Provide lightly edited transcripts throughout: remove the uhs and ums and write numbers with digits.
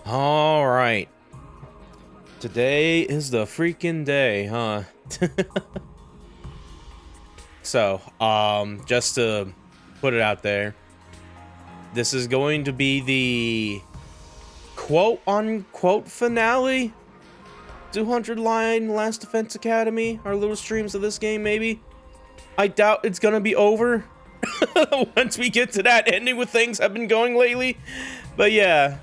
All right. Today is the freaking day, huh? So, just to put it out there, this is going to be the quote-unquote finale. 200 line Last Defense Academy, our little streams of this game, maybe. I doubt it's gonna be over once we get to that ending with things have been going lately. But yeah.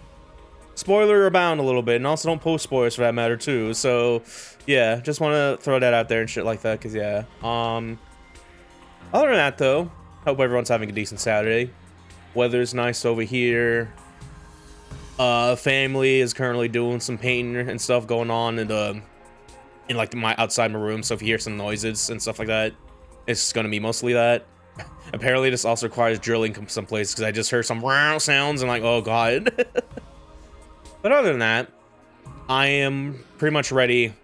Spoiler abound a little bit, and also don't post spoilers for that matter too. So, yeah, just want to throw that out there and shit like that, cause yeah. Other than that though, hope everyone's having a decent Saturday. Weather's nice over here. Family is currently doing some painting and stuff going on in like my outside my room. So if you hear some noises and stuff like that, it's gonna be mostly that. Apparently, this also requires drilling some places because I just heard some wow sounds and like, oh god. But other than that, I am pretty much ready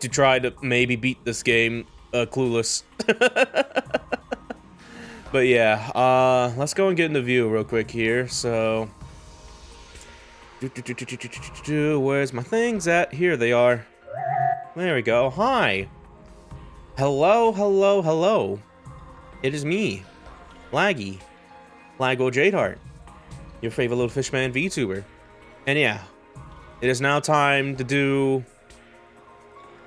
to try to maybe beat this game, clueless. But yeah, let's go and get in the view real quick here. So, where's my things at? Here they are. There we go. Hi. Hello, hello, hello. It is me, Laguo Jadeheart, your favorite little fishman VTuber. And yeah, it is now time to do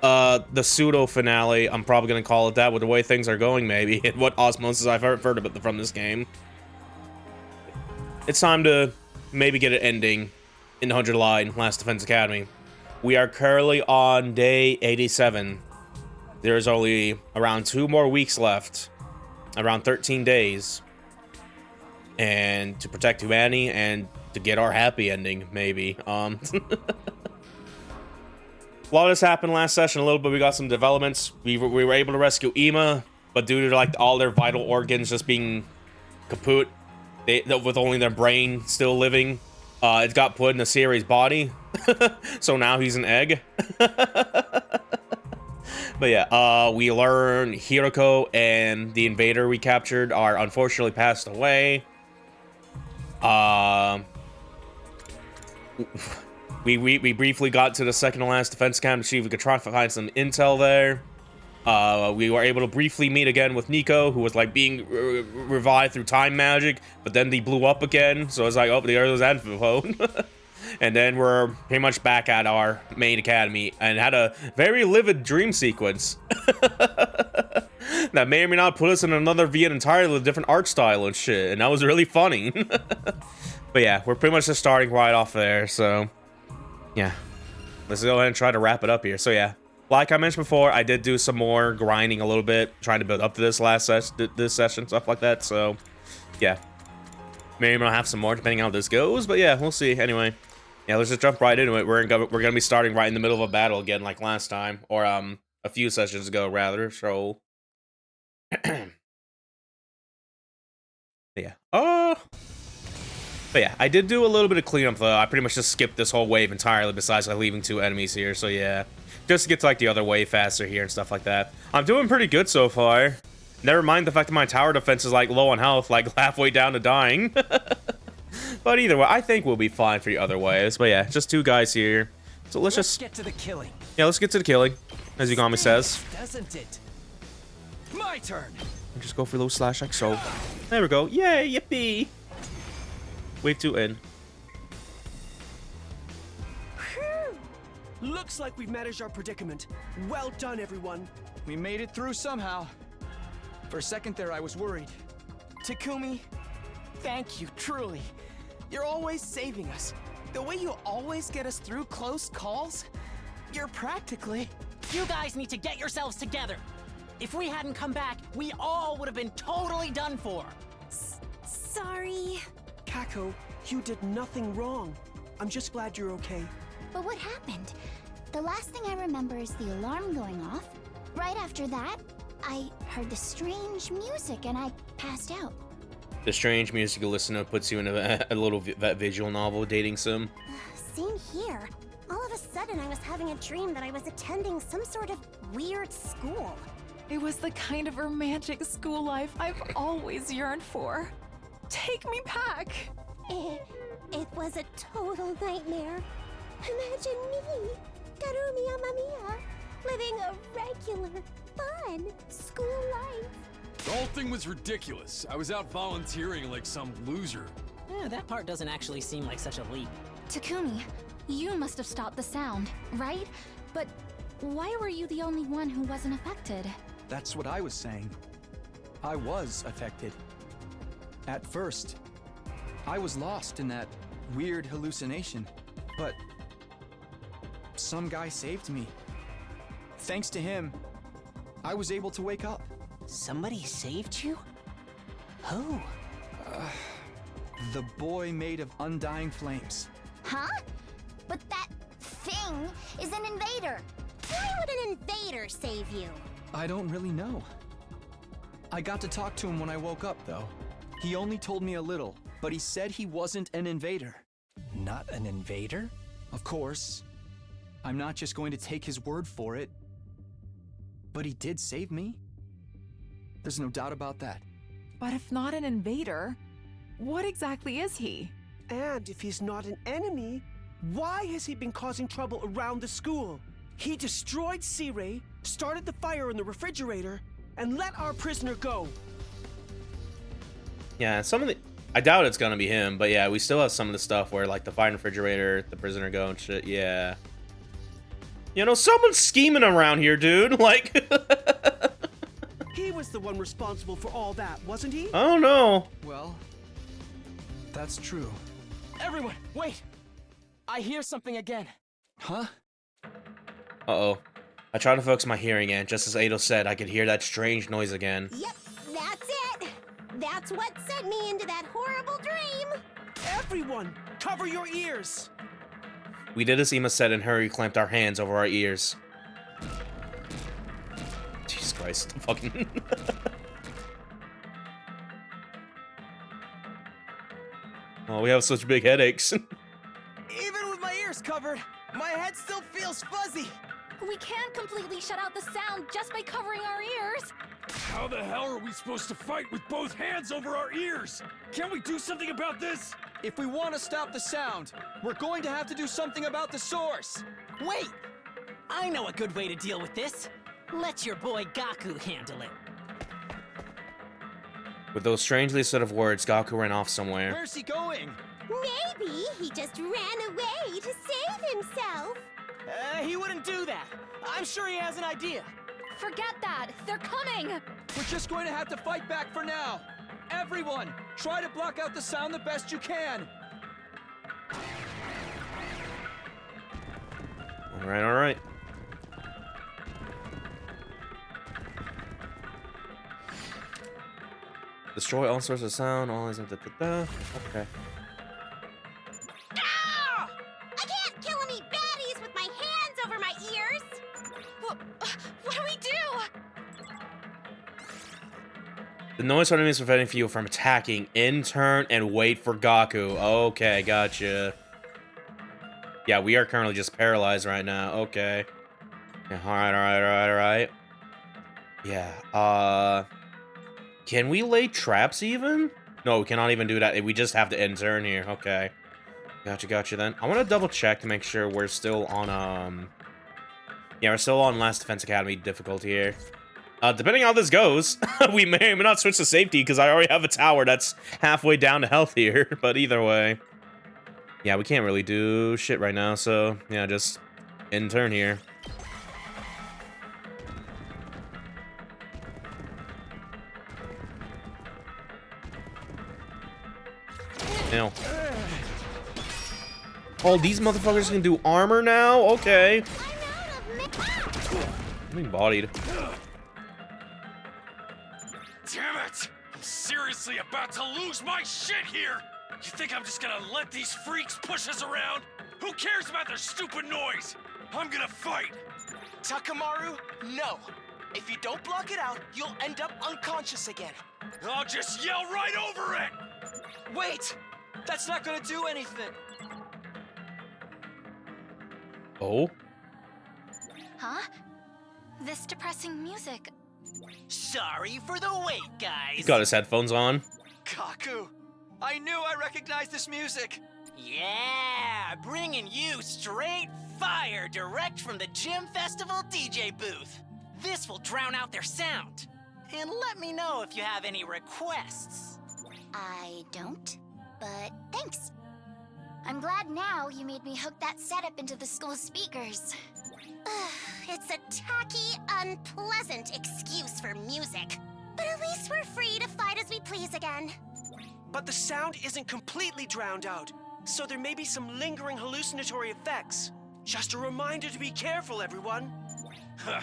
the pseudo finale. I'm probably gonna call it that with the way things are going, maybe, and what osmosis I've heard about from this game. It's time to maybe get an ending in the 100 line Last Defense Academy. We are currently on day 87. There's only around 2 more weeks left, around 13 days. And to protect humanity and to get our happy ending, maybe. A lot of this happened last session a little bit. We got some developments. We were able to rescue Ima, but due to like all their vital organs just being kaput, with only their brain still living, it got put in the Siri's body. So now he's an egg. But yeah, we learn Hiroko and the invader we captured are unfortunately passed away. We briefly got to the second to last defense camp to see if we could try to find some intel there. We were able to briefly meet again with Nico, who was like being revived through time magic, but then he blew up again. So it's like, oh, the Earth's info. And then we're pretty much back at our main academy and had a very livid dream sequence that may or may not put us in another V entirely with different art style and shit. And that was really funny. But yeah, we're pretty much just starting right off there. So yeah, let's go ahead and try to wrap it up here. So yeah, like I mentioned before, I did do some more grinding a little bit, trying to build up to this session, stuff like that. So yeah, maybe I'll have some more depending on how this goes. But yeah, we'll see. Anyway. Yeah, let's just jump right into it. We're gonna be starting right in the middle of a battle again, like last time, or a few sessions ago, rather. So, but yeah. But yeah, I did do a little bit of cleanup though. I pretty much just skipped this whole wave entirely, besides like leaving 2 enemies here. So yeah, just to get to like the other wave faster here and stuff like that. I'm doing pretty good so far. Never mind the fact that my tower defense is like low on health, like halfway down to dying. But either way, I think we'll be fine for the other ways. But yeah, just 2 guys here. So let's just get to the killing. Yeah, let's get to the killing, as Yugami says. Doesn't it? My turn. And just go for a little slash like so. There we go. Yay, yippee. Wave 2 in. Looks like we've managed our predicament. Well done, everyone. We made it through somehow. For a second there, I was worried. Takumi, thank you, truly. You're always saving us. The way you always get us through close calls, you're practically... You guys need to get yourselves together. If we hadn't come back, we all would have been totally done for. Sorry. Kako, you did nothing wrong. I'm just glad you're okay. But what happened? The last thing I remember is the alarm going off. Right after that, I heard the strange music and I passed out. The strange music you listen to puts you in a little visual novel dating sim. Same here. All of a sudden, I was having a dream that I was attending some sort of weird school. It was the kind of romantic school life I've always yearned for. Take me back. It was a total nightmare. Imagine me, Karumi Amamiya, living a regular, fun school life. The whole thing was ridiculous. I was out volunteering like some loser. Yeah, that part doesn't actually seem like such a leap. Takumi, you must have stopped the sound, right? But why were you the only one who wasn't affected? That's what I was saying. I was affected. At first, I was lost in that weird hallucination, but some guy saved me. Thanks to him, I was able to wake up. Somebody saved you? Who? The boy made of undying flames. Huh? But that thing is an invader. Why would an invader save you? I don't really know. I got to talk to him when I woke up, though. He only told me a little, but he said he wasn't an invader. Not an invader? Of course. I'm not just going to take his word for it. But he did save me. There's no doubt about that. But if not an invader, what exactly is he? And if he's not an enemy, why has he been causing trouble around the school? He destroyed C-Ray, started the fire in the refrigerator, and let our prisoner go. Yeah, some of the... I doubt it's gonna be him, but yeah, we still have some of the stuff where, like, the fire refrigerator, the prisoner go and shit, yeah. You know, someone's scheming around here, dude, like... He was the one responsible for all that, wasn't he? I don't know. Well, that's true. Everyone, wait! I hear something again. Huh? Uh-oh. I tried to focus my hearing, and just as Ado said, I could hear that strange noise again. Yep, that's it. That's what sent me into that horrible dream. Everyone, cover your ears. We did as Ema said and hurry clamped our hands over our ears. Jesus Christ, fucking... Oh, we have such big headaches. Even with my ears covered, my head still feels fuzzy. We can't completely shut out the sound just by covering our ears. How the hell are we supposed to fight with both hands over our ears? Can't we do something about this? If we want to stop the sound, we're going to have to do something about the source. Wait! I know a good way to deal with this. Let your boy Gaku handle it. With those strangely set of words, Gaku ran off somewhere. Where's he going? Maybe he just ran away to save himself. He wouldn't do that. I'm sure he has an idea. Forget that. They're coming. We're just going to have to fight back for now. Everyone, try to block out the sound the best you can. All right, all right. Destroy all sources of sound, all is okay. Ah! I can't kill any baddies with my hands over my ears. What do we do? The noise from enemies preventing you from attacking. In turn and wait for Gaku. Okay, gotcha. Yeah, we are currently just paralyzed right now. Okay. Yeah, alright. Yeah, can we lay traps even? No, we cannot even do that. We just have to end turn here. Okay. Gotcha then. I want to double check to make sure we're still on, yeah, we're still on Last Defense Academy difficulty here. Depending on how this goes, we may or may not switch to safety because I already have a tower that's halfway down to health here. But either way. Yeah, we can't really do shit right now, so yeah, just end turn here. Now. Oh, these motherfuckers can do armor now? Okay. I'm being bodied. Damn it! I'm seriously about to lose my shit here! You think I'm just gonna let these freaks push us around? Who cares about their stupid noise? I'm gonna fight! Takamaru, no. If you don't block it out, you'll end up unconscious again. I'll just yell right over it! Wait! That's not gonna do anything! Oh? Huh? This depressing music. Sorry for the wait, guys. He's got his headphones on. Kaku, I knew I recognized this music! Yeah, bringing you straight fire direct from the Gym Festival DJ booth. This will drown out their sound. And let me know if you have any requests. I don't, but thanks. I'm glad now you made me hook that setup into the school speakers. It's a tacky, unpleasant excuse for music. But at least we're free to fight as we please again. But the sound isn't completely drowned out, so there may be some lingering hallucinatory effects. Just a reminder to be careful, everyone. Huh.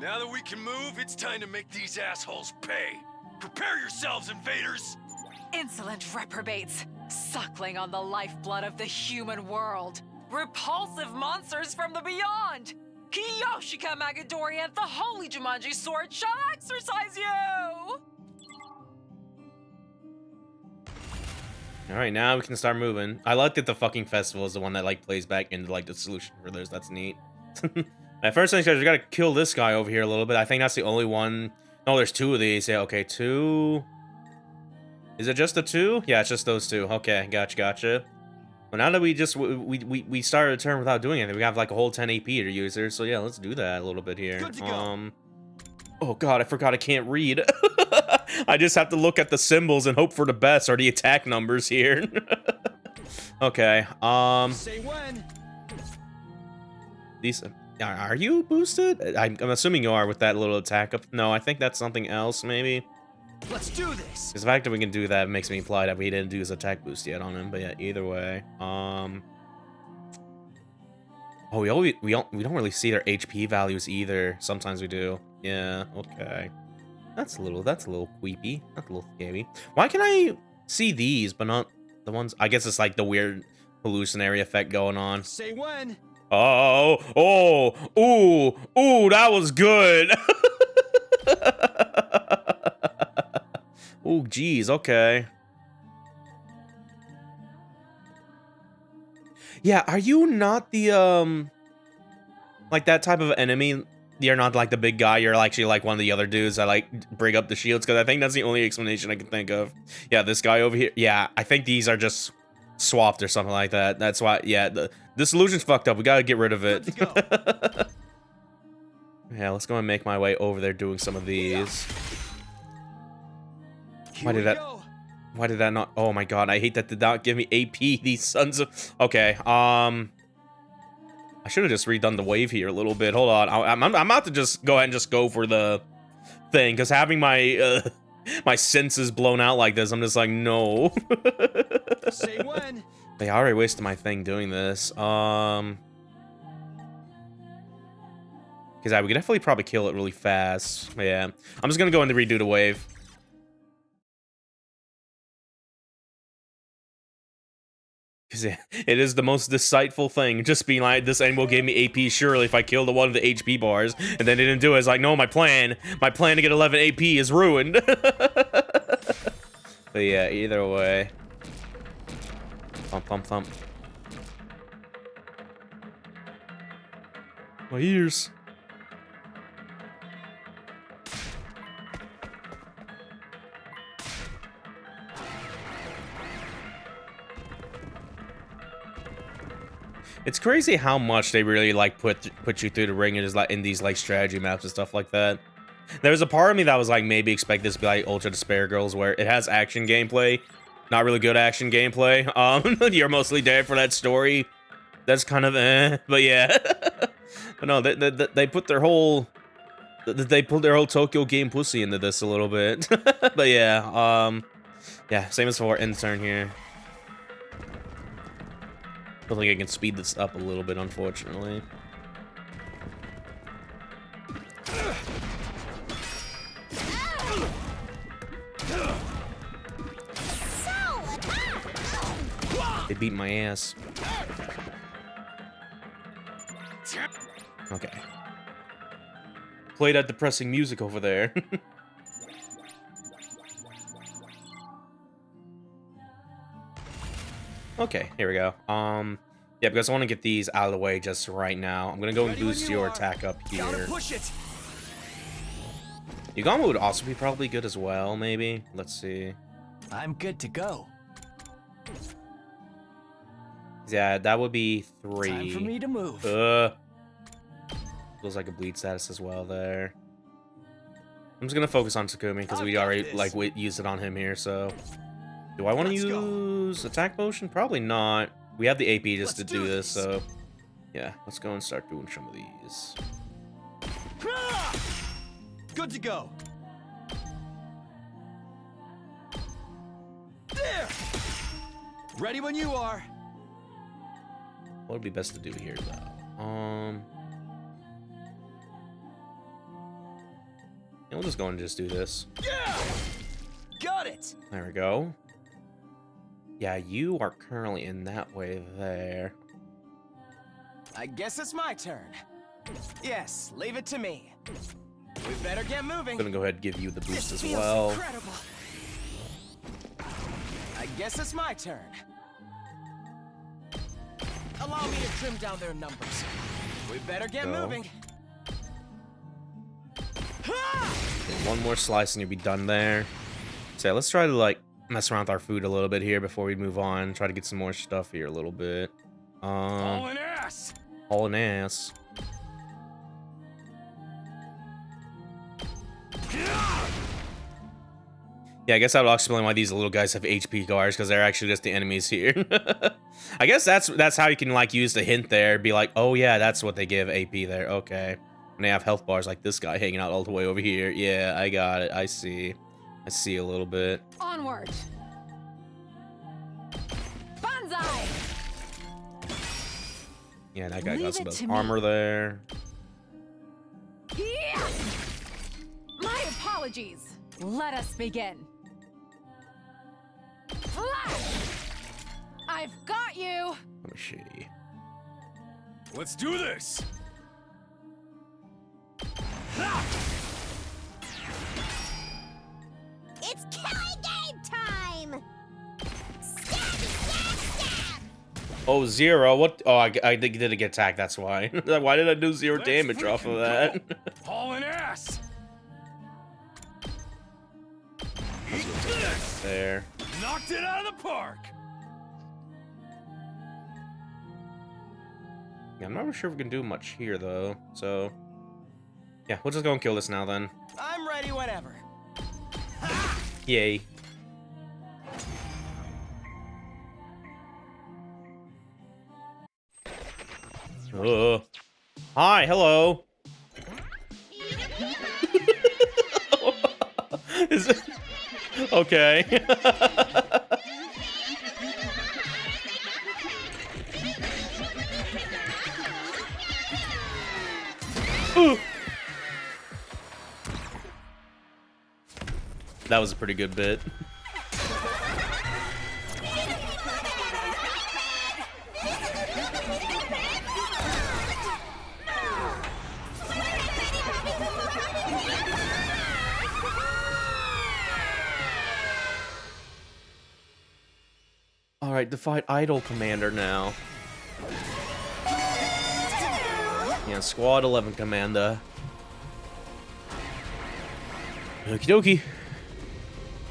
Now that we can move, it's time to make these assholes pay. Prepare yourselves, invaders! Insolent reprobates, suckling on the lifeblood of the human world. Repulsive monsters from the beyond! Kiyoshika Magadori and the Holy Jumanji Sword shall exorcise you! Alright, now we can start moving. I like that the fucking festival is the one that, like, plays back into, like, the solution for those. That's neat. At first things, we gotta kill this guy over here a little bit. I think that's the only one. No, there's two of these. Yeah, okay, two. Is it just the two? Yeah, it's just those two. Okay, gotcha. Well, now that we just, we started a turn without doing anything, we have, like, a whole 10 AP to use here. So, yeah, let's do that a little bit here. Good to go. Oh, God, I forgot I can't read. I just have to look at the symbols and hope for the best, or the attack numbers here. Okay, Say when. These, are you boosted? I'm assuming you are with that little attack up. No, I think that's something else, maybe. Let's do this. Because the fact that we can do that makes me imply that we didn't do his attack boost yet on him. But yeah, either way. Oh, we don't really see their HP values either. Sometimes we do. Yeah, okay. That's a little creepy. That's a little scary. Why can I see these, but not the ones? I guess it's like the weird hallucinatory effect going on. Say when. Oh, ooh, that was good. Oh, geez, okay. Yeah, are you not the, like that type of enemy? You're not like the big guy, you're actually like one of the other dudes that like bring up the shields, because I think that's the only explanation I can think of. Yeah, this guy over here. Yeah, I think these are just swapped or something like that. That's why, yeah, the solution's fucked up. We gotta get rid of it. Yeah, let's go and make my way over there doing some of these. Why did that not? Oh my god, I hate that did not give me AP, these sons of... Okay, I should have just redone the wave here a little bit. Hold on, I'm about to just go ahead and just go for the thing, because having my my senses blown out like this, I'm just like, no. Say when. Hey, I already wasted my thing doing this. Because we could definitely probably kill it really fast. Yeah, I'm just gonna go in to redo the wave. Because it is the most decideful thing, just being like, this animal gave me AP surely if I killed one of the HP bars, and then they didn't do it. It's like, no, my plan to get 11 AP is ruined. But yeah, either way. Thump. My ears. It's crazy how much they really like put you through the ring and just like in these like strategy maps and stuff like that. There was a part of me that was like, maybe expect this to be like Ultra Despair Girls, where it has action gameplay, not really good action gameplay. You're mostly there for that story. That's kind of but yeah. But no, they put their whole Tokyo game pussy into this a little bit. But yeah, yeah, same as for intern here. I don't think I can speed this up a little bit, unfortunately. They beat my ass. Okay. Play that depressing music over there. Okay, here we go. Yeah, because I want to get these out of the way just right now. I'm gonna go and boost your attack up here. Yugama would also be probably good as well, maybe. Let's see. I'm good to go. Yeah, that would be 3. Time for me to move. Feels like a bleed status as well there. I'm just gonna focus on Takumi because we I've got already this. used it on him here. So, do I want to Let's go. use attack motion? Probably not. We have the AP just Let's to do do this. this. So, yeah, let's go and start doing some of these. Good to go. There. Ready when you are. What would be best to do here, though? Yeah, we'll just go and just do this. Yeah! Got it! There we go. Yeah, you are currently in that way there. I guess it's my turn. Yes, leave it to me. We better get moving. I'm gonna go ahead and give you the boost This as feels well. incredible. I guess it's my turn. Allow me to trim down their numbers. We better get Go. moving. One more slice and you'll be done there. So yeah, let's try to like mess around with our food a little bit here before we move on. Try to get some more stuff here a little bit. All an ass! All an ass. Yeah, I guess that would explain why these little guys have HP bars, because they're actually just the enemies here. I guess that's how you can like use the hint there. Be like, oh yeah, that's what they give AP there. Okay. And they have health bars like this guy hanging out all the way over here. Yeah, I got it. I see. I see a little bit. Onward. Banzai. Yeah, that guy Leave got some it of to the me. armor there. Yeah. My apologies. Let us begin. Flash. I've got you. That was shitty. Let's do this! It's killing game time! Stab, stab, stab! Oh, 0. What? Oh, I did get attacked. That's why. Why did I do 0 Let's damage off of freaking that? go. All an ass! There. Knocked it out of the park! Yeah, I'm not really sure if we can do much here though. So, yeah, we'll just go and kill this now then. I'm ready whenever. Yay. Hi, hello. Is it okay? Ooh. That was a pretty good bit. All right, to fight Idol Commander now. Yeah, Squad 11 Commander. Okie dokie.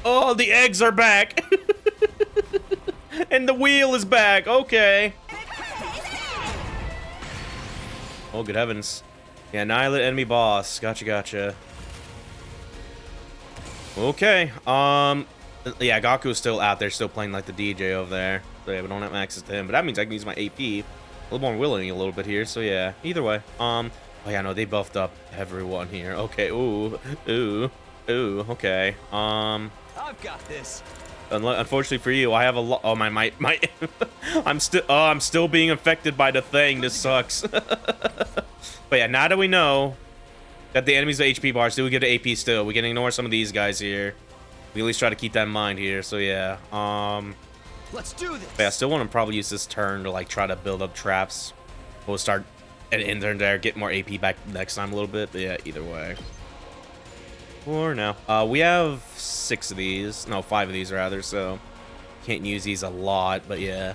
Oh, the eggs are back! And the wheel is back, okay. Oh, good heavens. Yeah, annihilate enemy boss. Gotcha, gotcha. Okay, yeah, Gaku's still out there, still playing like the DJ over there. So yeah, we don't have access to him, but that means I can use my AP a little more willingly a little bit here. So yeah, either way. Oh yeah, no, they buffed up everyone here. Okay, ooh, okay. I've got this. Unfortunately for you, I have a lot. Oh my, I'm still being infected by the thing. This sucks. But yeah, now that we know that the enemies with HP bars do get the AP still, we can ignore some of these guys here. We at least try to keep that in mind here. So yeah, Let's do this. but yeah, I still want to probably use this turn to like try to build up traps. We'll start an intern there, get more AP back next time a little bit. But yeah, either way. For now, we have 6 of these. No, 5 of these rather. So can't use these a lot. But yeah,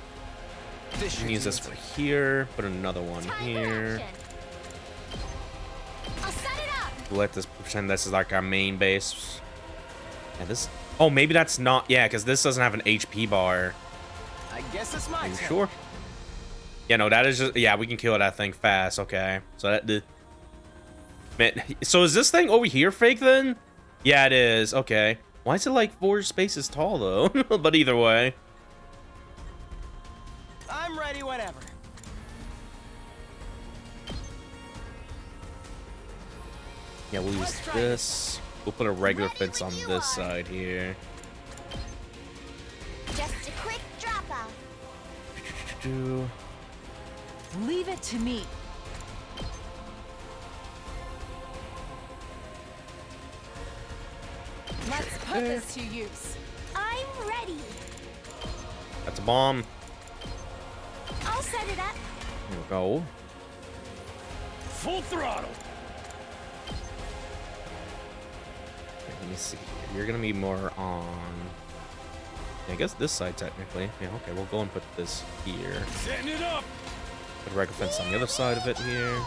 we can use this for here. Put another one here. I'll set it up! Let this pretend this is like our main base. And this. Oh, maybe that's not. Yeah, because this doesn't have an HP bar. I guess it's my Are you turn. sure? Yeah, no, that is just... Yeah, we can kill that thing fast. Okay. So that... Man, so is this thing over here fake then? Yeah, it is. Okay. Why is it like 4 spaces tall though? But either way. I'm ready whenever. Yeah, we'll use this. We'll put a regular fence on this side here. Just a quick drop off. Leave it to me. Let's put this to use. I'm ready. That's a bomb. I'll set it up. Here we go. Full throttle. Okay, let me see. You're gonna be more on... I guess this side technically. Yeah, okay, we'll go and put this here. Setting it up. Put a regular fence on the other side of it here.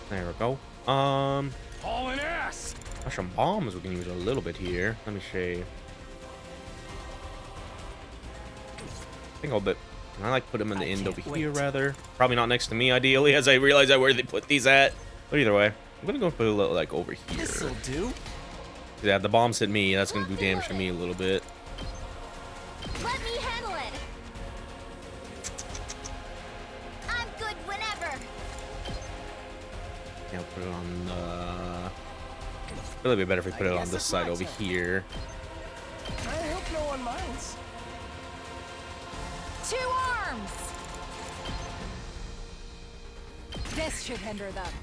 There we go. Hauling ass. Some bombs we can use a little bit here. Let me show you. I think I'll put... Can I like put them in the end over here rather? Probably not next to me ideally, as I realize where they put these at. But either way, I'm gonna go put a little like over here. This'll do. Yeah, the bombs hit me. That's gonna do damage to me a little bit. Let me handle it. I'm good whenever. Yeah, I'll put it on the... It'll be better if we put it on this side over here. I hope no one minds. 2 arms! This should hinder them.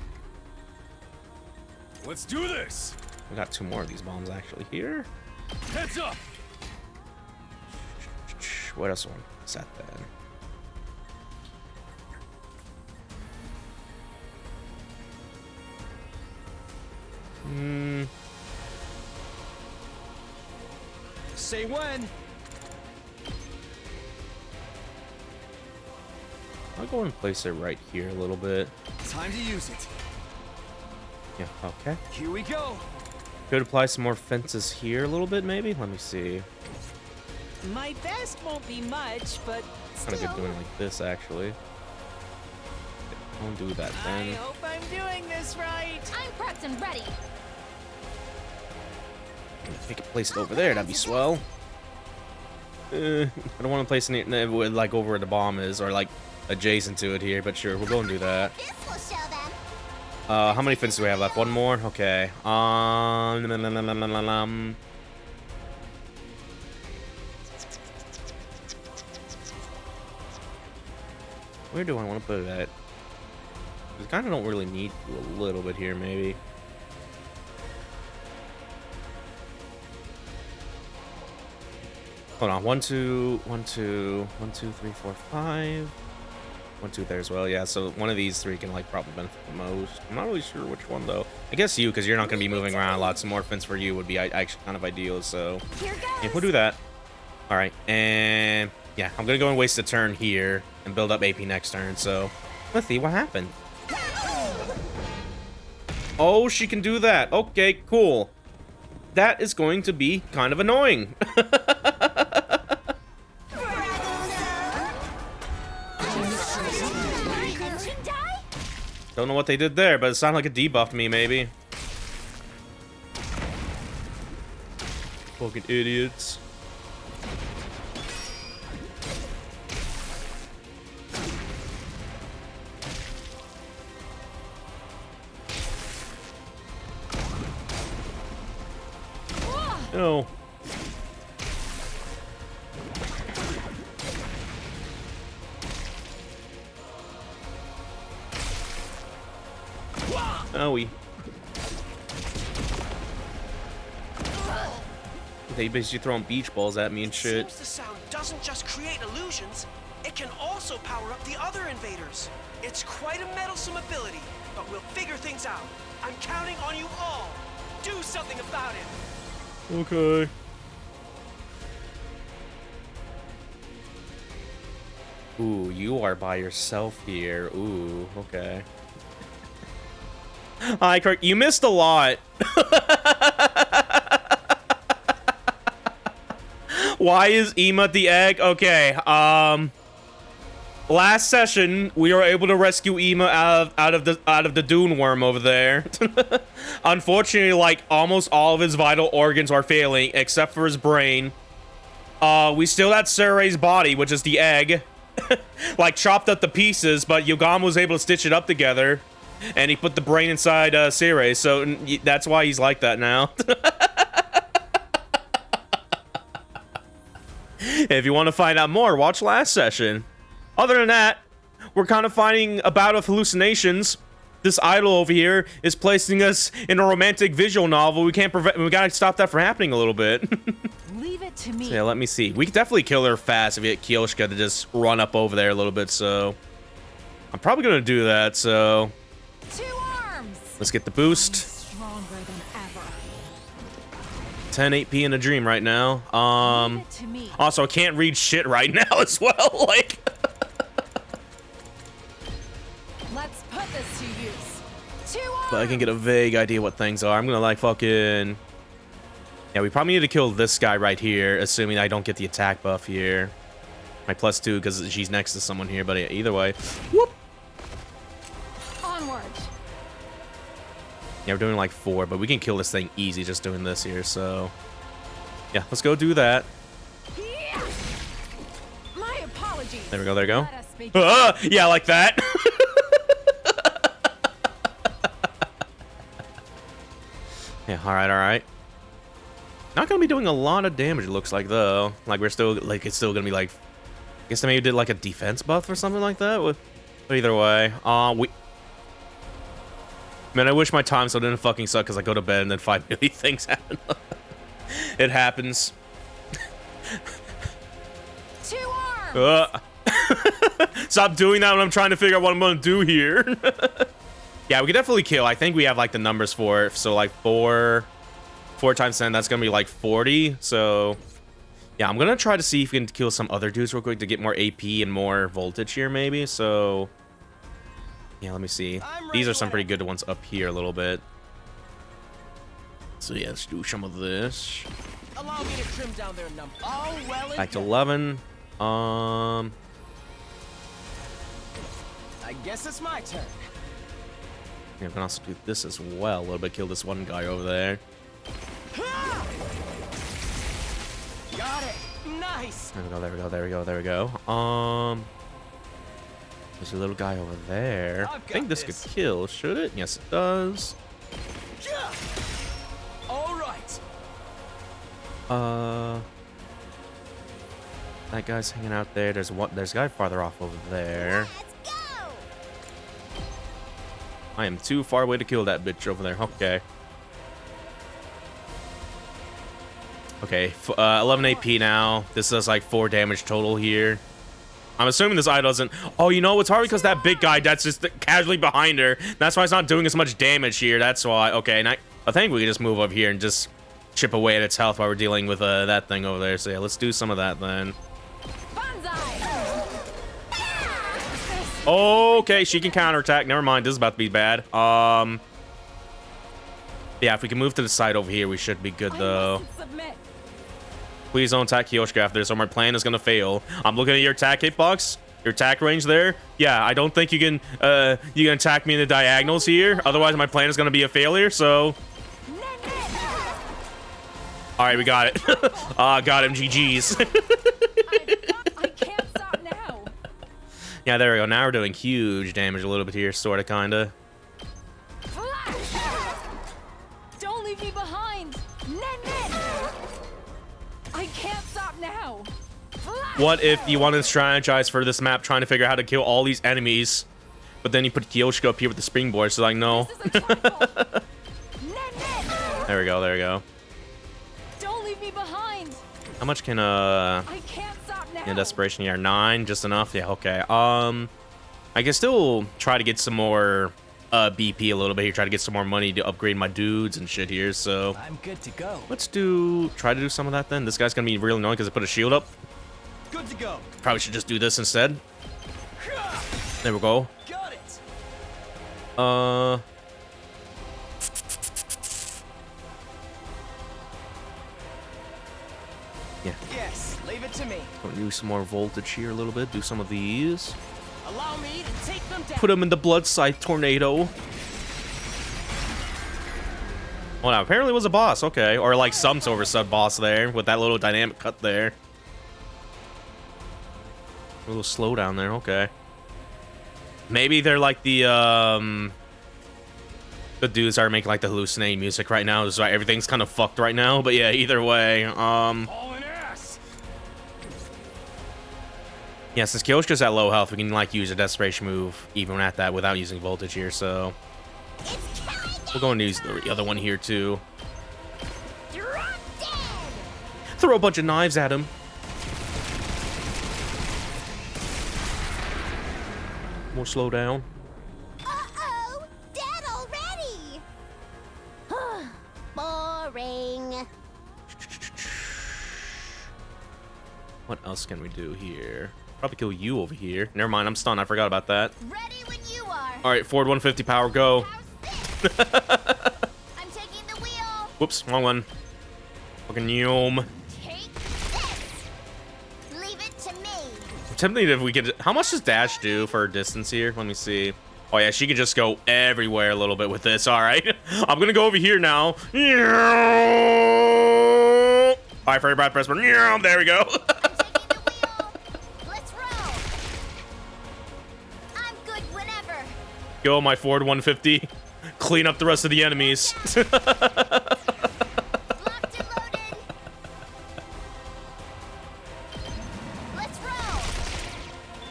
Let's do this. We got 2 more of these bombs actually here. Heads up. What else do I want to set then? Say when. I'll go and place it right here a little bit. Time to use it. Yeah, okay. Here we go. Could apply some more fences here a little bit, maybe? Let me see. My best won't be much, but Kind of good doing like this, actually. Don't do that I then. hope I'm doing this right. I'm prepped and ready. If we could place it over there, that'd be swell. I don't want to place it with, like over where the bomb is, or like adjacent to it here, but sure, we'll go and do that. This will show them. How many fences do we have left? 1 more? Okay. Where do I want to put it at? We kind of don't really need to do a little bit here, maybe. Hold on. 1, 2, 1, 2, 1, 2, 3, 4, 5. 1, 2 there as well. Yeah, so one of these 3 can like probably benefit the most. I'm not really sure which one though. I guess you, because you're not going to be moving around a lot. Some more fence for you would be actually kind of ideal. So Here goes. yeah, we'll do that. All right, and yeah, I'm gonna go and waste a turn here and build up AP next turn. So let's see what happened. Oh, she can do that. Okay, cool. That is going to be kind of annoying. Don't know what they did there, but it sounded like it debuffed me, maybe. Fucking idiots. No. Owie. They basically throwing beach balls at me and shit. Seems the sound doesn't just create illusions, it can also power up the other invaders. It's quite a meddlesome ability, but we'll figure things out. I'm counting on you all. Do something about it. Okay. Ooh, you are by yourself here. Ooh, okay. Hi, Kirk. You missed a lot. Why is Ema the egg? Okay, last session we were able to rescue Ema out of the dune worm over there. Unfortunately, like almost all of his vital organs are failing except for his brain. We still had Suray's body, which is the egg, like chopped up to pieces, but Yogama was able to stitch it up together, and he put the brain inside Suray, so that's why he's like that now. If you want to find out more, watch last session. Other than that, we're kind of finding a bout of hallucinations. This idol over here is placing us in a romantic visual novel. We can't prevent. We gotta stop that from happening a little bit. Leave it to me. So yeah, let me see. We could definitely kill her fast if we get Kiyoshika to just run up over there a little bit. So I'm probably gonna do that. So 2 arms. let's get the boost. Stronger than ever. 10 AP in a dream right now. Leave it to me. Also, I can't read shit right now as well. Like. Let's put this to use. 2 arms. But I can get a vague idea what things are. I'm gonna like fucking... Yeah, we probably need to kill this guy right here, assuming I don't get the attack buff here. My +2 because she's next to someone here, but yeah, either way. Whoop! Onward. Yeah, we're doing like 4, but we can kill this thing easy just doing this here, so... Yeah, let's go do that. Yeah. My apologies. There we go, there we go. Let us begin. Yeah, like that. Yeah, alright, alright. Not gonna be doing a lot of damage, it looks like, though. Like, we're still, like, it's still gonna be, like... I guess they maybe did, like, a defense buff or something like that? But either way, Man, I wish my time zone didn't fucking suck because I go to bed and then 5 million things happen. It happens. 2 arms. Stop doing that when I'm trying to figure out what I'm gonna do here. Yeah, we can definitely kill. I think we have like the numbers for it. So like 4 times 10, that's gonna be like 40. So yeah, I'm gonna try to see if we can kill some other dudes real quick to get more AP and more voltage here maybe. So yeah, let me see. These are some pretty good ones up here a little bit. So yeah, let's do some of this. Allow me to trim down their number. Oh, well. Back to 11. I guess it's my turn. Yeah, we can also do this as well. A little bit, kill this one guy over there. Got it. Nice. There we go, there we go, there we go, there we go. There's a little guy over there. I think this could kill, should it? Yes, it does. All right. That guy's hanging out there. There's a guy farther off over there. Let's go! I am too far away to kill that bitch over there. Okay. Okay, 11 AP now. This does like 4 damage total here. I'm assuming this eye doesn't... Oh, you know, it's hard because that big guy that's just casually behind her. That's why it's not doing as much damage here. That's why. Okay, and I think we can just move over here and just chip away at its health while we're dealing with that thing over there. So yeah, let's do some of that then. Okay, she can counterattack. Never mind, this is about to be bad. Yeah, if we can move to the side over here, we should be good though. Please don't attack Kiyoshika after this, or my plan is gonna fail. I'm looking at your attack hitbox, your attack range there. Yeah, I don't think you can attack me in the diagonals here. Otherwise, my plan is gonna be a failure. So, all right, we got it. Got him. GG's. I can't stop now. Yeah, there we go. Now we're doing huge damage a little bit here, sorta, kinda. Don't leave me behind. I can't stop now. What if you wanted to strategize for this map, trying to figure out how to kill all these enemies, but then you put Kiyoshika up here with the springboard? So like, no. There we go. There we go. Don't leave me behind. How much can I can't stop now. in desperation here? 9, just enough. Yeah. Okay. I can still try to get some more BP a little bit here. Try to get some more money to upgrade my dudes and shit here. So I'm good to go. let's try to do some of that then. This guy's gonna be real annoying because I put a shield up. Good to go. Probably should just do this instead. There we go. Got it. Yeah. Yes. Leave it to me. Gonna use some more voltage here a little bit. Do some of these. Allow me to take them down. Put them in the blood scythe tornado. Well, now apparently it was a boss. Okay, or like some sort of sub boss there with that little dynamic cut there. A little slowdown there. Okay. Maybe they're like the dudes are making like the hallucinating music right now. That's why everything's kind of fucked right now. But yeah, either way, yeah, since Kyoshka's at low health, we can like use a desperation move even at that without using voltage here. So we're going to use the other one here too. Throw a bunch of knives at him. More slow down. Uh-oh! Dead already! Boring. What else can we do here? Probably kill you over here. Never mind, I'm stunned. I forgot about that. Ready when you are. All right, forward 150 power, go. I'm taking the wheel. Whoops, wrong one. Fucking yum. Take this. Leave it to me. I'm tempted if we could. How much does dash do for distance here? Let me see. Oh yeah, she could just go everywhere a little bit with this. All right, I'm gonna go over here now. All right, for your breath, press. There we go. Go, my forward 150. Clean up the rest of the enemies. Let's roll.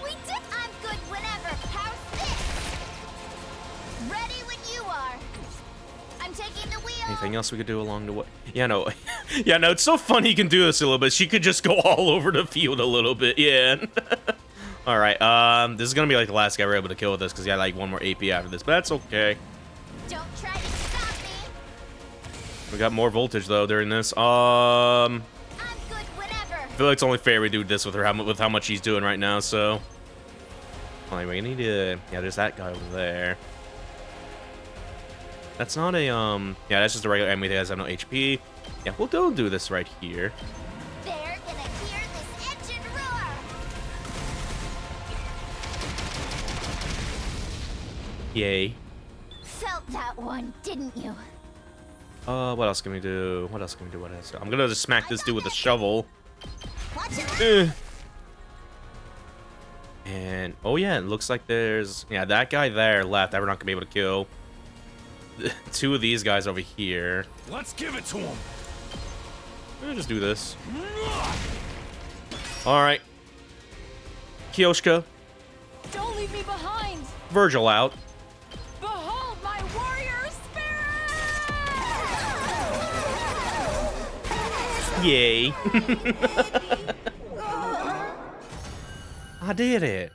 We did. I'm good whenever. How's this? Ready when you are. I'm taking the wheel. Anything else we could do along the way? Yeah, no. Yeah, no, it's so funny you can do this a little bit. She could just go all over the field a little bit. Yeah. All right, this is gonna be like the last guy we're able to kill with this because he had like one more AP after this, but that's okay. Don't try to stop me. We got more voltage though during this. I'm good whenever. I feel like it's only fair we do this with her with how much she's doing right now. So, anyway, we need to. Yeah, there's that guy over there. That's not a yeah, that's just a regular enemy that has no HP. Yeah, we'll do this right here. They're gonna hear this engine roar. Yay. Felt that one, didn't you? What else can we do? What else can we do? What else? I'm gonna just smack this dude with a shovel. Watch it. And oh yeah, it looks like there's that guy there left that we're not gonna be able to kill. Two of these guys over here. Let's give it to him. We'll just do this. All right, Kyoshka. Don't leave me behind. Virgil out. Behold my warrior spirit! Yay. I did it.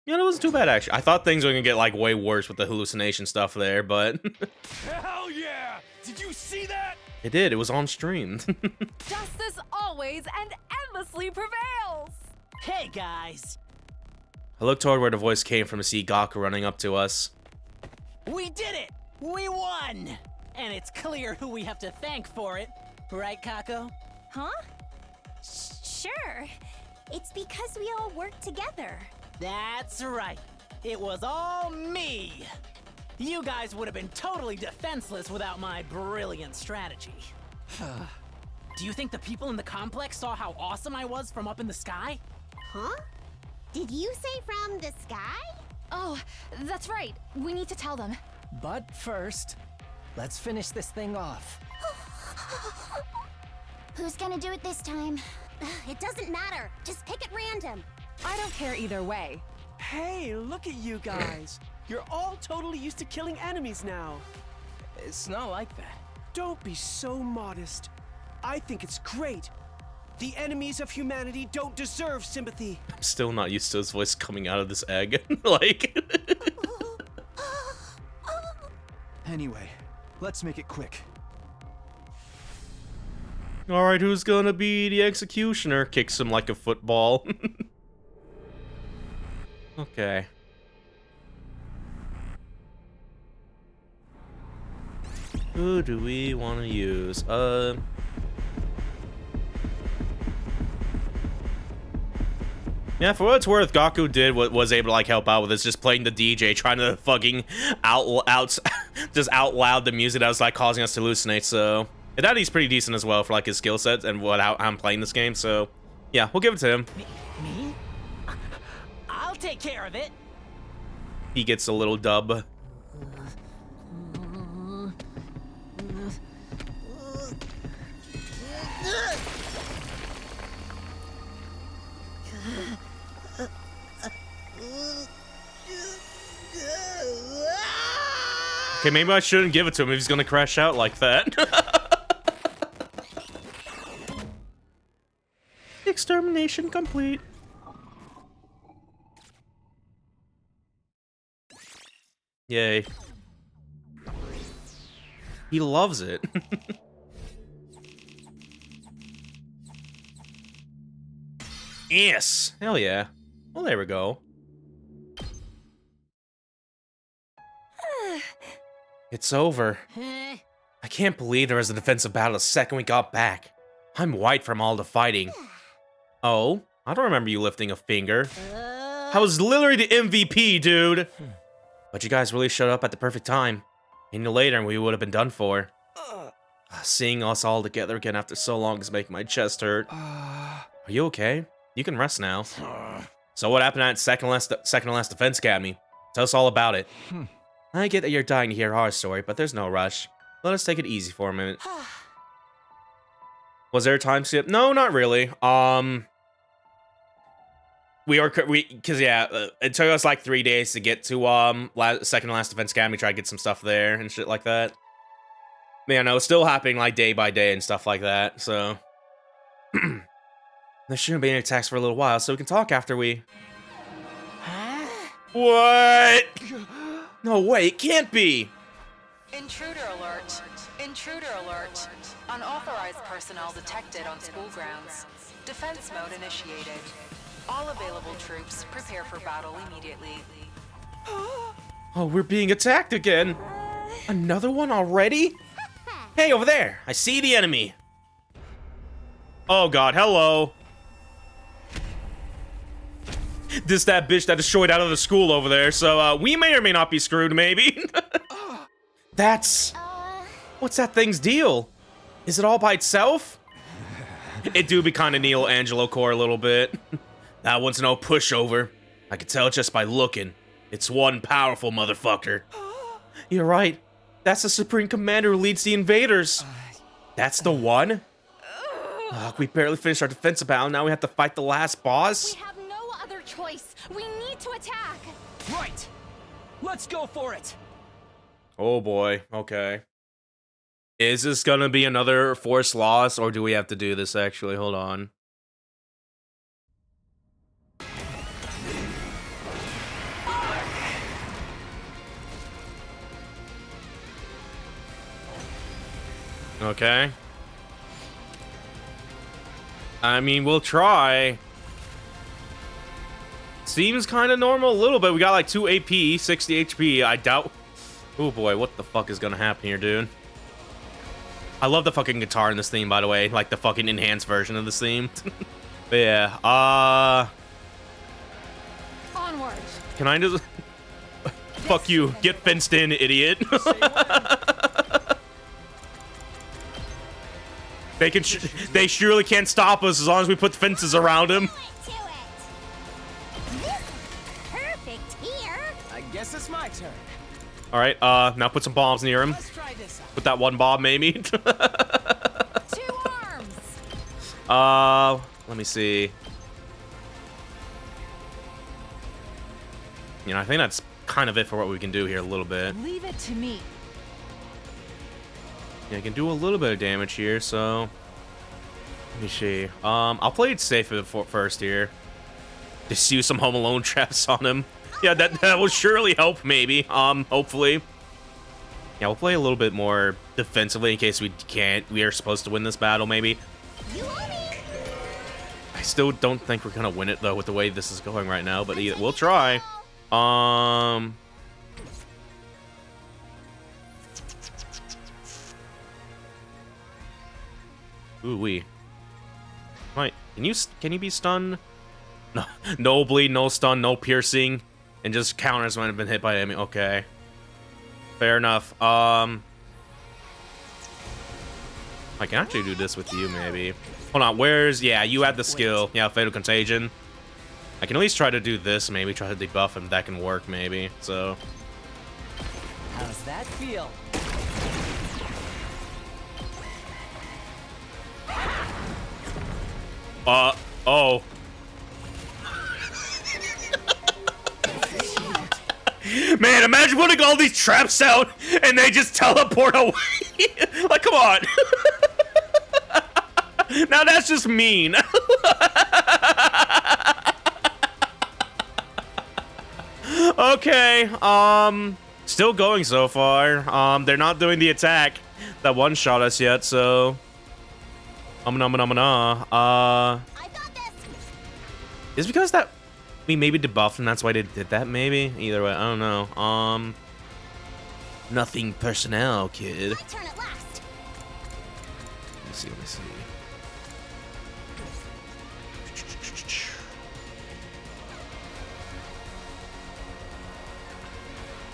Yeah, it wasn't too bad actually. I thought things were gonna get like way worse with the hallucination stuff there, but Hell yeah! Did you see that? it did. It was on stream. Justice always and endlessly prevails. Hey guys, I looked toward where the voice came from to see Gaku running up to us. we did it! We won! And it's clear who we have to thank for it. Right, Kako? Huh? Sure. It's because we all work together. That's right. It was all me. You guys would have been totally defenseless without my brilliant strategy. Do you think the people in the complex saw how awesome I was from up in the sky? Huh? Did you say from the sky? Oh, that's right. We need to tell them. But first, let's finish this thing off. Who's gonna do it this time? It doesn't matter. Just pick at random. I don't care either way. Hey, look at you guys. You're all totally used to killing enemies now. It's not like that. Don't be so modest. I think it's great. The enemies of humanity don't deserve sympathy. I'm still not used to his voice coming out of this egg. Like. Anyway, let's make it quick. All right, who's gonna be the executioner? Kicks him like a football. Okay. Who do we want to use? Yeah, for what it's worth, Gaku did what was able to like help out with this, just playing the DJ, trying to fucking just out loud the music that was like causing us to hallucinate. So that he's pretty decent as well for like his skill sets and how I'm playing this game. So yeah, we'll give it to him. Me? I'll take care of it. He gets a little dub. Okay, maybe I shouldn't give it to him if he's gonna crash out like that. Extermination complete. Yay. He loves it. Yes! Hell yeah. Well, there we go. It's over. I can't believe there was a defensive battle the second we got back. I'm white from all the fighting. Oh? I don't remember you lifting a finger. I was literally the MVP, dude! But you guys really showed up at the perfect time. A minute later, we would have been done for. Seeing us all together again after so long is making my chest hurt. Are you okay? You can rest now. So what happened at second to last defense academy? Tell us all about it. I get that you're dying to hear our story, but there's no rush. Let us take it easy for a minute. Was there a time skip? No, not really. Because it took us like 3 days to get to second to last defense academy, try to get some stuff there and shit like that. Man, no, it's still happening like day by day and stuff like that. So there shouldn't be any attacks for a little while, so we can talk after we. What? No way, it can't be! Intruder alert. Intruder alert. Unauthorized personnel detected on school grounds. Defense mode initiated. All available troops prepare for battle immediately. Oh, we're being attacked again! Another one already? Hey, over there! I see the enemy! Oh god, hello! This that bitch that destroyed out of the school over there, so we may or may not be screwed, maybe. That's... What's that thing's deal? Is it all by itself? It do be kind of Neo Angelo core a little bit. That one's no pushover. I can tell just by looking. It's one powerful motherfucker. You're right. That's the Supreme Commander who leads the invaders. That's the one? We barely finished our defensive battle, now we have to fight the last boss? We have no other choice. We need to attack. Right. Let's go for it. Oh boy, okay. Is this gonna be another forced loss, or do we have to do this actually? Hold on. Okay. I mean, we'll try. Seems kind of normal a little bit. We got like 2 AP, 60 HP. I doubt... Oh boy, what the fuck is gonna happen here, dude? I love the fucking guitar in this theme, by the way. Like the fucking enhanced version of this theme. But yeah, Onward. Can I just... Fuck you. Get fenced in, idiot. They surely can't stop us as long as we put fences around them. Perfect here. I guess it's my turn. All right, now put some bombs near him. Let's try this out. Put that one bomb, maybe. 2 arms. Let me see. You know, I think that's kind of it for what we can do here a little bit. Leave it to me. Yeah, I can do a little bit of damage here, so... Let me see. I'll play it safe first here. Just use some Home Alone traps on him. Yeah, that will surely help, maybe. Hopefully. Yeah, we'll play a little bit more defensively in case we are supposed to win this battle, maybe. I still don't think we're gonna win it, though, with the way this is going right now, but we'll try. Ooh wee. Right, can you be stunned? No bleed, no stun, no piercing, and just counters when I've been hit by enemy. Okay. Fair enough. I can actually do this with you, maybe. Hold on, where's... Yeah, you had the skill. Yeah, Fatal Contagion. I can at least try to do this, maybe. Try to debuff him. That can work, maybe. So... How's that feel? Oh. Man, imagine putting all these traps out and they just teleport away. Like, come on. Now that's just mean. Okay, still going so far. They're not doing the attack that one-shot us yet, so... I got this. Is it because that we maybe debuffed and that's why they did that, maybe? Either way, I don't know. Nothing personnel, kid. My turn at last. Let me see.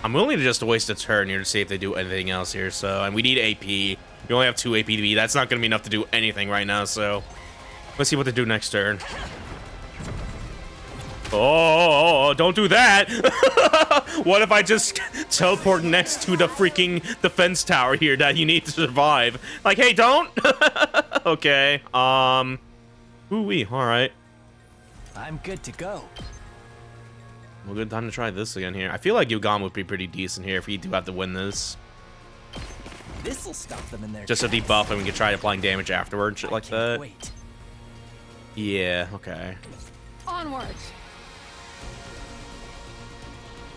I'm willing to just waste a turn here to see if they do anything else here, so... And we need AP. We only have 2 AP to be. That's not going to be enough to do anything right now, so... Let's see what they do next turn. Oh, don't do that! What if I just teleport next to the freaking defense tower here that you need to survive? Like, hey, don't! Okay, ooh-wee, alright. I'm good to go. Well, good time to try this again here. I feel like Yugam would be pretty decent here if we do have to win this. This'll stop them in their Just a debuff and we can try applying damage afterward, shit like that. Wait. Yeah, okay. Onwards.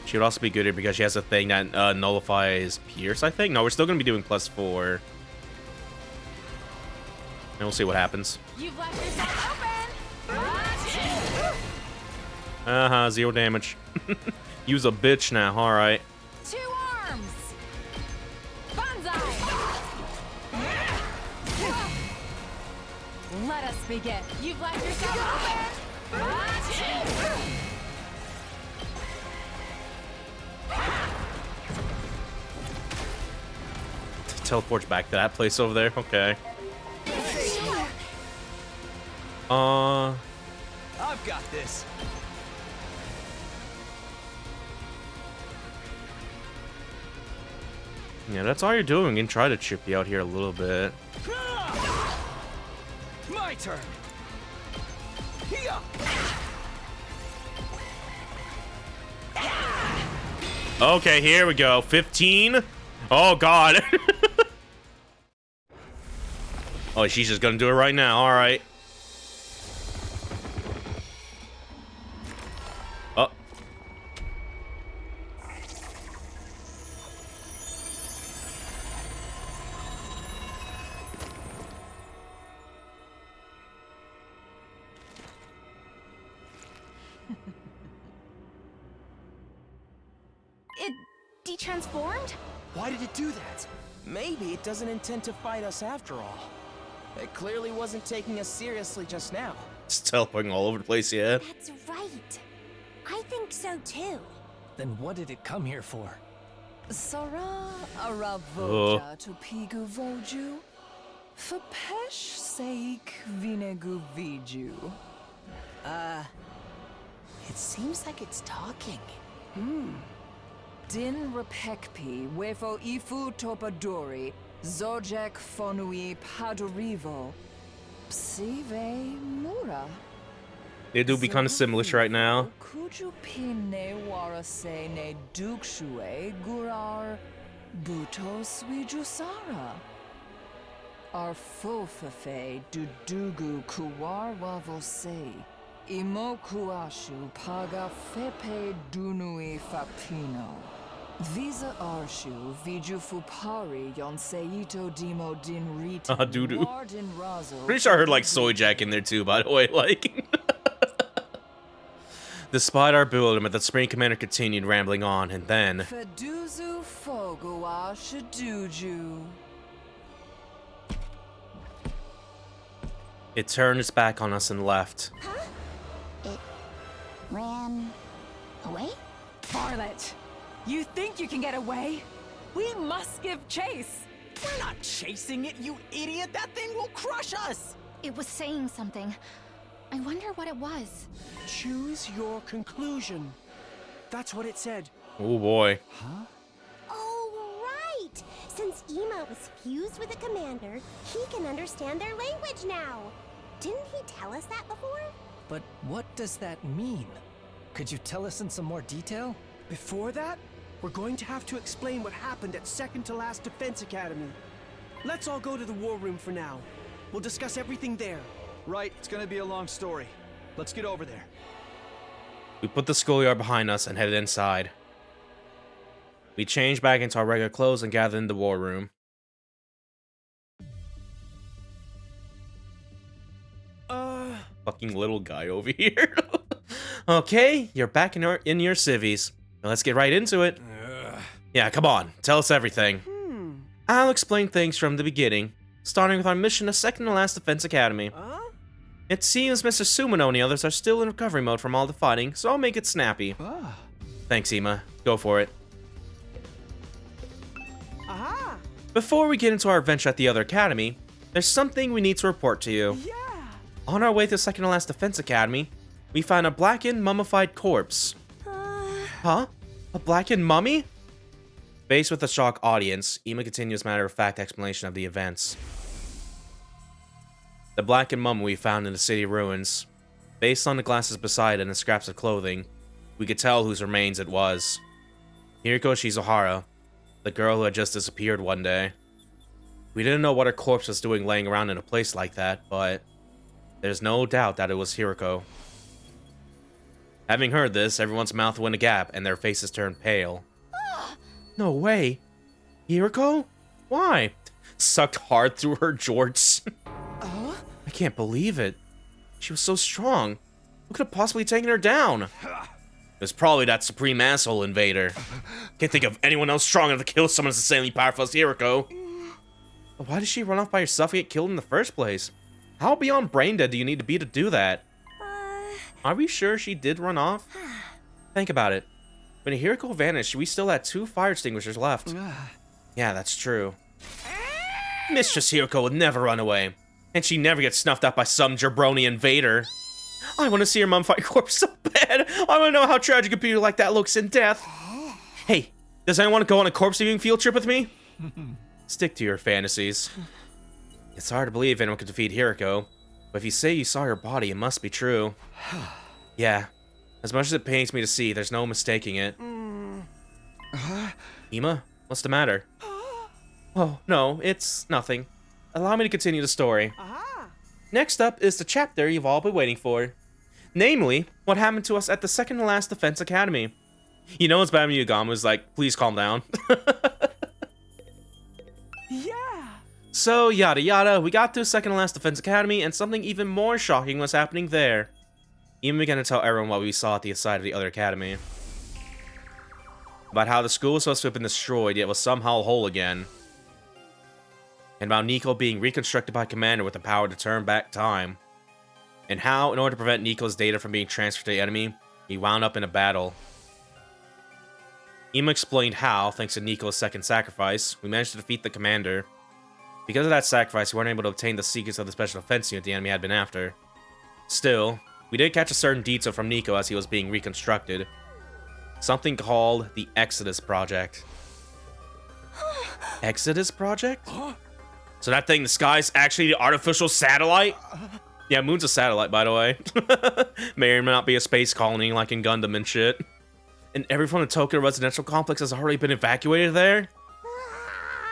She would also be good here because she has a thing that nullifies Pierce, I think. No, we're still going to be doing +4. And we'll see what happens. You've left yourself open. 0 damage. Use a bitch now, alright. 2 arms. Banzai. Let us begin. You've left yourself open. Teleports back to that place over there. Okay. I've got this. Yeah, that's all you're doing. We can try to chip you out here a little bit. My turn. Okay, here we go. 15. Oh, God. Oh, she's just gonna do it right now. All right. Oh. It detransformed? Why did it do that? Maybe it doesn't intend to fight us after all. It clearly wasn't taking us seriously just now. It's teleporting all over the place, yeah. That's right. I think so too. Then what did it come here for? Sara aravoja to pigu voju. For pesh sake vinegu viju. It seems like it's talking. Din repekpi wefo ifu topadori. Zojek fonui padurivo. Psive mura. They do be kind of similar right now. Kuju pinne warase ne dukshue gurar buto swijusara. Arfofefe dudugu kuwarwa vose. Imo kuashu paga fepe dunui fapino. Visa arshu viju fupari yonseito dimo din rita. Doo-doo. Pretty sure I heard like Soy Jack in there too, by the way. Like, despite our bewilderment, the Supreme Commander continued rambling on, and then Feduzu fogua shaduju. it turned its back on us and left. Huh? It ran away? Varlet, you think you can get away? We must give chase. We're not chasing it, you idiot! That thing will crush us! It was saying something. I wonder what it was. Choose your conclusion. That's what it said. Oh boy. Oh, right! Since Ema was fused with the commander, he can understand their language now. Didn't he tell us that before? But what does that mean? Could you tell us in some more detail? Before that, we're going to have to explain what happened at second to last Defense Academy. Let's all go to the war room for now. We'll discuss everything there. Right, it's gonna be a long story. Let's get over there. We put the schoolyard behind us and headed inside. We changed back into our regular clothes and gathered in the war room. Fucking little guy over here. Okay, you're back in your civvies. Now let's get right into it. Yeah, come on, tell us everything. I'll explain things from the beginning, starting with our mission to second to last Defense Academy. It seems Mr. Sumino and the others are still in recovery mode from all the fighting, so I'll make it snappy. Thanks, Ema. Go for it. Aha! Before we get into our adventure at the other academy, there's something we need to report to you. Yeah! On our way to second to last Defense Academy, we found a blackened, mummified corpse. Huh? A blackened mummy? Faced with a shocked audience, Ema continues matter-of-fact explanation of the events. The blackened mummy we found in the city ruins. Based on the glasses beside it and scraps of clothing, we could tell whose remains it was. Hiriko Shizuhara, the girl who had just disappeared one day. We didn't know what her corpse was doing laying around in a place like that, but there's no doubt that it was Hiriko. Having heard this, everyone's mouth went agape and their faces turned pale. No way. Hiriko? Why? Sucked hard through her jorts. I can't believe it. She was so strong. Who could have possibly taken her down? It was probably that supreme asshole invader. Can't think of anyone else strong enough to kill someone as insanely powerful as Hiriko. But why did she run off by herself and get killed in the first place? How beyond brain dead do you need to be to do that? Are we sure she did run off? Think about it. When Hiriko vanished, we still had 2 fire extinguishers left. Yeah, that's true. Mistress Hiriko would never run away. And she never gets snuffed out by some jabroni invader. I want to see her mummified corpse so bad. I want to know how tragic a beauty like that looks in death. Hey, does anyone want to go on a corpse viewing field trip with me? Stick to your fantasies. It's hard to believe anyone could defeat Hiriko, but if you say you saw her body, it must be true. Yeah, as much as it pains me to see, there's no mistaking it. Ema, what's the matter? Oh, no, it's nothing. Allow me to continue the story. Next up is the chapter you've all been waiting for. Namely, what happened to us at the second to last Defense Academy. You know it's bad when Yugama was like, please calm down. Yeah! So, yada yada, we got to second to last Defense Academy, and something even more shocking was happening there. Ema began to tell everyone what we saw at the side of the other academy. About how the school was supposed to have been destroyed, yet was somehow whole again. And about Nico being reconstructed by Commander with the power to turn back time. And how, in order to prevent Nico's data from being transferred to the enemy, he wound up in a battle. Ema explained how, thanks to Nico's second sacrifice, we managed to defeat the Commander. Because of that sacrifice, we weren't able to obtain the secrets of the special defense unit the enemy had been after. Still, we did catch a certain detail from Nico as he was being reconstructed. Something called the Exodus Project. Exodus Project? So that thing in the sky is actually the artificial satellite? Yeah, Moon's a satellite, by the way. May or may not be a space colony like in Gundam and shit. And everyone from the Tokyo residential complex has already been evacuated there?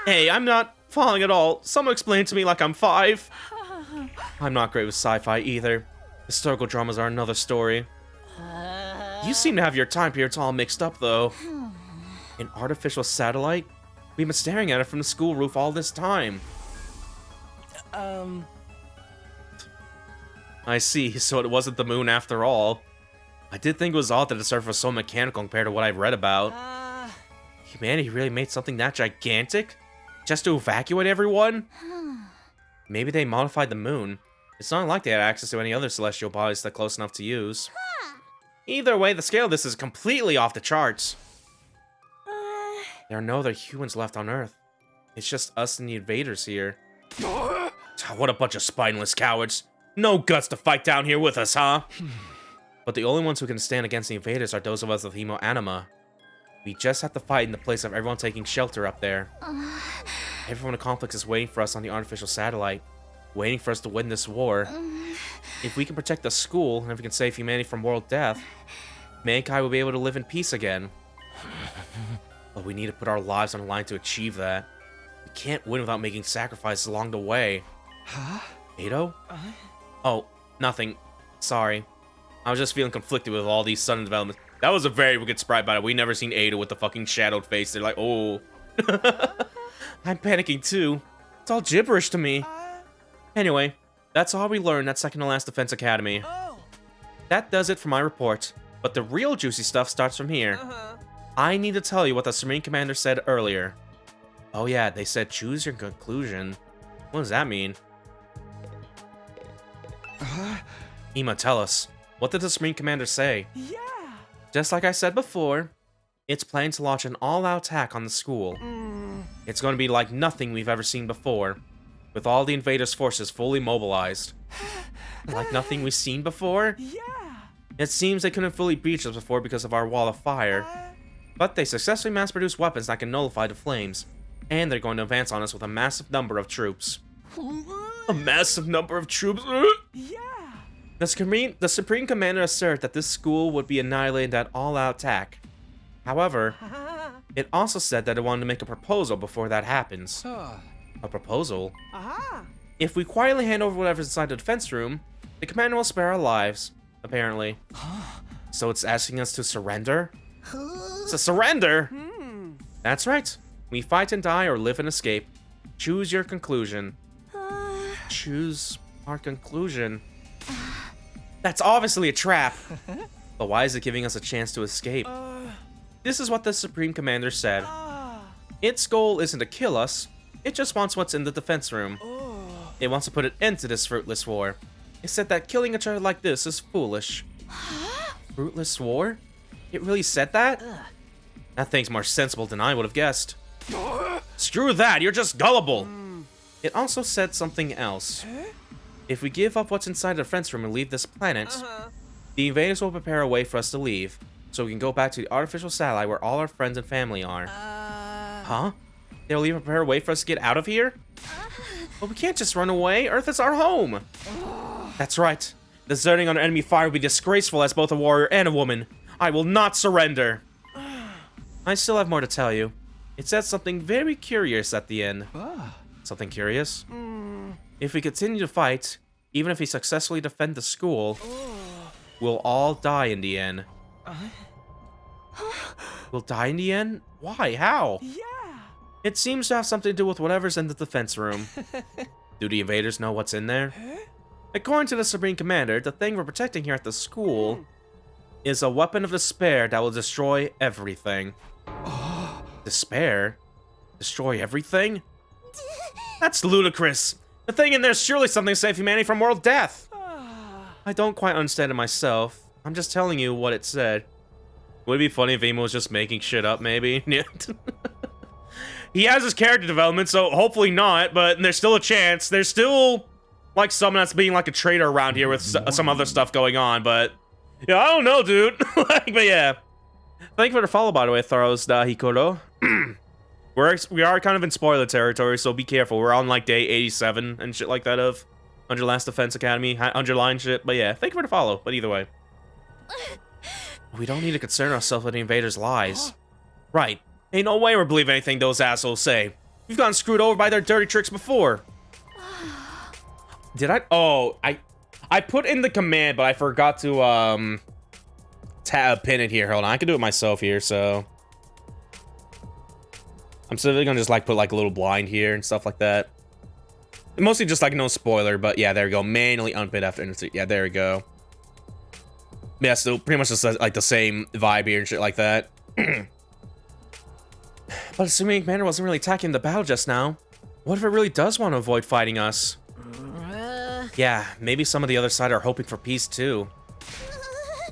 Hey, I'm not falling at all. Someone explain it to me like I'm 5. I'm not great with sci-fi either. Historical dramas are another story. You seem to have your time periods all mixed up, though. An artificial satellite? We've been staring at it from the school roof all this time. I see, so it wasn't the moon after all. I did think it was odd that the surface was so mechanical compared to what I've read about. Humanity really made something that gigantic? Just to evacuate everyone? Maybe they modified the moon. It's not like they had access to any other celestial bodies that close enough to use. Either way, the scale of this is completely off the charts. There are no other humans left on Earth. It's just us and the invaders here. What a bunch of spineless cowards. No guts to fight down here with us, huh? But the only ones who can stand against the invaders are those of us with Hemo Anima. We just have to fight in the place of everyone taking shelter up there. Everyone in the complex is waiting for us on the artificial satellite. Waiting for us to win this war. If we can protect the school, and if we can save humanity from world death, mankind will be able to live in peace again. But we need to put our lives on the line to achieve that. We can't win without making sacrifices along the way. Huh? Ado? Oh, nothing. Sorry. I was just feeling conflicted with all these sudden developments. That was a very good sprite, by the way. We never seen Ada with the fucking shadowed face. They're like, oh. I'm panicking too. It's all gibberish to me. Anyway, that's all we learned at second to last Defense Academy. That does it for my report. But the real juicy stuff starts from here. I need to tell you what the Supreme Commander said earlier. Oh yeah, they said choose your conclusion. What does that mean? Ema, tell us. What did the Supreme Commander say? Yeah. Just like I said before, it's planning to launch an all-out attack on the school. It's going to be like nothing we've ever seen before, with all the invaders' forces fully mobilized. Like nothing we've seen before? Yeah. It seems they couldn't fully breach us before because of our wall of fire. But they successfully mass-produced weapons that can nullify the flames. And they're going to advance on us with a massive number of troops. A massive number of troops? Yeah. The Supreme Commander asserted that this school would be annihilated in that all-out attack. However, it also said that it wanted to make a proposal before that happens. A proposal? If we quietly hand over whatever's inside the defense room, the commander will spare our lives, apparently. So it's asking us to surrender? It's a surrender? That's right. We fight and die or live and escape. Choose your conclusion. Choose our conclusion. That's obviously a trap. But why is it giving us a chance to escape? This is what the Supreme Commander said. Its goal isn't to kill us. It just wants what's in the defense room. It wants to put an end to this fruitless war. It said that killing each other like this is foolish. Fruitless war? It really said that? That thing's more sensible than I would have guessed. Screw that, you're just gullible. It also said something else. If we give up what's inside the defense room and leave this planet, the invaders will prepare a way for us to leave, so we can go back to the artificial satellite where all our friends and family are. Huh? They'll even prepare a way for us to get out of here? But we can't just run away. Earth is our home. That's right. Deserting under enemy fire would be disgraceful as both a warrior and a woman. I will not surrender. I still have more to tell you. It said something very curious at the end. Something curious? If we continue to fight, even if we successfully defend the school, we'll all die in the end. We'll die in the end? Why? How? Yeah. It seems to have something to do with whatever's in the defense room. Do the invaders know what's in there? According to the Supreme Commander, the thing we're protecting here at the school is a weapon of despair that will destroy everything. Despair? Destroy everything? That's ludicrous. The thing in there's surely something to save humanity from world death. I don't quite understand it myself. I'm just telling you what it said. Would it be funny if Emo was just making shit up, maybe? He has his character development, so hopefully not, but there's still a chance. There's still, like, someone that's being, like, a traitor around here with some other stuff going on, but... Yeah, I don't know, dude. But yeah. Thank you for the follow, by the way, Tharos da Hikoro. We are kind of in spoiler territory, so be careful. We're on, like, day 87 and shit like that of 100 Last Defense Academy, underline shit. But yeah, thank you for the follow, but either way. We don't need to concern ourselves with the invaders' lies. Right. Ain't no way we're believing anything those assholes say. We've gotten screwed over by their dirty tricks before. Did I? Oh, I put in the command, but I forgot to, pin it here. Hold on, I can do it myself here, so... I'm simply gonna just, like, put, like, a little blind here and stuff like that. Mostly just, like, no spoiler, but yeah, there we go. Manually unpin after insert. Yeah, there we go. Yeah, so pretty much just, like, the same vibe here and shit like that. But assuming Commander wasn't really attacking the battle just now, what if it really does want to avoid fighting us? Yeah, maybe some of the other side are hoping for peace, too.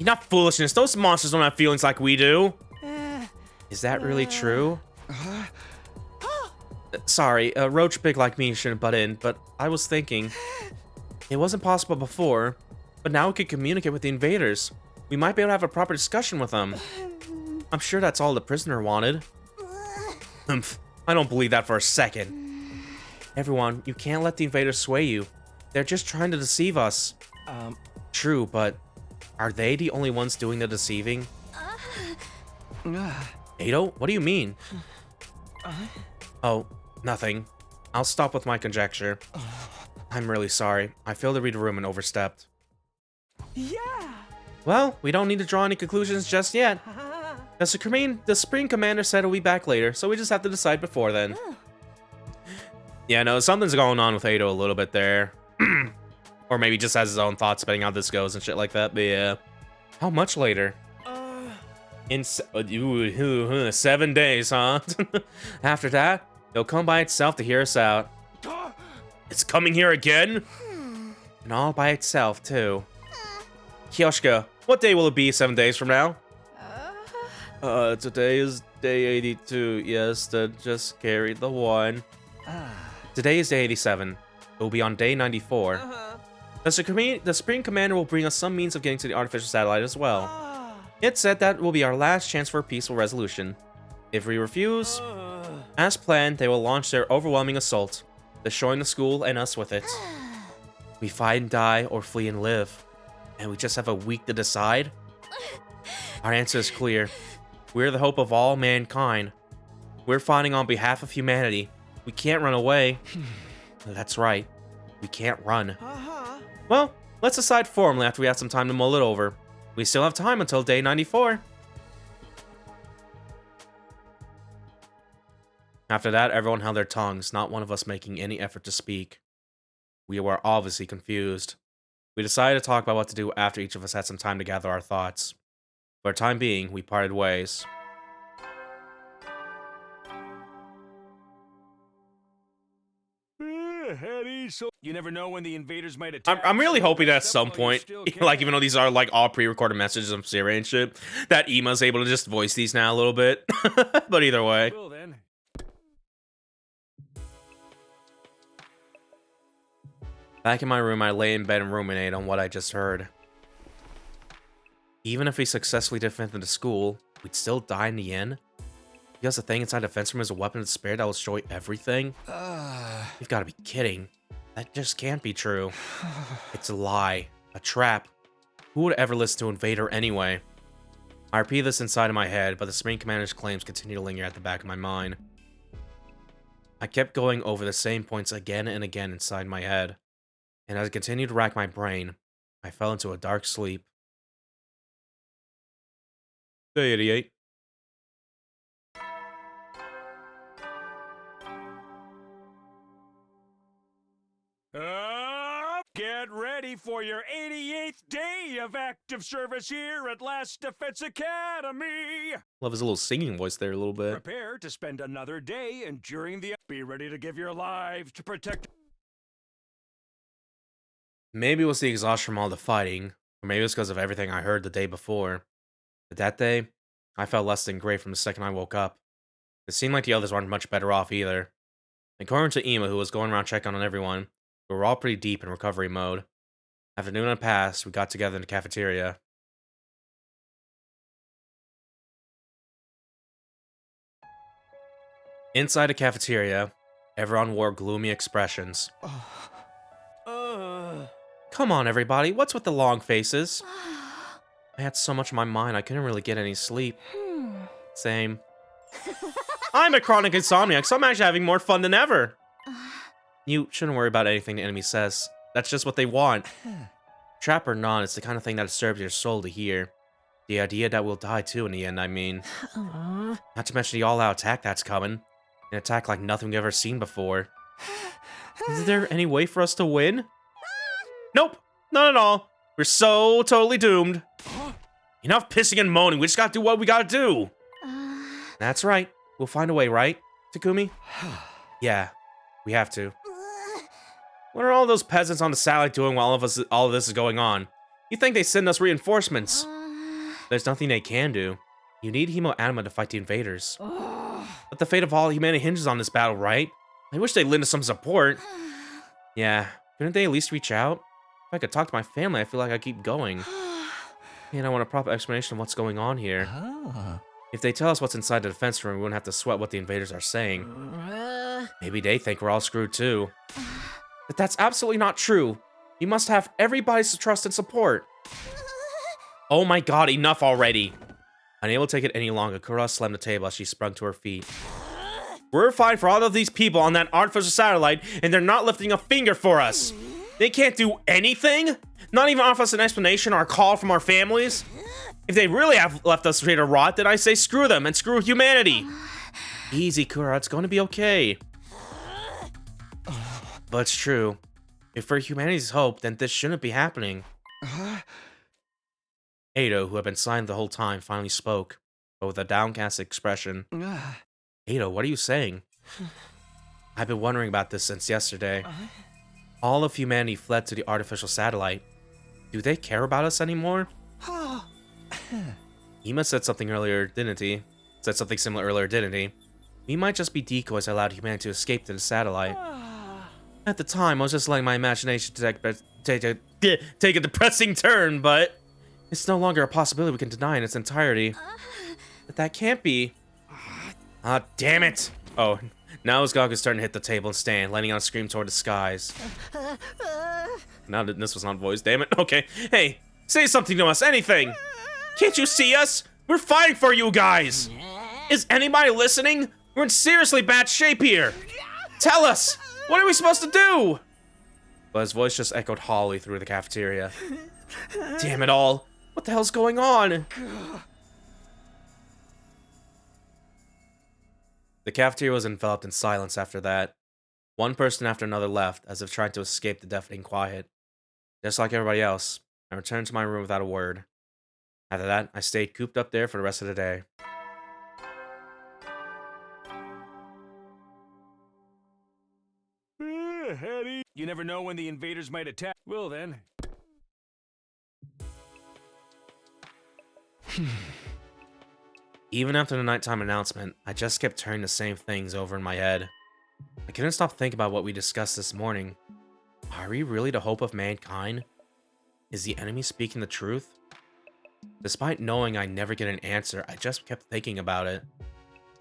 Enough foolishness. Those monsters don't have feelings like we do. Is that really true? Sorry, a roach big like me shouldn't butt in, but I was thinking... It wasn't possible before, but now we can communicate with the invaders. We might be able to have a proper discussion with them. I'm sure that's all the prisoner wanted. I don't believe that for a second. Everyone, you can't let the invaders sway you. They're just trying to deceive us. True, but are they the only ones doing the deceiving? Ado, what do you mean? Oh, nothing. I'll stop with my conjecture. I'm really sorry. I failed to read the room and overstepped. Yeah! Well, we don't need to draw any conclusions just yet. The Supreme Commander said he'll be back later, so we just have to decide before then. Yeah, no, something's going on with Ado a little bit there. Or maybe just has his own thoughts depending on how this goes and shit like that, but yeah. How much later? In 7 days, huh? After that, it'll come by itself to hear us out. It's coming here again? And all by itself, too. Kyoshika, what day will it be 7 days from now? Today is day 82. Yes, that just carried the one. Today is day 87. It will be on day 94. The Supreme Commander will bring us some means of getting to the artificial satellite as well. It said that will be our last chance for a peaceful resolution. If we refuse, as planned, they will launch their overwhelming assault, destroying the school and us with it. We fight and die, or flee and live. And we just have a week to decide? Our answer is clear. We're the hope of all mankind. We're fighting on behalf of humanity. We can't run away. That's right. We can't run. Well, let's decide formally after we have some time to mull it over. We still have time until day 94. After that, everyone held their tongues, not one of us making any effort to speak. We were obviously confused. We decided to talk about what to do after each of us had some time to gather our thoughts. For the time being, we parted ways. You never know when the invaders might attack. I'm really hoping that at some point, like even though these are like all pre-recorded messages of Siri and shit, that Ima's able to just voice these now a little bit. But either way. Well, then. Back in my room, I lay in bed and ruminate on what I just heard. Even if we successfully defended the school, we'd still die in the end? Because the thing inside the fence room is a weapon of despair that will destroy everything? You've got to be kidding. That just can't be true. It's a lie. A trap. Who would ever listen to Invader anyway? I repeat this inside of my head, but the Supreme Commander's claims continue to linger at the back of my mind. I kept going over the same points again and again inside my head. And as I continued to rack my brain, I fell into a dark sleep. Day 88. Get ready for your 88th day of active service here at Last Defense Academy. Love his little singing voice there a little bit. Prepare to spend another day enduring the... Be ready to give your lives to protect... Maybe it was the exhaustion from all the fighting, or maybe it was because of everything I heard the day before. But that day, I felt less than great from the second I woke up. It seemed like the others weren't much better off either. According to Ima, who was going around checking on everyone, we were all pretty deep in recovery mode. After noon had passed, we got together in the cafeteria. Inside the cafeteria, everyone wore gloomy expressions. Come on, everybody, what's with the long faces? I had so much on my mind, I couldn't really get any sleep. Same. I'm a chronic insomniac, so I'm actually having more fun than ever. You shouldn't worry about anything the enemy says. That's just what they want. Trap or not, it's the kind of thing that disturbs your soul to hear. The idea that we'll die too in the end, I mean. Not to mention the all-out attack that's coming. An attack like nothing we've ever seen before. Is there any way for us to win? Nope, not at all. We're so totally doomed. Enough pissing and moaning, we just gotta do what we gotta do. That's right, we'll find a way, right, Takumi? Yeah, we have to. What are all those peasants on the satellite doing while all of this is going on? You think they send us reinforcements? There's nothing they can do. You need Hemo Anima to fight the invaders. But the fate of all humanity hinges on this battle, right? I wish they'd lend us some support. Yeah, couldn't they at least reach out? If I could talk to my family, I feel like I keep going. And I want a proper explanation of what's going on here. If they tell us what's inside the defense room, we won't have to sweat what the invaders are saying. Maybe they think we're all screwed too. But that's absolutely not true. You must have everybody's trust and support. Oh my god, enough already. Unable to take it any longer, Kura slammed the table as she sprung to her feet. We're fine for all of these people on that artificial satellite, and they're not lifting a finger for us. They can't do anything? Not even offer us an explanation or a call from our families? If they really have left us here to rot, then I say screw them and screw humanity. Easy, Kura, it's going to be okay. But it's true. If for humanity's hope, then this shouldn't be happening. Ado, who had been silent the whole time, finally spoke, but with a downcast expression. Ado, what are you saying? I've been wondering about this since yesterday. All of humanity fled to the artificial satellite. Do they care about us anymore? Ema said something earlier, didn't he? Said something similar earlier, didn't he? We might just be decoys that allowed humanity to escape to the satellite. At the time, I was just letting my imagination take a depressing turn, but it's no longer a possibility we can deny in its entirety. But that can't be. Ah, damn it! Oh, now his gog is starting to hit the table and stand, letting out a scream toward the skies. Now that this was not voiced, damn it. Okay, hey, say something to us, anything! Can't you see us? We're fighting for you guys! Is anybody listening? We're in seriously bad shape here! Tell us! What are we supposed to do? But his voice just echoed hollowly through the cafeteria. Damn it all! What the hell's going on? The cafeteria was enveloped in silence after that. One person after another left, as if trying to escape the deafening quiet. Just like everybody else, I returned to my room without a word. After that, I stayed cooped up there for the rest of the day. Eddie, you never know when the invaders might attack. Well then. Even after the nighttime announcement, I just kept turning the same things over in my head. I couldn't stop thinking about what we discussed this morning. Are we really the hope of mankind? Is the enemy speaking the truth? Despite knowing I'd never get an answer, I just kept thinking about it.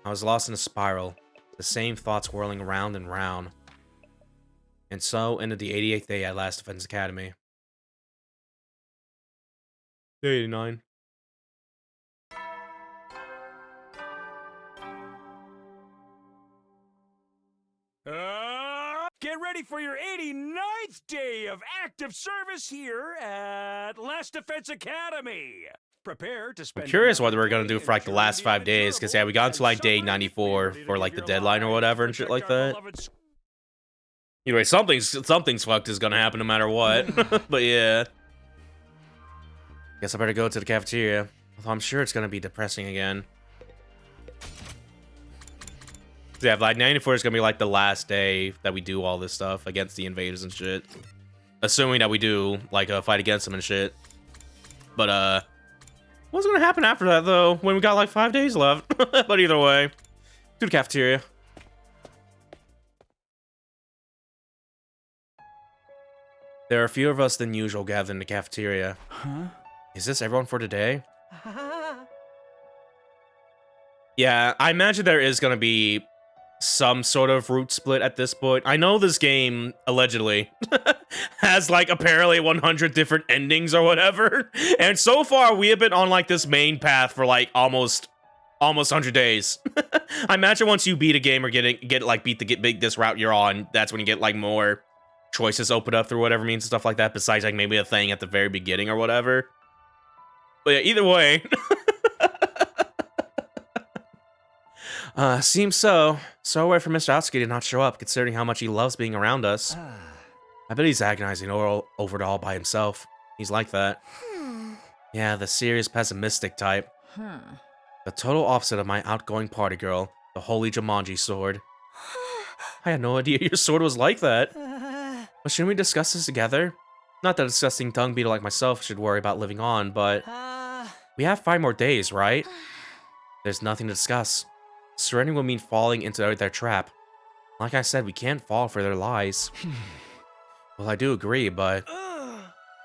I was lost in a spiral, the same thoughts whirling round and round. And so ended the 88th day at Last Defense Academy. Day 89. Get ready for your 89th day of active service here at Last Defense Academy. Prepare to spend. I'm curious what we're gonna do for like the last 5 days, because yeah, we got to like day 94 for like the deadline or whatever and shit like that. Anyway, something's fucked is gonna happen no matter what. But yeah. Guess I better go to the cafeteria. Although I'm sure it's gonna be depressing again. Yeah, like 94 is gonna be like the last day that we do all this stuff against the invaders and shit. Assuming that we do like a fight against them and shit. But what's gonna happen after that though? When we got like 5 days left. But either way, to the cafeteria. There are fewer of us than usual gathered in the cafeteria. Huh? Is this everyone for today? Yeah, I imagine there is gonna be some sort of route split at this point. I know this game, allegedly, has like apparently 100 different endings or whatever. And so far, we have been on like this main path for like almost 100 days. I imagine once you beat a game or beat this route you're on, that's when you get like more choices open up through whatever means and stuff like that, besides like maybe a thing at the very beginning or whatever. But yeah, either way. Seems so. So away from Mr. Atsuki to not show up, considering how much he loves being around us. I bet he's agonizing over it all by himself. He's like that. Yeah, the serious, pessimistic type. The total opposite of my outgoing party girl, the holy Jumanji sword. I had no idea your sword was like that. But shouldn't we discuss this together? Not that a disgusting tongue beater like myself should worry about living on, but We have 5 more days, right? There's nothing to discuss. Surrendering will mean falling into their trap. Like I said, we can't fall for their lies. Well, I do agree, but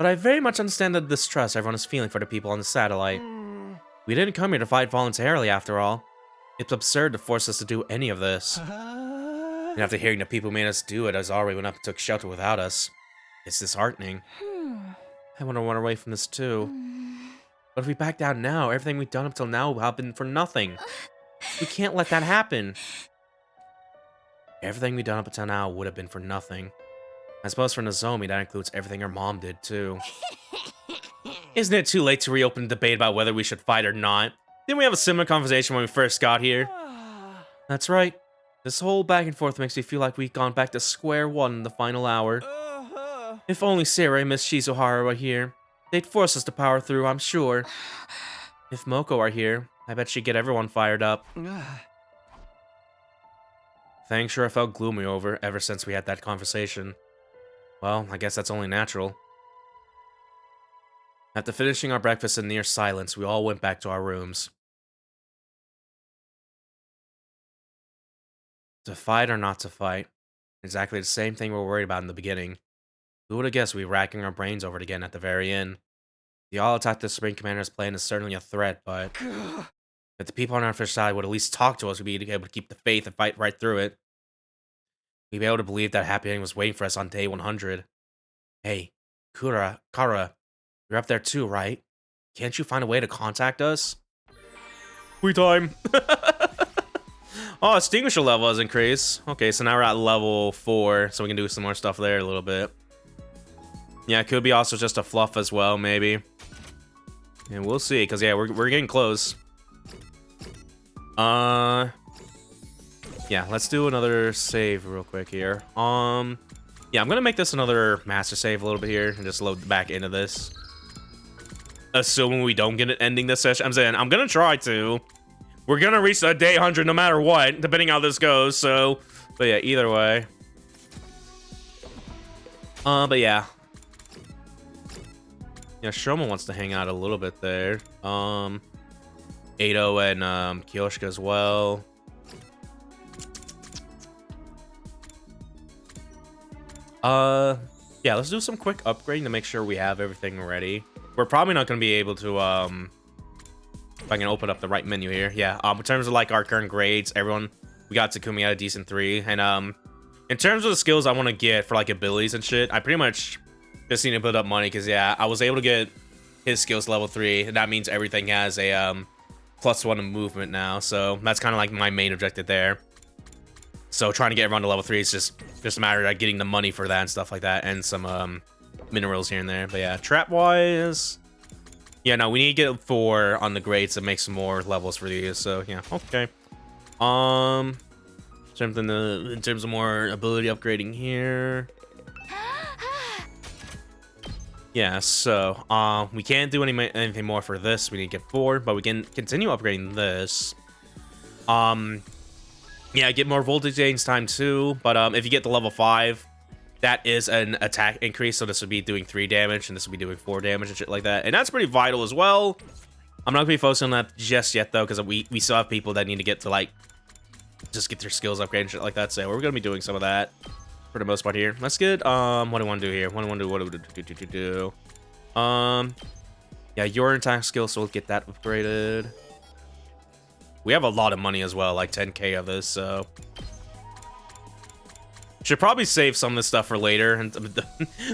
I very much understand the distress everyone is feeling for the people on the satellite. We didn't come here to fight voluntarily, after all. It's absurd to force us to do any of this. And after hearing the people made us do it, as already went up and took shelter without us, it's disheartening. I want to run away from this too. But if we back down now, everything we've done up till now will have been for nothing. We can't let that happen. Everything we've done up until now would have been for nothing. I suppose for Nozomi, that includes everything her mom did too. Isn't it too late to reopen the debate about whether we should fight or not? Didn't we have a similar conversation when we first got here? That's right. This whole back and forth makes me feel like we've gone back to square one in the final hour. If only Sarah and Miss Shizuhara were here, they'd force us to power through, I'm sure. If Moko are here, I bet she'd get everyone fired up. Things sure felt gloomy ever since we had that conversation. Well, I guess that's only natural. After finishing our breakfast in near silence, we all went back to our rooms. To fight or not to fight? Exactly the same thing we were worried about in the beginning. Who would have guessed we'd be racking our brains over it again at the very end? The all-attack the Supreme Commander's plan is certainly a threat, but if the people on our fish side would at least talk to us, we'd be able to keep the faith and fight right through it. We'd be able to believe that happy ending was waiting for us on day 100. Hey, Kara, you're up there too, right? Can't you find a way to contact us? Free time. Oh, extinguisher level has increased. Okay, so now we're at level 4, so we can do some more stuff there a little bit. Yeah, it could be also just a fluff as well, maybe. And we'll see, because yeah, we're getting close. Yeah, let's do another save real quick here. Yeah, I'm gonna make this another master save a little bit here and just load back into this. Assuming we don't get an ending this session. I'm saying I'm gonna try to. We're gonna reach a day 100 no matter what, depending how this goes, so. But yeah, either way. But yeah. Yeah, Shoma wants to hang out a little bit there. Ado and Kyoshika as well. Yeah, let's do some quick upgrading to make sure we have everything ready. We're probably not gonna be able to if I can open up the right menu here. Yeah, in terms of like our current grades, everyone, we got Takumi at a decent 3. And in terms of the skills I want to get for like abilities and shit, I pretty much just need to build up money because yeah, I was able to get his skills level 3, and that means everything has a +1 movement now. So that's kind of like my main objective there. So trying to get everyone to level 3 is just a matter of like, getting the money for that and stuff like that, and some minerals here and there. But yeah, trap wise, yeah, no, we need to get 4 on the grades to make some more levels for these. So yeah, okay. In terms of more ability upgrading here. Yeah, so we can't do anything more for this. We need to get 4, but we can continue upgrading this. Yeah, get more voltage gains time too. But if you get to level 5, that is an attack increase. So this would be doing 3 damage, and this would be doing 4 damage and shit like that. And that's pretty vital as well. I'm not gonna be focusing on that just yet though, because we still have people that need to get to like just get their skills upgraded and shit like that. So we're gonna be doing some of that for the most part here. Let's get what do I want to do here? What do we do? Yeah, your attack skill, so we'll get that upgraded. We have a lot of money as well, like 10k of this, so should probably save some of this stuff for later, and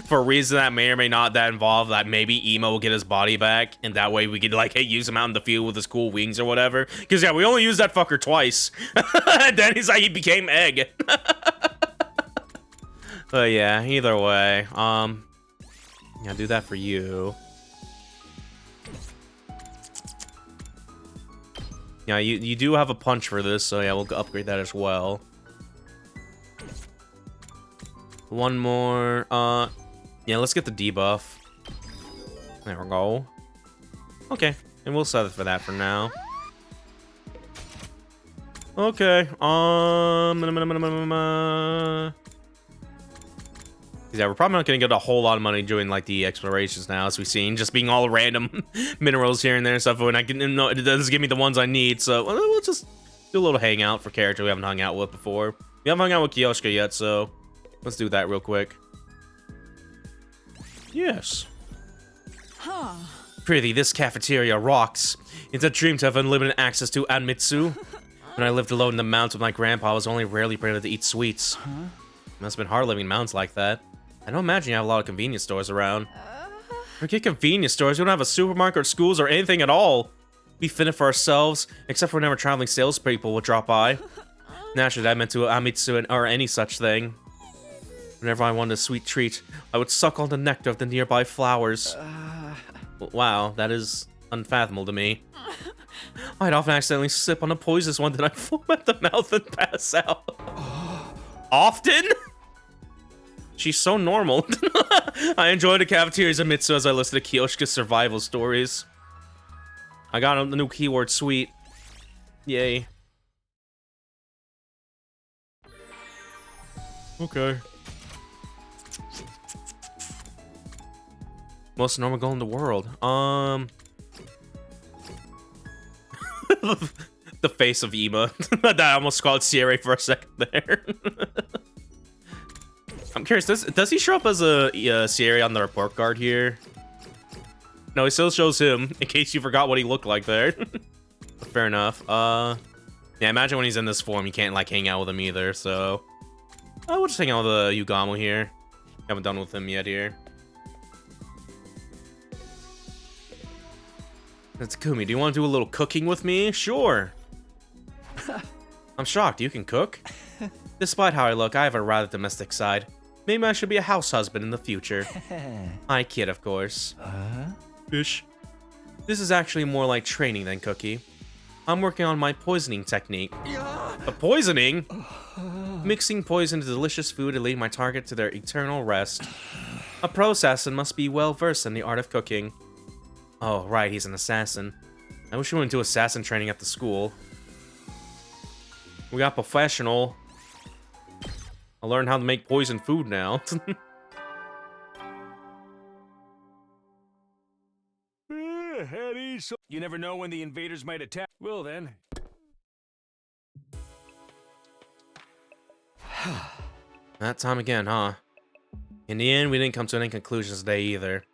for a reason that may or may not that involve that maybe Emo will get his body back, and that way we could like, hey, use him out in the field with his cool wings or whatever. Because yeah, we only used that fucker twice, and then he's like he became egg. But yeah, either way, yeah, do that for you. Yeah, you do have a punch for this, so yeah, we'll upgrade that as well. One more, yeah, let's get the debuff. There we go. Okay, and we'll set it for that for now. Okay, Yeah, we're probably not gonna get a whole lot of money doing like the explorations now, as we've seen, just being all random minerals here and there and stuff. When I can, no, it does give me the ones I need, so we'll just do a little hangout for character we haven't hung out with before. We haven't hung out with Kiyoshika yet, so let's do that real quick. Yes. Huh. Pretty, this cafeteria rocks. It's a dream to have unlimited access to Anmitsu. When I lived alone in the mountains with my grandpa, I was only rarely permitted to eat sweets. Must have been hard living in mountains like that. I don't imagine you have a lot of convenience stores around. Forget convenience stores, we don't have a supermarket or schools or anything at all. We fend for ourselves, except for whenever traveling salespeople will drop by. Naturally, I meant to Anmitsu or any such thing. Whenever I wanted a sweet treat, I would suck on the nectar of the nearby flowers. Wow, that is unfathomable to me. I'd often accidentally sip on a poisonous one that I foam at the mouth and pass out. Often? She's so normal. I enjoy the cafeterias of Mitsu as I listen to Kiyoshika's survival stories. I got a new keyword, sweet. Yay. Okay. Most normal goal in the world. The face of Ema. I almost called Sierra for a second there. I'm curious, does he show up as a Sierra on the report card here? No, he still shows him, in case you forgot what he looked like there. Fair enough. Yeah, imagine when he's in this form, you can't, like, hang out with him either, so... we'll just hang out with Yugamu here. Haven't done with him yet here. Takumi, do you want to do a little cooking with me? Sure. I'm shocked, you can cook? Despite how I look, I have a rather domestic side. Maybe I should be a house husband in the future. I kid, of course. Fish. This is actually more like training than cookie. I'm working on my poisoning technique. A poisoning? Mixing poison to delicious food and leading my target to their eternal rest. A pro assassin must be well versed in the art of cooking. Oh, right, he's an assassin. I wish we went to assassin training at the school. We got professional. I learned how to make poison food now. You never know when the invaders might attack. Well then. That time again, huh? In the end, we didn't come to any conclusions today either.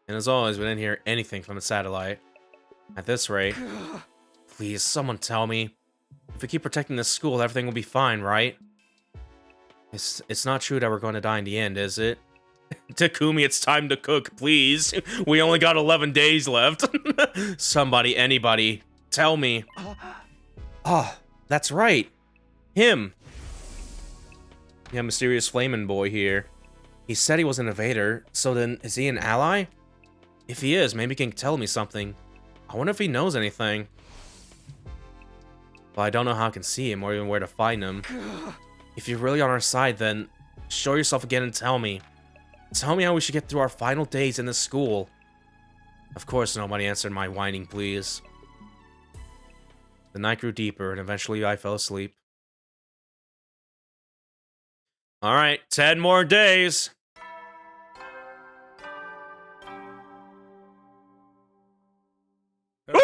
And as always, we didn't hear anything from the satellite. At this rate, please, someone tell me. If we keep protecting this school, everything will be fine, right? It's not true that we're going to die in the end, is it? Takumi, it's time to cook, please. We only got 11 days left. Somebody, anybody, tell me. Oh, that's right. Him. Yeah, mysterious flaming boy here. He said he was an invader, so then is he an ally? If he is, maybe he can tell me something. I wonder if he knows anything. But I don't know how I can see him or even where to find him. If you're really on our side, then show yourself again and tell me. Tell me how we should get through our final days in this school. Of course, nobody answered my whining pleas. The night grew deeper, and eventually I fell asleep. Alright, 10 more days! Up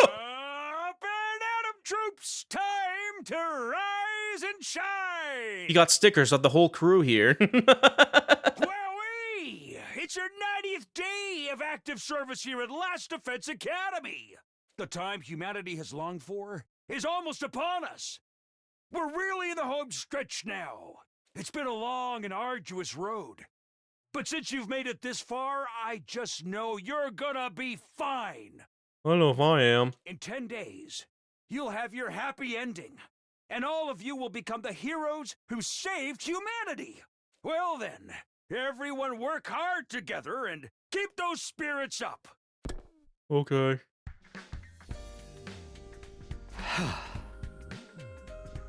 and Adam troops, time to rise and shine! You got stickers of the whole crew here. Wowee! It's your 90th day of active service here at Last Defense Academy! The time humanity has longed for is almost upon us! We're really in the home stretch now! It's been a long and arduous road. But since you've made it this far, I just know you're gonna be fine! I don't know if I am. In 10 days, you'll have your happy ending, and all of you will become the heroes who saved humanity. Well then, everyone work hard together and keep those spirits up. Okay.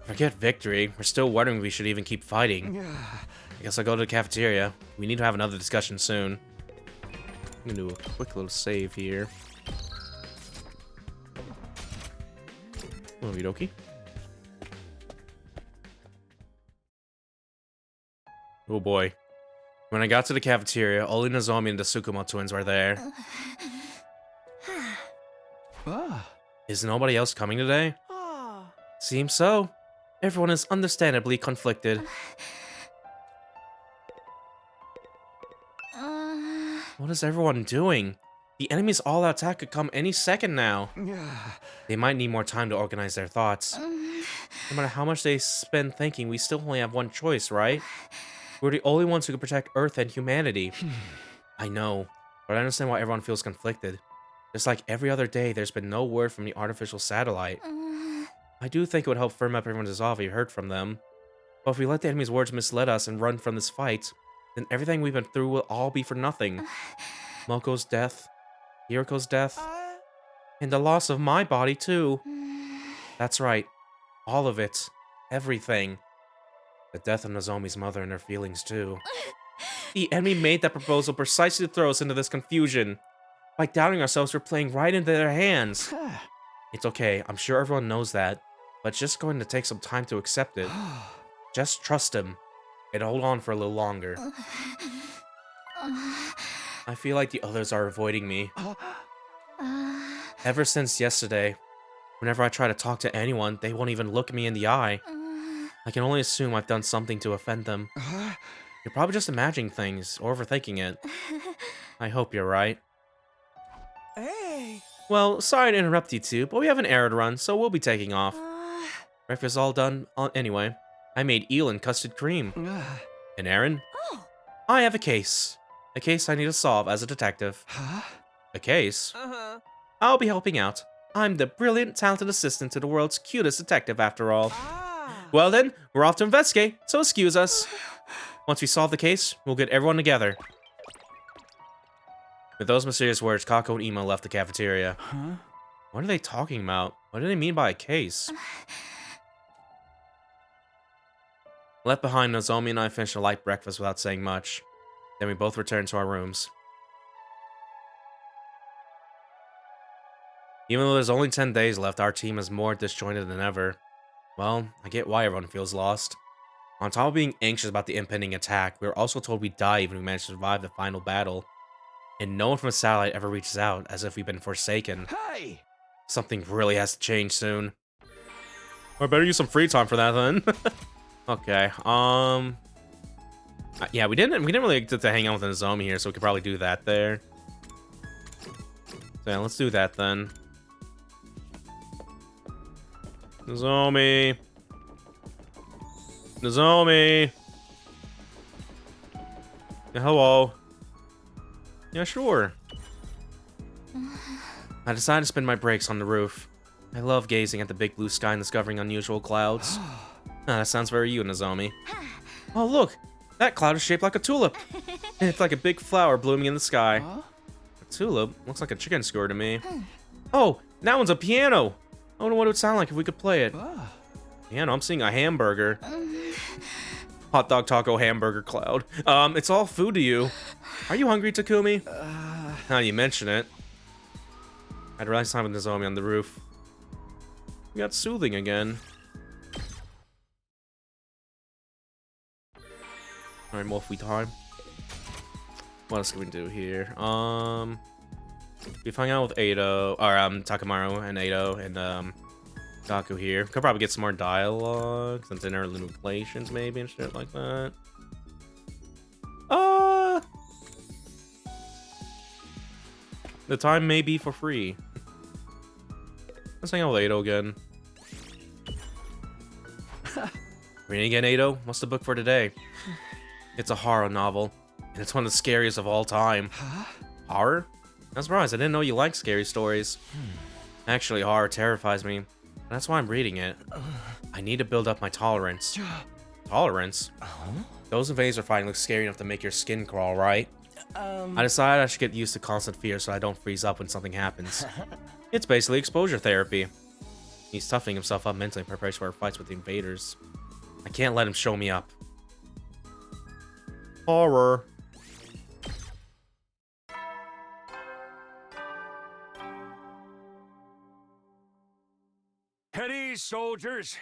Forget victory. We're still wondering if we should even keep fighting. I guess I'll go to the cafeteria. We need to have another discussion soon. I'm gonna do a quick little save here. Okie dokie. Oh boy. When I got to the cafeteria, only Nozomi and the Tsukumo twins were there. Is nobody else coming today? Seems so. Everyone is understandably conflicted. What is everyone doing? The enemy's all-out attack could come any second now. They might need more time to organize their thoughts. No matter how much they spend thinking, we still only have one choice, right? We're the only ones who can protect Earth and humanity. I know, but I understand why everyone feels conflicted. Just like every other day, there's been no word from the artificial satellite. I do think it would help firm up everyone's resolve if we heard from them. But if we let the enemy's words mislead us and run from this fight, then everything we've been through will all be for nothing. Moko's death, Hiriko's death, and the loss of my body too. That's right. All of it. Everything. The death of Nozomi's mother and her feelings too. The enemy made that proposal precisely to throw us into this confusion. By doubting ourselves, we're playing right into their hands. It's okay, I'm sure everyone knows that, but it's just going to take some time to accept it. Just trust him, and hold on for a little longer. I feel like the others are avoiding me. Ever since yesterday, whenever I try to talk to anyone, they won't even look me in the eye. I can only assume I've done something to offend them. You're probably just imagining things, or overthinking it. I hope you're right. Hey! Well, sorry to interrupt you two, but we have an errand run, so we'll be taking off. Breakfast's all done anyway. I made eel and custard cream. An errand? Oh! I have a case. A case I need to solve as a detective. A case? I'll be helping out. I'm the brilliant, talented assistant to the world's cutest detective, after all. Well then, we're off to investigate, so excuse us. Once we solve the case, we'll get everyone together. With those mysterious words, Kako and Imo left the cafeteria. What are they talking about? What do they mean by a case? Left behind, Nozomi and I finished a light breakfast without saying much. Then we both returned to our rooms. Even though there's only 10 days left, our team is more disjointed than ever. Well, I get why everyone feels lost. On top of being anxious about the impending attack, we were also told we'd die even if we managed to survive the final battle. And no one from the satellite ever reaches out, as if we've been forsaken. Hey! Something really has to change soon. I better use some free time for that then. Okay, yeah, we didn't really get to hang out with Nozomi here, so we could probably do that there. So yeah, let's do that then. Nozomi. Nozomi. Yeah, hello. Yeah, sure. I decided to spend my breaks on the roof. I love gazing at the big blue sky and discovering unusual clouds. That sounds very you, Nozomi. Oh, look! That cloud is shaped like a tulip! It's like a big flower blooming in the sky. A tulip? Looks like a chicken skewer to me. Oh, that one's a piano! I wonder what it would sound like if we could play it. Piano? I'm seeing a hamburger. Hot dog, taco, hamburger, cloud. It's all food to you. Are you hungry, Takumi? Now you mention it. I'd rather time with Nozomi on the roof. We got soothing again. Alright, Wolfie time. What else can we do here? We've hung out with Ado, or Takamaru and Ado and Gaku here. Could probably get some more dialogue, since in our little relations maybe and shit like that. The time may be for free. Let's hang out with Ado again. Reading again, Ado? What's the book for today? It's a horror novel, and it's one of the scariest of all time. Horror? I'm surprised, I didn't know you liked scary stories. Actually, horror terrifies me. That's why I'm reading it. I need to build up my tolerance. Tolerance? Those invaders are fighting look scary enough to make your skin crawl, right? I decided I should get used to constant fear so I don't freeze up when something happens. It's basically exposure therapy. He's toughening himself up mentally in preparation for our fights with the invaders. I can't let him show me up. Horror. At ease, soldiers.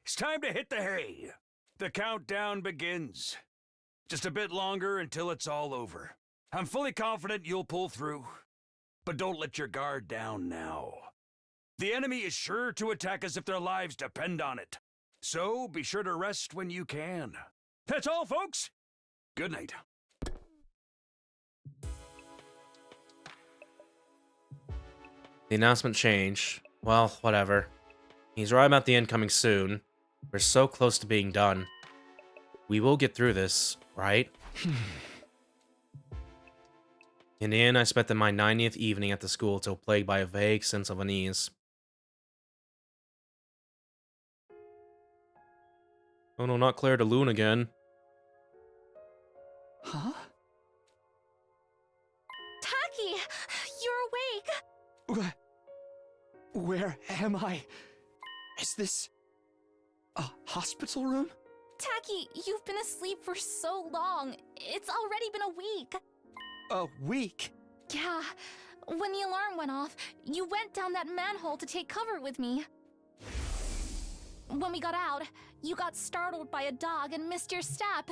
It's time to hit the hay. The countdown begins. Just a bit longer until it's all over. I'm fully confident you'll pull through. But don't let your guard down now. The enemy is sure to attack us if their lives depend on it. So be sure to rest when you can. That's all, folks. Good night. The announcement changed. Well, whatever. He's right about the end coming soon. We're so close to being done. We will get through this, right? In the end, I spent my 90th evening at the school till plagued by a vague sense of unease. Oh no, not Claire de Lune again. Huh? Taki! You're awake! Where am I? Is this a hospital room? Taki, you've been asleep for so long. It's already been a week. A week? Yeah. When the alarm went off, you went down that manhole to take cover with me. When we got out, you got startled by a dog and missed your step.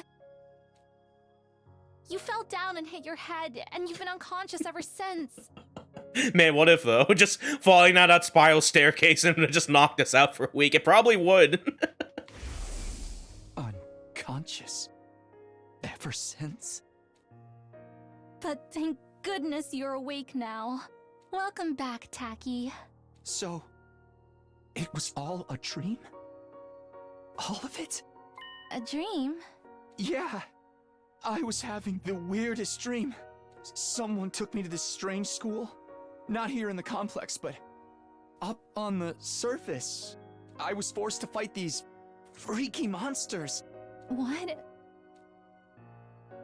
You fell down and hit your head, and you've been unconscious ever since. Man, what if, though? Just falling down that spiral staircase and it just knocked us out for a week. It probably would. Unconscious? Ever since? But thank goodness you're awake now. Welcome back, Taki. So, it was all a dream? All of it? A dream? Yeah. I was having the weirdest dream. Someone took me to this strange school. Not here in the complex, but up on the surface. I was forced to fight these freaky monsters. What?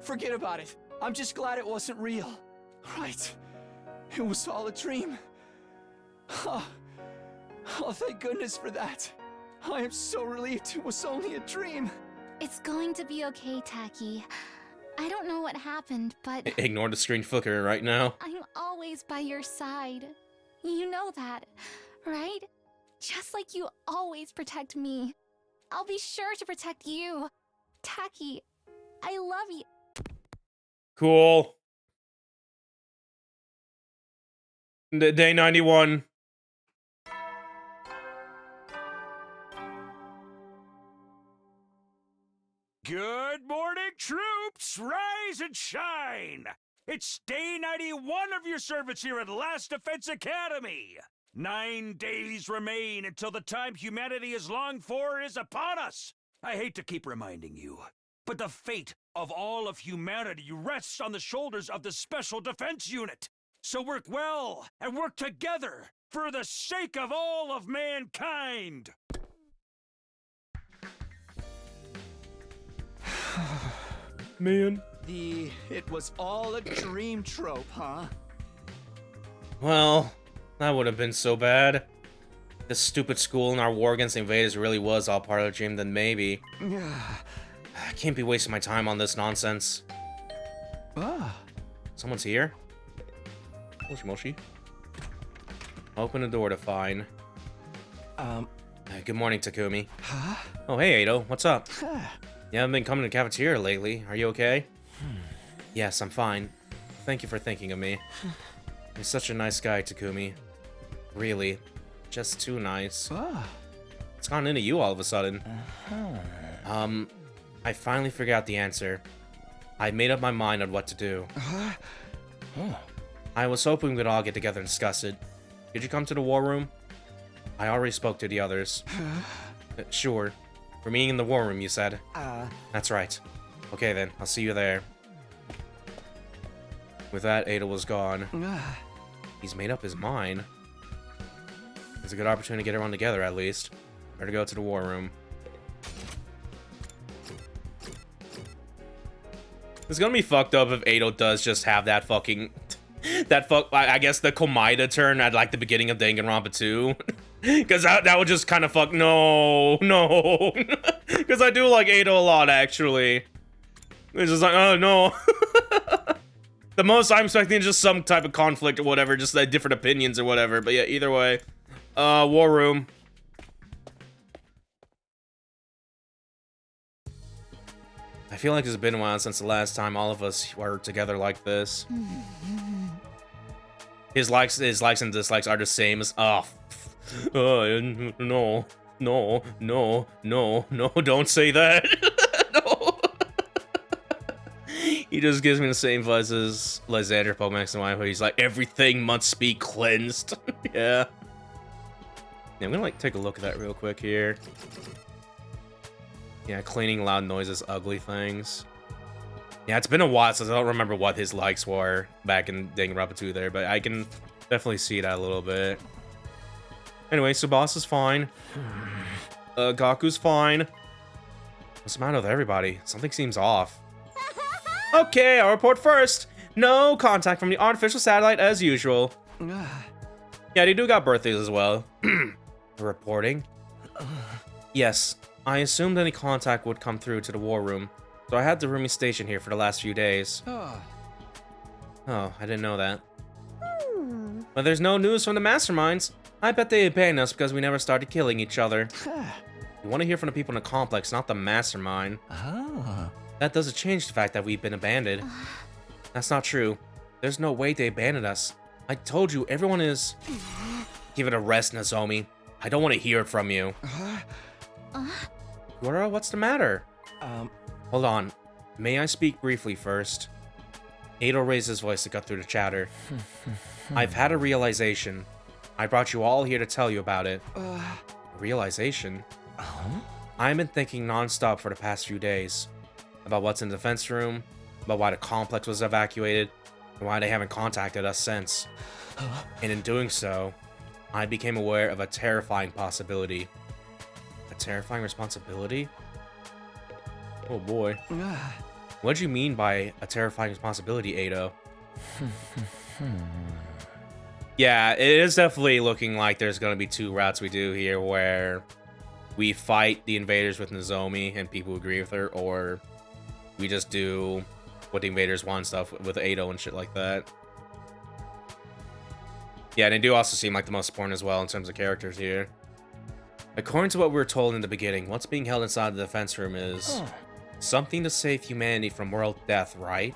Forget about it. I'm just glad it wasn't real. Right. It was all a dream. Oh, thank goodness for that. I am so relieved it was only a dream. It's going to be okay, Taki. I don't know what happened, but Ignore the screen flicker right now. I'm always by your side. You know that, right? Just like you always protect me. I'll be sure to protect you. Taki, I love you. Cool. Day 91. Good morning, troops! Rise and shine! It's day 91 of your service here at Last Defense Academy! 9 days remain until the time humanity has longed for is upon us! I hate to keep reminding you, but the fate of all of humanity rests on the shoulders of the Special Defense Unit! So work well and work together for the sake of all of mankind! Man. It was all a dream trope, huh? Well, that would have been so bad. This stupid school and our war against the invaders really was all part of the dream, then maybe. I can't be wasting my time on this nonsense. Someone's here? Moshi Moshi. Open the door to find. Good morning, Takumi. Huh? Oh, hey, Ado. What's up? You haven't been coming to the cafeteria lately. Are you okay? Yes, I'm fine. Thank you for thinking of me. You're such a nice guy, Takumi. Really. Just too nice. It's gone into you all of a sudden. I finally figured out the answer. I made up my mind on what to do. I was hoping we could all get together and discuss it. Did you come to the war room? I already spoke to the others. Sure. We're meeting in the war room, you said. That's right. Okay then, I'll see you there. With that, Ada was gone. He's made up his mind. It's a good opportunity to get everyone together, at least. Better go to the war room. It's gonna be fucked up if Ado does just have that fucking... I guess the Komaida turn at, like, the beginning of Danganronpa 2. Because that would just kind of fuck... No. Because I do like Ado a lot, actually. It's just like, oh, no. The most I'm expecting is just some type of conflict or whatever. Just like different opinions or whatever. But yeah, either way. War room. I feel like it's been a while since the last time all of us were together like this. His likes and dislikes are the same as no, don't say that. No. He just gives me the same vibes as Lysander Pokemon X and Y, where he's like, everything must be cleansed. Yeah. I'm gonna like take a look at that real quick here. Yeah, cleaning loud noises, ugly things. Yeah, it's been a while since I don't remember what his likes were back in Danganronpa 2 there, but I can definitely see that a little bit. Anyway, Subasa's fine. Gaku's fine. What's the matter with everybody? Something seems off. Okay, I'll report first. No contact from the artificial satellite as usual. Yeah, they do got birthdays as well. Reporting? Yes, I assumed any contact would come through to the war room, so I had the roomie stationed here for the last few days. Oh, I didn't know that. But there's no news from the masterminds. I bet they abandoned us because we never started killing each other. You want to hear from the people in the complex, not the mastermind. That doesn't change the fact that we've been abandoned. That's not true. There's no way they abandoned us. I told you, everyone is... Give it a rest, Nozomi. I don't want to hear it from you. Goro, what's the matter? Hold on. May I speak briefly first? Ado raised his voice to cut through the chatter. I've had a realization. I brought you all here to tell you about it. Realization? I've been thinking non-stop for the past few days. About what's in the defense room, about why the complex was evacuated, and why they haven't contacted us since. And in doing so, I became aware of a terrifying possibility. A terrifying responsibility? Oh boy. What do you mean by a terrifying responsibility, Ado? Yeah, it is definitely looking like there's going to be two routes we do here, where we fight the invaders with Nozomi and people who agree with her, or we just do what the invaders want stuff with Ado and shit like that. Yeah, and they do also seem like the most important as well in terms of characters here. According to what we were told in the beginning, what's being held inside the defense room is something to save humanity from world death, right?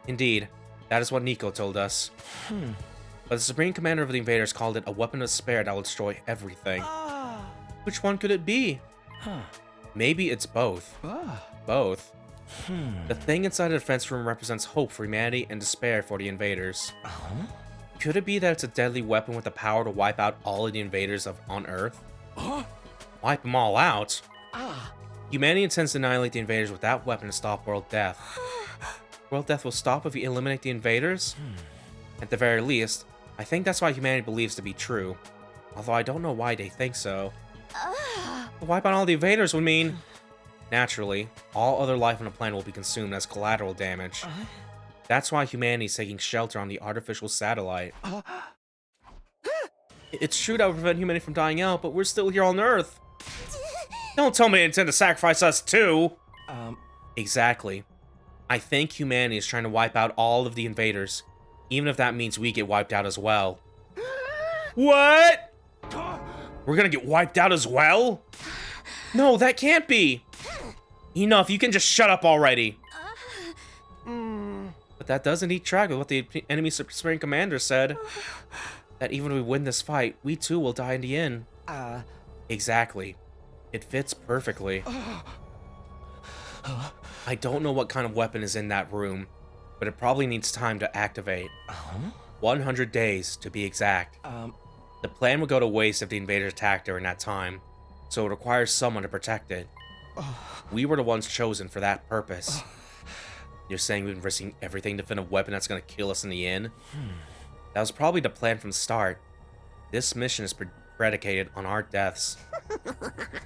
Indeed, that is what Nico told us. But the Supreme Commander of the invaders called it a weapon of despair that will destroy everything. Which one could it be? Maybe it's both. Both. The thing inside the defense room represents hope for humanity and despair for the invaders. Could it be that it's a deadly weapon with the power to wipe out all of the invaders on Earth? Wipe them all out? Humanity intends to annihilate the invaders with that weapon to stop world death. World death will stop if we eliminate the invaders? At the very least, I think that's why humanity believes to be true. Although I don't know why they think so. But wipe out all the invaders would mean... Naturally, all other life on the planet will be consumed as collateral damage. That's why humanity is taking shelter on the artificial satellite. It's true that would prevent humanity from dying out, but we're still here on Earth. Don't tell me they intend to sacrifice us too! Exactly. I think humanity is trying to wipe out all of the invaders, even if that means we get wiped out as well. What? We're gonna get wiped out as well? No, that can't be! Enough, you can just shut up already! But that doesn't eat track of what the enemy Supreme Commander said. That even if we win this fight, we too will die in the end. Exactly. It fits perfectly. I don't know what kind of weapon is in that room, but it probably needs time to activate. 100 days, to be exact. The plan would go to waste if the invaders attacked during that time, so it requires someone to protect it. We were the ones chosen for that purpose. You're saying we've been risking everything to find a weapon that's gonna kill us in the end? That was probably the plan from the start. This mission is predicated on our deaths.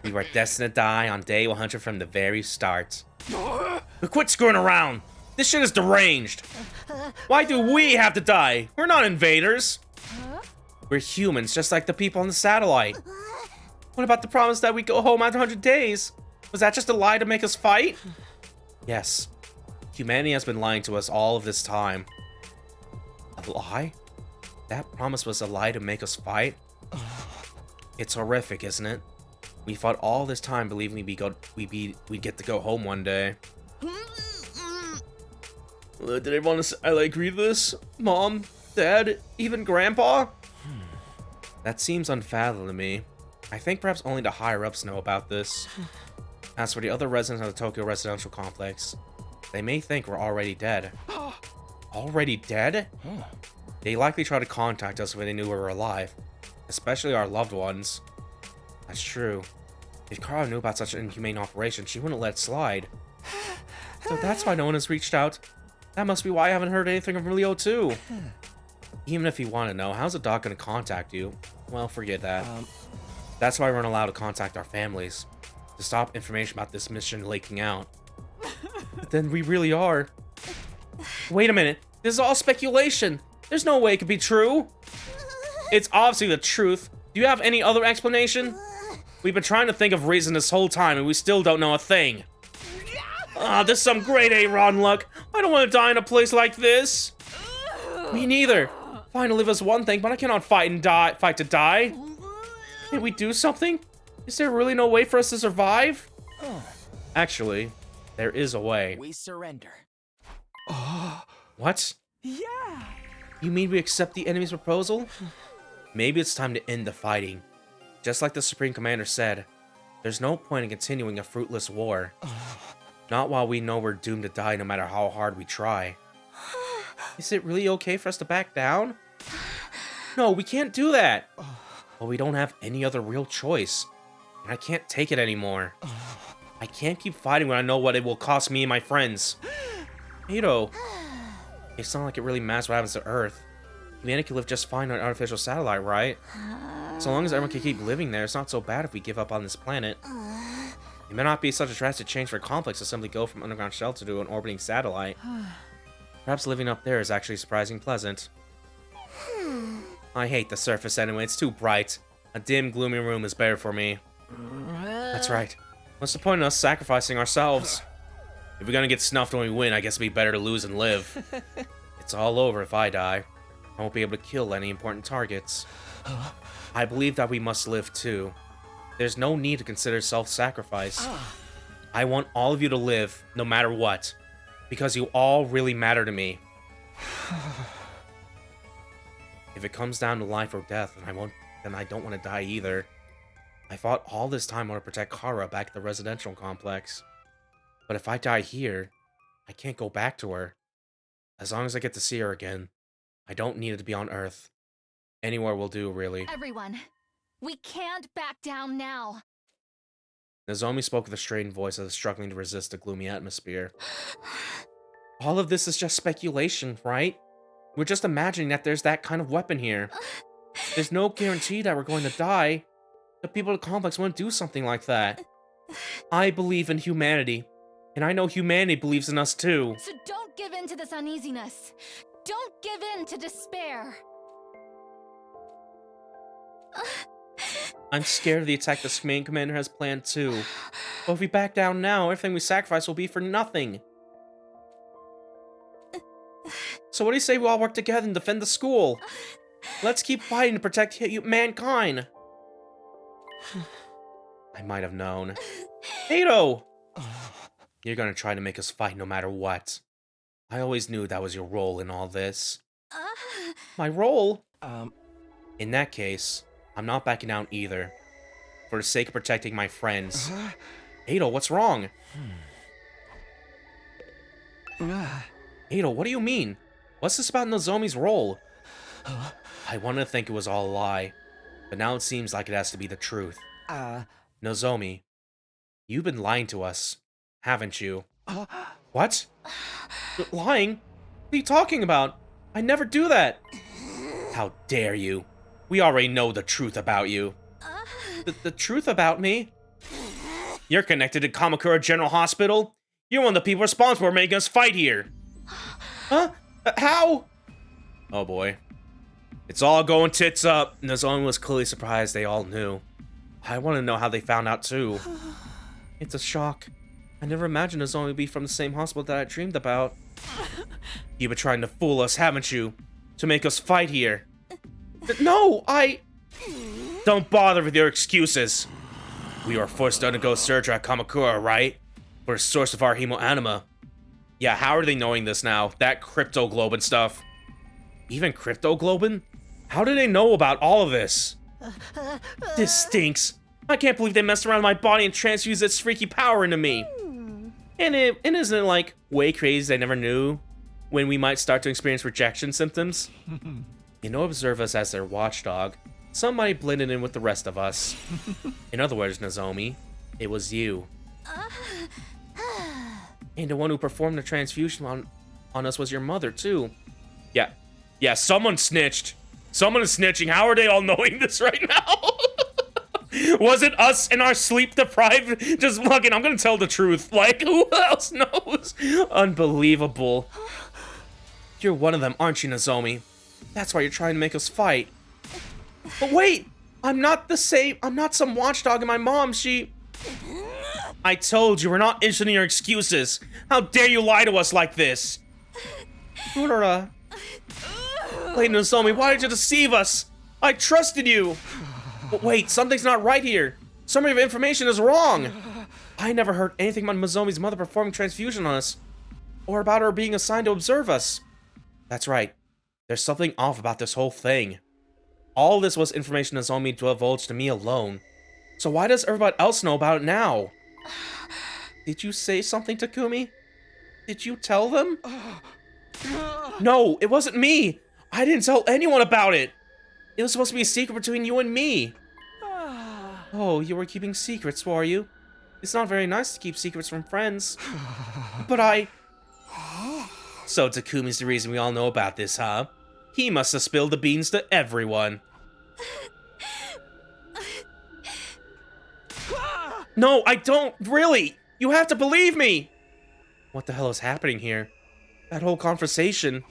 We were destined to die on day 100 from the very start. But quit screwing around! This shit is deranged! Why do we have to die? We're not invaders! We're humans, just like the people on the satellite. What about the promise that we go home after 100 days? Was that just a lie to make us fight? Yes. Humanity has been lying to us all of this time. A lie? That promise was a lie to make us fight? It's horrific, isn't it? We fought all this time believing we'd get to go home one day. Did everyone silently agree to this? Mom, Dad, even Grandpa? That seems unfathomable to me. I think perhaps only the higher-ups know about this. As for the other residents of the Tokyo residential complex, they may think we're already dead. Already dead? They likely tried to contact us when they knew we were alive, especially our loved ones. That's true. If Kara knew about such an inhumane operation, she wouldn't let it slide. So that's why no one has reached out. That must be why I haven't heard anything from Leo too. Even if you want to know, how's a doc going to contact you? Well, forget that. That's why we're not allowed to contact our families, to stop information about this mission leaking out. But then we really are. Wait a minute, this is all speculation. There's no way it could be true. It's obviously the truth. Do you have any other explanation? We've been trying to think of reason this whole time and we still don't know a thing. This is some grade A rotten luck. I don't want to die in a place like this. Me neither. Fine to live is one thing, but I cannot fight to die. Can we do something? Is there really no way for us to survive? Actually, there is a way. We surrender. What? Yeah. You mean we accept the enemy's proposal? Maybe it's time to end the fighting. Just like the Supreme Commander said, there's no point in continuing a fruitless war. Not while we know we're doomed to die no matter how hard we try. Is it really okay for us to back down? No, we can't do that. But we don't have any other real choice. And I can't take it anymore. I can't keep fighting when I know what it will cost me and my friends. Edo, it's not like it really matters what happens to Earth. Humanity can live just fine on an artificial satellite, right? So long as everyone can keep living there, it's not so bad if we give up on this planet. It may not be such a drastic change for a complex to simply go from underground shelter to an orbiting satellite. Perhaps living up there is actually surprisingly pleasant. I hate the surface anyway, it's too bright. A dim, gloomy room is better for me. That's right. What's the point in us sacrificing ourselves? If we're gonna get snuffed when we win, I guess it'd be better to lose and live. It's all over if I die. I won't be able to kill any important targets. I believe that we must live too. There's no need to consider self-sacrifice. I want all of you to live, no matter what. Because you all really matter to me. If it comes down to life or death, then I don't want to die either. I fought all this time to protect Kara back at the residential complex. But if I die here, I can't go back to her. As long as I get to see her again, I don't need it to be on Earth. Anywhere will do, really. Everyone, we can't back down now. Nozomi spoke with a strained voice as if struggling to resist the gloomy atmosphere. All of this is just speculation, right? We're just imagining that there's that kind of weapon here. There's no guarantee that we're going to die. The people of the complex wouldn't do something like that. I believe in humanity, and I know humanity believes in us too. So don't give in to this uneasiness. Don't give in to despair. I'm scared of the attack the main commander has planned too. But if we back down now, everything we sacrifice will be for nothing. So what do you say we all work together and defend the school? Let's keep fighting to protect mankind. I might have known. Edo! You're gonna try to make us fight no matter what. I always knew that was your role in all this. My role? In that case, I'm not backing down either. For the sake of protecting my friends. Edo, what's wrong? Edo, what do you mean? What's this about Nozomi's role? I wanted to think it was all a lie, but now it seems like it has to be the truth. Nozomi, you've been lying to us, haven't you? What? Lying? What are you talking about? I never do that. How dare you? We already know the truth about you. The truth about me? You're connected to Kamakura General Hospital? You're one of the people responsible for making us fight here. Huh? How? Oh boy. It's all going tits up. Nozomi was clearly surprised they all knew. I want to know how they found out too. It's a shock. I never imagined Nozomi would be from the same hospital that I dreamed about. You've been trying to fool us, haven't you? To make us fight here. No, Don't bother with your excuses. We were forced to undergo surgery at Kamakura, right? For the source of our hemoanima. Yeah, how are they knowing this now? That crypto globe and stuff. Even crypto globin? How do they know about all of this? This stinks. I can't believe they messed around with my body and transfused this freaky power into me. And isn't it like way crazy they never knew when we might start to experience rejection symptoms? You know, observe us as their watchdog. Somebody blended in with the rest of us. In other words, Nozomi, it was you. And the one who performed the transfusion on us was your mother, too. Yeah, someone snitched. Someone is snitching. How are they all knowing this right now? Was it us in our sleep deprived? Just fucking, I'm gonna tell the truth. Like, who else knows? Unbelievable. You're one of them, aren't you, Nozomi? That's why you're trying to make us fight. But wait, I'm not the same. I'm not some watchdog, and my mom, she... I told you, we're not interested in your excuses. How dare you lie to us like this? Kurara. Wait, Nozomi, why did you deceive us? I trusted you. But wait, something's not right here. Some of your information is wrong. I never heard anything about Nozomi's mother performing transfusion on us, or about her being assigned to observe us. That's right. There's something off about this whole thing. All this was information Nozomi divulged to me alone. So why does everybody else know about it now? Did you say something to Kumi? Did you tell them? No, it wasn't me. I didn't tell anyone about it. It was supposed to be a secret between you and me. Oh, you were keeping secrets, were you? It's not very nice to keep secrets from friends. But I... So Takumi's the reason we all know about this, huh? He must have spilled the beans to everyone. No, I don't, really! You have to believe me! What the hell is happening here? That whole conversation.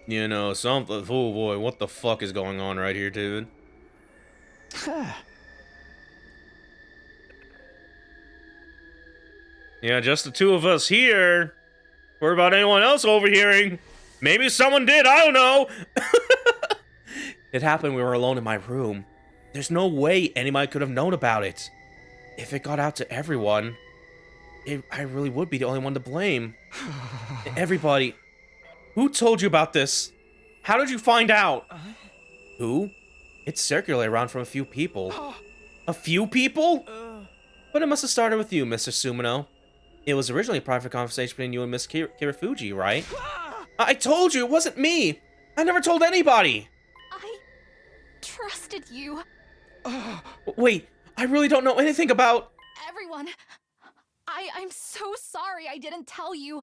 You know, something, oh boy, what the fuck is going on right here, dude? Yeah, just the two of us here. What about anyone else overhearing? Maybe someone did, I don't know! It happened, we were alone in my room. There's no way anybody could have known about it. If it got out to everyone, I really would be the only one to blame. Everybody. Who told you about this? How did you find out? Who? It's circulated around from a few people. A few people? But it must have started with you, Mr. Sumino. It was originally a private conversation between you and Miss Kirifuji, right? I told you, it wasn't me! I never told anybody! I trusted you. Wait, I really don't know anything about... Everyone, I'm so sorry I didn't tell you.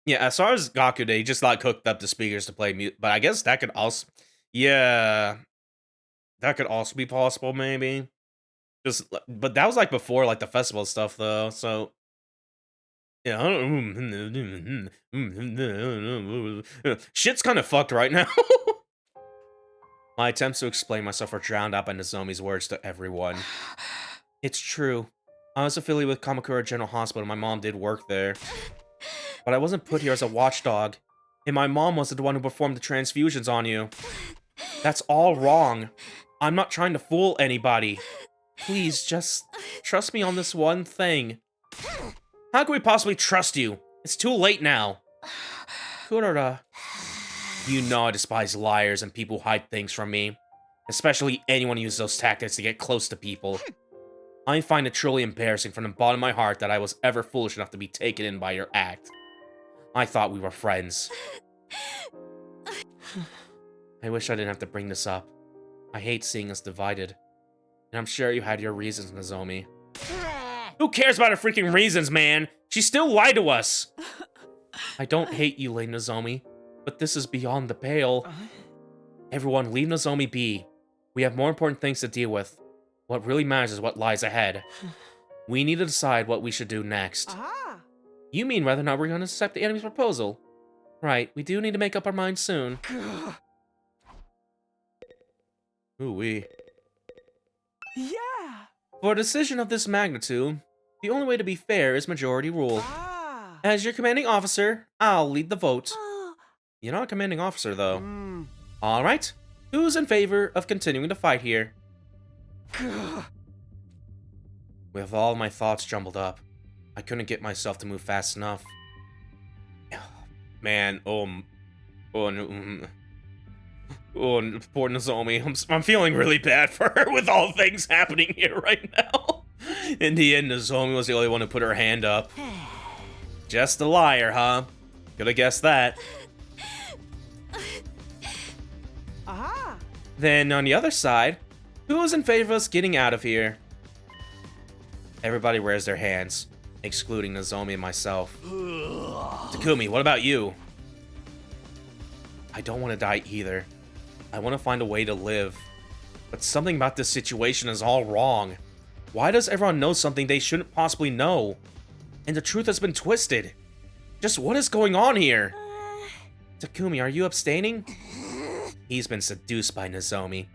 Yeah, as far as Gaku, they just like hooked up the speakers to play music, but I guess that could also... Yeah, that could also be possible, maybe. Just, but that was like before like the festival stuff, though, so... Yeah, I don't... Shit's kind of fucked right now. My attempts to explain myself were drowned out by Nozomi's words to everyone. It's true. I was affiliated with Kamakura General Hospital and my mom did work there. But I wasn't put here as a watchdog. And my mom was the one who performed the transfusions on you. That's all wrong. I'm not trying to fool anybody. Please, just trust me on this one thing. How can we possibly trust you? It's too late now. Kurara. You know I despise liars and people who hide things from me. Especially anyone who uses those tactics to get close to people. I find it truly embarrassing from the bottom of my heart that I was ever foolish enough to be taken in by your act. I thought we were friends. I wish I didn't have to bring this up. I hate seeing us divided. And I'm sure you had your reasons, Nozomi. Who cares about her freaking reasons, man? She still lied to us! I don't hate you, Lady Nozomi. But this is beyond the pale. Everyone, leave Nozomi be. We have more important things to deal with. What really matters is what lies ahead. We need to decide what we should do next. You mean whether or not we're going to accept the enemy's proposal? Right, we do need to make up our minds soon. Ooh-wee. Yeah! For a decision of this magnitude, the only way to be fair is majority rule. As your commanding officer, I'll lead the vote. You're not a commanding officer, though. Alright, who's in favor of continuing to fight here? With all my thoughts jumbled up, I couldn't get myself to move fast enough. Man, oh, no, poor Nozomi. I'm feeling really bad for her with all things happening here right now. In the end, Nozomi was the only one who put her hand up. Just a liar, huh? Could have guessed that. Aha! Then, on the other side, who is in favor of us getting out of here? Everybody raised their hands, excluding Nozomi and myself. Takumi, what about you? I don't want to die either. I want to find a way to live. But something about this situation is all wrong. Why does everyone know something they shouldn't possibly know? And the truth has been twisted. Just what is going on here? Takumi, are you abstaining? He's been seduced by Nozomi.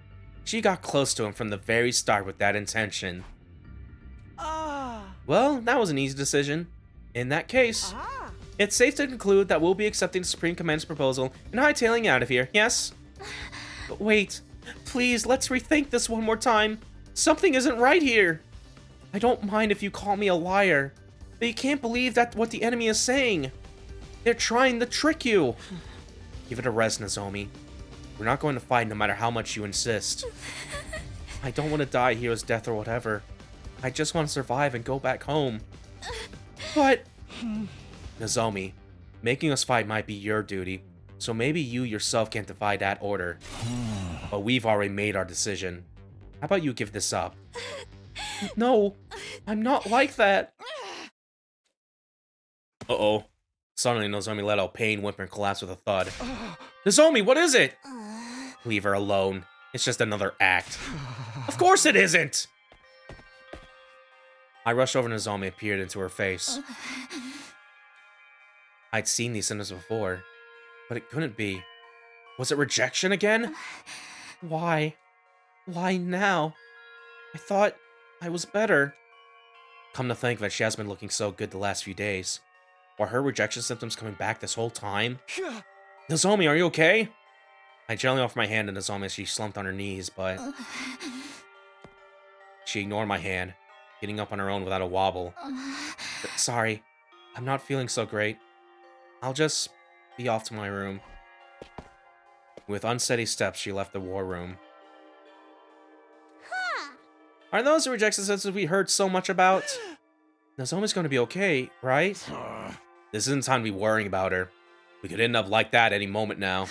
She got close to him from the very start with that intention. Well, that was an easy decision. In that case, it's safe to conclude that we'll be accepting the Supreme Commander's proposal and hightailing out of here, yes? But wait, please, let's rethink this one more time. Something isn't right here. I don't mind if you call me a liar, but you can't believe that what the enemy is saying. They're trying to trick you. Give it a rest, Nozomi. We're not going to fight no matter how much you insist. I don't want to die a hero's death or whatever. I just want to survive and go back home. But... Nozomi, making us fight might be your duty, so maybe you yourself can't defy that order. But we've already made our decision. How about you give this up? No, I'm not like that. Uh-oh. Suddenly, Nozomi let out pain, whimper, and collapse with a thud. Nozomi, what is it? Leave her alone. It's just another act. Of course it isn't! I rushed over Nozomi and peered into her face. I'd seen these symptoms before, but it couldn't be. Was it rejection again? Why? Why now? I thought I was better. Come to think of it, she hasn't been looking so good the last few days. Were her rejection symptoms coming back this whole time? Nozomi, are you okay? I gently offered my hand to Nozomi as she slumped on her knees, but... She ignored my hand, getting up on her own without a wobble. Sorry, I'm not feeling so great. I'll just be off to my room. With unsteady steps, she left the war room. Are those the rejection symptoms we heard so much about? Nozomi's going to be okay, right? This isn't time to be worrying about her. We could end up like that any moment now.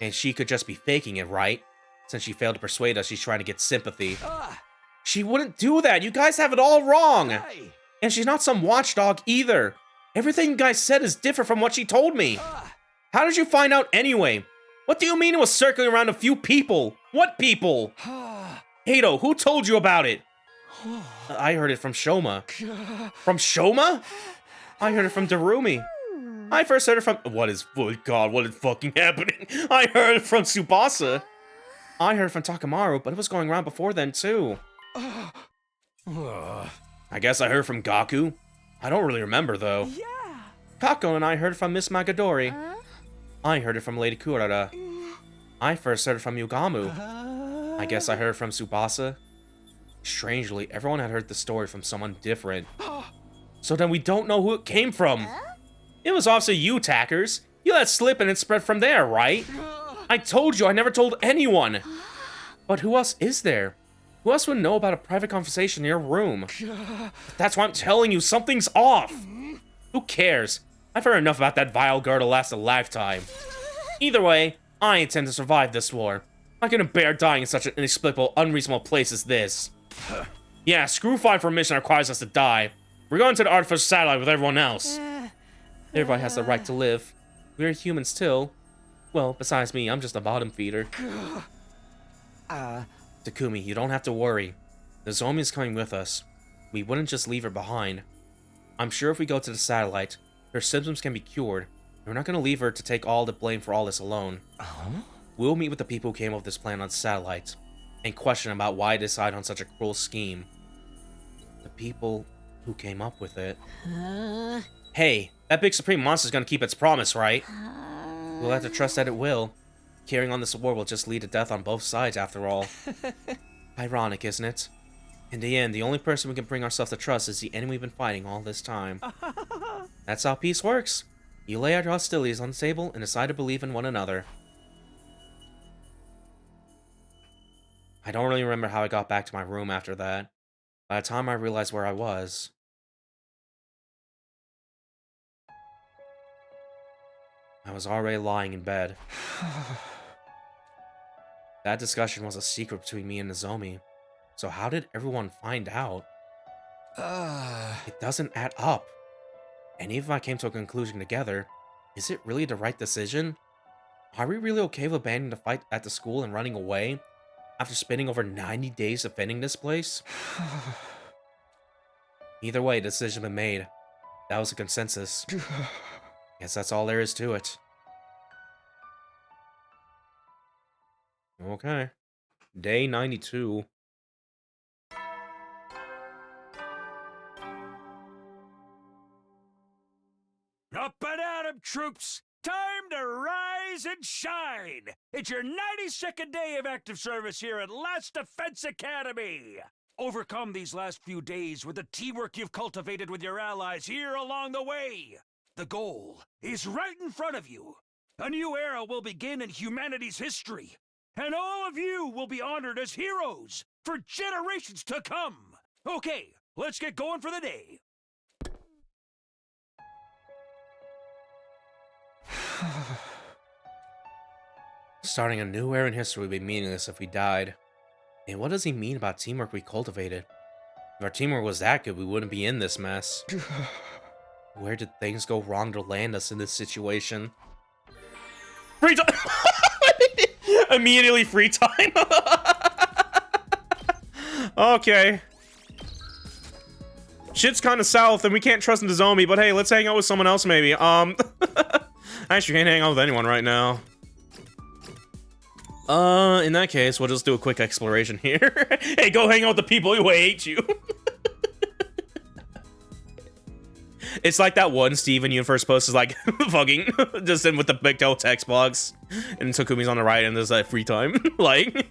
And she could just be faking it, right? Since she failed to persuade us she's trying to get sympathy. She wouldn't do that! You guys have it all wrong! And she's not some watchdog either! Everything you guys said is different from what she told me! How did you find out anyway? What do you mean it was circling around a few people? What people? Hato, who told you about it? I heard it from Shoma. From Shoma? I heard it from Darumi. I first heard it from... What is... Oh god, what is fucking happening? I heard it from Tsubasa. I heard it from Takamaru, but it was going around before then, too. I guess I heard from Gaku. I don't really remember, though. Yeah. Kako and I heard it from Miss Magadori. I heard it from Lady Kurara. I first heard it from Yugamu. I guess I heard it from Tsubasa. Strangely, everyone had heard the story from someone different. So then we don't know who it came from. It was obviously you, Tackers. You let it slip and it spread from there, right? I told you I never told anyone. But who else is there? Who else would know about a private conversation in your room? That's why I'm telling you, something's off. Who cares? I've heard enough about that vile girl to last a lifetime. Either way, I intend to survive this war. I couldn't bear dying in such an inexplicable, unreasonable place as this. Yeah, screw 5 for a mission that requires us to die. We're going to the artificial satellite with everyone else. Everybody has the right to live. We're humans too. Well, besides me, I'm just a bottom feeder. Takumi, you don't have to worry. Nozomi is coming with us. We wouldn't just leave her behind. I'm sure if we go to the satellite, her symptoms can be cured. We're not going to leave her to take all the blame for all this alone. We'll meet with the people who came up with this plan on the satellite and question about why they decided on such a cruel scheme. The people who came up with it. Hey, that big supreme monster's gonna keep its promise, right? We'll have to trust that it will. Carrying on this war will just lead to death on both sides, after all. Ironic, isn't it? In the end, the only person we can bring ourselves to trust is the enemy we've been fighting all this time. That's how peace works. You lay out your hostilities on the table and decide to believe in one another. I don't really remember how I got back to my room after that. By the time I realized where I was, I was already lying in bed. That discussion was a secret between me and Nozomi. So how did everyone find out? It doesn't add up. And even if I came to a conclusion together, is it really the right decision? Are we really okay with abandoning the fight at the school and running away after spending over 90 days defending this place? Either way, the decision been made. That was a consensus. Guess that's all there is to it. Okay. Day 92. Up and at 'em, troops! Time to rise and shine! It's your 92nd day of active service here at Last Defense Academy! Overcome these last few days with the teamwork you've cultivated with your allies here along the way! The goal is right in front of you! A new era will begin in humanity's history, and all of you will be honored as heroes for generations to come! Okay, let's get going for the day! Starting a new era in history would be meaningless if we died. And what does he mean about teamwork we cultivated? If our teamwork was that good, we wouldn't be in this mess. Where did things go wrong to land us in this situation? Free time! Immediately free time! Okay. Shit's kind of south and we can't trust Nozomi, but hey, let's hang out with someone else maybe. I actually can't hang out with anyone right now. In that case, we'll just do a quick exploration here. Hey, go hang out with the people who hate you. It's like that one Steven Universe post is like fucking just in with the big tail text box, and Takumi's on the right, and there's that free time. Like,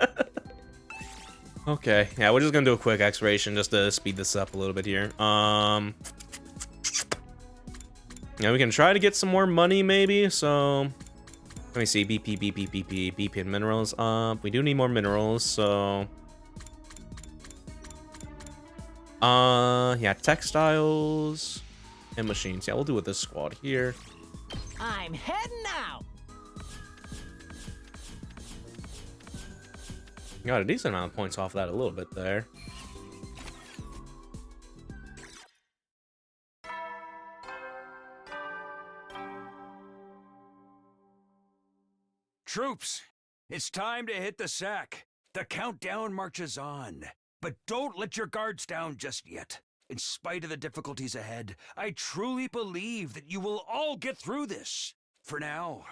okay, yeah, we're just gonna do a quick exploration just to speed this up a little bit here. Yeah, we can try to get some more money maybe. So let me see, BP and minerals. We do need more minerals, so yeah, textiles and machines. Yeah, we'll do with this squad here. I'm heading out. Got a decent amount of points off that a little bit there. Troops, it's time to hit the sack. The countdown marches on. But don't let your guards down just yet. In spite of the difficulties ahead, I truly believe that you will all get through this. For now,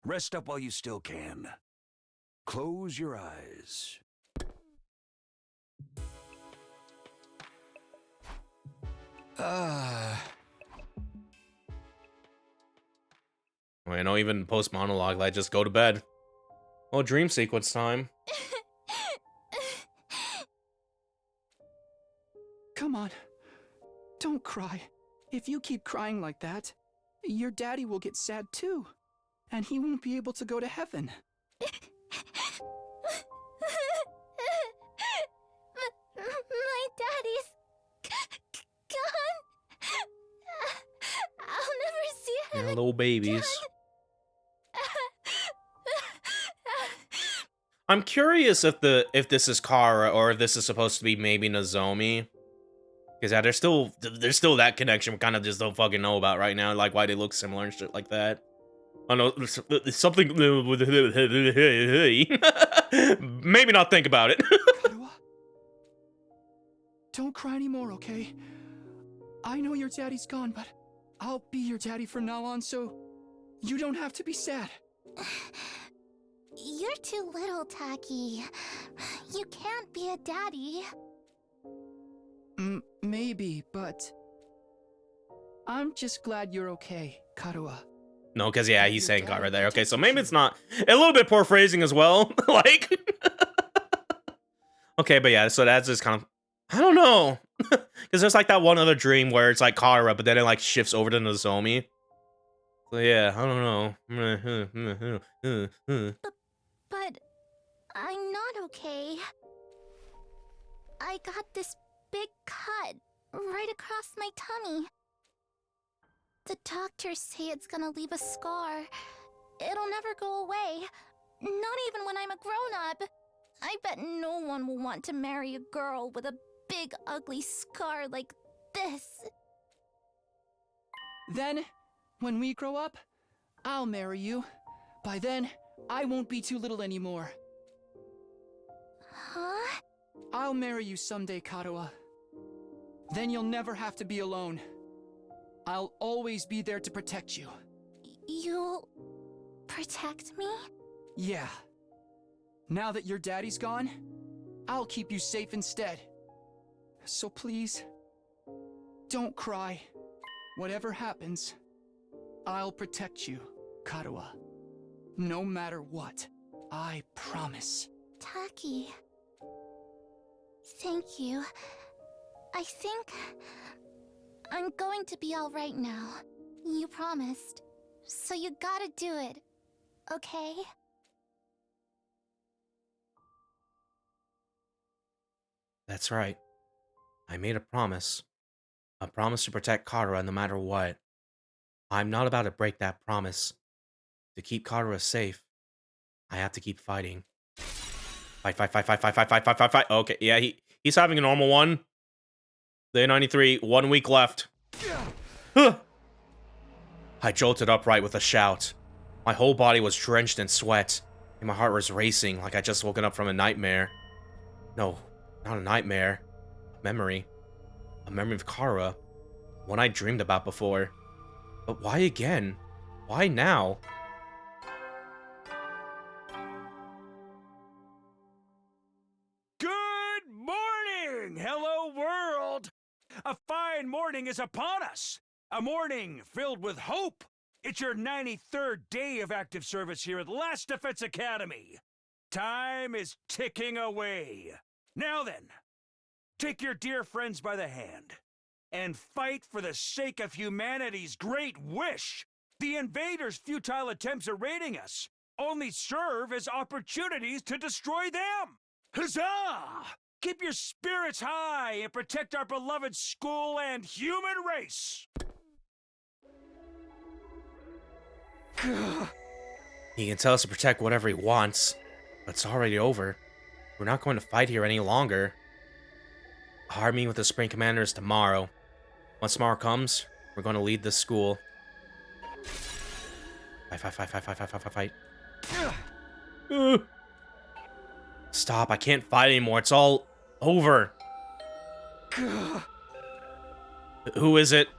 rest up while you still can. Close your eyes. I know even post monologue, like just go to bed. Well, dream sequence time. Come on. Don't cry. If you keep crying like that, your daddy will get sad too. And he won't be able to go to heaven. My daddy's gone. I'll never see him. Yeah, little babies. I'm curious if this is Kara or if this is supposed to be maybe Nozomi. Because yeah, there's still that connection we kind of just don't fucking know about right now, like why they look similar and shit like that. I don't know, there's something with maybe not think about it. Don't cry anymore, okay? I know your daddy's gone, but I'll be your daddy from now on, so you don't have to be sad. You're too little, Taki. You can't be a daddy. Maybe, but I'm just glad you're okay, Karua. No, because yeah, he's saying Kara there. Okay, so maybe it's not a little bit poor phrasing as well. Like, okay, but yeah, so that's just kind of I don't know. Because there's like that one other dream where it's like Kara, but then it like shifts over to Nozomi. So yeah, I don't know. But I'm not okay. I got this big cut right across my tummy. The doctors say it's gonna leave a scar. It'll never go away. Not even when I'm a grown-up. I bet no one will want to marry a girl with a big ugly scar like this. Then, when we grow up, I'll marry you. By then, I won't be too little anymore. Huh? I'll marry you someday, Karuha. Then you'll never have to be alone. I'll always be there to protect you. You'll protect me? Yeah. Now that your daddy's gone, I'll keep you safe instead. So please, don't cry. Whatever happens, I'll protect you, Karuha. No matter what, I promise. Taki. Thank you. I think I'm going to be all right now. You promised. So you gotta do it. Okay? That's right. I made a promise. A promise to protect Karuha no matter what. I'm not about to break that promise. To keep Karuha safe, I have to keep fighting. Fight, fight, fight, fight, fight, fight, fight, fight, fight, fight. Okay, yeah, he's having a normal one. Day 93, 1 week left. I jolted upright with a shout. My whole body was drenched in sweat, and my heart was racing like I'd just woken up from a nightmare. No, not a nightmare. A memory. A memory of Karuha. One I dreamed about before. But why again? Why now? Good morning! Hello, world! A fine morning is upon us. A morning filled with hope. It's your 93rd day of active service here at Last Defense Academy. Time is ticking away. Now then, take your dear friends by the hand and fight for the sake of humanity's great wish. The invaders' futile attempts at raiding us only serve as opportunities to destroy them. Huzzah! Keep your spirits high and protect our beloved school and human race. He can tell us to protect whatever he wants, but it's already over. We're not going to fight here any longer. Our meeting with the Spring Commander is tomorrow. Once tomorrow comes, we're going to lead this school. Fight, fight, fight, fight, fight, fight, fight, fight, fight. Stop, I can't fight anymore. It's all over. Who is it?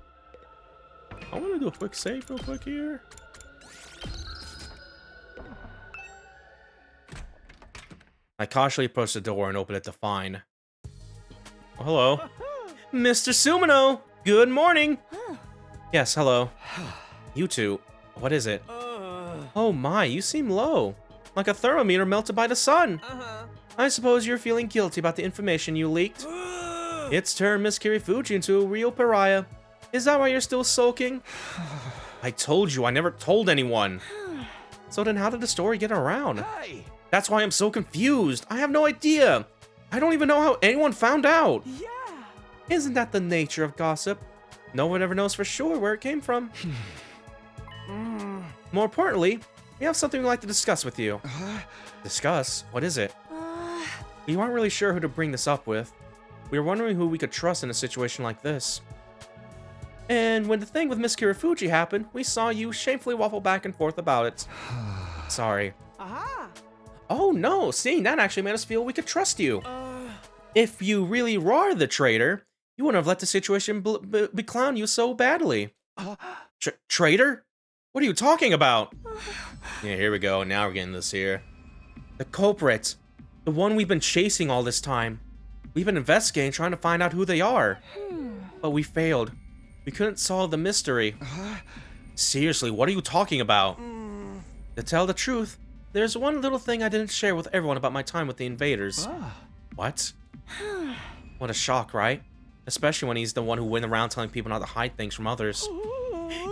I want to do a quick save real quick here. I cautiously approached the door and opened it to find. Oh, hello. Mr. Sumino! Good morning! Yes, hello. You two, what is it? Oh my, you seem low. Like a thermometer melted by the sun. I suppose you're feeling guilty about the information you leaked. It's turned Miss Kirifuji into a real pariah. Is that why you're still sulking? I told you, I never told anyone. So then how did the story get around? Hey! That's why I'm so confused. I have no idea. I don't even know how anyone found out. Yeah. Isn't that the nature of gossip? No one ever knows for sure where it came from. More importantly, we have something we'd like to discuss with you. Discuss? What is it? We weren't really sure who to bring this up with. We were wondering who we could trust in a situation like this. And when the thing with Miss Kirifuji happened, we saw you shamefully waffle back and forth about it. Sorry. Aha. Oh no, seeing that actually made us feel we could trust you. If you really were the traitor, you wouldn't have let the situation beclown you so badly. Traitor? What are you talking about? Yeah, here we go. Now we're getting this here. The culprit. The one we've been chasing all this time. We've been investigating, trying to find out who they are. But we failed. We couldn't solve the mystery. Seriously, what are you talking about? To tell the truth, there's one little thing I didn't share with everyone about my time with the invaders. What? What a shock, right? Especially when he's the one who went around telling people not to hide things from others.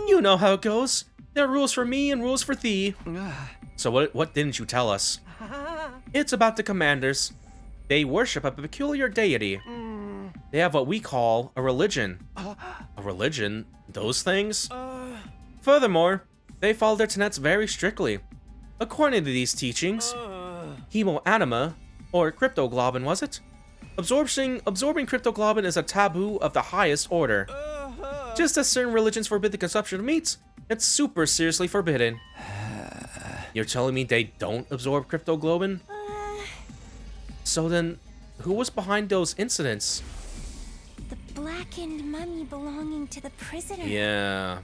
You know how it goes. There are rules for me and rules for thee. So what didn't you tell us? It's about the commanders. They worship a peculiar deity. They have what we call a religion. A religion? Those things? Furthermore, they follow their tenets very strictly. According to these teachings, hemoanima, or cryptoglobin, was it? Absorbing cryptoglobin is a taboo of the highest order. Just as certain religions forbid the consumption of meat, it's super seriously forbidden. You're telling me they don't absorb cryptoglobin? So then, who was behind those incidents? The blackened mummy belonging to the prisoner. Yeah,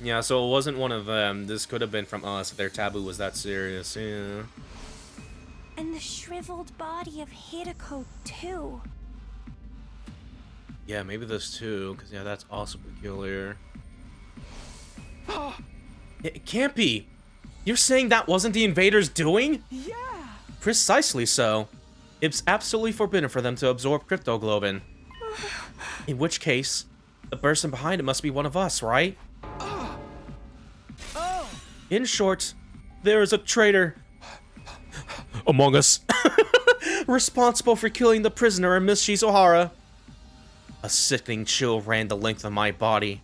Yeah, so it wasn't one of them. This could have been from us if their taboo was that serious, yeah. And the shriveled body of Hideko, too. Yeah, maybe those two, because yeah, that's also peculiar. It can't be! You're saying that wasn't the invaders doing? Yeah! Precisely so. It's absolutely forbidden for them to absorb cryptoglobin. In which case, the person behind it must be one of us, right? In short, there is a traitor among us responsible for killing the prisoner and Miss Shizuhara. A sickening chill ran the length of my body.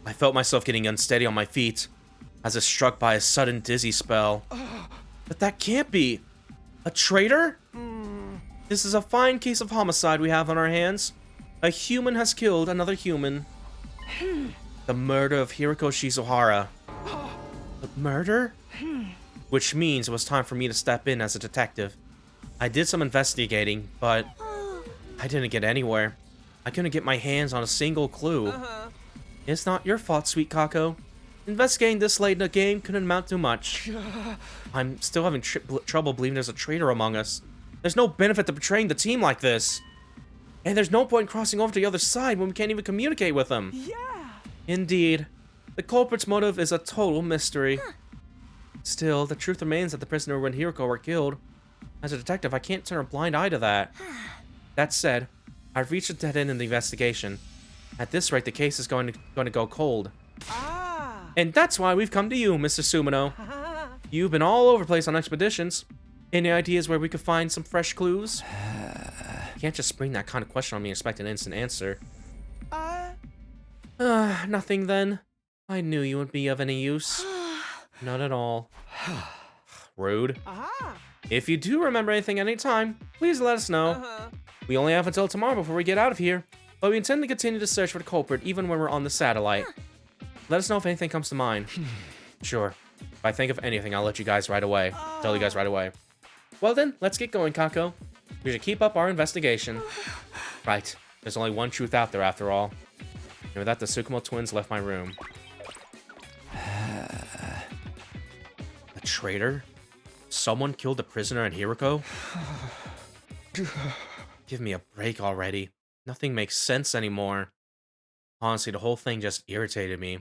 I felt myself getting unsteady on my feet, as if struck by a sudden dizzy spell. But that can't be! A traitor? This is a fine case of homicide we have on our hands. A human has killed another human. The murder of Hiroko Shizuhara. A murder? Which means it was time for me to step in as a detective. I did some investigating, but I didn't get anywhere. I couldn't get my hands on a single clue. It's not your fault, sweet Kako. Investigating this late in the game couldn't amount to much. I'm still having trouble believing there's a traitor among us. There's no benefit to betraying the team like this. And there's no point in crossing over to the other side when we can't even communicate with them. Yeah! Indeed. The culprit's motive is a total mystery. Still, the truth remains that the prisoner and Hiroko were killed. As a detective, I can't turn a blind eye to that. That said, I've reached a dead end in the investigation. At this rate, the case is going to go cold. And that's why we've come to you, Mr. Sumino. You've been all over the place on expeditions. Any ideas where we could find some fresh clues? You can't just spring that kind of question on me and expect an instant answer. Nothing then. I knew you wouldn't be of any use. Not at all. Rude. If you do remember anything at any time, please let us know. We only have until tomorrow before we get out of here, but we intend to continue to search for the culprit even when we're on the satellite. Let us know if anything comes to mind. Sure. If I think of anything, I'll let you guys right away. Tell you guys right away. Well then, let's get going, Kako. We should keep up our investigation. Right. There's only one truth out there after all. And with that, the Tsukumo twins left my room. A traitor? Someone killed the prisoner and Hiroko? Give me a break already. Nothing makes sense anymore. Honestly, the whole thing just irritated me.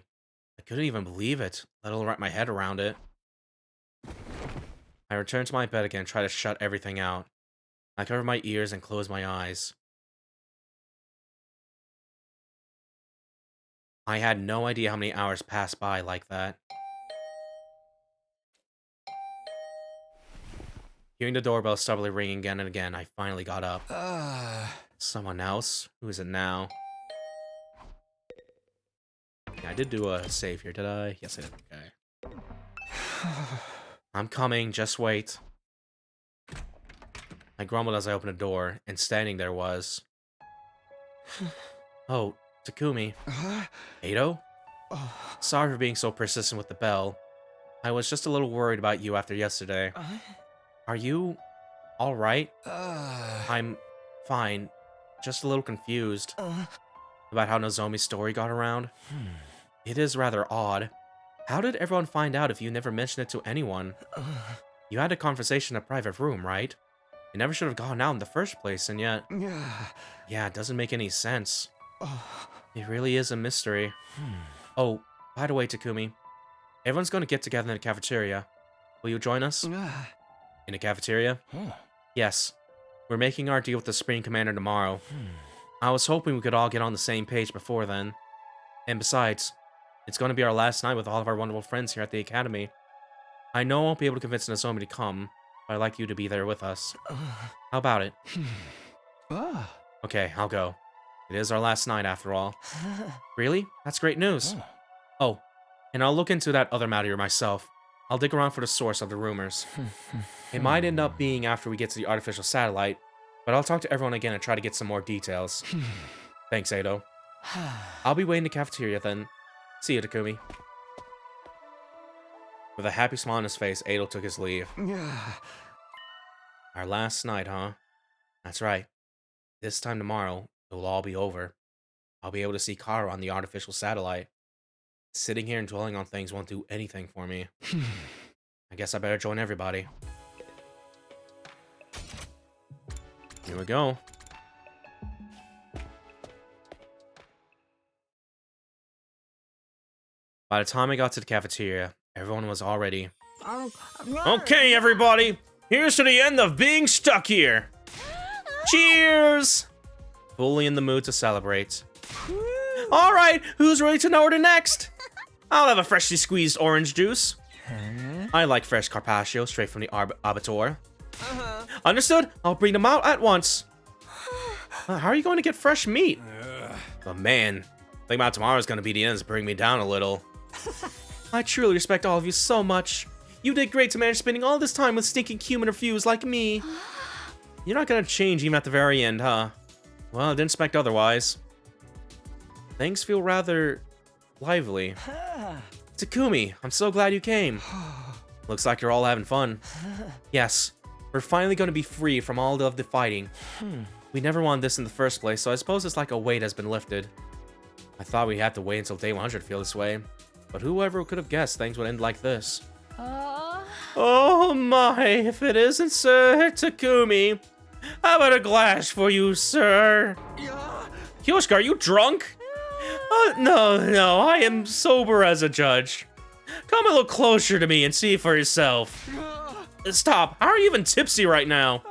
I couldn't even believe it, let alone wrap my head around it. I returned to my bed again and tried to shut everything out. I covered my ears and closed my eyes. I had no idea how many hours passed by like that. Hearing the doorbell stubbornly ring again and again, I finally got up. Someone else? Who is it now? Yeah, I did do a save here, did I? Yes, I did. Okay. I'm coming, just wait. I grumbled as I opened the door, and standing there was... Oh, Takumi. Ado? Sorry for being so persistent with the bell. I was just a little worried about you after yesterday. Are you alright? I'm fine. Just a little confused about how Nozomi's story got around. It is rather odd. How did everyone find out if you never mentioned it to anyone? You had a conversation in a private room, right? It never should have gone out in the first place, and yet... Yeah, it doesn't make any sense. It really is a mystery. Oh, by the way, Takumi, everyone's going to get together in the cafeteria. Will you join us? In the cafeteria? Yes, we're making our deal with the Supreme Commander tomorrow. I was hoping we could all get on the same page before then. And besides, it's going to be our last night with all of our wonderful friends here at the Academy. I know I won't be able to convince Nozomi to come, but I'd like you to be there with us. How about it? Okay, I'll go. It is our last night after all. Really? That's great news. Oh, and I'll look into that other matter myself. I'll dig around for the source of the rumors. It might end up being after we get to the artificial satellite, but I'll talk to everyone again and try to get some more details. Thanks, Ado. I'll be waiting in the cafeteria then. See you, Takumi. With a happy smile on his face, Ado took his leave. Our last night, huh? That's right. This time tomorrow, it will all be over. I'll be able to see Kara on the artificial satellite. Sitting here and dwelling on things won't do anything for me. I guess I better join everybody. Here we go. By the time I got to the cafeteria, everyone was all ready. Okay, everybody! Here's to the end of being stuck here! Cheers! Fully in the mood to celebrate. Alright, who's ready to know where to next? I'll have a freshly squeezed orange juice. I like fresh carpaccio straight from the abattoir. Understood? I'll bring them out at once. How are you going to get fresh meat? But man, think about tomorrow's going to be the end to bring me down a little. I truly respect all of you so much. You did great to manage spending all this time with stinking human reviews like me. You're not going to change even at the very end, huh? Well, I didn't expect otherwise. Things feel rather lively. Takumi, I'm so glad you came. Looks like you're all having fun. Yes, we're finally going to be free from all of the fighting. We never wanted this in the first place, so I suppose it's like a weight has been lifted. I thought we'd have to wait until day 100 to feel this way, but whoever could have guessed things would end like this. Oh my, if it isn't Sir Takumi. How about a glass for you, sir? Kyoshika, are you drunk? No, I am sober as a judge. Come a little closer to me and see for yourself. Stop, how are you even tipsy right now?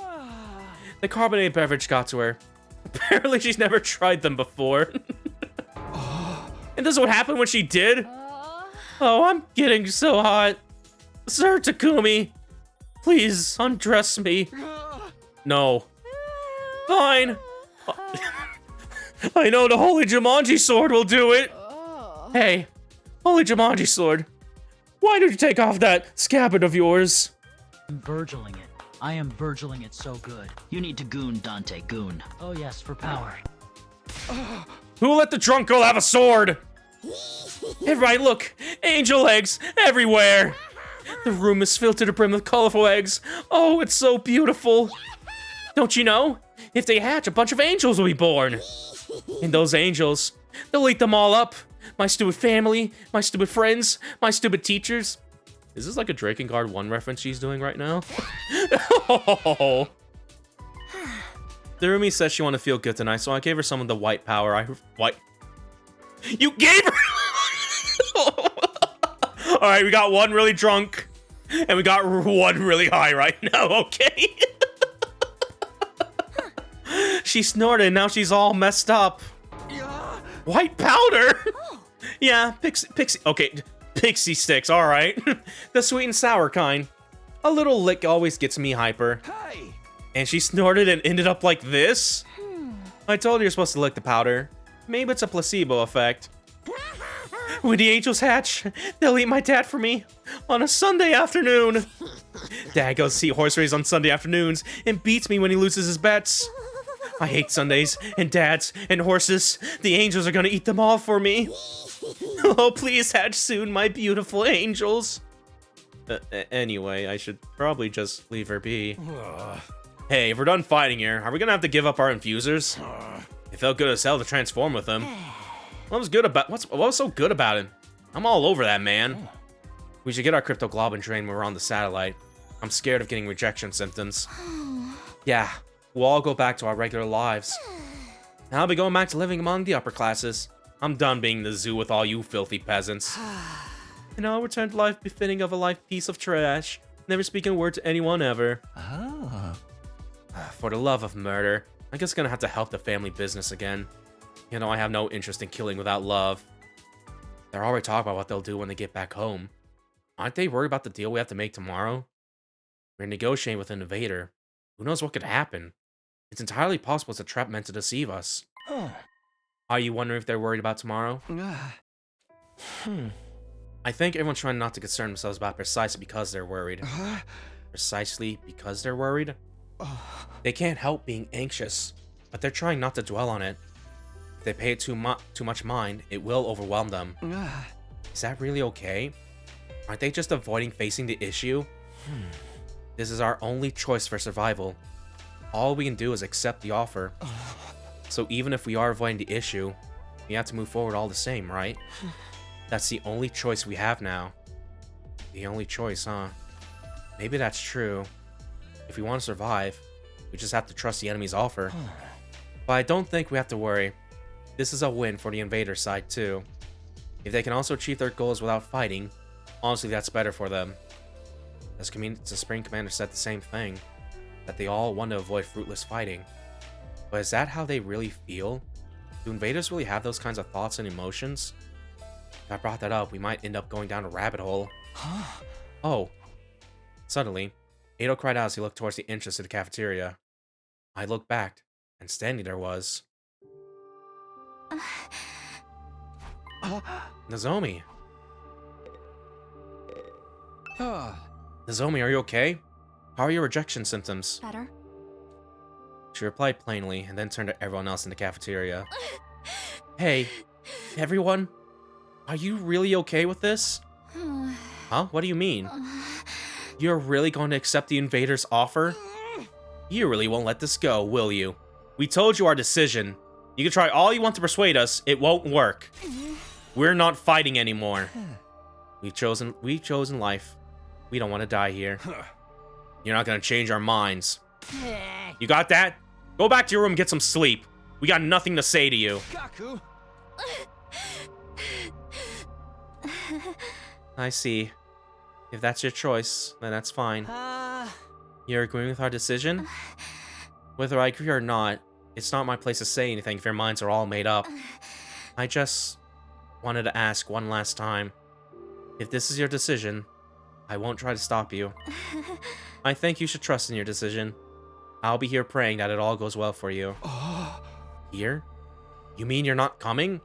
The carbonated beverage got to her. Apparently she's never tried them before. And this is what happened when she did? Oh, I'm getting so hot. Sir Takumi, please undress me. No. Fine. I know the Holy Jumanji Sword will do it. Hey, Holy Jumanji Sword, why did you take off that scabbard of yours? I'm Virgiling it. I am Virgiling it so good. You need to goon, Dante, goon. Oh yes, for power. Who let the drunk girl have a sword? Everybody look, angel eggs everywhere. The room is filled to the brim with colorful eggs. Oh, it's so beautiful. Don't you know? If they hatch, a bunch of angels will be born. And those angels, they'll eat them all up. My stupid family, my stupid friends, my stupid teachers. Is this like a Drakengard 1 reference she's doing right now? Oh. Narumi says she wanted to feel good tonight, so I gave her some of the white power. You gave her! Alright, we got one really drunk, and we got one really high right now, okay? She snorted, and now she's all messed up. White powder? Yeah, pixie, okay, pixie sticks, alright. The sweet and sour kind. A little lick always gets me hyper. And she snorted and ended up like this? I told her you're supposed to lick the powder. Maybe it's a placebo effect. When the angels hatch, they'll eat my dad for me on a Sunday afternoon. Dad goes to see horse races on Sunday afternoons and beats me when he loses his bets. I hate Sundays and dads and horses. The angels are gonna eat them all for me. Oh, please hatch soon, my beautiful angels. Anyway, I should probably just leave her be. Hey, if we're done fighting here, are we gonna have to give up our infusers? It felt good as hell to transform with them. What was so good about it? I'm all over that, man. We should get our cryptoglobin trained when we're on the satellite. I'm scared of getting rejection symptoms. Yeah, we'll all go back to our regular lives. And I'll be going back to living among the upper classes. I'm done being in the zoo with all you filthy peasants. And I'll return to life befitting of a life piece of trash, never speaking a word to anyone ever. For the love of murder, I guess gonna have to help the family business again. You know, I have no interest in killing without love. They're already talking about what they'll do when they get back home. Aren't they worried about the deal we have to make tomorrow? We're negotiating with an invader. Who knows what could happen? It's entirely possible it's a trap meant to deceive us. Are you wondering if they're worried about tomorrow? I think everyone's trying not to concern themselves about precisely because they're worried. Precisely because they're worried? They can't help being anxious, but they're trying not to dwell on it. If they pay it too much mind, it will overwhelm them. Is that really okay? Aren't they just avoiding facing the issue? This is our only choice for survival. All we can do is accept the offer. So even if we are avoiding the issue, we have to move forward all the same, right? That's the only choice we have now. The only choice, huh? Maybe that's true. If we want to survive, we just have to trust the enemy's offer. But I don't think we have to worry. This is a win for the invader side too. If they can also achieve their goals without fighting, honestly that's better for them. As the Supreme Commander said the same thing, that they all want to avoid fruitless fighting. But is that how they really feel? Do invaders really have those kinds of thoughts and emotions? If I brought that up, we might end up going down a rabbit hole. Oh. Suddenly, Ado cried out as he looked towards the entrance of the cafeteria. I looked back, and standing there was... Nozomi. Nozomi, are you okay? How are your rejection symptoms? Better. She replied plainly, and then turned to everyone else in the cafeteria. Hey, everyone? Are you really okay with this? Huh? What do you mean? You're really going to accept the invader's offer? You really won't let this go, will you? We told you our decision. You can try all you want to persuade us, it won't work. We're not fighting anymore. We've chosen life. We don't want to die here. You're not gonna change our minds. You got that? Go back to your room and get some sleep. We got nothing to say to you. Kaku. I see. If that's your choice, then that's fine. You're agreeing with our decision? Whether I agree or not, it's not my place to say anything if your minds are all made up. I just wanted to ask one last time. If this is your decision, I won't try to stop you. I think you should trust in your decision. I'll be here praying that it all goes well for you. Here? You mean you're not coming?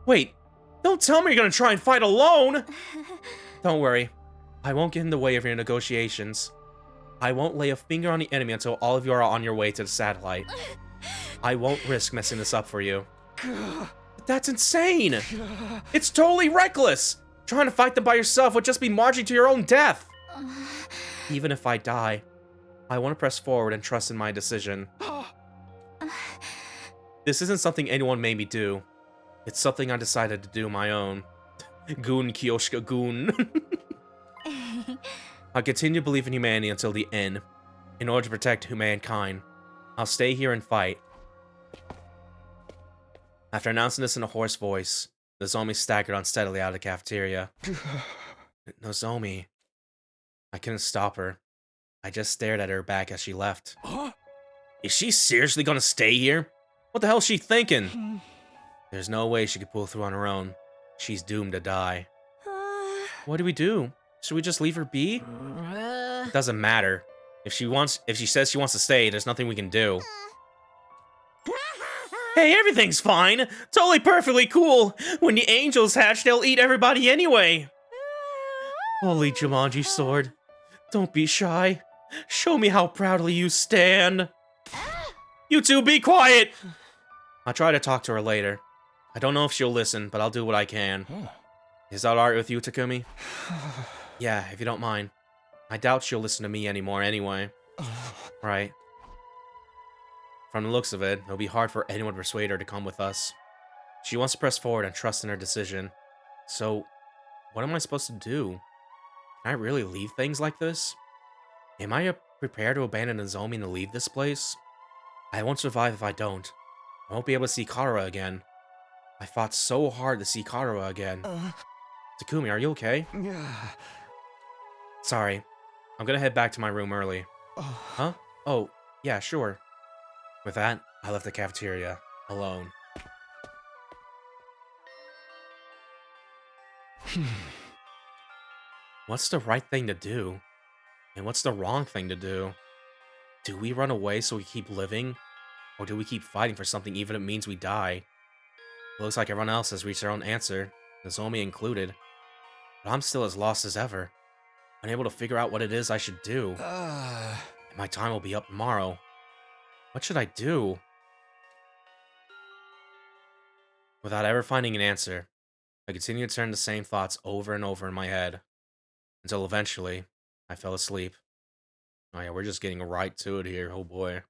Wait, don't tell me you're gonna try and fight alone! Don't worry, I won't get in the way of your negotiations. I won't lay a finger on the enemy until all of you are on your way to the satellite. I won't risk messing this up for you. But that's insane! It's totally reckless! Trying to fight them by yourself would just be marching to your own death! Even if I die, I want to press forward and trust in my decision. This isn't something anyone made me do. It's something I decided to do my own. Goon Kyoshika Goon. I'll continue to believe in humanity until the end. In order to protect humankind, I'll stay here and fight. After announcing this in a hoarse voice, Nozomi staggered unsteadily out of the cafeteria. Nozomi. I couldn't stop her. I just stared at her back as she left. Is she seriously gonna stay here? What the hell is she thinking? There's no way she could pull through on her own. She's doomed to die. What do we do? Should we just leave her be? It doesn't matter. If she says she wants to stay, there's nothing we can do. Hey, everything's fine. Totally perfectly cool. When the angels hatch, they'll eat everybody anyway. Holy Jumanji sword. Don't be shy. Show me how proudly you stand. You two be quiet. I'll try to talk to her later. I don't know if she'll listen, but I'll do what I can. Is that alright with you, Takumi? Yeah, if you don't mind. I doubt she'll listen to me anymore anyway. Right. From the looks of it, it'll be hard for anyone to persuade her to come with us. She wants to press forward and trust in her decision. So, what am I supposed to do? Can I really leave things like this? Am I prepared to abandon Nozomi and to leave this place? I won't survive if I don't. I won't be able to see Kara again. I fought so hard to see Kara again. Takumi, are you okay? Yeah. Sorry. I'm gonna head back to my room early. Huh? Oh, yeah, sure. With that, I left the cafeteria alone. What's the right thing to do? And what's the wrong thing to do? Do we run away so we keep living? Or do we keep fighting for something even if it means we die? It looks like everyone else has reached their own answer, Nozomi included. But I'm still as lost as ever, unable to figure out what it is I should do. And my time will be up tomorrow. What should I do? Without ever finding an answer, I continued to turn the same thoughts over and over in my head, until eventually, I fell asleep. Oh yeah, we're just getting right to it here, oh boy.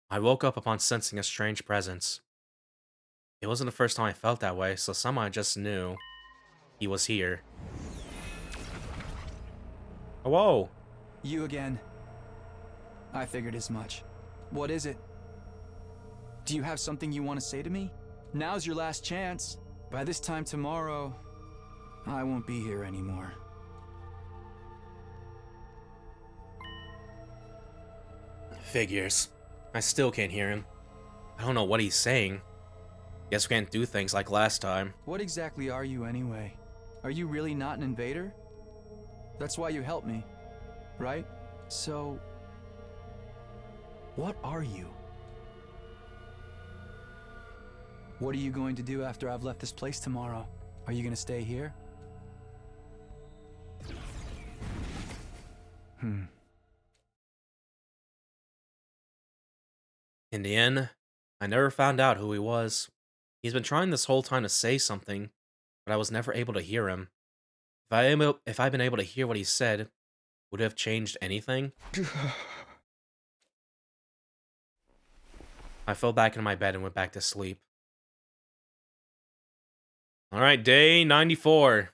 I woke up upon sensing a strange presence. It wasn't the first time I felt that way, so somehow I just knew he was here. Oh, whoa! You again. I figured as much. What is it? Do you have something you want to say to me? Now's your last chance. By this time tomorrow, I won't be here anymore. Figures. I still can't hear him. I don't know what he's saying. Guess we can't do things like last time. What exactly are you anyway? Are you really not an invader? That's why you helped me, right? So, what are you? What are you going to do after I've left this place tomorrow? Are you going to stay here? In the end, I never found out who he was. He's been trying this whole time to say something, but I was never able to hear him. If I'd been able to hear what he said, would it have changed anything? I fell back into my bed and went back to sleep. Alright, day 94.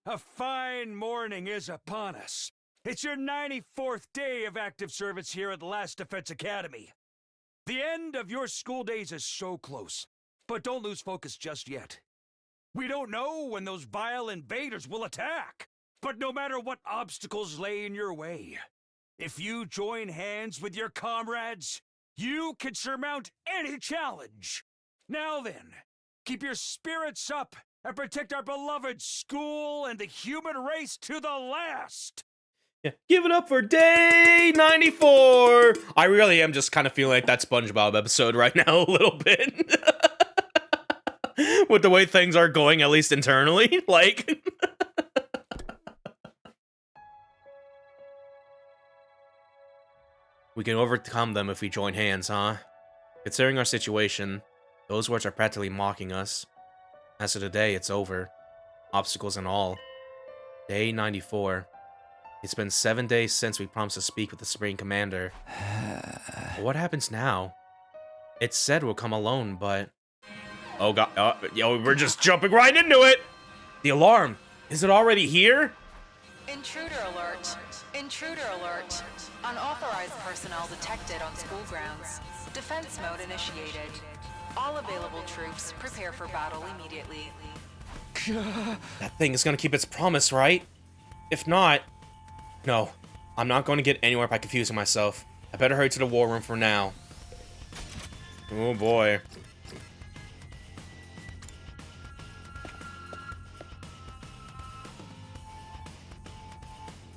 A fine morning is upon us. It's your 94th day of active service here at the Last Defense Academy. The end of your school days is so close, but don't lose focus just yet. We don't know when those vile invaders will attack, but no matter what obstacles lay in your way, if you join hands with your comrades, you can surmount any challenge. Now then, keep your spirits up and protect our beloved school and the human race to the last. Yeah, give it up for day 94. I really am just kind of feeling like that SpongeBob episode right now a little bit. With the way things are going, at least internally. Like... We can overcome them if we join hands, huh? Considering our situation, those words are practically mocking us. As of today, it's over. Obstacles and all. Day 94. It's been 7 days since we promised to speak with the Supreme Commander. But what happens now? It said we'll come alone, but... Oh god, yo, we're just jumping right into it! The alarm! Is it already here? Intruder alert. Intruder alert. Unauthorized personnel detected on school grounds. Defense mode initiated. All available troops prepare for battle immediately. That thing is gonna keep its promise, right? If not... No, I'm not going to get anywhere by confusing myself. I better hurry to the war room for now. Oh boy.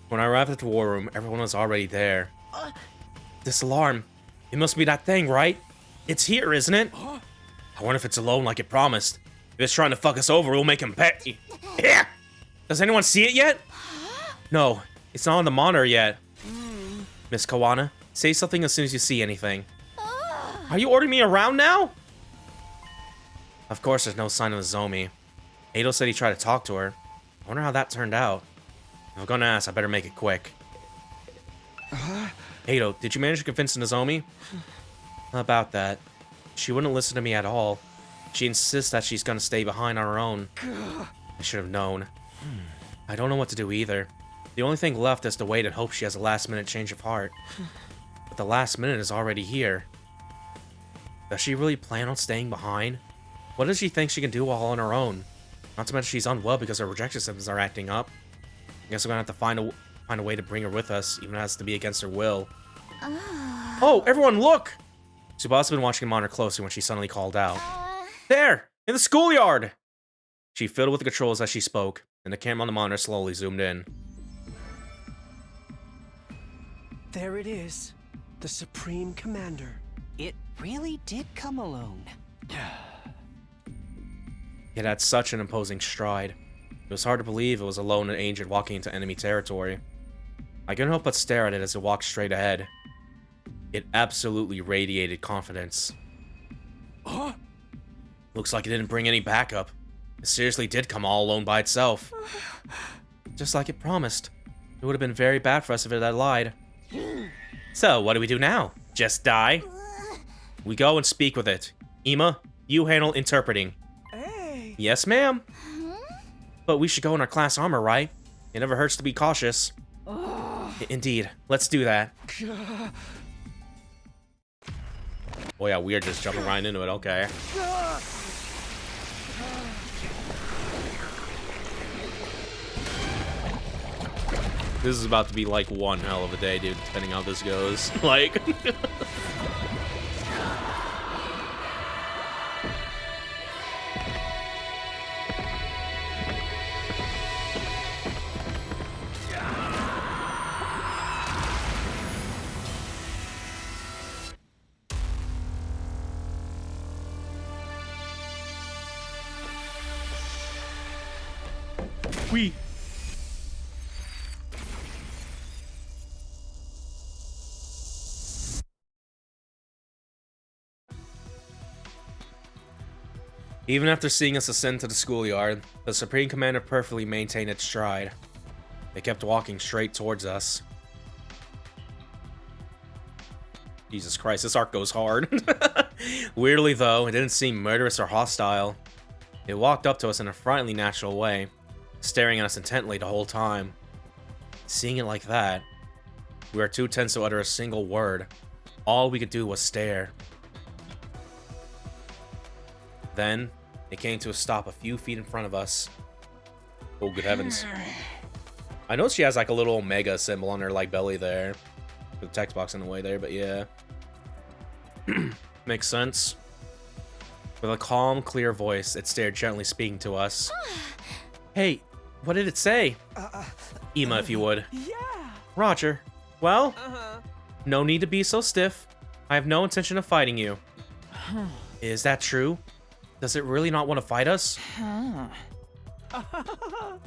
When I arrived at the war room, everyone was already there. This alarm, it must be that thing, right? It's here, isn't it? I wonder if it's alone like it promised. If it's trying to fuck us over, we'll make him pay. Here! Does anyone see it yet? No. It's not on the monitor yet. Miss Kawana, say something as soon as you see anything. Are you ordering me around now? Of course, there's no sign of Nozomi. Ado said he tried to talk to her. I wonder how that turned out. If I'm gonna ask, I better make it quick. Ado, did you manage to convince Nozomi? About that. She wouldn't listen to me at all. She insists that she's gonna stay behind on her own. I should have known. I don't know what to do either. The only thing left is to wait and hope she has a last-minute change of heart. But the last minute is already here. Does she really plan on staying behind? What does she think she can do all on her own? Not to mention she's unwell because her rejection symptoms are acting up. I guess we're gonna have to find a way to bring her with us, even if it has to be against her will. Oh, everyone look! Tsubasa had been watching the monitor closely when she suddenly called out. There! In the schoolyard! She fiddled with the controls as she spoke, and the camera on the monitor slowly zoomed in. There it is. The Supreme Commander. It really did come alone. It had such an imposing stride. It was hard to believe it was alone and aged walking into enemy territory. I couldn't help but stare at it as it walked straight ahead. It absolutely radiated confidence. Huh? Looks like it didn't bring any backup. It seriously did come all alone by itself. Just like it promised. It would have been very bad for us if it had lied. So, what do we do now? Just die? We go and speak with it. Ima, you handle interpreting. Hey. Yes, ma'am. But we should go in our class armor, right? It never hurts to be cautious. Indeed. Let's do that. Oh yeah, we are just jumping right into it. Okay. This is about to be like one hell of a day, dude, depending how this goes. Like... Wee. Even after seeing us ascend to the schoolyard, the Supreme Commander perfectly maintained its stride. It kept walking straight towards us. Jesus Christ, this arc goes hard. Weirdly though, it didn't seem murderous or hostile. It walked up to us in a friendly, natural way, staring at us intently the whole time. Seeing it like that, we were too tense to utter a single word. All we could do was stare. Then, it came to a stop a few feet in front of us. Oh, good heavens. I know she has like a little Omega symbol on her like belly there. The text box in the way there, but yeah. Makes sense. With a calm, clear voice, it stared gently, speaking to us. Hey, what did it say? Ima, if you would. Yeah. Roger. Well, no need to be so stiff. I have no intention of fighting you. Is that true? Does it really not want to fight us?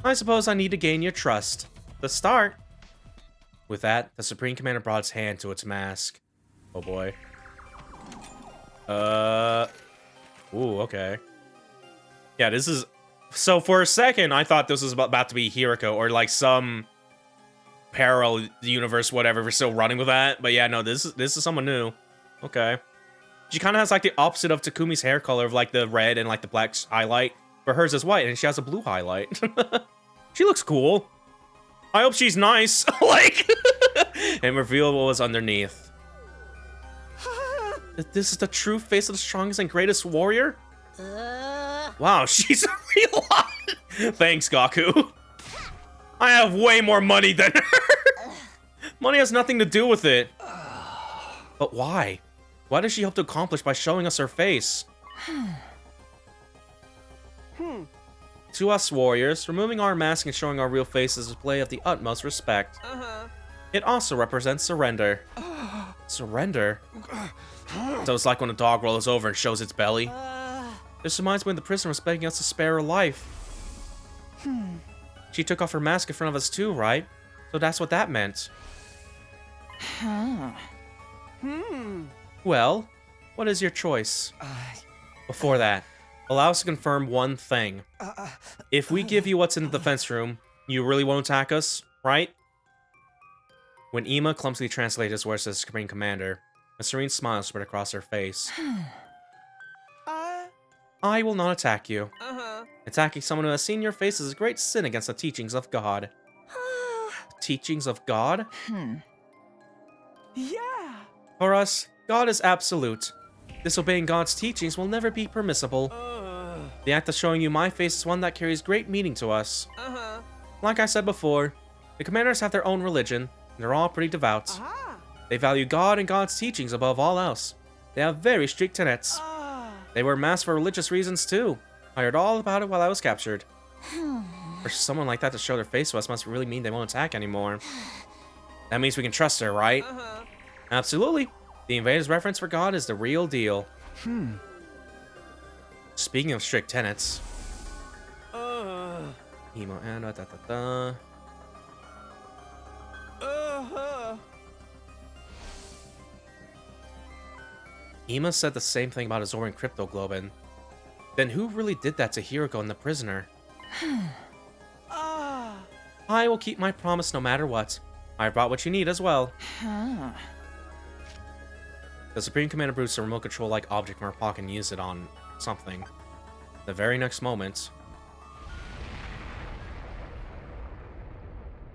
I suppose I need to gain your trust. The start. With that, the Supreme Commander brought its hand to its mask. Oh boy. Ooh, okay. Yeah, this is... So for a second, I thought this was about to be Hiriko or like some parallel universe, whatever. We're still running with that. But yeah, no, this is someone new. Okay. She kind of has like the opposite of Takumi's hair color of like the red and like the black highlight. But hers is white and she has a blue highlight. She looks cool. I hope she's nice. Like, and reveal what was underneath. This is the true face of the strongest and greatest warrior? Wow, she's a real lot. Thanks, Gaku. I have way more money than her. Money has nothing to do with it. But why? What does she hope to accomplish by showing us her face? To us warriors, removing our mask and showing our real faces is a display of the utmost respect. It also represents surrender. Surrender? So it's like when a dog rolls over and shows its belly. This reminds me when the prisoner was begging us to spare her life. She took off her mask in front of us too, right? So that's what that meant. Well, what is your choice? Before that, allow us to confirm one thing. If we give you what's in the defense room, you really won't attack us, right? When Ima clumsily translated his words to the Supreme Commander, a serene smile spread across her face. I will not attack you. Attacking someone who has seen your face is a great sin against the teachings of God. Teachings of God? Yeah. For us, God is absolute. Disobeying God's teachings will never be permissible. The act of showing you my face is one that carries great meaning to us. Like I said before, the commanders have their own religion, and they're all pretty devout. They value God and God's teachings above all else. They have very strict tenets. They wear masks for religious reasons too. I heard all about it while I was captured. For someone like that to show their face to us must really mean they won't attack anymore. That means we can trust her, right? Absolutely. The invader's reference for God is the real deal. Speaking of strict tenets. Emo and Ema said the same thing about Azorian cryptoglobin. Then who really did that to Hiroko and the prisoner? I will keep my promise no matter what. I brought what you need as well. The Supreme Commander produced a remote control-like object from her pocket and used it on something. The very next moment...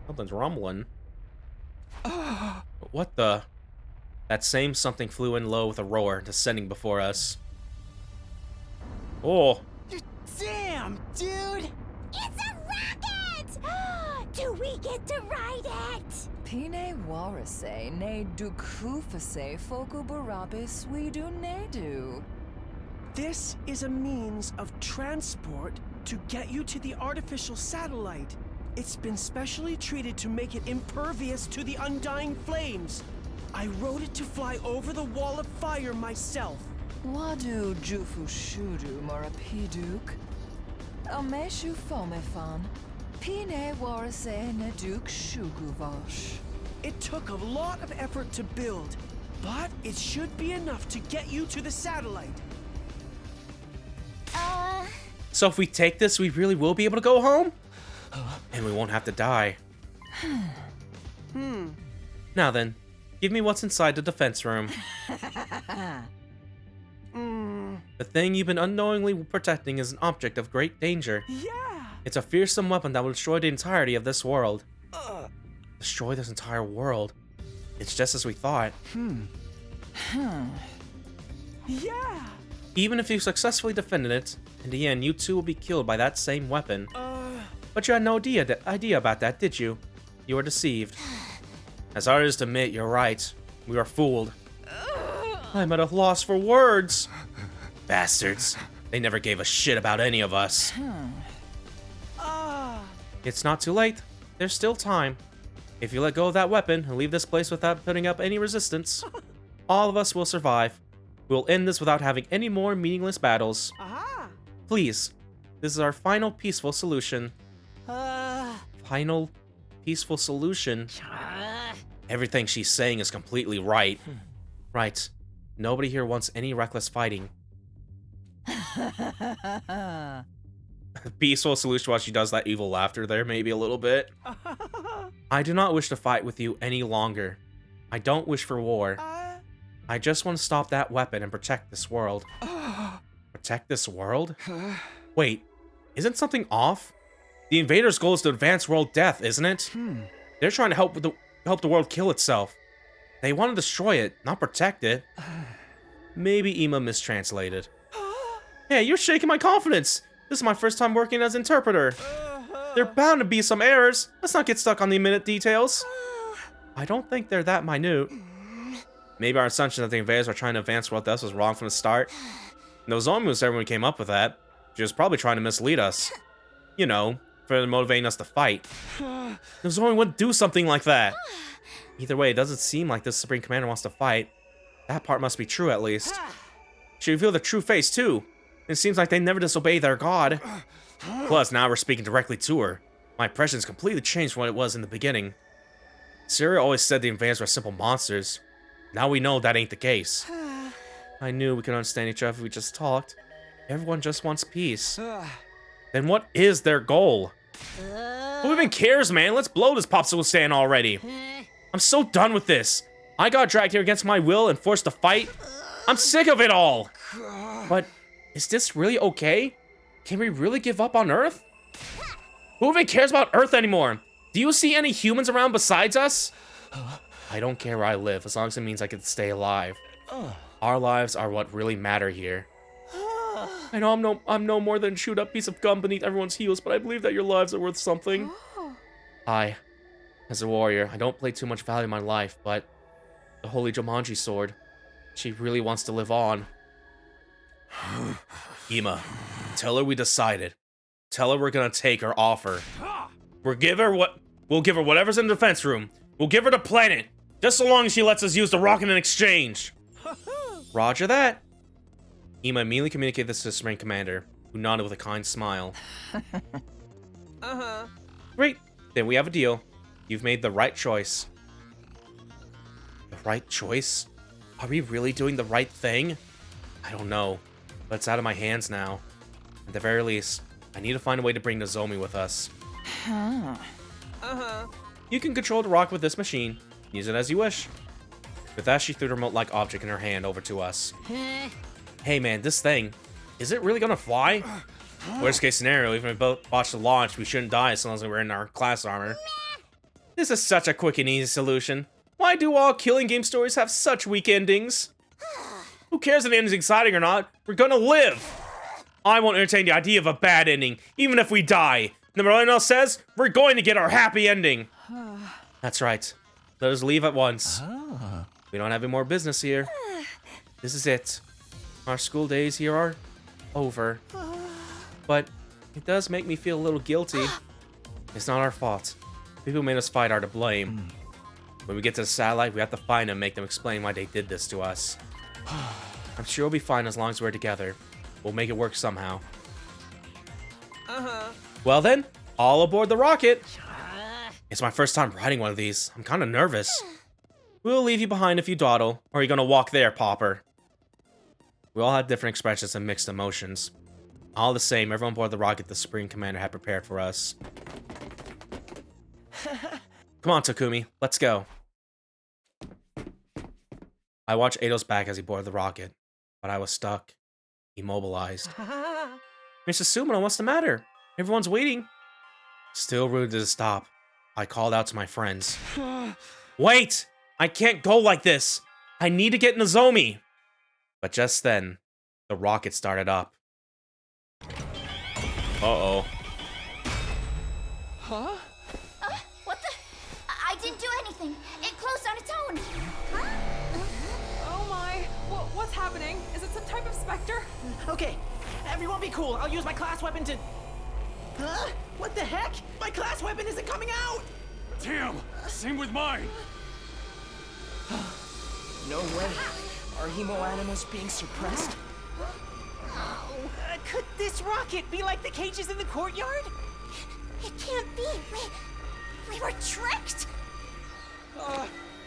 Something's rumbling. What the... That same something flew in low with a roar, descending before us. Oh. Damn, dude! It's a rocket! Do we get to ride it? Pine warase ne dukufase foku barabe swedu nedu. This is a means of transport to get you to the artificial satellite. It's been specially treated to make it impervious to the undying flames. I rode it to fly over the wall of fire myself. Wadu jufu shudu morapiduk. Ameshu fomefan. Pine warase neduk shuguvosh. It took a lot of effort to build, but it should be enough to get you to the satellite. So if we take this, we really will be able to go home? And we won't have to die. Now then, give me what's inside the defense room. The thing you've been unknowingly protecting is an object of great danger. Yeah! It's a fearsome weapon that will destroy the entirety of this world. Destroy this entire world. It's just as we thought. Yeah! Even if you successfully defended it, in the end you too will be killed by that same weapon. But you had no idea about that, did you? You were deceived. As hard as to admit, you're right. We were fooled. I'm at a loss for words. Bastards. They never gave a shit about any of us. It's not too late. There's still time. If you let go of that weapon and leave this place without putting up any resistance, all of us will survive. We'll end this without having any more meaningless battles. Please, this is our final peaceful solution. Final peaceful solution? Everything she's saying is completely right. Right. Nobody here wants any reckless fighting. Peaceful solution while she does that evil laughter there, maybe a little bit. I do not wish to fight with you any longer. I don't wish for war. I just want to stop that weapon and protect this world. Protect this world? Wait, isn't something off? The invaders' goal is to advance world death, isn't it? They're trying to help the world kill itself. They want to destroy it, not protect it. Maybe Ema mistranslated. Hey, you're shaking my confidence. This is my first time working as interpreter. There are bound to be some errors. Let's not get stuck on the minute details. I don't think they're that minute. Maybe our assumption that the invaders are trying to advance world death was wrong from the start. Nozomi was there when we came up with that. She was probably trying to mislead us. You know, for motivating us to fight. Nozomi wouldn't do something like that. Either way, it doesn't seem like this Supreme Commander wants to fight. That part must be true, at least. She revealed the true face, too. It seems like they never disobey their god. Plus, now we're speaking directly to her. My impression's completely changed from what it was in the beginning. Syria always said the invaders were simple monsters. Now we know that ain't the case. I knew we could understand each other if we just talked. Everyone just wants peace. Then what is their goal? Who even cares, man? Let's blow this popsicle stand already. I'm so done with this. I got dragged here against my will and forced to fight. I'm sick of it all. But is this really okay? Can we really give up on Earth? Who even cares about Earth anymore? Do you see any humans around besides us? I don't care where I live, as long as it means I can stay alive. Our lives are what really matter here. I know I'm no more than a chewed up piece of gum beneath everyone's heels, but I believe that your lives are worth something. As a warrior, I don't place too much value in my life, but the Holy Jumanji sword, she really wants to live on. Ima, tell her we decided. Tell her we're gonna take her offer. We'll give her whatever's in the defense room. We'll give her the planet, just so long as she lets us use the rocket in exchange. Roger that. Ima immediately communicated this to the Supreme Commander, who nodded with a kind smile. Great, then we have a deal. You've made the right choice. The right choice? Are we really doing the right thing? I don't know, but it's out of my hands now. At the very least, I need to find a way to bring Nozomi with us. You can control the rocket with this machine. Use it as you wish. With that, she threw the remote-like object in her hand over to us. Hey man, this thing, is it really gonna fly? Worst case scenario, even if we both watch the launch, we shouldn't die as long as we're in our class armor. This is such a quick and easy solution. Why do all killing game stories have such weak endings? Who cares if the ending's exciting or not? We're gonna live! I won't entertain the idea of a bad ending, even if we die. No matter what anyone else says, we're going to get our happy ending. That's right. Let us leave at once. We don't have any more business here. This is it. Our school days here are over. But it does make me feel a little guilty. It's not our fault. People who made us fight are to blame. When we get to the satellite, we have to find them and make them explain why they did this to us. I'm sure we'll be fine as long as we're together. We'll make it work somehow. Well then, all aboard the rocket. It's my first time riding one of these. I'm kind of nervous. We'll leave you behind if you dawdle, or are you gonna walk there, Popper? We all had different expressions and mixed emotions. All the same, everyone aboard the rocket the Supreme Commander had prepared for us. Come on, Takumi, let's go. I watched Eido's back as he boarded the rocket, but I was stuck, immobilized. Mr. Sumino, what's the matter? Everyone's waiting. Still rooted to stop. I called out to my friends. Wait! I can't go like this! I need to get Nozomi! But just then, the rocket started up. Uh-oh. Huh? What the? I didn't do anything. It closed on its own. Oh my. What's happening? Is it some type of specter? Okay, everyone be cool. I'll use my class weapon to... Huh? What the heck? My class weapon isn't coming out! Damn! Same with mine! No way. Are hemo-animals being suppressed? Could this rocket be like the cages in the courtyard? It can't be. We were tricked.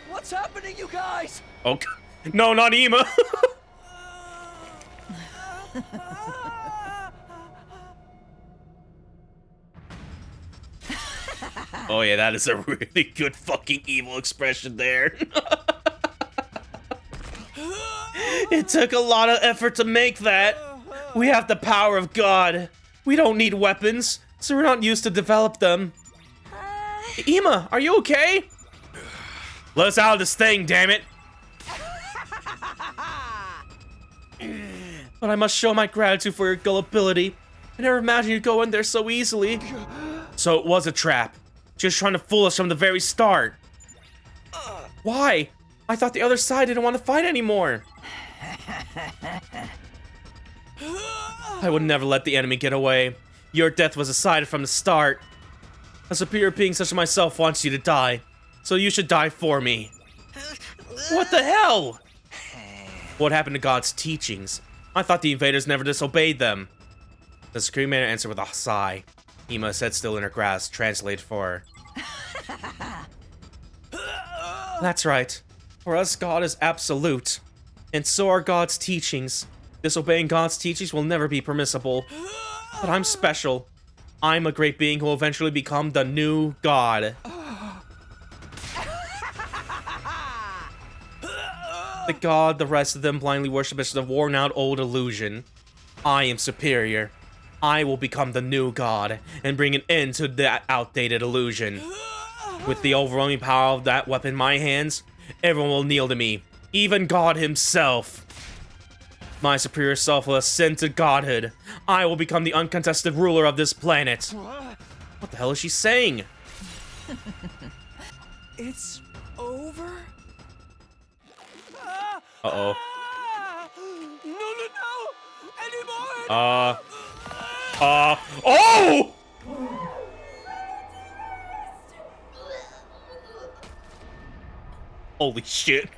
What's happening, you guys? Okay. No, not Ima. Oh yeah, that is a really good fucking evil expression there. It took a lot of effort to make that. We have the power of God. We don't need weapons, so we're not used to develop them. Ima, are you okay? Let us out of this thing, damn it. But I must show my gratitude for your gullibility. I never imagined you'd go in there so easily. So it was a trap. Just trying to fool us from the very start. Why? I thought the other side didn't want to fight anymore. I would never let the enemy get away. Your death was decided from the start. A superior being such as myself wants you to die. So you should die for me. What the hell? What happened to God's teachings? I thought the invaders never disobeyed them. The Supreme Man answered with a sigh. Ima sat still in her grasp, translated for her. That's right. For us, God is absolute. And so are God's teachings. Disobeying God's teachings will never be permissible. But I'm special. I'm a great being who will eventually become the new God. The God the rest of them blindly worship is a worn-out old illusion. I am superior. I will become the new God and bring an end to that outdated illusion. With the overwhelming power of that weapon in my hands, everyone will kneel to me. even God himself. My superior self will ascend to godhood. I will become the uncontested ruler of this planet. What the hell is she saying? It's over? Uh-oh. No! Anymore! Oh! Holy shit.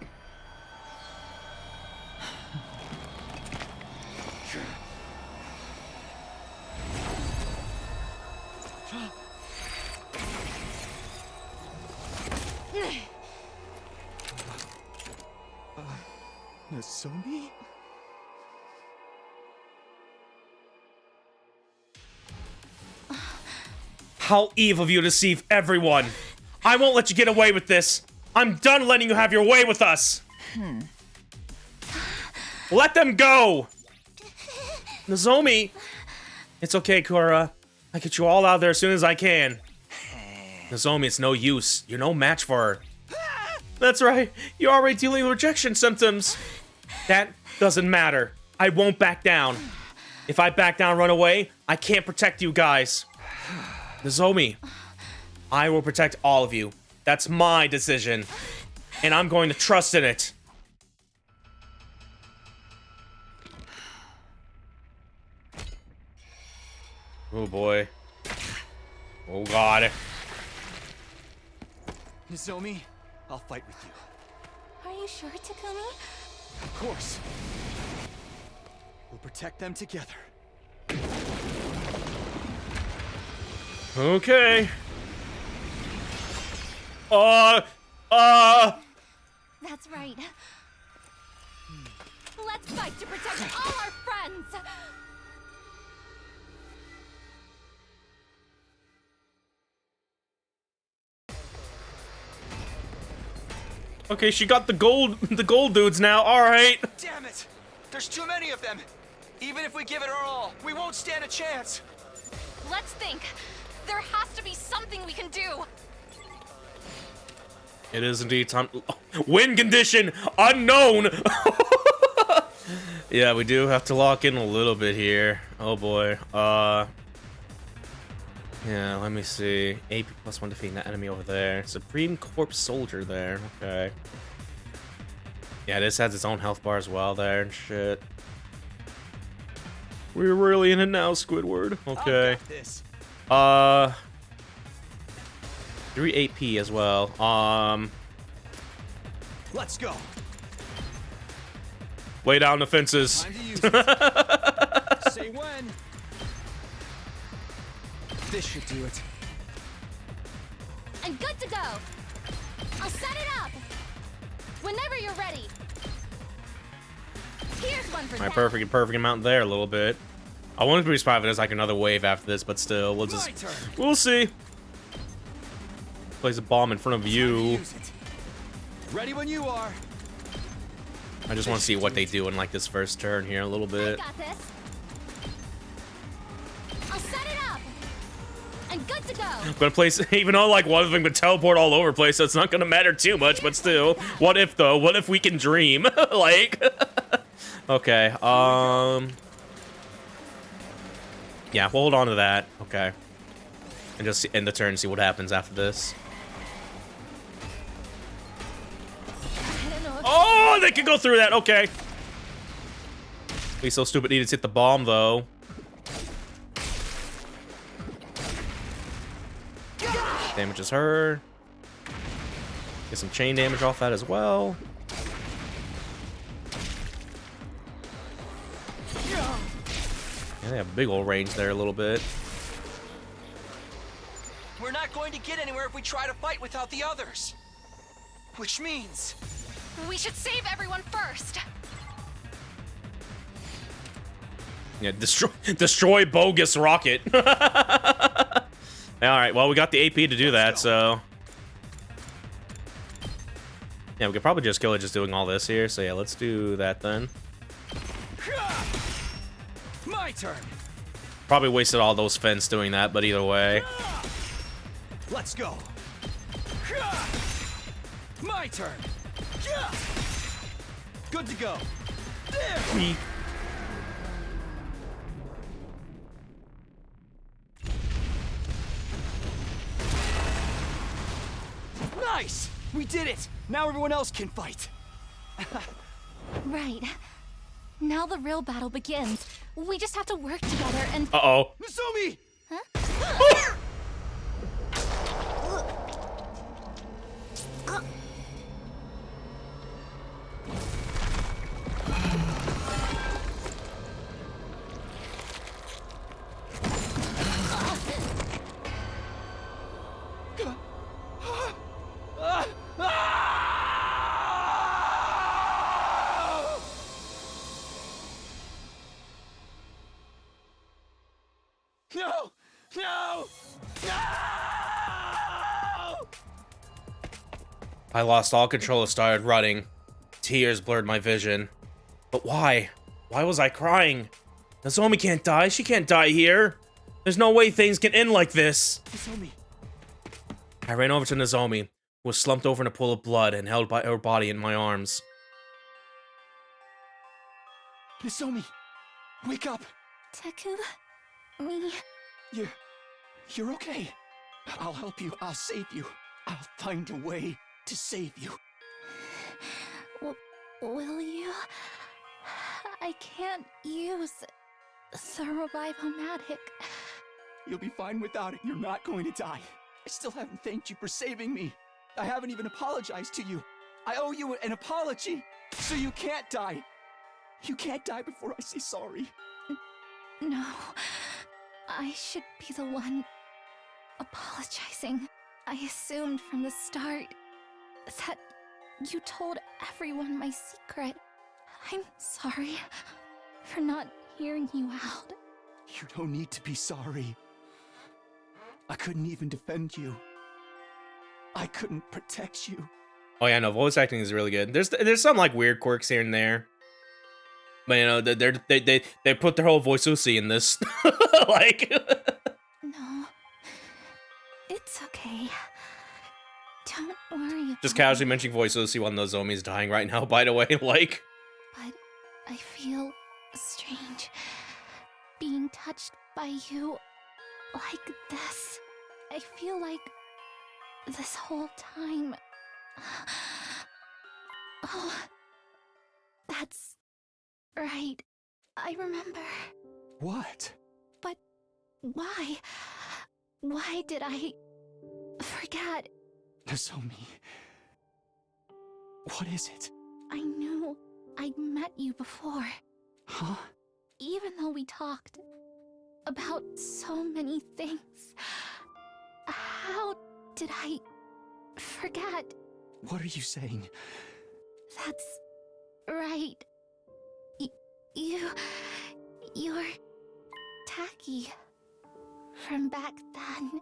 Nozomi? How evil of you to deceive everyone. I won't let you get away with this. I'm done letting you have your way with us. Let them go. Nozomi. It's okay, Kura. I'll get you all out there as soon as I can. Nozomi, it's no use. You're no match for her. That's right. You're already dealing with rejection symptoms. That doesn't matter. I won't back down. If I back down and run away, I can't protect you guys. Nozomi, I will protect all of you. That's my decision. And I'm going to trust in it. Oh boy. Oh god. Nozomi, I'll fight with you. Are you sure, Takumi? Of course. We'll protect them together. Okay. That's right. Let's fight to protect all our friends! Okay, she got the gold dudes now. All right. Damn it! There's too many of them! Even if we give it our all, we won't stand a chance! Let's think. There has to be something we can do. It is indeed time. Win condition unknown. Yeah, we do have to lock in a little bit here. Oh boy. Yeah, let me see. AP +1 defeating that enemy over there. Supreme Corpse Soldier there. Okay. Yeah, this has its own health bar as well there and shit. We're really in it now, Squidward. Okay. 3 AP as well. Let's go. Lay down the fences. Time to use it. Say when. This should do it. I'm good to go. I'll set it up. Whenever you're ready. Here's one for My that. perfect amount there a little bit. I wanted to be surprised if there's like another wave after this, but still, we'll see. Place a bomb in front of you. Ready when you are. I just want to see what they do in like this first turn here a little bit. I got this. I'll set it up. I'm good to go. I'm gonna place, even though like one of them could teleport all over the place, so it's not gonna matter too much, but still. What if though? What if we can dream? Like, okay, yeah, we'll hold on to that. Okay. And just end the turn and see what happens after this. Oh, they can go through that. Okay. He's so stupid. Needed to hit the bomb though. Damages her. Get some chain damage off that as well. Yeah, they have big old range there a little bit. We're not going to get anywhere if we try to fight without the others. Which means... we should save everyone first. Yeah, destroy bogus rocket. Alright, well, we got the AP to do that, so... yeah, we could probably just kill it just doing all this here, so yeah, let's do that then. My turn. Probably wasted all those fence doing that, but either way. Let's go. My turn. Good to go. Weak. Nice! We did it! Now everyone else can fight. Right. Now the real battle begins. We just have to work together and... Uh-oh. Nozomi! Huh? No! No! No! I lost all control and started running. Tears blurred my vision. But why? Why was I crying? Nozomi can't die. She can't die here. There's no way things can end like this. Nozomi. I ran over to Nozomi, who was slumped over in a pool of blood and held by her body in my arms. Nozomi, wake up. Teku, me... You're okay. I'll help you. I'll save you. I'll find a way to save you. Will you? I can't use the revive-o-matic. You'll be fine without it. You're not going to die. I still haven't thanked you for saving me. I haven't even apologized to you. I owe you an apology, so you can't die. You can't die before I say sorry. No. I should be the one apologizing. I assumed from the start that you told everyone my secret. I'm sorry for not hearing you out. You don't need to be sorry. I couldn't even defend you. I couldn't protect you. Oh yeah, no, voice acting is really good. There's some like weird quirks here and there. But you know, they put their whole voice OC in this. Like No. It's okay. Don't worry about just casually mentioning voice OC while Nozomi's dying right now, by the way, like. But I feel strange being touched by you like this. I feel like this whole time... Oh, that's right. I remember. What? But why? Why did I forget? Nozomi. What is it? I knew I'd met you before. Huh? Even though we talked about so many things, how did I forget? What are you saying? That's right. You're Tacky from back then,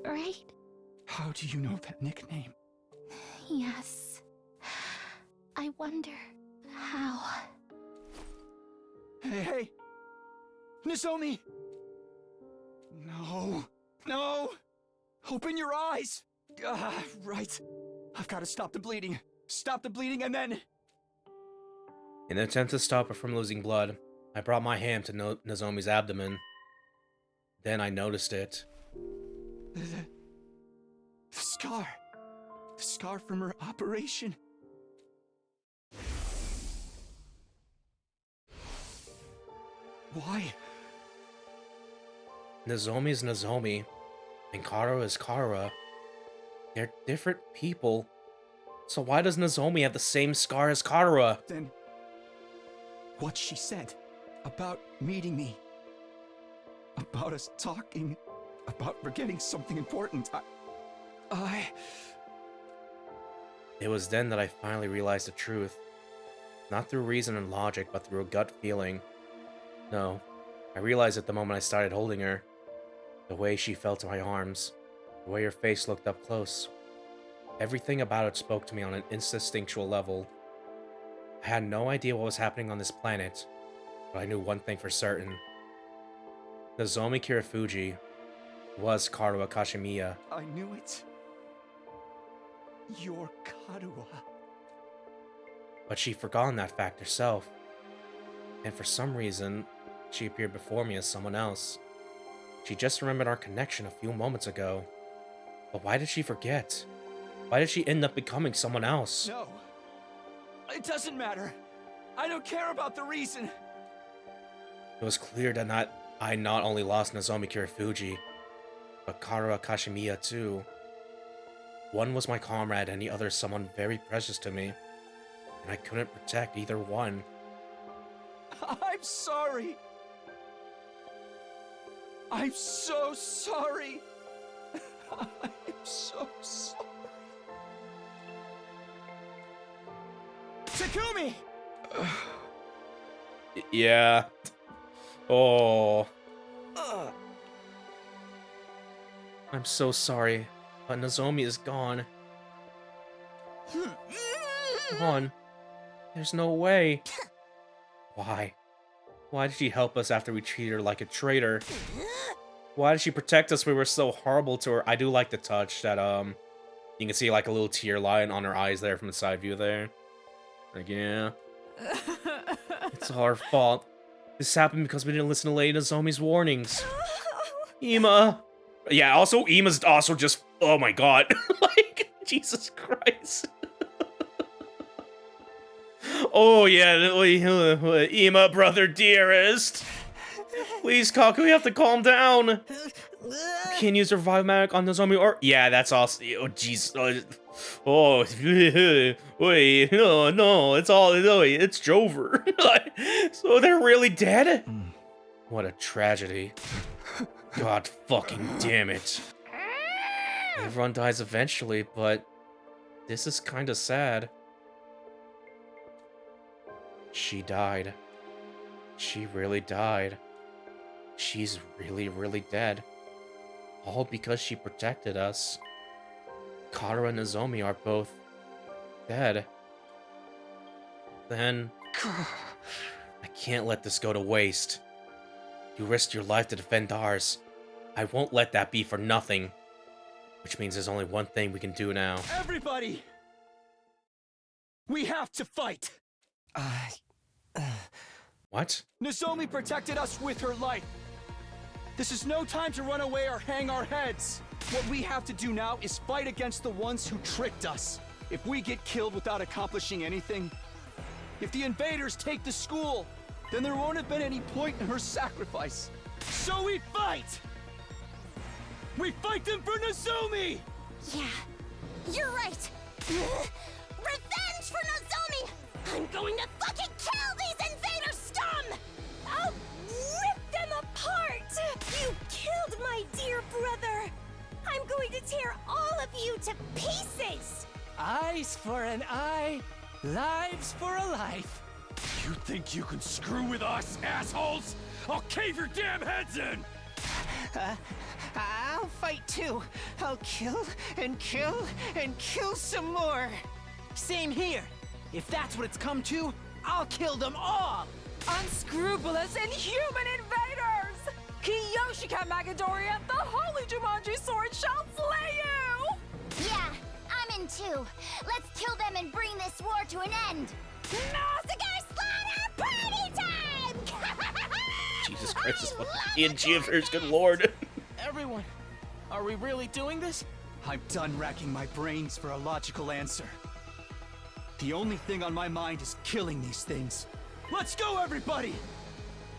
right? How do you know that nickname? Yes. I wonder how. Hey! Nozomi! No! No! Open your eyes! Right. I've got to stop the bleeding. Stop the bleeding and then... In an attempt to stop her from losing blood, I brought my hand to Nozomi's abdomen. Then I noticed it. The scar. The scar from her operation. Why? Nozomi is Nozomi, and Kara is Kara. They're different people. So why does Nozomi have the same scar as Kara? Then, what she said about meeting me, about us talking, about forgetting something important, It was then that I finally realized the truth. Not through reason and logic, but through a gut feeling. No, I realized it the moment I started holding her. The way she felt in my arms. The way her face looked up close. Everything about it spoke to me on an instinctual level. I had no idea what was happening on this planet, but I knew one thing for certain. Nozomi Kirifuji was Karuha Kashimiya. I knew it. You're Karuha. But she'd forgotten that fact herself. And for some reason, she appeared before me as someone else. She just remembered our connection a few moments ago. But why did she forget? Why did she end up becoming someone else? No. It doesn't matter. I don't care about the reason. It was clear that I not only lost Nozomi Kirifuji, but Karua Kashimiya too. One was my comrade and the other someone very precious to me, and I couldn't protect either one. I'm sorry. I'm so sorry. I'm so sorry. Takumi! Yeah. Oh. I'm so sorry, but Nozomi is gone. Gone. There's no way. Why? Why did she help us after we treated her like a traitor? Why did she protect us when we were so horrible to her? I do like the touch that, you can see like a little tear line on her eyes there from the side view there. Like, yeah. It's all our fault. This happened because we didn't listen to Lady Nozomi's warnings. Ima. Yeah, also, Ima's also just, oh my god. Like, Jesus Christ. Oh yeah, Ima, brother dearest. Please, Kaku, you have to calm down. Can't use revive magic on Nozomi or... Yeah, that's awesome. Oh, jeez. Wait, no, it's all... It's Jover. So they're really dead? What a tragedy. God fucking damn it. Everyone dies eventually, but this is kind of sad. She died. She really died. She's really, really dead. All because she protected us. Kara and Nozomi are both dead. Then... I can't let this go to waste. You risked your life to defend ours. I won't let that be for nothing. Which means there's only one thing we can do now. Everybody! We have to fight! What? Nozomi protected us with her life. This is no time to run away or hang our heads. What we have to do now is fight against the ones who tricked us. If we get killed without accomplishing anything, if the invaders take the school, then there won't have been any point in her sacrifice. So we fight! We fight them for Nozomi! Yeah, you're right. Revenge for Nozomi! I'm going to fucking kill these invader scum! I'll rip them apart! You killed my dear brother! I'm going to tear all of you to pieces! Eyes for an eye, lives for a life. You think you can screw with us, assholes? I'll cave your damn heads in! I'll fight too. I'll kill and kill and kill some more. Same here. If that's what it's come to, I'll kill them all. Unscrupulous and human invaders! Kiyoshika Magadori and the Holy Jumanji Sword shall slay you! Yeah, I'm in too. Let's kill them and bring this war to an end. Massacre slaughter party time! Jesus Christ, this fucking PNG of hers, good lord. Everyone, are we really doing this? I'm done racking my brains for a logical answer. The only thing on my mind is killing these things. Let's go, everybody!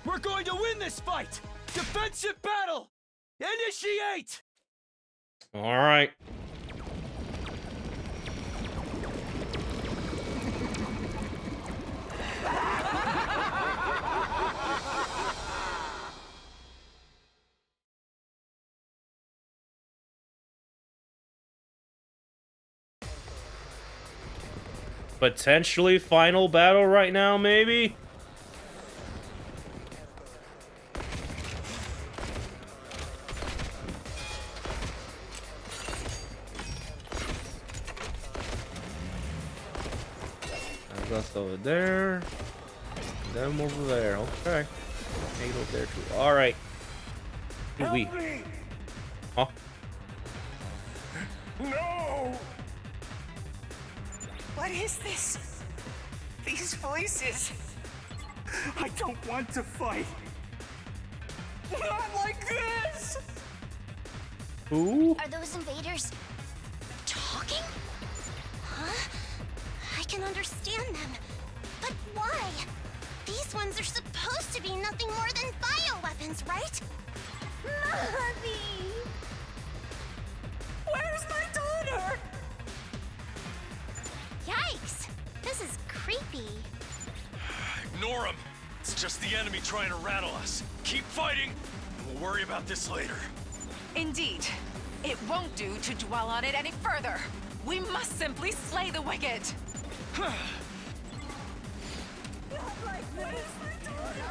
We're going to win this fight! Defensive battle! Initiate! Alright. Potentially final battle right now, maybe? That's over there. Them over there. Okay. Eight over there too. Alright. We. Huh? No! What is this? These voices. I don't want to fight. Not like this! Ooh. Are those invaders talking? Huh? I can understand them. But why? These ones are supposed to be nothing more than bioweapons, right? Mommy! Where's my daughter? Yikes! This is creepy. Ignore him. It's just the enemy trying to rattle us. Keep fighting, and we'll worry about this later. Indeed. It won't do to dwell on it any further. We must simply slay the wicked.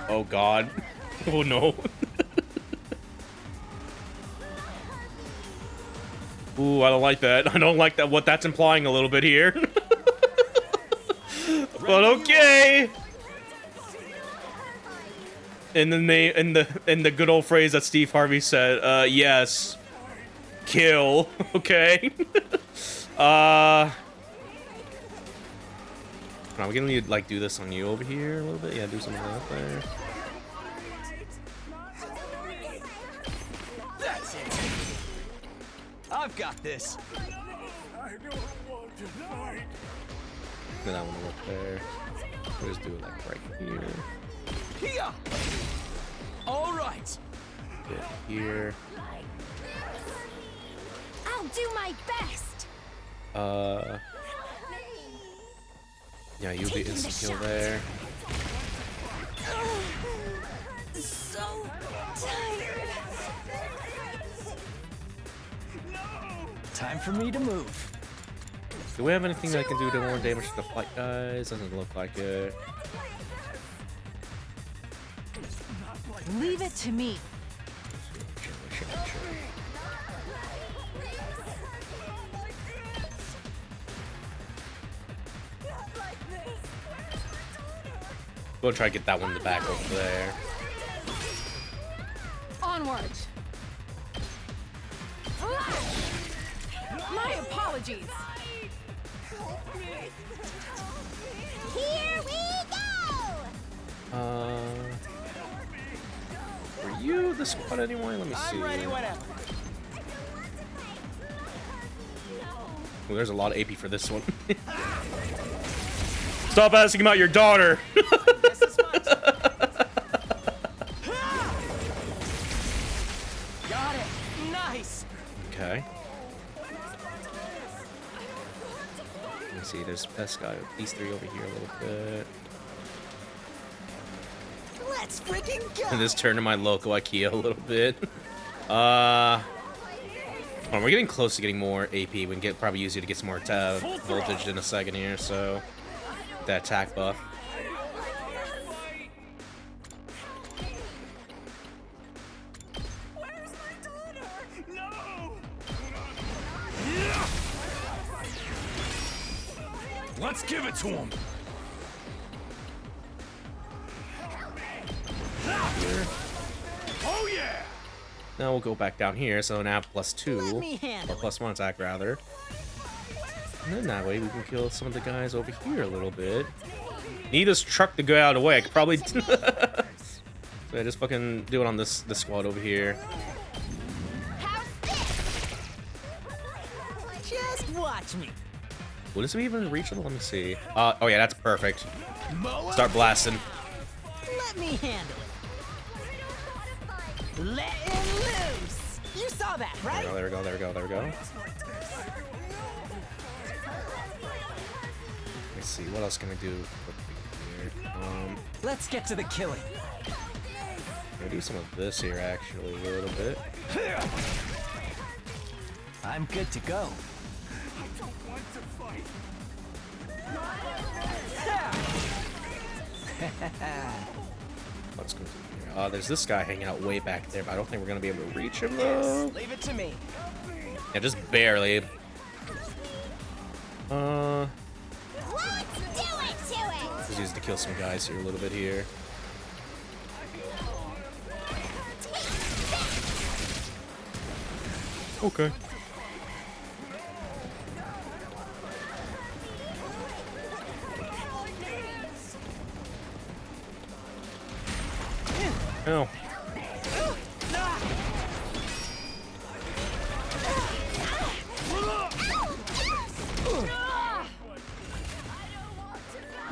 Oh God. Oh no. Ooh, I don't like that. I don't like that. What that's implying a little bit here. But okay. In the good old phrase that Steve Harvey said, yes. Kill. Okay. Are we gonna need to, like, do this on you over here a little bit? Yeah, do some of that there. That's it. I've got this. I don't want to fight. Then I want to look there. We'll just do it like right here. Here. All right. Get here. I'll do my best. Yeah, you'll be instant kill there. So tired. Time for me to move. Do we have anything that can do more damage to the fight guys? Doesn't look like it. Leave it to me. We'll try to get that one in the back over there. Onward. My apologies. Here we go. Were you the squad anyway? Let me see. I'm ready whenever. Well, there's a lot of AP for this one. Stop asking about your daughter. Got it. Nice. Okay. Let me see. There's this guy. These three over here a little bit. Let's freaking go. And this turn to my local IKEA a little bit. Well, we're getting close to getting more AP. We can get probably use it to get some more voltage in a second here. So that attack buff. Where's my daughter? No. Let's give it to him. Oh yeah. Now we'll go back down here. So now +2 me handle or +1 attack rather. And then that way we can kill some of the guys over here a little bit. Need this truck to go out of the way. I could probably. So yeah, just fucking do it on this squad over here. Just watch me. Will this be even reachable? Let me see. Oh yeah, that's perfect. Start blasting. Let me handle it. Let him loose. You saw that, right? There we go. There we go. There we go. Let me see. What else can I do? Here? Let's get to the killing. I'm gonna do some of this here actually a little bit. I'm good to go. I don't want to fight. Let's go through here. There's this guy hanging out way back there, but I don't think we're gonna be able to reach him though. Leave it to me. Yeah, just barely. Let's do it to it. Just use it to kill some guys here a little bit here. Okay. Oh.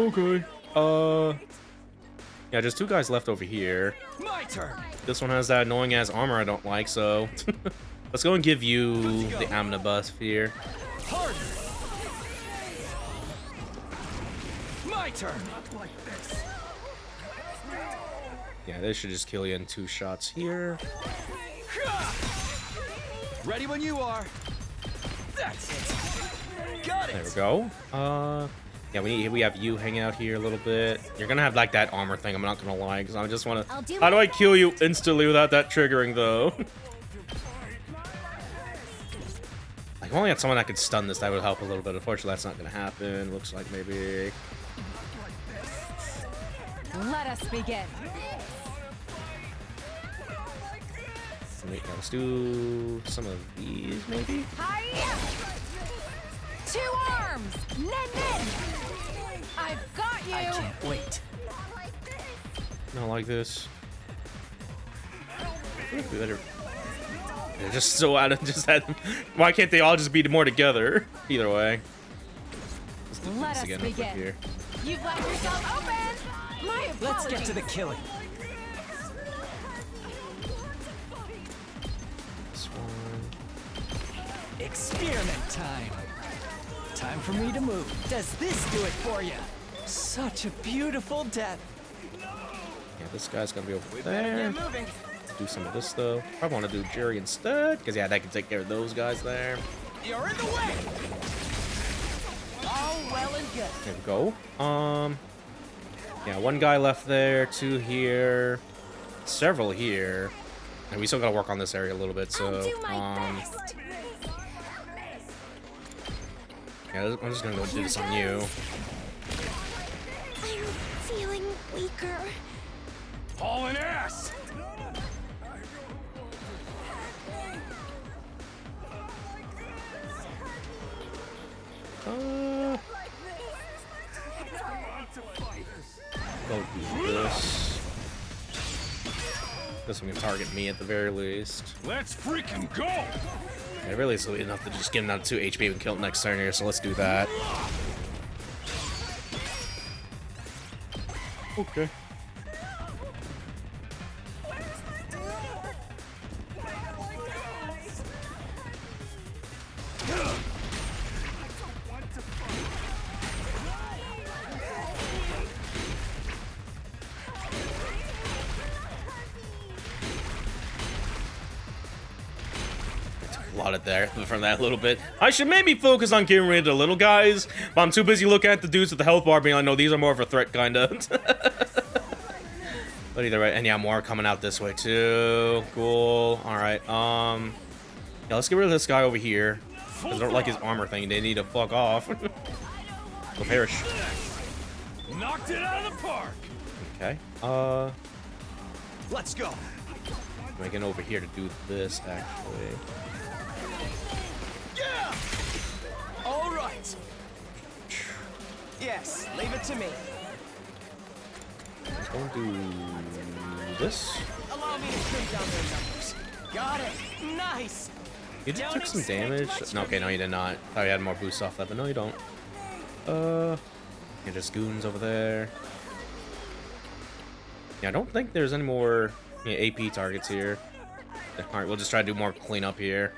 Okay. Yeah, just 2 guys left over here. My turn. This one has that annoying ass armor I don't like, so let's go and give you the omnibus here. Harder. My turn. Yeah, this should just kill you in 2 shots here. Ready when you are. That's it. Got it. There we go. Yeah, we have you hang out here a little bit. You're gonna have like that armor thing. I'm not gonna lie, because I just want to. How do I kill you instantly without that triggering though? Like, if I only had someone that could stun this, that would help a little bit. Unfortunately, that's not gonna happen. Looks like maybe. Let us begin. Let's do some of these, maybe. Hiya! 2 arms! Nen! I've got you! I can't wait. Not like this. We better. They're just so out of just that. Why can't they all just be more together? Either way. Let's do Let this us again begin. up here. You've left yourself open! My apologies! Let's get to the killing. This one. Experiment time. Time for me to move. Does this do it for you? Such a beautiful death. Yeah, this guy's gonna be over there. Do some of this though. I want to do Jerry instead, because yeah, that can take care of those guys there. You're in the way. All well and good. There we go. Yeah, 1 guy left there, 2 here, several here, and we still gotta work on this area a little bit. So, yeah, I'm just gonna go do this on you. I'm feeling weaker. Hauling ass! Go do this. This one can target me at the very least. Let's freaking go! Yeah, really is enough to just get him down to 2 HP and kill him next turn here, so let's do that. Okay. A lot of there from that little bit. I should maybe focus on getting rid of the little guys, but I'm too busy looking at the dudes with the health bar being like, no, these are more of a threat, kind of. But either way, and yeah, more coming out this way too. Cool. All right. Yeah, let's get rid of this guy over here. Because I don't like his armor thing. They need to fuck off. Go perish. Knocked it out of the park. Okay. Let's go. I'm getting over here to do this actually. Yeah. All right. Yes, leave it to me. Let's go and do this. Allow me to trim down their numbers. Got it. Nice. You just took some damage. No, okay, no, you did not. Thought you had more boosts off that, but no, you don't. Yeah, just goons over there. Yeah, I don't think there's any more AP targets here. All right, we'll just try to do more cleanup here.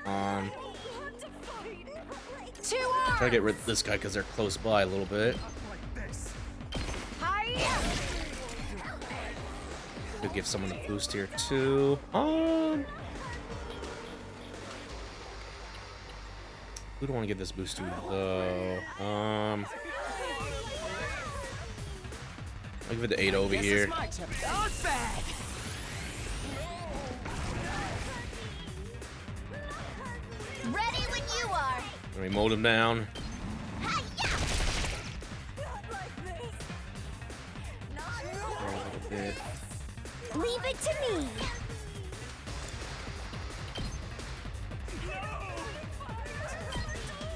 Try to get rid of this guy because they're close by a little bit. Could give someone a boost here too. Who do I want to give this boost to though? I'll give it to 8 over here. Ready when you are. Let me mold him down. Leave it to me.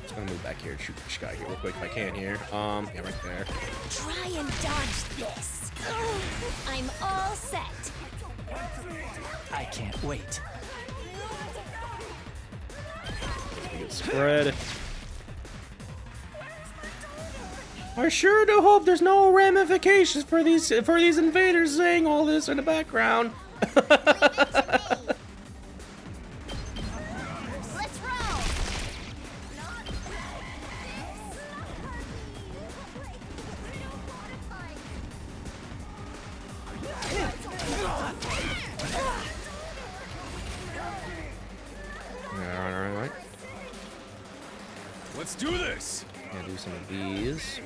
Just gonna move back here and shoot this guy here real quick if I can here. Yeah, right there. Try and dodge this. I'm all set. I can't wait. Get spread. I sure do hope there's no ramifications for these invaders saying all this in the background. Let's roll. Alright. Let's do this. Gonna do some of these.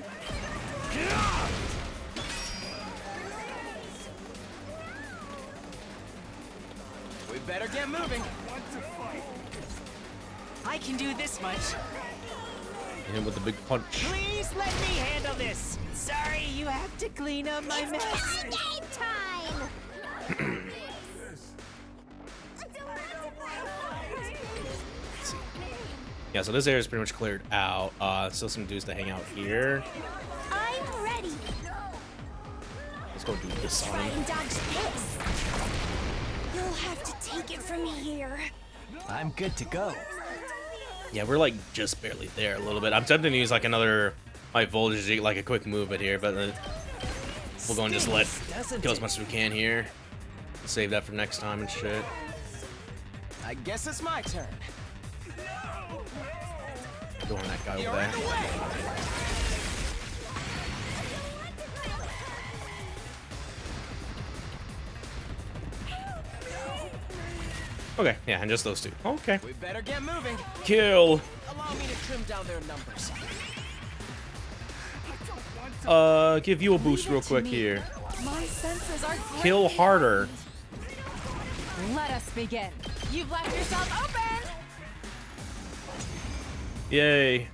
We better get moving. I can do this much. Hit him with the big punch. Please let me handle this. Sorry, you have to clean up my mess. Game time. Yeah, so this area is pretty much cleared out. Still some dudes to hang out here. I'm ready. Let's go do this on Try him. and dodge this. You'll have to take it from here. I'm good to go. Yeah, we're like just barely there a little bit. I'm tempted to use like another high voltage, like a quick movement here, but we'll go and just let kill as much as we can here. Save that for next time and shit. I guess it's my turn. Go on that guy over there. Okay, yeah, and just those two. Okay. We better get moving. Kill. Allow me to trim down their numbers. Give you a boost real quick here. My senses are Kill harder. Let us begin. You've left yourself open. Yay.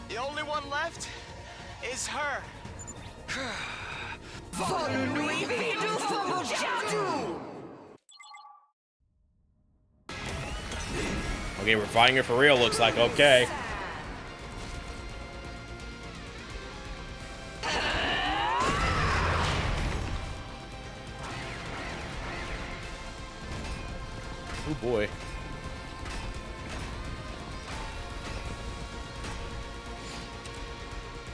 The only one left is her. Okay, we're fighting her for real, looks like. Okay. Oh boy.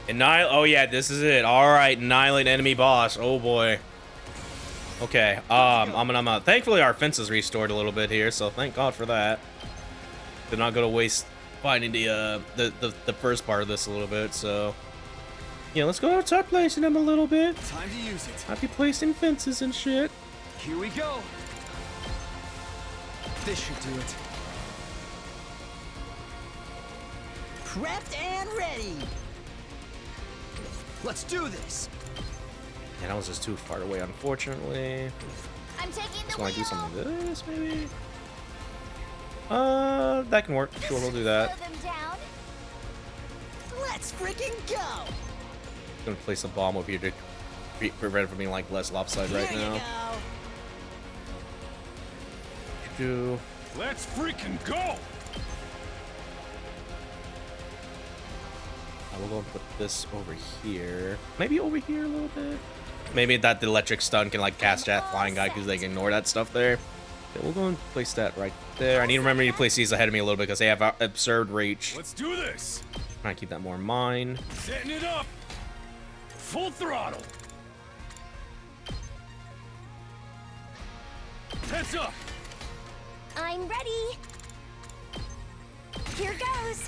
Annihilate. Oh yeah, this is it. All right, annihilate enemy boss. Oh boy. Okay. Thankfully our fence is restored a little bit here, so thank God for that. Did not go to waste finding the first part of this a little bit. So yeah, let's go start placing them a little bit. Time to use it. I'll be placing fences and shit. Here we go. This should do it. Prepped and ready. Let's do this. Yeah, that was just too far away, unfortunately. I'm taking the So I wheel. do something like this, maybe? That can work. Sure, we'll do that. Slow them down. Let's freaking go. Gonna place a bomb over here to prevent it from being like less lopsided right Here you now. go. Do. Let's freaking go! I will go and put this over here. Maybe over here a little bit. Maybe that the electric stun can like cast that flying guy because they can ignore that stuff there. Okay, we'll go and place that right there. I need to remember to place these ahead of me a little bit because they have absurd reach. Let's do this! Trying to keep that more in mind. Setting it up! Full throttle! Heads up! I'm ready. Here goes.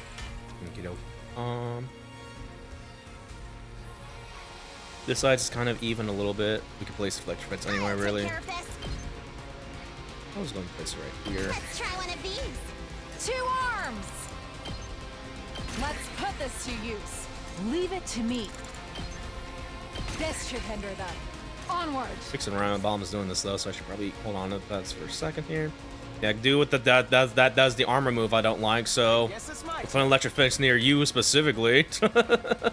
This side's kind of even a little bit. We can place electric fence anywhere, really. Take care of this. I was going to place it right here. Let's try one of these. 2 arms. Let's put this to use. Leave it to me. This should hinder them. Onward. Fixing around. Bomb is doing this though, so I should probably hold on to that for a second here. Yeah, do what that does the armor move I don't like. So if an electric fence near you specifically. And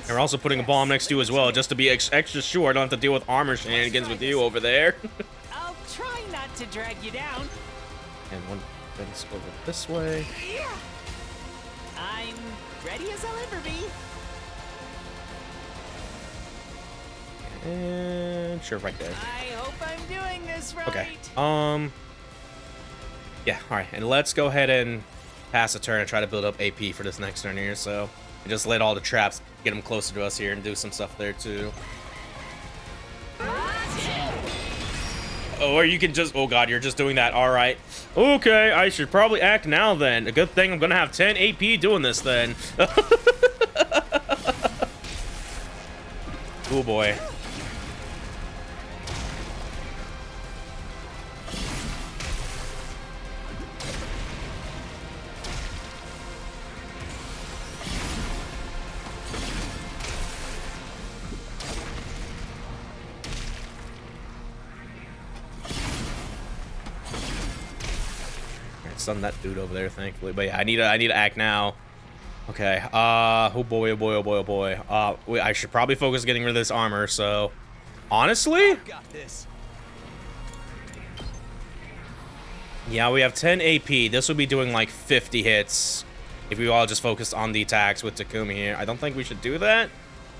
we're also putting a bomb next to you as well, just to be extra sure I don't have to deal with armor shenanigans with you over there. I'll try not to drag you down. And one fence over this way. I'm ready as I'll ever be. And sure, right there. I hope I'm doing this right. Okay. Yeah, alright. And let's go ahead and pass a turn and try to build up AP for this next turn here, so and just let all the traps get them closer to us here and do some stuff there too. Oh, or you can just, oh god, you're just doing that. Alright. Okay, I should probably act now then. A good thing I'm gonna have 10 AP doing this then. Oh boy. Stun that dude over there, thankfully. But yeah, I need to act now. Okay. Oh boy, oh boy, oh boy, oh boy. I should probably focus getting rid of this armor. So, honestly, Got this. yeah, we have 10 AP. This would be doing like 50 hits if we all just focused on the attacks with Takumi here. I don't think we should do that,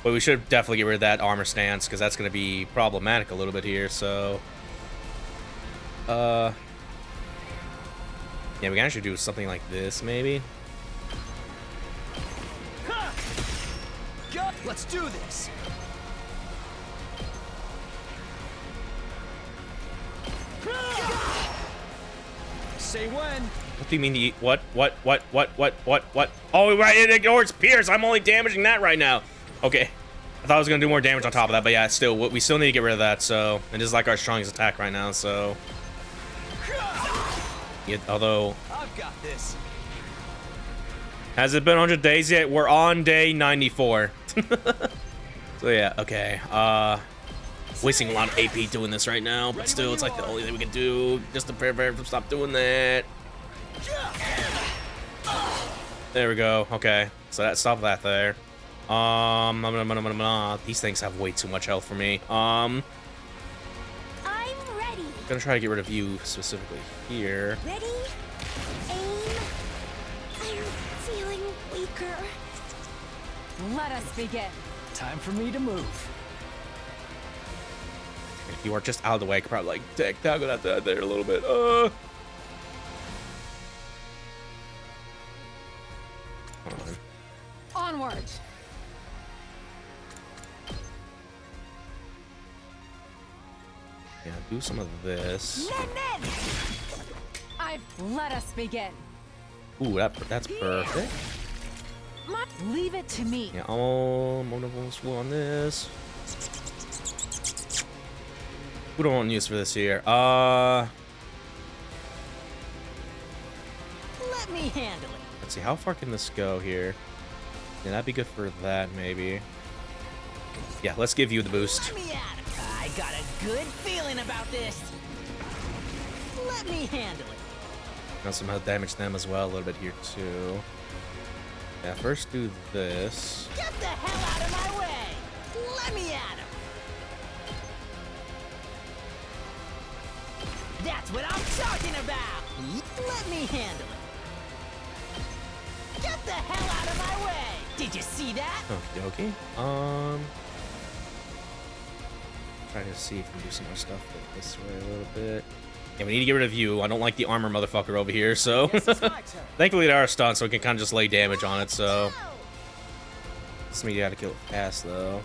but we should definitely get rid of that armor stance because that's going to be problematic a little bit here. So, yeah, we can actually do something like this, maybe. Let's do this. Say when. What do you mean? What? Oh, right, it ignores Pierce. I'm only damaging that right now. Okay. I thought I was going to do more damage on top of that, but yeah, still, we still need to get rid of that, so. And this is like our strongest attack right now, so. Yeah, although. I've got this. Has it been 100 days yet? We're on day 94. So yeah, okay. Wasting a lot of AP doing this right now, but still, it's like the only thing we can do just to prepare to stop doing that. There we go. Okay, so that stopped that there. These things have way too much health for me. I'm ready. I'm gonna try to get rid of you specifically here. Ready? Aim. I'm feeling weaker. Let us begin. Time for me to move. If you are just out of the way, I could probably like toggle that there a little bit. Hold on. Onward. Yeah, do some of this. Let us begin. Ooh, that's perfect. Leave it to me. Yeah, all monobles on this. We don't want use for this here. Let me handle it. Let's see, how far can this go here? Yeah, that'd be good for that, maybe. Yeah, let's give you the boost. Let me at it. I got a good feeling about this. Let me handle it. Now somehow damage them as well a little bit here too. Yeah, first do this. Get the hell out of my way. Let me at him. That's what I'm talking about. Let me handle it. Get the hell out of my way. Did you see that? Okay. Try to see if we can do some more stuff this way a little bit. Yeah, we need to get rid of you. I don't like the armor motherfucker over here, so. Thankfully, they are stunned, so we can kind of just lay damage on it, so. This means you gotta kill it fast, though.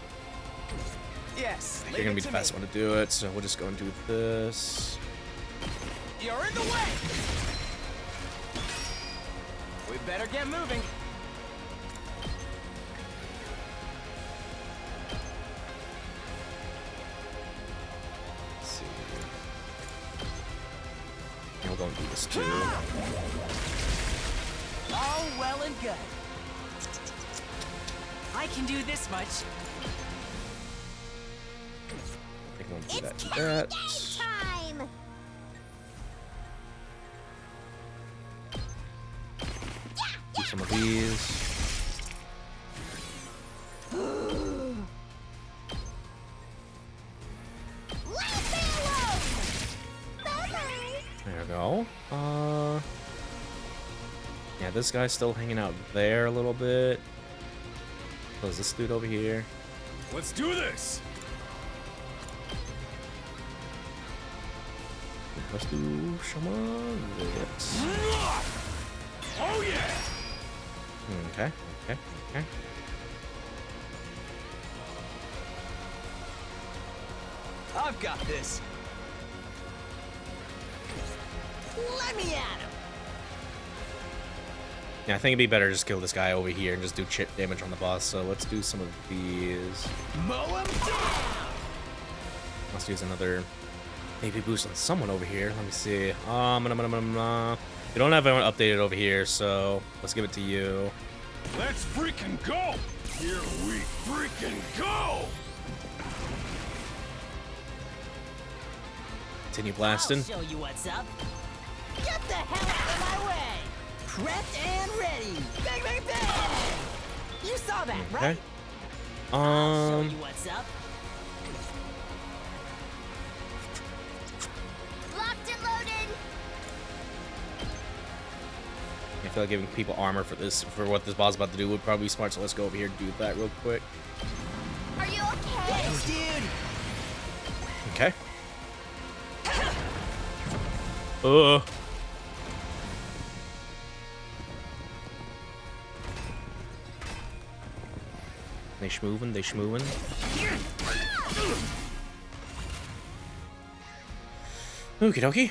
Yes. You're gonna be the fast one to do it, so we'll just go and do this. You're in the way. We better get moving. We'll go and do this too. All well and good. I can do this much. I think we'll do that. It's Do that. time. Do some of these. There we go. Yeah, this guy's still hanging out there a little bit. Close this dude over here. Let's do this. Let's do some of this. Oh yeah! Okay, okay, okay. I've got this. Let me at him. Yeah, I think it'd be better to just kill this guy over here and just do chip damage on the boss. So let's do some of these. Mow him down. Let's use another AP boost on someone over here. Let me see. We don't have anyone updated over here, so let's give it to you. Let's freaking go! Here we freaking go! Continue blasting. I'll show you what's up. Get the hell out of my way! Prepped and ready. Bang, bang, bang! You saw that, Okay. right? Show you what's up. Locked and loaded. I feel like giving people armor for this, for what this boss is about to do, would probably be smart. So let's go over here and do that real quick. Are you okay? Thanks, dude. Okay. They schmoovin', they schmoovin'. Okie dokie.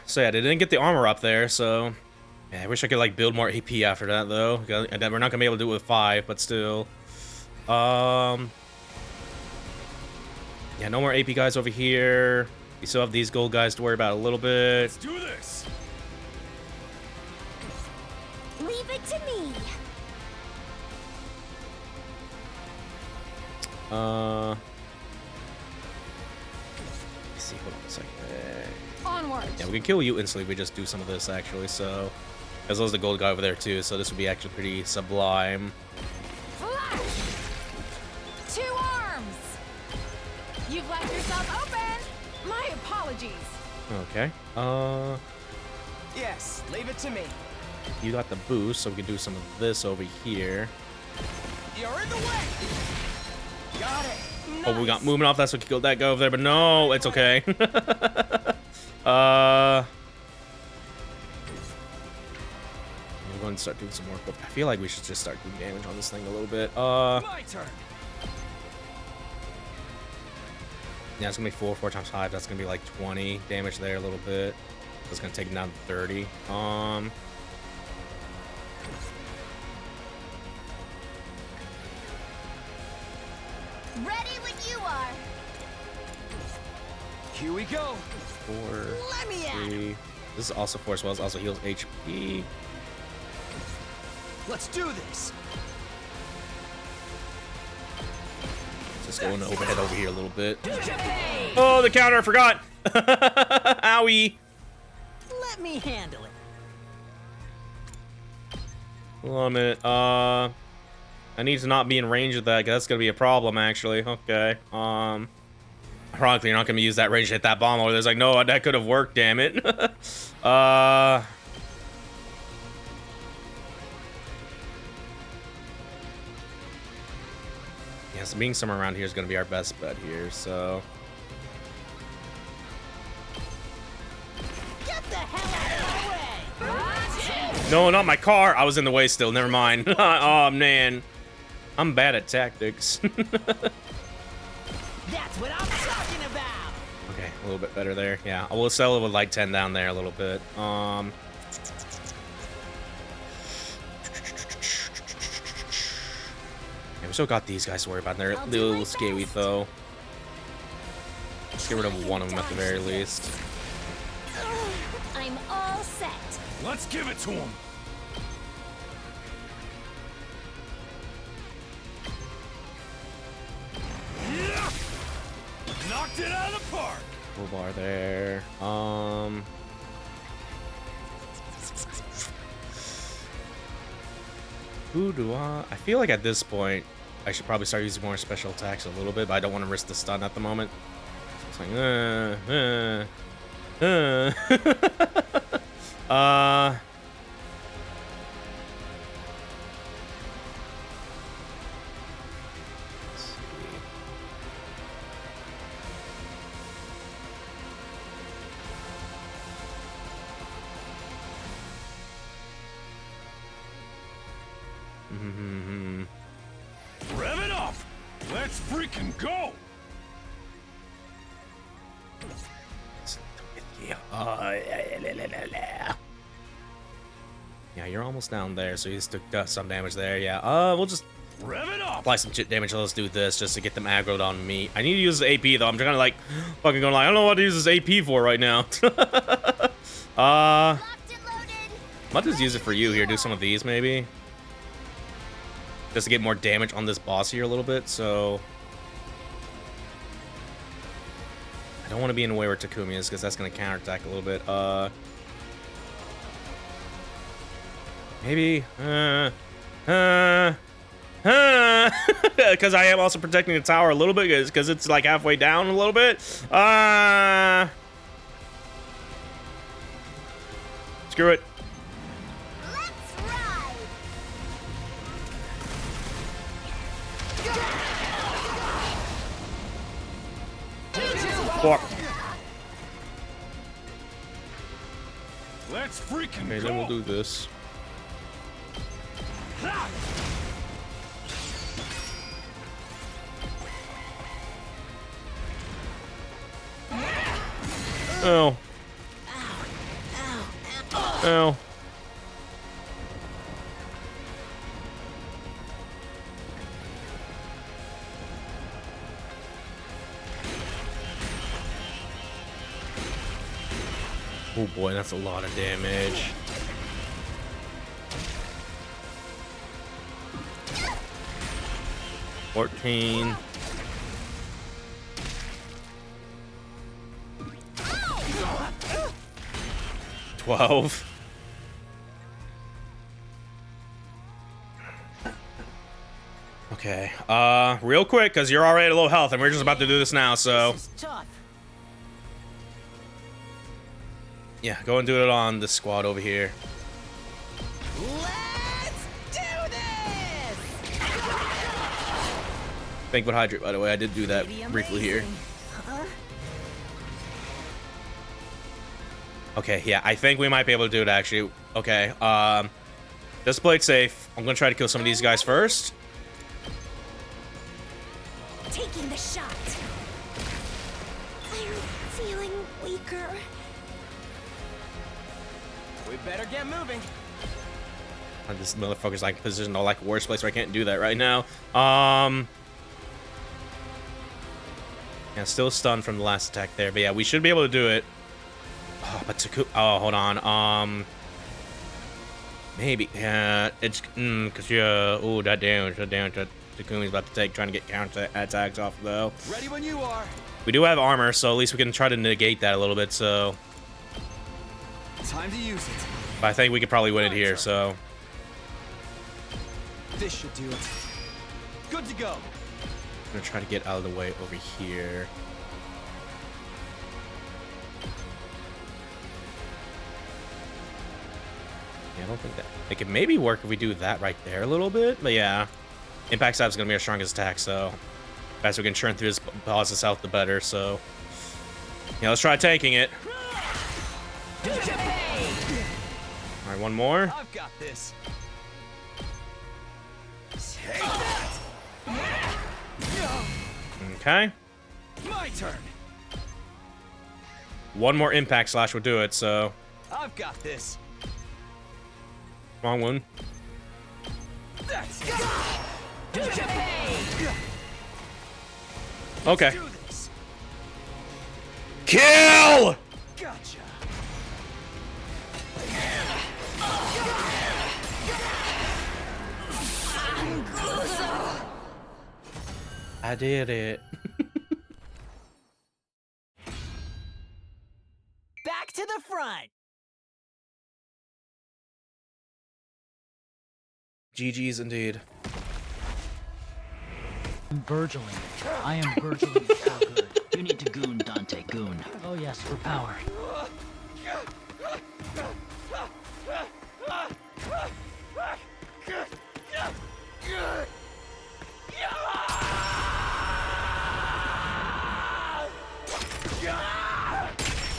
So yeah, they didn't get the armor up there, so yeah, I wish I could like build more AP after that though. And then we're not gonna be able to do it with 5, but still. Yeah, no more AP guys over here. We still have these gold guys to worry about a little bit. Let's do this! Leave it to me. Let's see, hold on a second. Onward. Yeah, we can kill you instantly if we just do some of this actually, so as well as the gold guy over there too, so this would be actually pretty sublime. Flash! 2 arms! You've left yourself open! My apologies. Okay. Yes, leave it to me. You got the boost, so we can do some of this over here. You're in the way. Got it. Oh, we got movement off. That's what killed that guy over there, but no, it's okay. I'm going to start doing some work. I feel like we should just start doing damage on this thing a little bit. My turn. Yeah, it's gonna be 4 times 5. That's gonna be like 20 damage there a little bit. That's gonna take him down to 30. Ready when you are. Here we go. 4, Let me at 3. This is also force wells. Also heals HP. Let's do this. Just going overhead over here a little bit. Oh, the counter! I forgot. Owie. Let me handle it. Hold on a minute. I need to not be in range of that, 'cause that's gonna be a problem, actually. Okay. Ironically, you're not gonna use that range to hit that bomb over there. It's like, no, that could have worked, damn it. Yeah, so being somewhere around here is gonna be our best bet here, so. Get the hell out of my way. No, not my car. I was in the way still. Never mind. Oh, man. I'm bad at tactics. That's what I'm talking about. Okay, a little bit better there. Yeah, I will sell it with like 10 down there a little bit. Yeah, we still got these guys to worry about. They're a little scary though. Let's get rid of one of them at the very least. I'm all set. Let's give it to him! Yeah! Knocked it out of the park! Full bar there. Who do I feel like at this point I should probably start using more special attacks a little bit, but I don't want to risk the stun at the moment. So it's like, let's see. freaking go! Yeah, you're almost down there, so you just took some damage there. Yeah, we'll just Rev it up! apply some damage. Let's do this just to get them aggroed on me. I need to use AP though. I'm just gonna like fucking going like I don't know what to use this AP for right now. Might just use it for you here. Do some of these maybe, just to get more damage on this boss here a little bit. So I don't want to be in the way where Takumi is because that's gonna counterattack a little bit. Maybe because I am also protecting the tower a little bit because it's like halfway down a little bit. Screw it. Let's ride. Fuck. Let's freaking Okay, go! then we'll do this. Oh. Oh. Oh boy, that's a lot of damage. $14. $12. Okay, real quick, because you're already at low health, and we're just about to do this now, so... This is tough. Yeah, go and do it on the squad over here. Let's do this! Think about hydrate, by the way. I did do that briefly here. Okay, yeah, I think we might be able to do it, actually. Okay, just play it safe. I'm gonna try to kill some of these guys first. Taking the shot. I'm feeling weaker. We better get moving. This motherfucker's like positioned all like worst place where I can't do that right now. Yeah, still stunned from the last attack there, but yeah, we should be able to do it. Oh, but Taku. Oh, hold on. Maybe. Yeah, it's cause yeah. Oh, that damage that Takumi's about to take, trying to get counter attacks off though. Ready when you are. We do have armor, so at least we can try to negate that a little bit. So. Time to use it. But I think we could probably win it here. So. This should do it. Good to go. I'm gonna try to get out of the way over here. Yeah, I don't think that it could maybe work if we do that right there a little bit, but yeah, impact stab is gonna be our strongest attack, so as we can churn through this boss's health, the better. So yeah, let's try tanking it. All right, one more. I've got this. Okay. My turn. One more impact slash will do it. So I've got this. wrong one. Okay. Kill! Gotcha. I did it. Back to the front. GG's indeed. I'm Virgiling. I am Virgiling so good. You need to goon, Dante, goon. Oh yes, for power.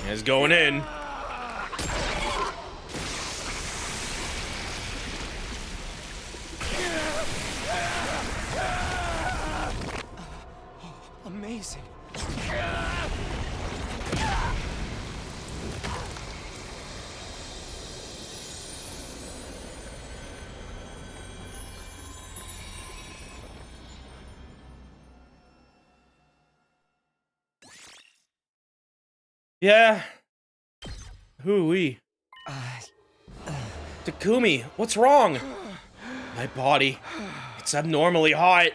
It's going in. Amazing. Yeah. Hoo-wee. Takumi, what's wrong? My body, it's abnormally hot.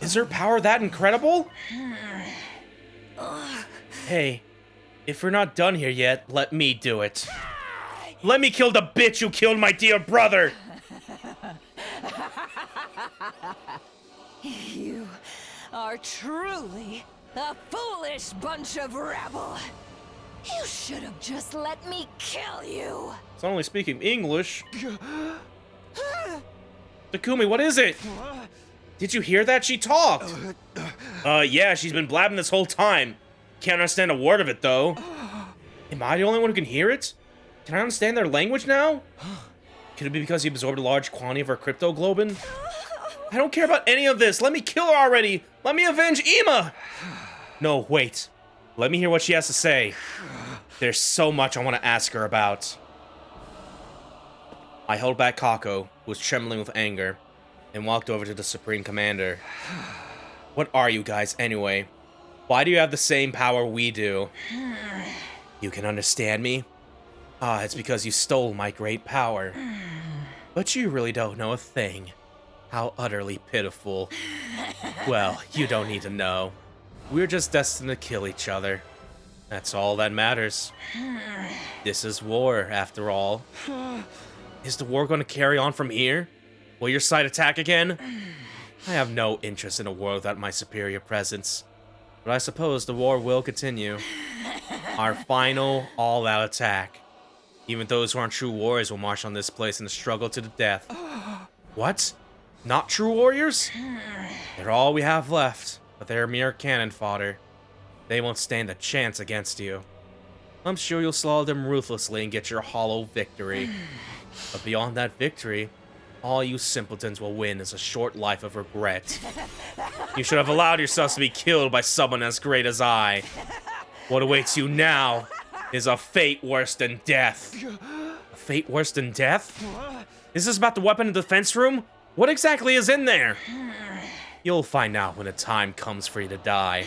Is her power that incredible? Hey, if we're not done here yet, let me do it. Let me kill the bitch who killed my dear brother! You are truly a foolish bunch of rabble. You should have just let me kill you. It's only speaking English. Takumi, what is it? Did you hear that? She talked. Yeah, she's been blabbing this whole time. Can't understand a word of it, though. Am I the only one who can hear it? Can I understand their language now? Could it be because he absorbed a large quantity of her cryptoglobin? I don't care about any of this. Let me kill her already. Let me avenge Ima. No, wait. Let me hear what she has to say. There's so much I want to ask her about. I held back Kako, who was trembling with anger, and walked over to the Supreme Commander. What are you guys, anyway? Why do you have the same power we do? You can understand me? Ah, it's because you stole my great power. But you really don't know a thing. How utterly pitiful. Well, you don't need to know. We're just destined to kill each other. That's all that matters. This is war, after all. Is the war going to carry on from here? Will your side attack again? I have no interest in a war without my superior presence. But I suppose the war will continue. Our final, all-out attack. Even those who aren't true warriors will march on this place in a struggle to the death. What? Not true warriors? They're all we have left, but they're mere cannon fodder. They won't stand a chance against you. I'm sure you'll slaughter them ruthlessly and get your hollow victory. But beyond that victory, all you simpletons will win is a short life of regret. You should have allowed yourselves to be killed by someone as great as I. What awaits you now is a fate worse than death. A fate worse than death? Is this about the weapon in the defense room? What exactly is in there? You'll find out when the time comes for you to die.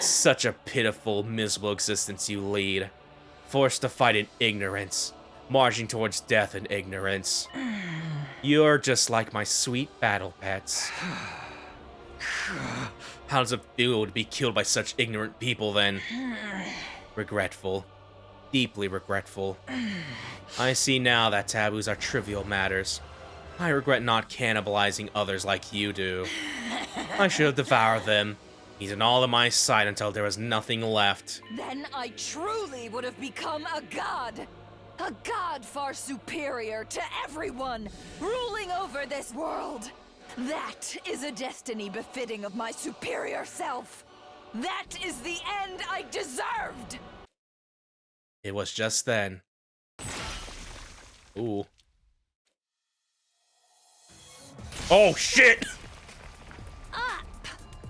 Such a pitiful, miserable existence you lead. Forced to fight in ignorance. Marching towards death in ignorance. You're just like my sweet battle pets. How does it feel to be killed by such ignorant people, then? Regretful. Deeply regretful. I see now that taboos are trivial matters. I regret not cannibalizing others like you do. I should have devoured them, eaten all of my sight until there was nothing left. Then I truly would have become a god. A god far superior to everyone, ruling over this world. That is a destiny befitting of my superior self. That is the end I deserved! It was just then. Ooh. Oh, shit! Up!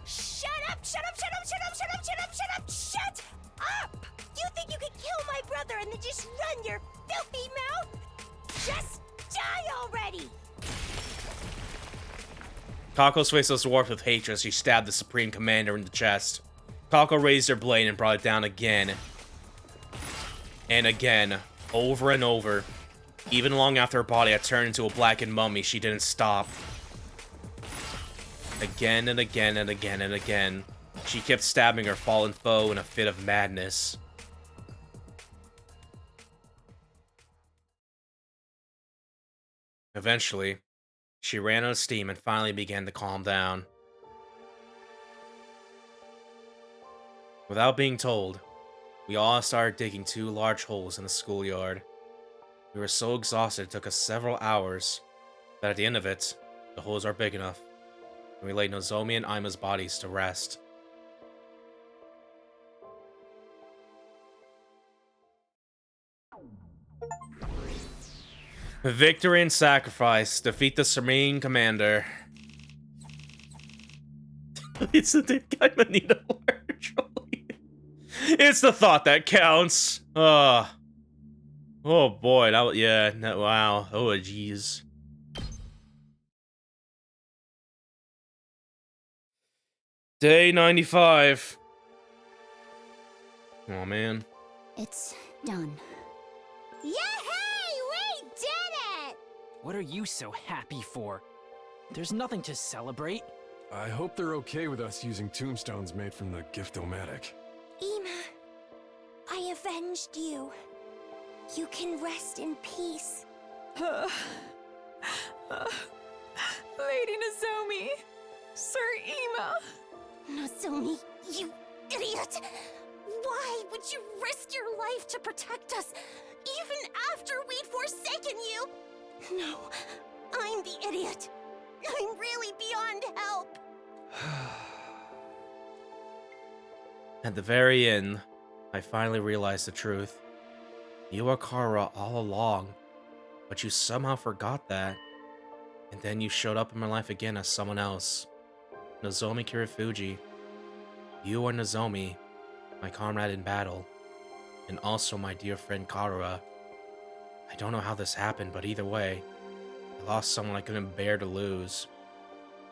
Shut up! Shut up! Shut up! Shut up! Shut up! Shut up! Shut up! Shut up! You think you can kill my brother and then just run your filthy mouth? Just die already! Kako's face was dwarfed with hatred as she stabbed the Supreme Commander in the chest. Kako raised her blade and brought it down again. And again. Over and over. Even long after her body had turned into a blackened mummy, she didn't stop. Again and again and again and again. She kept stabbing her fallen foe in a fit of madness. Eventually, she ran out of steam and finally began to calm down. Without being told, we all started digging 2 large holes in the schoolyard. We were so exhausted it took us several hours, but at the end of it, the holes are big enough, and we laid Nozomi and Ima's bodies to rest. Victory and sacrifice. Defeat the Supreme Commander. It's the dick I need to largely. It's the thought that counts. Oh boy, that was, yeah, no, wow. Oh jeez. Day 95. Oh man. It's done. Yay! We did it! What are you so happy for? There's nothing to celebrate. I hope they're okay with us using tombstones made from the Gift-O-Matic. Ema, I avenged you. You can rest in peace. Lady Nozomi, Sir Ema. Nozomi, you idiot! Why would you risk your life to protect us, even after we'd forsaken you? No, I'm the idiot. I'm really beyond help. At the very end, I finally realized the truth. You were Kara all along, but you somehow forgot that. And then you showed up in my life again as someone else. Nozomi Kirifuji. You are Nozomi, my comrade in battle, and also my dear friend Kara. I don't know how this happened, but either way, I lost someone I couldn't bear to lose.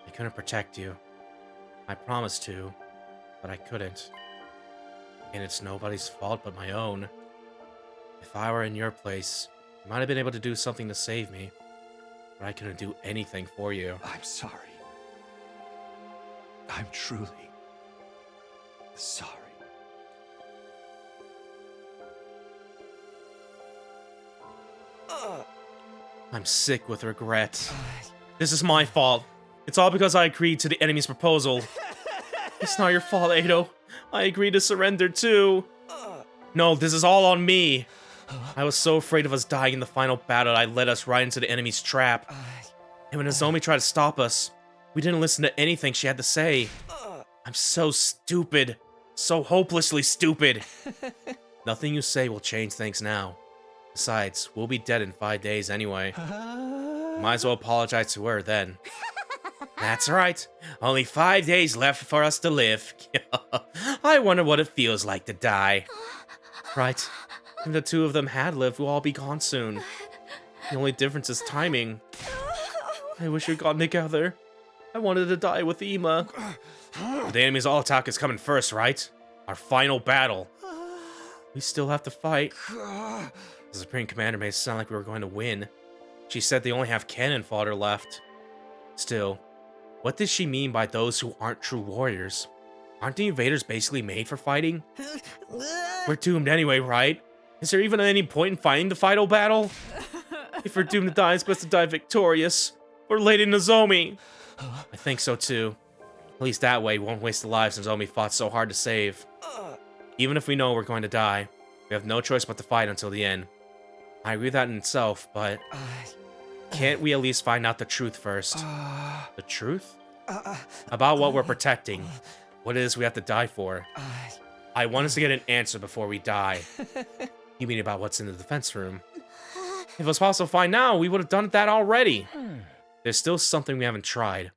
I couldn't protect you. I promised to, but I couldn't. And it's nobody's fault but my own. If I were in your place, I might have been able to do something to save me, but I couldn't do anything for you. I'm sorry. I'm truly sorry. I'm sick with regret. This is my fault. It's all because I agreed to the enemy's proposal. It's not your fault, Ado. I agreed to surrender too. No, this is all on me. I was so afraid of us dying in the final battle, I led us right into the enemy's trap. And when Nozomi tried to stop us, we didn't listen to anything she had to say. I'm so stupid. So hopelessly stupid. Nothing you say will change things now. Besides, we'll be dead in 5 days anyway. Might as well apologize to her then. That's right. Only 5 days left for us to live. I wonder what it feels like to die. Right. If the two of them had lived, we'll all be gone soon. The only difference is timing. I wish we'd gotten together. I wanted to die with Ema. The enemy's all attack is coming first, right? Our final battle. We still have to fight. The Supreme Commander made it sound like we were going to win. She said they only have cannon fodder left. Still, what does she mean by those who aren't true warriors? Aren't the invaders basically made for fighting? We're doomed anyway, right? Is there even any point in fighting the final battle? If we're doomed to die, it's best to die victorious. For Lady Nozomi. I think so too. At least that way we won't waste the lives Nozomi fought so hard to save. Even if we know we're going to die, we have no choice but to fight until the end. I agree with that in itself, but can't we at least find out the truth first? The truth? About what we're protecting. What it is we have to die for. I want us to get an answer before we die. You mean about what's in the defense room? If it was possible to find now, we would have done that already. There's still something we haven't tried.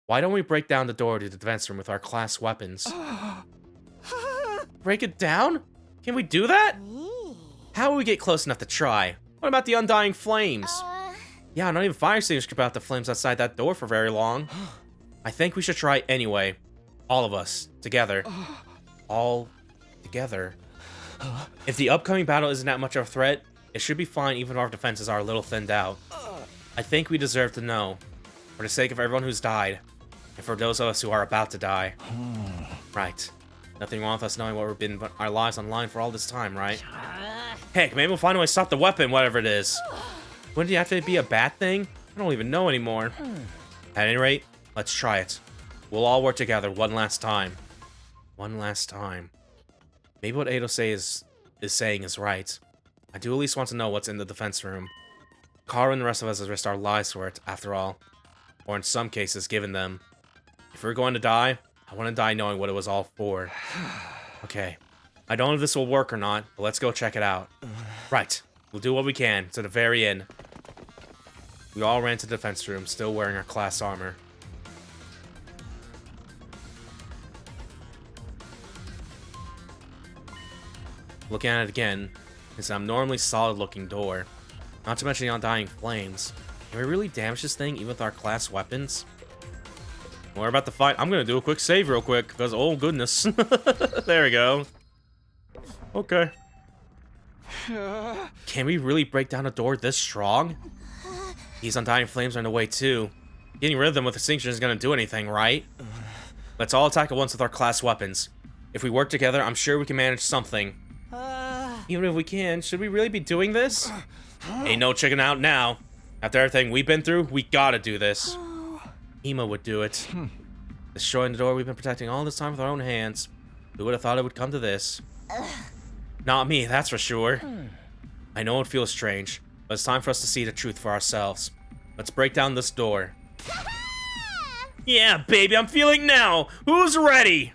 Why don't we break down the door to the defense room with our class weapons? Break it down? Can we do that? How will we get close enough to try? What about the undying flames? Yeah, not even fire extinguishers could put out the flames outside that door for very long. I think we should try anyway. All of us, together. All together. If the upcoming battle isn't that much of a threat, it should be fine even if our defenses are a little thinned out. I think we deserve to know. For the sake of everyone who's died. And for those of us who are about to die. Right. Nothing wrong with us knowing what we've been our lives online for all this time, right? Heck, maybe we'll find a way to stop the weapon, whatever it is. Wouldn't it have to be a bad thing? I don't even know anymore. At any rate, let's try it. We'll all work together one last time. One last time. Maybe what Ado is saying is right. I do at least want to know what's in the defense room. Kara and the rest of us have risked our lives for it, after all. Or in some cases, given them. If we're going to die, I want to die knowing what it was all for. Okay. I don't know if this will work or not, but let's go check it out. Right. We'll do what we can, to the very end. We all ran to the defense room, still wearing our class armor. looking at it again, it's an abnormally solid-looking door. Not to mention the undying flames. Can we really damage this thing even with our class weapons? We're about to fight. I'm gonna do a quick save real quick, because, oh goodness. There we go. Okay. Can we really break down a door this strong? These undying flames are in the way too. Getting rid of them with extinction isn't gonna do anything, right? Let's all attack at once with our class weapons. If we work together, I'm sure we can manage something. Even if we can, should we really be doing this? Ain't no chicken out now. After everything we've been through, we gotta do this. Ema would do it. Destroying the door we've been protecting all this time with our own hands. Who would have thought it would come to this? Not me, that's for sure. I know it feels strange, but it's time for us to see the truth for ourselves. Let's break down this door. Yeah, baby, I'm feeling now. Who's ready?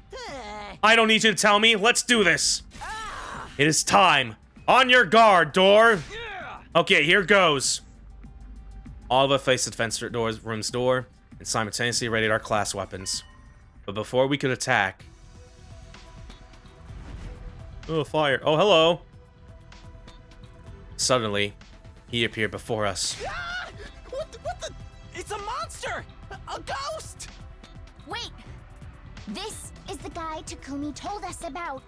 I don't need you to tell me. Let's do this. It is time. On your guard, door. Okay, here goes. All of us face the defense room's door and simultaneously readied our class weapons. But before we could attack... Oh, fire. Oh, hello. Suddenly, he appeared before us. What the? It's a monster! A ghost! Wait! This is the guy Takumi told us about.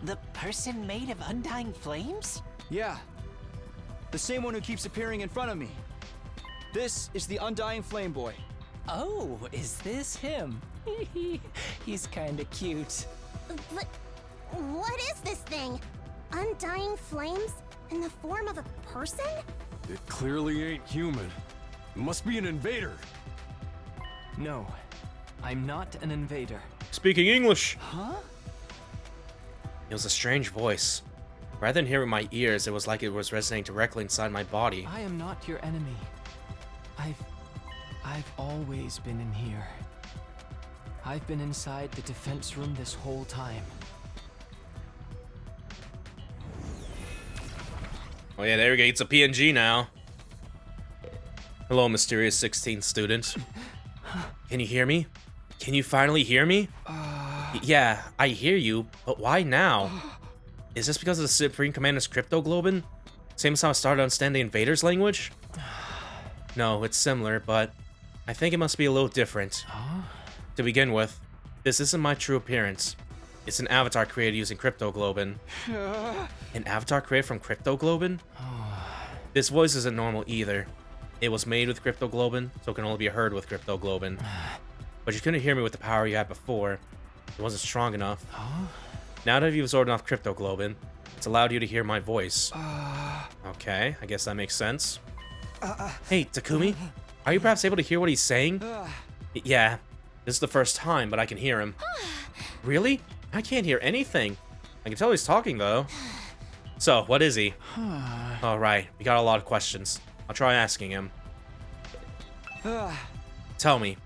The person made of undying flames? Yeah. The same one who keeps appearing in front of me. This is the Undying Flame Boy. Oh, is this him? He's kinda cute. But what is this thing? Undying flames in the form of a person? It clearly ain't human. It must be an invader. No, I'm not an invader. Speaking English. Huh? It was a strange voice. Rather than hear it with my ears, it was like it was resonating directly inside my body. I am not your enemy. I've always been in here. I've been inside the defense room this whole time. Oh yeah, there we go. It's a PNG now. Hello, mysterious 16th student. Can you hear me? Can you finally hear me? Yeah, I hear you, but why now? Is this because of the Supreme Commander's cryptoglobin? Same as how I started to understand the invader's language? No, it's similar, but I think it must be a little different. To begin with, this isn't my true appearance. It's an avatar created using cryptoglobin. An avatar created from cryptoglobin? This voice isn't normal either. It was made with cryptoglobin, so it can only be heard with cryptoglobin. But you couldn't hear me with the power you had before. It wasn't strong enough. Now that you've absorbed enough cryptoglobin, it's allowed you to hear my voice. Okay, I guess that makes sense. Hey, Takumi, are you perhaps able to hear what he's saying? Yeah, this is the first time, but I can hear him. Really? I can't hear anything. I can tell he's talking, though. So, what is he? Alright, we got a lot of questions. I'll try asking him. Tell me,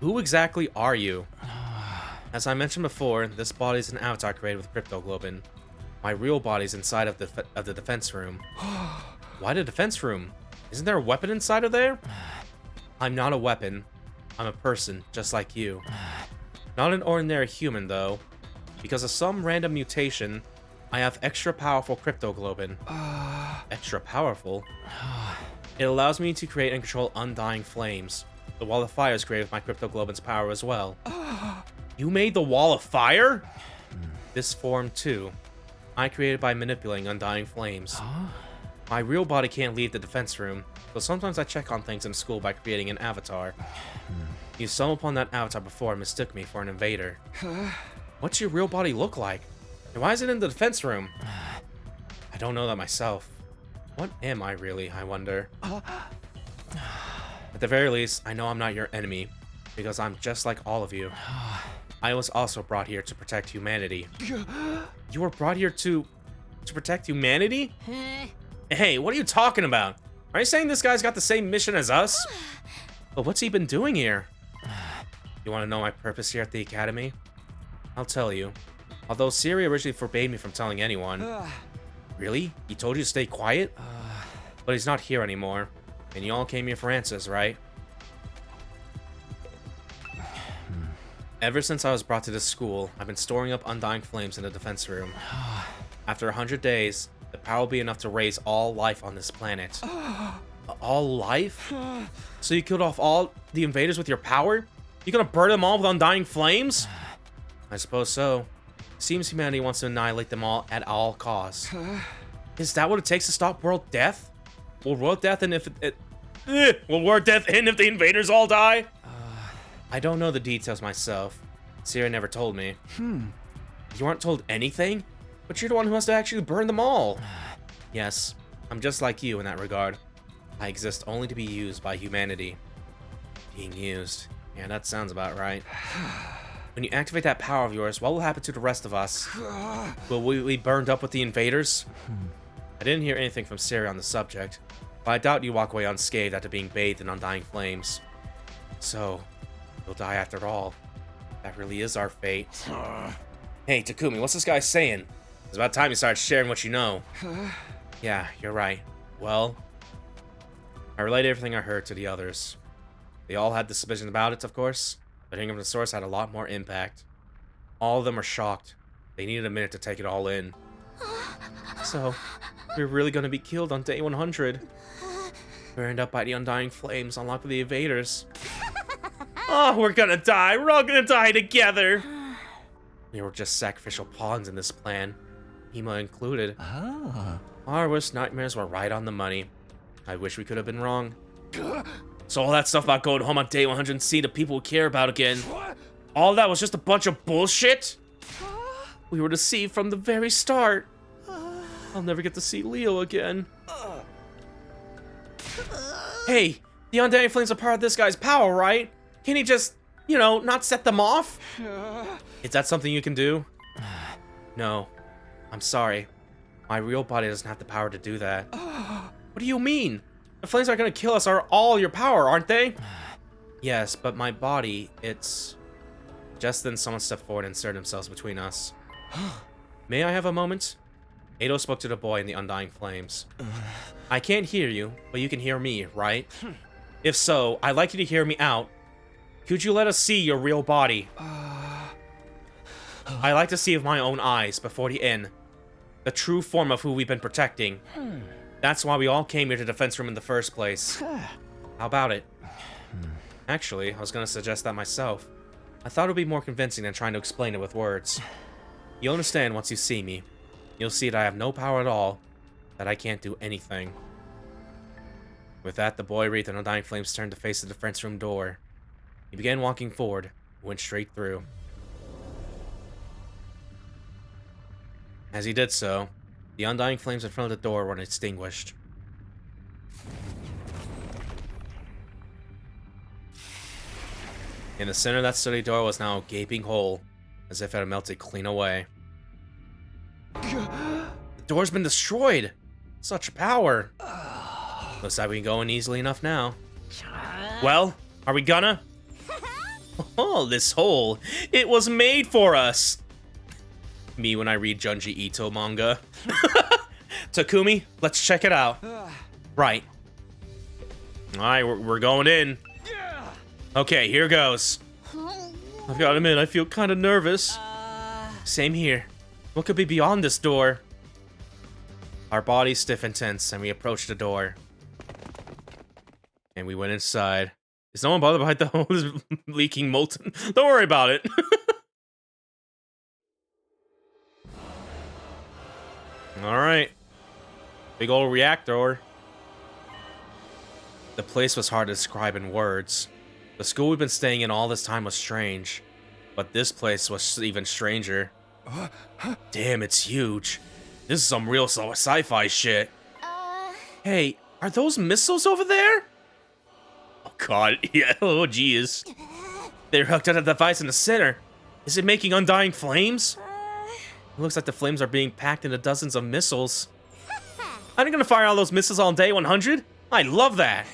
who exactly are you? As I mentioned before, this body is an avatar created with cryptoglobin. My real body's inside of the defense room. Why the defense room? Isn't there a weapon inside of there? I'm not a weapon. I'm a person, just like you. Not an ordinary human, though. Because of some random mutation, I have extra powerful cryptoglobin. Extra powerful? It allows me to create and control undying flames. The wall of fire is created with my cryptoglobin's power as well. You made the wall of fire? This form, too. I created by manipulating undying flames. My real body can't leave the defense room, so sometimes I check on things in school by creating an avatar. You stumbled upon that avatar before and mistook me for an invader. What's your real body look like? And why is it in the defense room? I don't know that myself. What am I really, I wonder? At the very least, I know I'm not your enemy, because I'm just like all of you. I was also brought here to protect humanity. You were brought here to protect humanity? Hey, what are you talking about? Are you saying this guy's got the same mission as us? But what's he been doing here? You want to know my purpose here at the academy? I'll tell you. Although Siri originally forbade me from telling anyone. Really? He told you to stay quiet? But he's not here anymore. And you all came here for answers, right? Ever since I was brought to this school, I've been storing up undying flames in the defense room. After 100 days, the power will be enough to raise all life on this planet. All life? So you killed off all the invaders with your power? You gonna burn them all with undying flames? I suppose so. Seems humanity wants to annihilate them all at all costs. Is that what it takes to stop world death? Will world death end if will world death end if the invaders all die? I don't know the details myself. Sierra never told me. You aren't told anything? But you're the one who has to actually burn them all. Yes, I'm just like you in that regard. I exist only to be used by humanity. Being used. Yeah, that sounds about right. When you activate that power of yours, what will happen to the rest of us? Will we be burned up with the invaders? I didn't hear anything from Siri on the subject, but I doubt you walk away unscathed after being bathed in undying flames. So, we'll die after all. That really is our fate. Hey, Takumi, what's this guy saying? It's about time you started sharing what you know. Yeah, you're right. Well, I relayed everything I heard to the others. They all had the suspicion about it, of course, but hearing from the source had a lot more impact. All of them are shocked. They needed a minute to take it all in. So, we're really gonna be killed on day 100. Burned up by the undying flames, unlocked by the invaders. Oh, we're gonna die. We're all gonna die together. We were just sacrificial pawns in this plan, Hima included. Our worst nightmares were right on the money. I wish we could have been wrong. So all that stuff about going home on day 100 and see the people we care about again, all that was just a bunch of bullshit? We were deceived from the very start. I'll never get to see Leo again. Hey, the undying flames are part of this guy's power, right? Can he just, you know, not set them off? Is that something you can do? No. I'm sorry. My real body doesn't have the power to do that. What do you mean? The flames aren't gonna kill us are all your power, aren't they? Yes, but my body, it's... Just then someone stepped forward and inserted themselves between us. May I have a moment? Ado spoke to the boy in the undying flames. I can't hear you, but you can hear me, right? If so, I'd like you to hear me out. Could you let us see your real body? I like to see with my own eyes before the end. The true form of who we've been protecting. That's why we all came here to the defense room in the first place. How about it? Actually, I was gonna suggest that myself. I thought it would be more convincing than trying to explain it with words. You'll understand once you see me. You'll see that I have no power at all, that I can't do anything. With that, the boy wreathed in undying flames turned to face the defense room door. He began walking forward, and went straight through. As he did so, the undying flames in front of the door were extinguished. In the center of that sturdy door was now a gaping hole, as if it had melted clean away. The door's been destroyed! Such power! Looks like we can go in easily enough now. Well, are we gonna? Oh, this hole! It was made for us! Me when I read Junji Ito manga. Takumi, let's check it out. Right. Alright, we're going in. Okay, here goes. I've got to admit, I feel kind of nervous. Same here. What could be beyond this door? Our bodies stiff and tense, and we approached the door. And we went inside. Is no one bothered by the hose leaking molten? Don't worry about it. Alright. Big old reactor. The place was hard to describe in words. The school we've been staying in all this time was strange. But this place was even stranger. Damn, it's huge. This is some real sci-fi shit. Hey, are those missiles over there? Oh god, yeah, oh jeez. They're hooked to the device in the center. Is it making undying flames? It looks like the flames are being packed into dozens of missiles. Are they gonna fire all those missiles on day 100? I love that!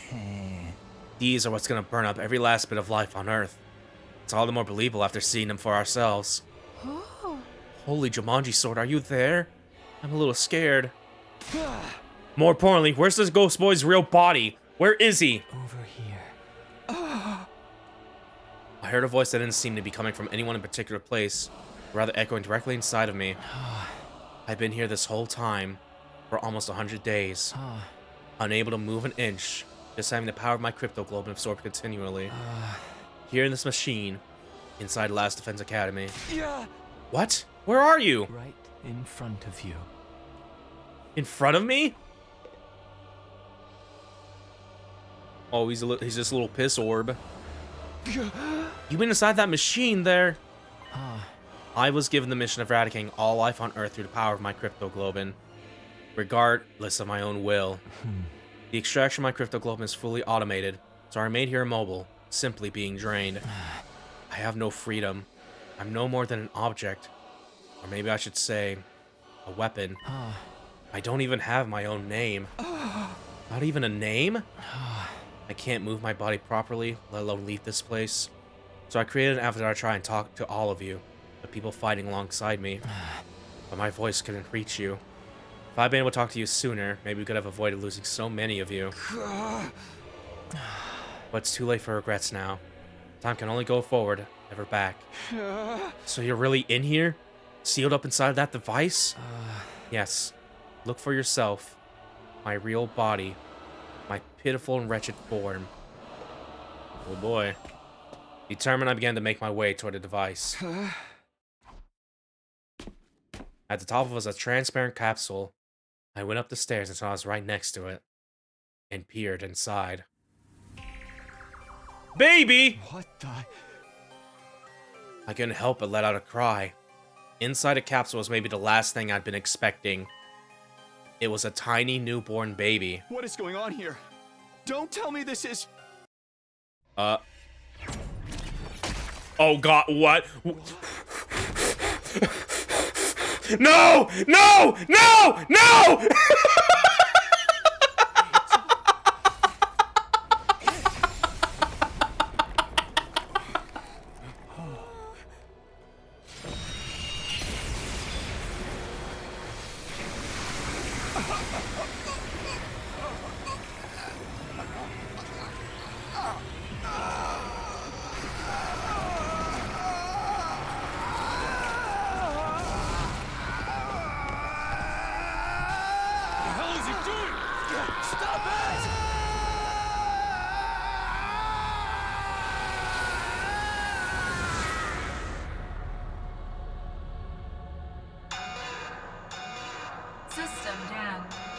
These are what's gonna burn up every last bit of life on Earth. It's all the more believable after seeing them for ourselves. Holy Jumanji Sword, are you there? I'm a little scared. More importantly, where's this ghost boy's real body? Where is he? Over here. I heard a voice that didn't seem to be coming from anyone in particular place, rather echoing directly inside of me. I've been here this whole time, for almost 100 days. Unable to move an inch, just having the power of my crypto globe absorbed continually. Here in this machine, inside Last Defense Academy. Yeah. What? Where are you? Right in front of you. In front of me? Oh, he's this little piss orb. You went inside that machine there. I was given the mission of eradicating all life on Earth through the power of my crypto globin, regardless of my own will. The extraction of my crypto globin is fully automated, so I remain here immobile, simply being drained. I have no freedom. I'm no more than an object, or maybe I should say, a weapon. I don't even have my own name. Not even a name? I can't move my body properly, let alone leave this place. So I created an avatar to try and talk to all of you, the people fighting alongside me. But my voice couldn't reach you. If I'd been able to talk to you sooner, maybe we could have avoided losing so many of you. But it's too late for regrets now. Time can only go forward, never back. So you're really in here? Sealed up inside that device? Yes. Look for yourself. My real body. My pitiful and wretched form. Oh boy. Determined, I began to make my way toward the device. At the top of it was a transparent capsule. I went up the stairs until I was right next to it. And peered inside. Baby! What the? I couldn't help but let out a cry. Inside a capsule was maybe the last thing I'd been expecting. It was a tiny newborn baby. What is going on here? Don't tell me this is... Oh god, what? No! No! No! No!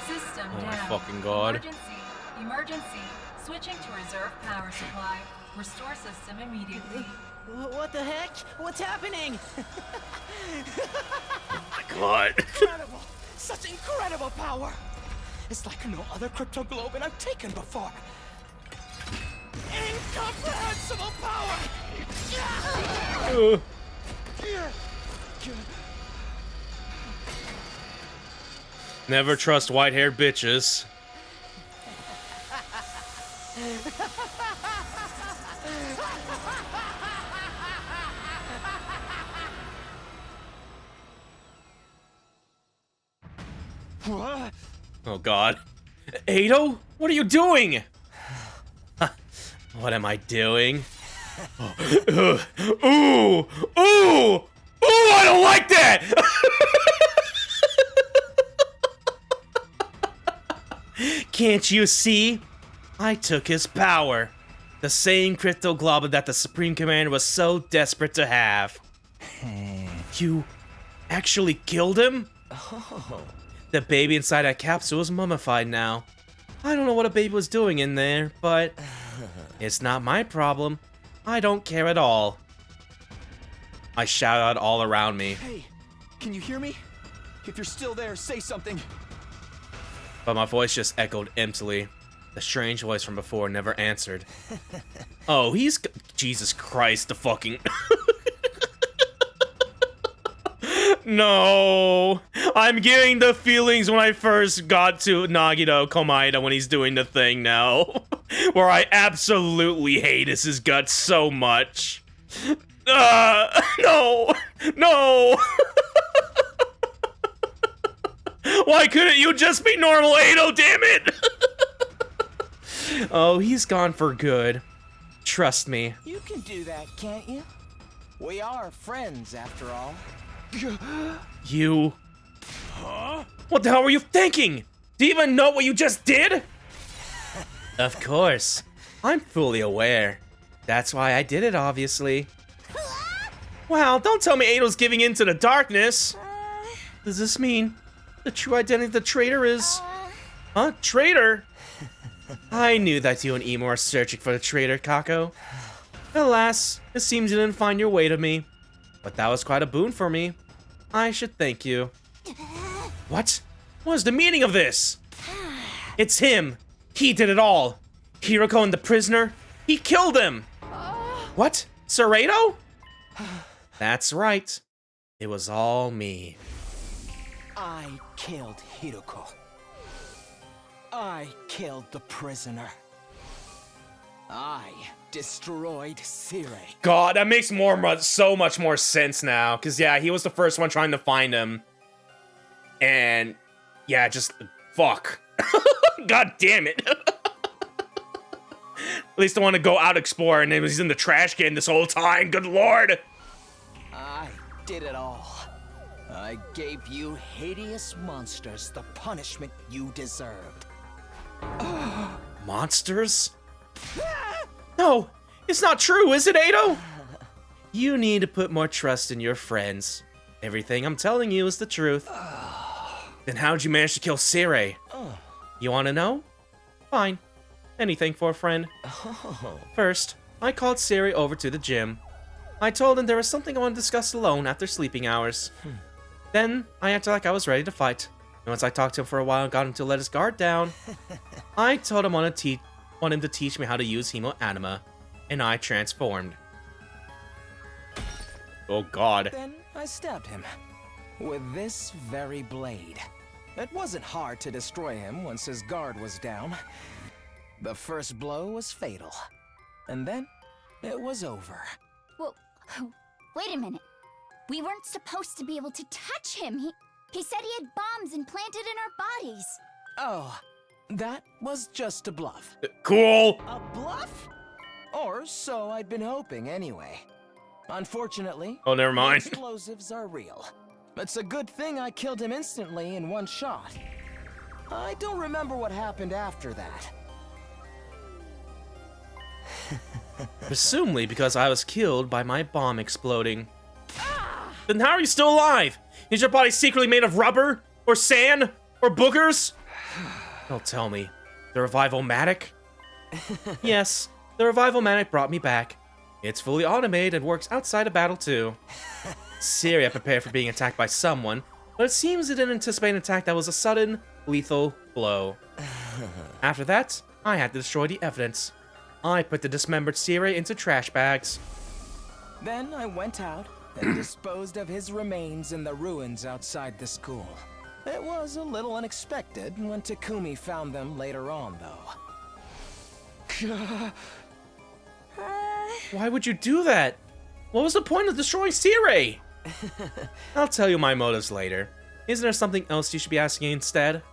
System Oh my down. fucking god. Emergency. Switching to reserve power supply. Restore system immediately. What the heck? What's happening? Oh my god. Incredible! Such incredible power! It's like no other crypto globin I've taken before. Incomprehensible power! Never trust white-haired bitches. What? Oh god. Ado? What are you doing? What am I doing? Ooh! Ooh! Ooh! I don't like that! Can't you see? I took his power. The same crypto globin that the Supreme Commander was so desperate to have. You actually killed him? Oh. The baby inside that capsule is mummified now. I don't know what a baby was doing in there, but it's not my problem. I don't care at all. I shout out all around me. Hey, can you hear me? If you're still there, say something. But my voice just echoed emptily. The strange voice from before never answered. Oh, Jesus Christ, the fucking... No! I'm getting the feelings when I first got to Nagito Komaeda when he's doing the thing now. Where I absolutely hate his guts so much. No! No! Why couldn't you just be normal, Ado, damn it? Oh, he's gone for good. Trust me. You can do that, can't you? We are friends, after all. You... Huh? What the hell were you thinking? Do you even know what you just did? Of course. I'm fully aware. That's why I did it, obviously. Wow, don't tell me Ado's giving in to the darkness. Does this mean the true identity of the traitor is... Huh? Traitor? I knew that you and Emo are searching for the traitor, Kako. Alas, it seems you didn't find your way to me. But that was quite a boon for me. I should thank you. What? What is the meaning of this? It's him. He did it all. Hiroko and the prisoner. He killed him. What? Serrato? That's right. It was all me. I killed Hiroko. I killed the prisoner. I destroyed Sire. God, that makes so much more sense now. Because, yeah, he was the first one trying to find him. And, yeah, just, fuck. God damn it. At least I want to go out explore, and he's in the trash can this whole time. Good lord. I did it all. I gave you hideous monsters the punishment you deserved. Monsters? No, it's not true, is it, Ado? You need to put more trust in your friends. Everything I'm telling you is the truth. Then how'd you manage to kill Sire? You want to know? Fine. Anything for a friend. First, I called Siri over to the gym. I told him there was something I wanted to discuss alone after sleeping hours. Then, I acted like I was ready to fight. And once I talked to him for a while and got him to let his guard down, I told him I want him to teach me how to use Hemo Anima. And I transformed. Oh god. Then I stabbed him with this very blade. It wasn't hard to destroy him once his guard was down. The first blow was fatal. And then, it was over. Well, wait a minute. We weren't supposed to be able to touch him. He said he had bombs implanted in our bodies. Oh, that was just a bluff. Cool. A bluff? Or so I'd been hoping anyway. Unfortunately, oh, never mind. Explosives are real. It's a good thing I killed him instantly in one shot. I don't remember what happened after that. Presumably because I was killed by my bomb exploding. Then how are you still alive? Is your body secretly made of rubber? Or sand? Or boogers? Don't tell me. The Revival-matic? Yes, the Revival-matic brought me back. It's fully automated and works outside of battle too. Syria prepared for being attacked by someone, but it seems it didn't anticipate an attack that was a sudden, lethal blow. After that, I had to destroy the evidence. I put the dismembered Siri into trash bags. Then I went out and disposed of his remains in the ruins outside the school. It was a little unexpected when Takumi found them later on, though. Why would you do that? What was the point of destroying Siri? I'll tell you my motives later. Isn't there something else you should be asking instead?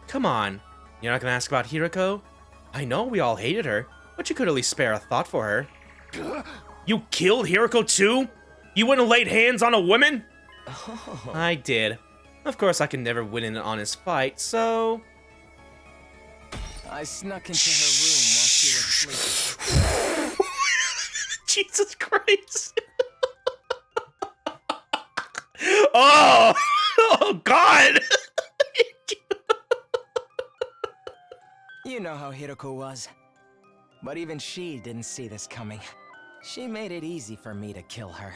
Come on. You're not gonna ask about Hiroko? I know we all hated her, but you could at least spare a thought for her. You killed Hiroko too? You wouldn't have laid hands on a woman? I did. Of course, I can never win in an honest fight, so... I snuck into her room while she was sleeping. Jesus Christ. Oh! Oh, God! You know how Hiroko was. But even she didn't see this coming. She made it easy for me to kill her.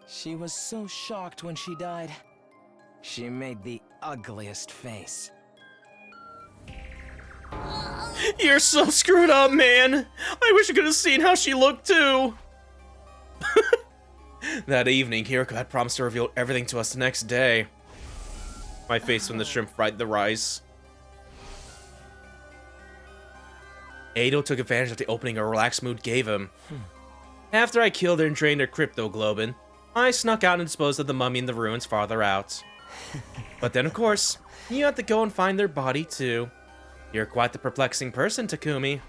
She was so shocked when she died. She made the ugliest face. You're so screwed up, man. I wish I could have seen how she looked, too. That evening, Hiroko had promised to reveal everything to us the next day. My face when the shrimp fried the rice. Ado took advantage of the opening a relaxed mood gave him. After I killed her and drained her cryptoglobin, I snuck out and disposed of the mummy in the ruins farther out. But then, of course, you have to go and find their body, too. You're quite the perplexing person, Takumi.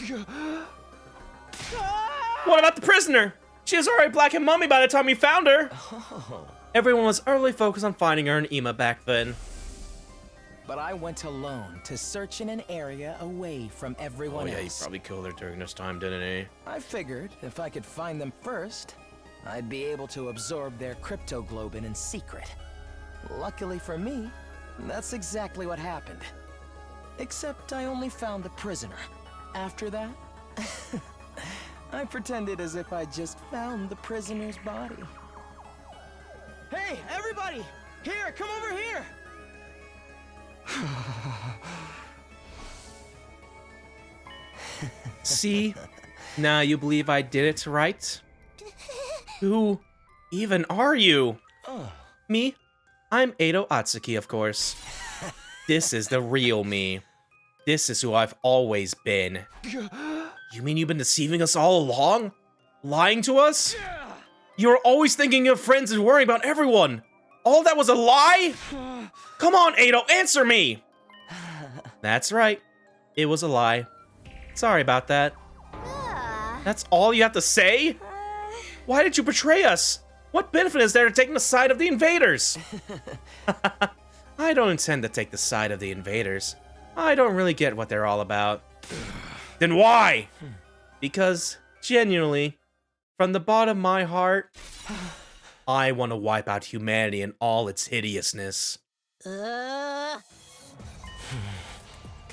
What about the prisoner? She was already black and mummy by the time we found her. Everyone was utterly focused on finding her in Ima back then. but I went alone to search in an area away from everyone else. Oh yeah, he else. probably killed her during this time, didn't he? I figured if I could find them first, I'd be able to absorb their cryptoglobin in secret. Luckily for me, that's exactly what happened. Except I only found the prisoner. After that, I pretended as if I just found the prisoner's body. Hey, everybody! Here, come over here! See? Now you believe I did it, right? Who even are you? Me? I'm Edo Atsuki, of course. This is the real me. This is who I've always been. You mean you've been deceiving us all along? Lying to us? You were always thinking of friends and worrying about everyone. All that was a lie? Come on, Edo, answer me! That's right. It was a lie. Sorry about that. That's all you have to say? Why did you betray us? What benefit is there to taking the side of the invaders? I don't intend to take the side of the invaders. I don't really get what they're all about. Then why? Because, genuinely, from the bottom of my heart, I want to wipe out humanity in all its hideousness.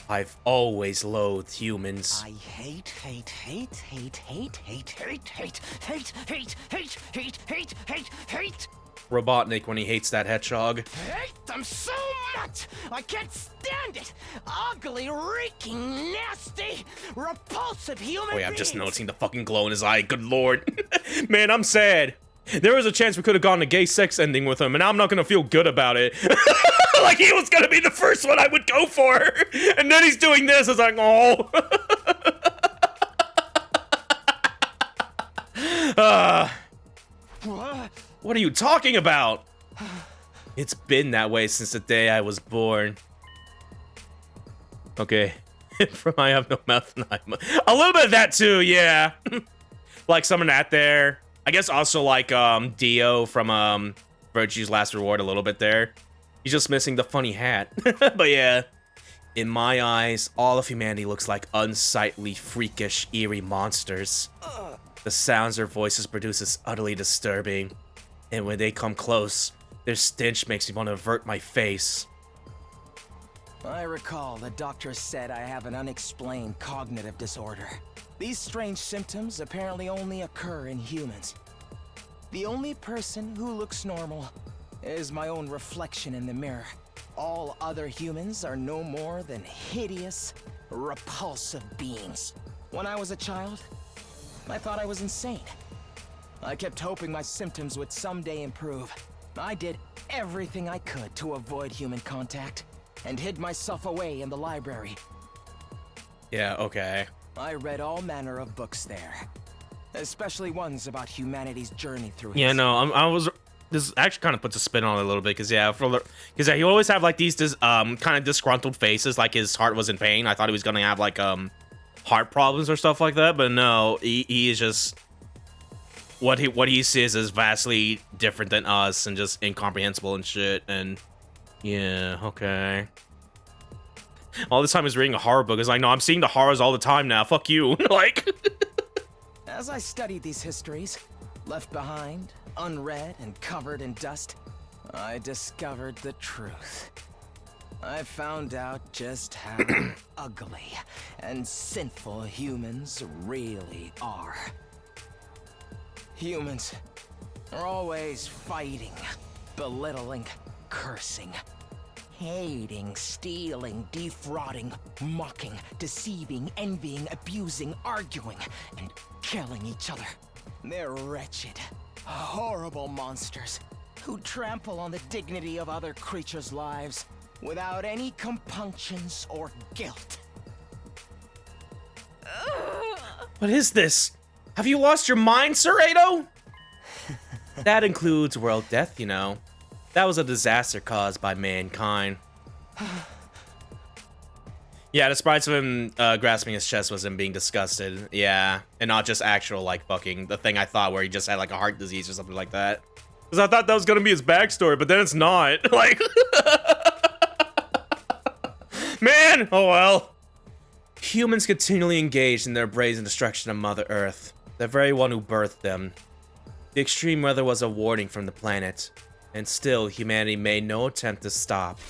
I've always loathed humans. I hate Robotnik when he hates that hedgehog. hate them so much! I can't stand it! Ugly, reeking, nasty, repulsive human Oh yeah, I'm just beings. noticing the fucking glow in his eye. Good lord. Man, I'm sad. There was a chance we could have gotten a gay sex ending with him, and I'm not gonna feel good about it. Like he was gonna be the first one I would go for. And then he's doing this. It's like, oh. What are you talking about? It's been that way since the day I was born. Okay. From I have no mouth and a little bit of that too, yeah. Like some of that there. I guess also like Dio from Virtue's Last Reward a little bit there. He's just missing the funny hat. But yeah. In my eyes, all of humanity looks like unsightly, freakish, eerie monsters. The sounds their voices produce is utterly disturbing. And when they come close, their stench makes me want to avert my face. I recall the doctor said I have an unexplained cognitive disorder. These strange symptoms apparently only occur in humans. The only person who looks normal is my own reflection in the mirror. All other humans are no more than hideous, repulsive beings. When I was a child, I thought I was insane. I kept hoping my symptoms would someday improve. I did everything I could to avoid human contact, and hid myself away in the library. Yeah, okay. I read all manner of books there, especially ones about humanity's journey through Yeah, no, this actually kind of puts a spin on it a little bit, because he always have like these kind of disgruntled faces, like his heart was in pain. I thought he was gonna have like heart problems or stuff like that, but no, he is just what he sees is vastly different than us and just incomprehensible and shit. And yeah, okay. All this time he's reading a horror book. It's like, no, I'm seeing the horrors all the time now. Fuck you. Like. As I studied these histories, left behind, unread, and covered in dust, I discovered the truth. I found out just how ugly and sinful humans really are. Humans are always fighting, belittling, cursing, hating, stealing, defrauding, mocking, deceiving, envying, abusing, arguing, and killing each other. They're wretched, horrible monsters who trample on the dignity of other creatures' lives without any compunctions or guilt. What is this? Have you lost your mind, Sir Edo? That includes world death, you know. That was a disaster caused by mankind. Yeah, the sprites of him grasping his chest was him being disgusted. Yeah, and not just actual, like, fucking, the thing I thought where he just had, like, a heart disease or something like that. Because I thought that was gonna be his backstory, but then it's not. Like... Man! Oh well. Humans continually engaged in their brazen destruction of Mother Earth, the very one who birthed them. The extreme weather was a warning from the planet, and still humanity made no attempt to stop.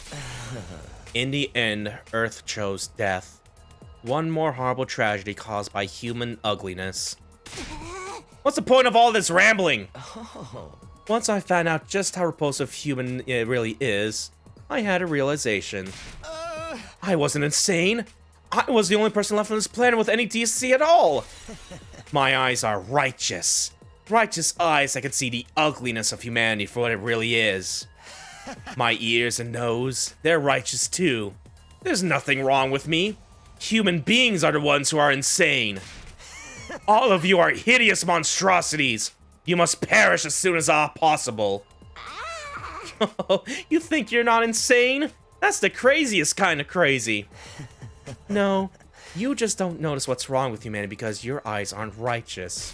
In the end, Earth chose death. One more horrible tragedy caused by human ugliness. What's the point of all this rambling? Once I found out just how repulsive human it really is, I had a realization. I wasn't insane. I was the only person left on this planet with any decency at all. My eyes are righteous. Righteous eyes that can see the ugliness of humanity for what it really is. My ears and nose, they're righteous too. There's nothing wrong with me. Human beings are the ones who are insane. All of you are hideous monstrosities. You must perish as soon as possible. You think you're not insane? That's the craziest kind of crazy. No, you just don't notice what's wrong with humanity because your eyes aren't righteous.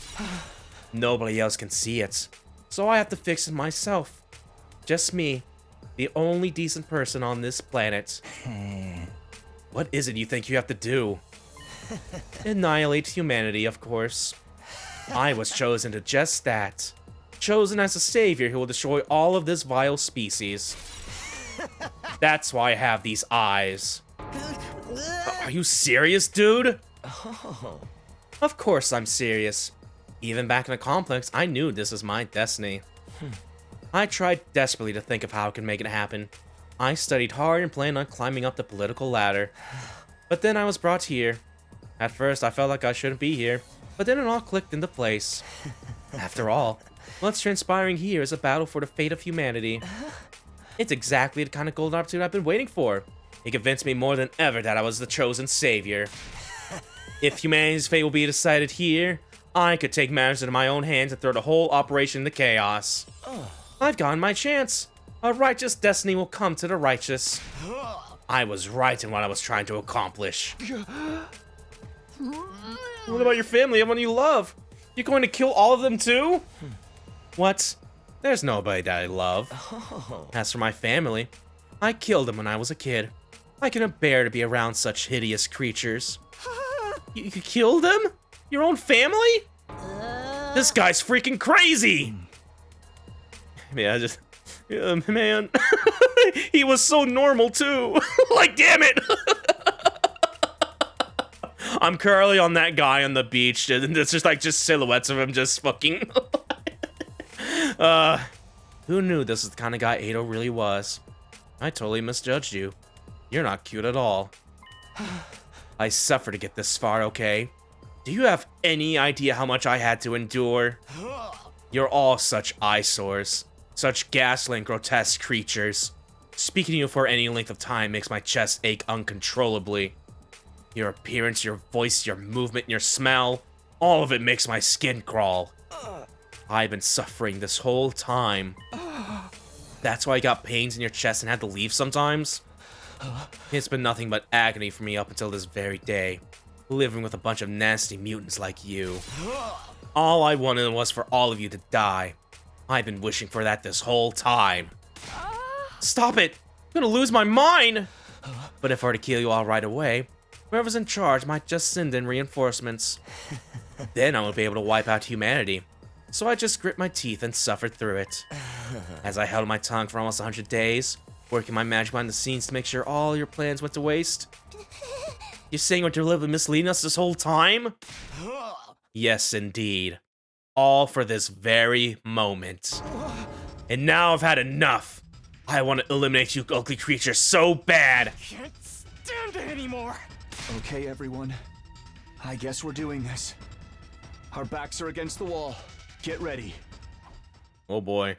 Nobody else can see it, so I have to fix it myself. Just me, the only decent person on this planet. What is it you think you have to do? Annihilate humanity, of course. I was chosen to just that. Chosen as a savior who will destroy all of this vile species. That's why I have these eyes. Are you serious, dude? Of course I'm serious. Even back in the complex, I knew this was my destiny. I tried desperately to think of how I could make it happen. I studied hard and planned on climbing up the political ladder. But then I was brought here. At first, I felt like I shouldn't be here, but then it all clicked into place. After all, what's transpiring here is a battle for the fate of humanity. It's exactly the kind of golden opportunity I've been waiting for. It convinced me more than ever that I was the chosen savior. If humanity's fate will be decided here, I could take matters into my own hands and throw the whole operation into chaos. I've gotten my chance. A righteous destiny will come to the righteous. I was right in what I was trying to accomplish. What about your family, everyone you love? You're going to kill all of them too? What? There's nobody that I love. As for my family, I killed them when I was a kid. I cannot bear to be around such hideous creatures. You killed them? Your own family? This guy's freaking crazy! Yeah, man. He was so normal too. Like, damn it! I'm currently on that guy on the beach, and it's just silhouettes of him just fucking. Who knew this is the kind of guy Ado really was? I totally misjudged you. You're not cute at all. I suffered to get this far, okay? Do you have any idea how much I had to endure? You're all such eyesores. Such ghastly and grotesque creatures. Speaking to you for any length of time makes my chest ache uncontrollably. Your appearance, your voice, your movement, your smell, all of it makes my skin crawl. I've been suffering this whole time. That's why I got pains in your chest and had to leave sometimes? It's been nothing but agony for me up until this very day, living with a bunch of nasty mutants like you. All I wanted was for all of you to die. I've been wishing for that this whole time. Stop it! I'm gonna lose my mind! But if I were to kill you all right away, whoever's in charge might just send in reinforcements. Then I won't be able to wipe out humanity. So I just grit my teeth and suffered through it. As I held my tongue for almost 100 days, working my magic behind the scenes to make sure all your plans went to waste. You're saying you're deliberately misleading us this whole time? Yes, indeed. All for this very moment. And now I've had enough. I want to eliminate you ugly creatures so bad. Can't stand it anymore. Okay, everyone. I guess we're doing this. Our backs are against the wall. Get ready. Oh boy.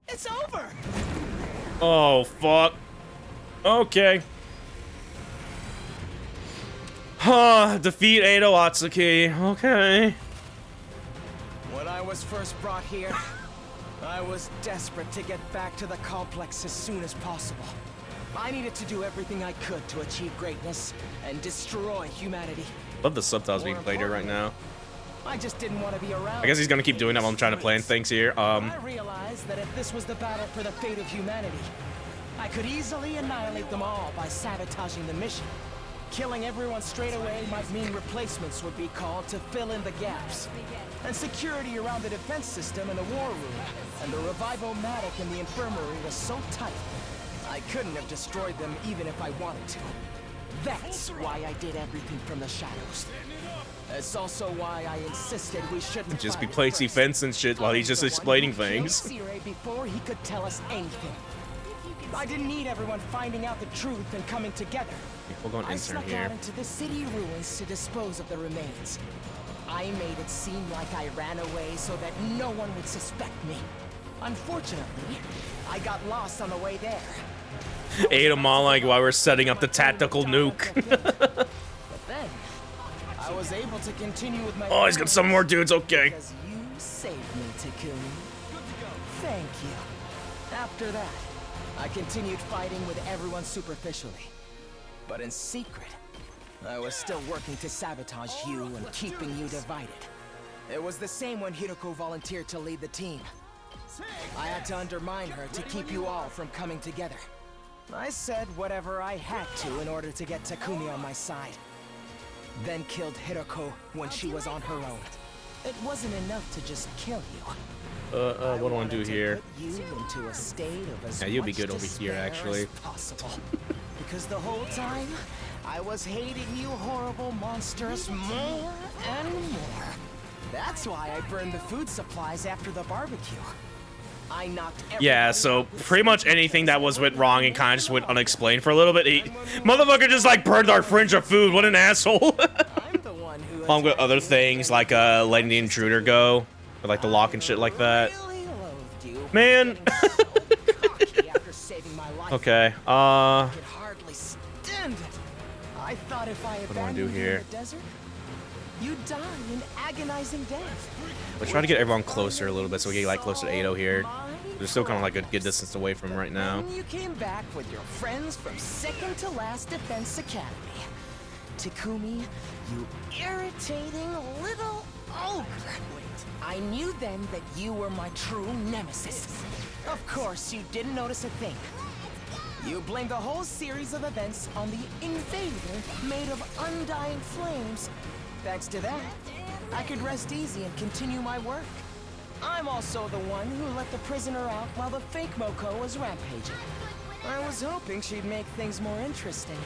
It's over! Oh, fuck. Okay. Defeat Ado Atsuki. Okay. When I was first brought here, I was desperate to get back to the complex as soon as possible. I needed to do everything I could to achieve greatness and destroy humanity. Love the subtitles being played here right now. I just didn't want to be around. I guess he's gonna keep doing that while I'm trying to plan things here. I realized that if this was the battle for the fate of humanity, I could easily annihilate them all by sabotaging the mission. Killing everyone straight away might mean replacements would be called to fill in the gaps. And security around the defense system in the war room and the revivomatic in the infirmary was so tight, I couldn't have destroyed them even if I wanted to. That's why I did everything from the shadows. It's also why I insisted we shouldn't just be placing fence and shit while he's just explaining things. Before he could tell us anything. I didn't need everyone finding out the truth and coming together. We'll go on I intern snuck here. out into the city ruins to dispose of the remains. I made it seem like I ran away so that no one would suspect me. Unfortunately, I got lost on the way there. Ate them all like while we're setting up the tactical nuke. But then, I was able to continue with my... Oh, he's got some more dudes, okay. Because you saved me, Takumi. Thank you. After that, I continued fighting with everyone superficially. But in secret, I was still working to sabotage you and keeping you divided. It was the same when Hiroko volunteered to lead the team. I had to undermine her to keep you all from coming together. I said whatever I had to in order to get Takumi on my side. Then killed Hiroko when she was on her own. It wasn't enough to just kill you. What do I want to do here? Put you into a state of as Yeah, you'll be much good over here, despair actually. as possible. Because the whole time, I was hating you horrible monsters more and more. That's why I burned the food supplies after the barbecue. I knocked Yeah, so pretty much anything that went wrong and kind of just went unexplained for a little bit. Motherfucker just like burned our fridge of food. What an asshole. Along with other things like letting the intruder go, or like the lock and shit like that. Man. Okay. I thought if I What do I want to do here? you'd die an agonizing death. Let's try to get everyone closer a little bit so we get like closer to 80 here. They're still kind of like a good distance away from him right now. Then you came back with your friends from second to last Defense Academy. Takumi, you irritating little ogre. I knew then that you were my true nemesis. Of course, you didn't notice a thing. You blamed the whole series of events on the invader made of undying flames. Thanks to that, I could rest easy and continue my work. I'm also the one who let the prisoner out while the fake Moko was rampaging. I was hoping she'd make things more interesting.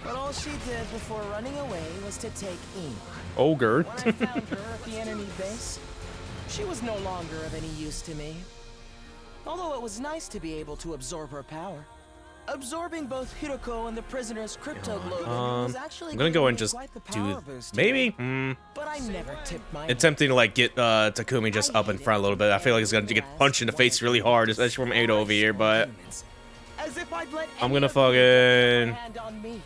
But all she did before running away was to take Ina. Ogre. When I found her at the enemy base, she was no longer of any use to me. Although it was nice to be able to absorb her power. Absorbing both Hiroko and the prisoner's crypto globe was actually I'm gonna go and just do maybe but I never tipped my attempting to like get Takumi just up in front a little bit. I feel like he's gonna get punched in the face really hard, especially from Ado over here, but I'm gonna fucking I'm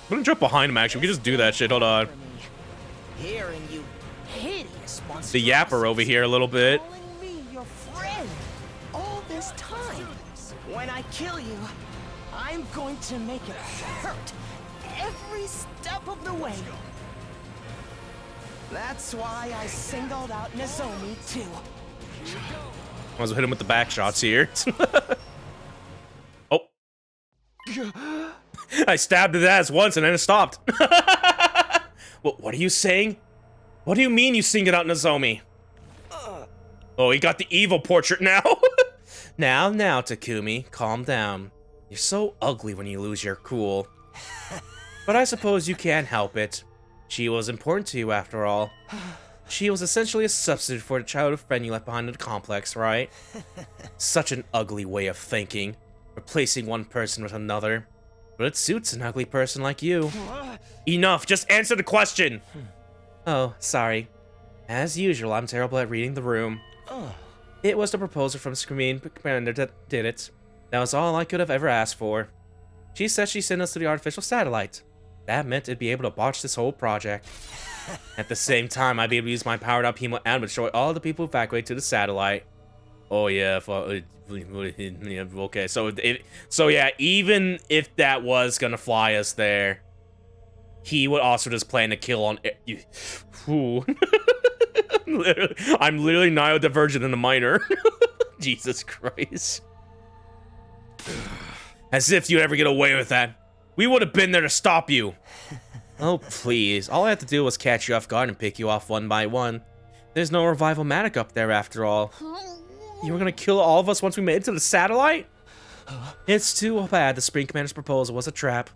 gonna jump behind him actually. We can just do that shit. Hold on. Hearing you hideous The yapper over here a little bit. me your friend all this time. When I kill you, I'm going to make it hurt every step of the way. That's why I singled out Nozomi too. Might as well hit him with the back shots here. Oh. I stabbed his ass once and then it stopped. What are you saying? What do you mean you singled out Nozomi? Oh, he got the evil portrait now. Now, Takumi, calm down. You're so ugly when you lose your cool. But I suppose you can't help it. She was important to you after all. She was essentially a substitute for the childhood friend you left behind in the complex, right? Such an ugly way of thinking. Replacing one person with another. But it suits an ugly person like you. Enough, just answer the question! Oh, sorry. As usual, I'm terrible at reading the room. It was the proposer from Screen Commander that did it. That was all I could have ever asked for. She said she'd send us to the artificial satellite. That meant it'd be able to botch this whole project. At the same time, I'd be able to use my powered up hemo and destroy all the people evacuated to the satellite. Oh yeah, okay. So yeah, even if that was gonna fly us there, he would also just plan to kill on you. Ooh. I'm literally neurodivergent in a minor. Jesus Christ. As if you'd ever get away with that. We would have been there to stop you. Oh, please. All I had to do was catch you off guard and pick you off one by one. There's no revival-matic up there after all. You were gonna kill all of us once we made it to the satellite? It's too bad the Spring Commander's proposal was a trap.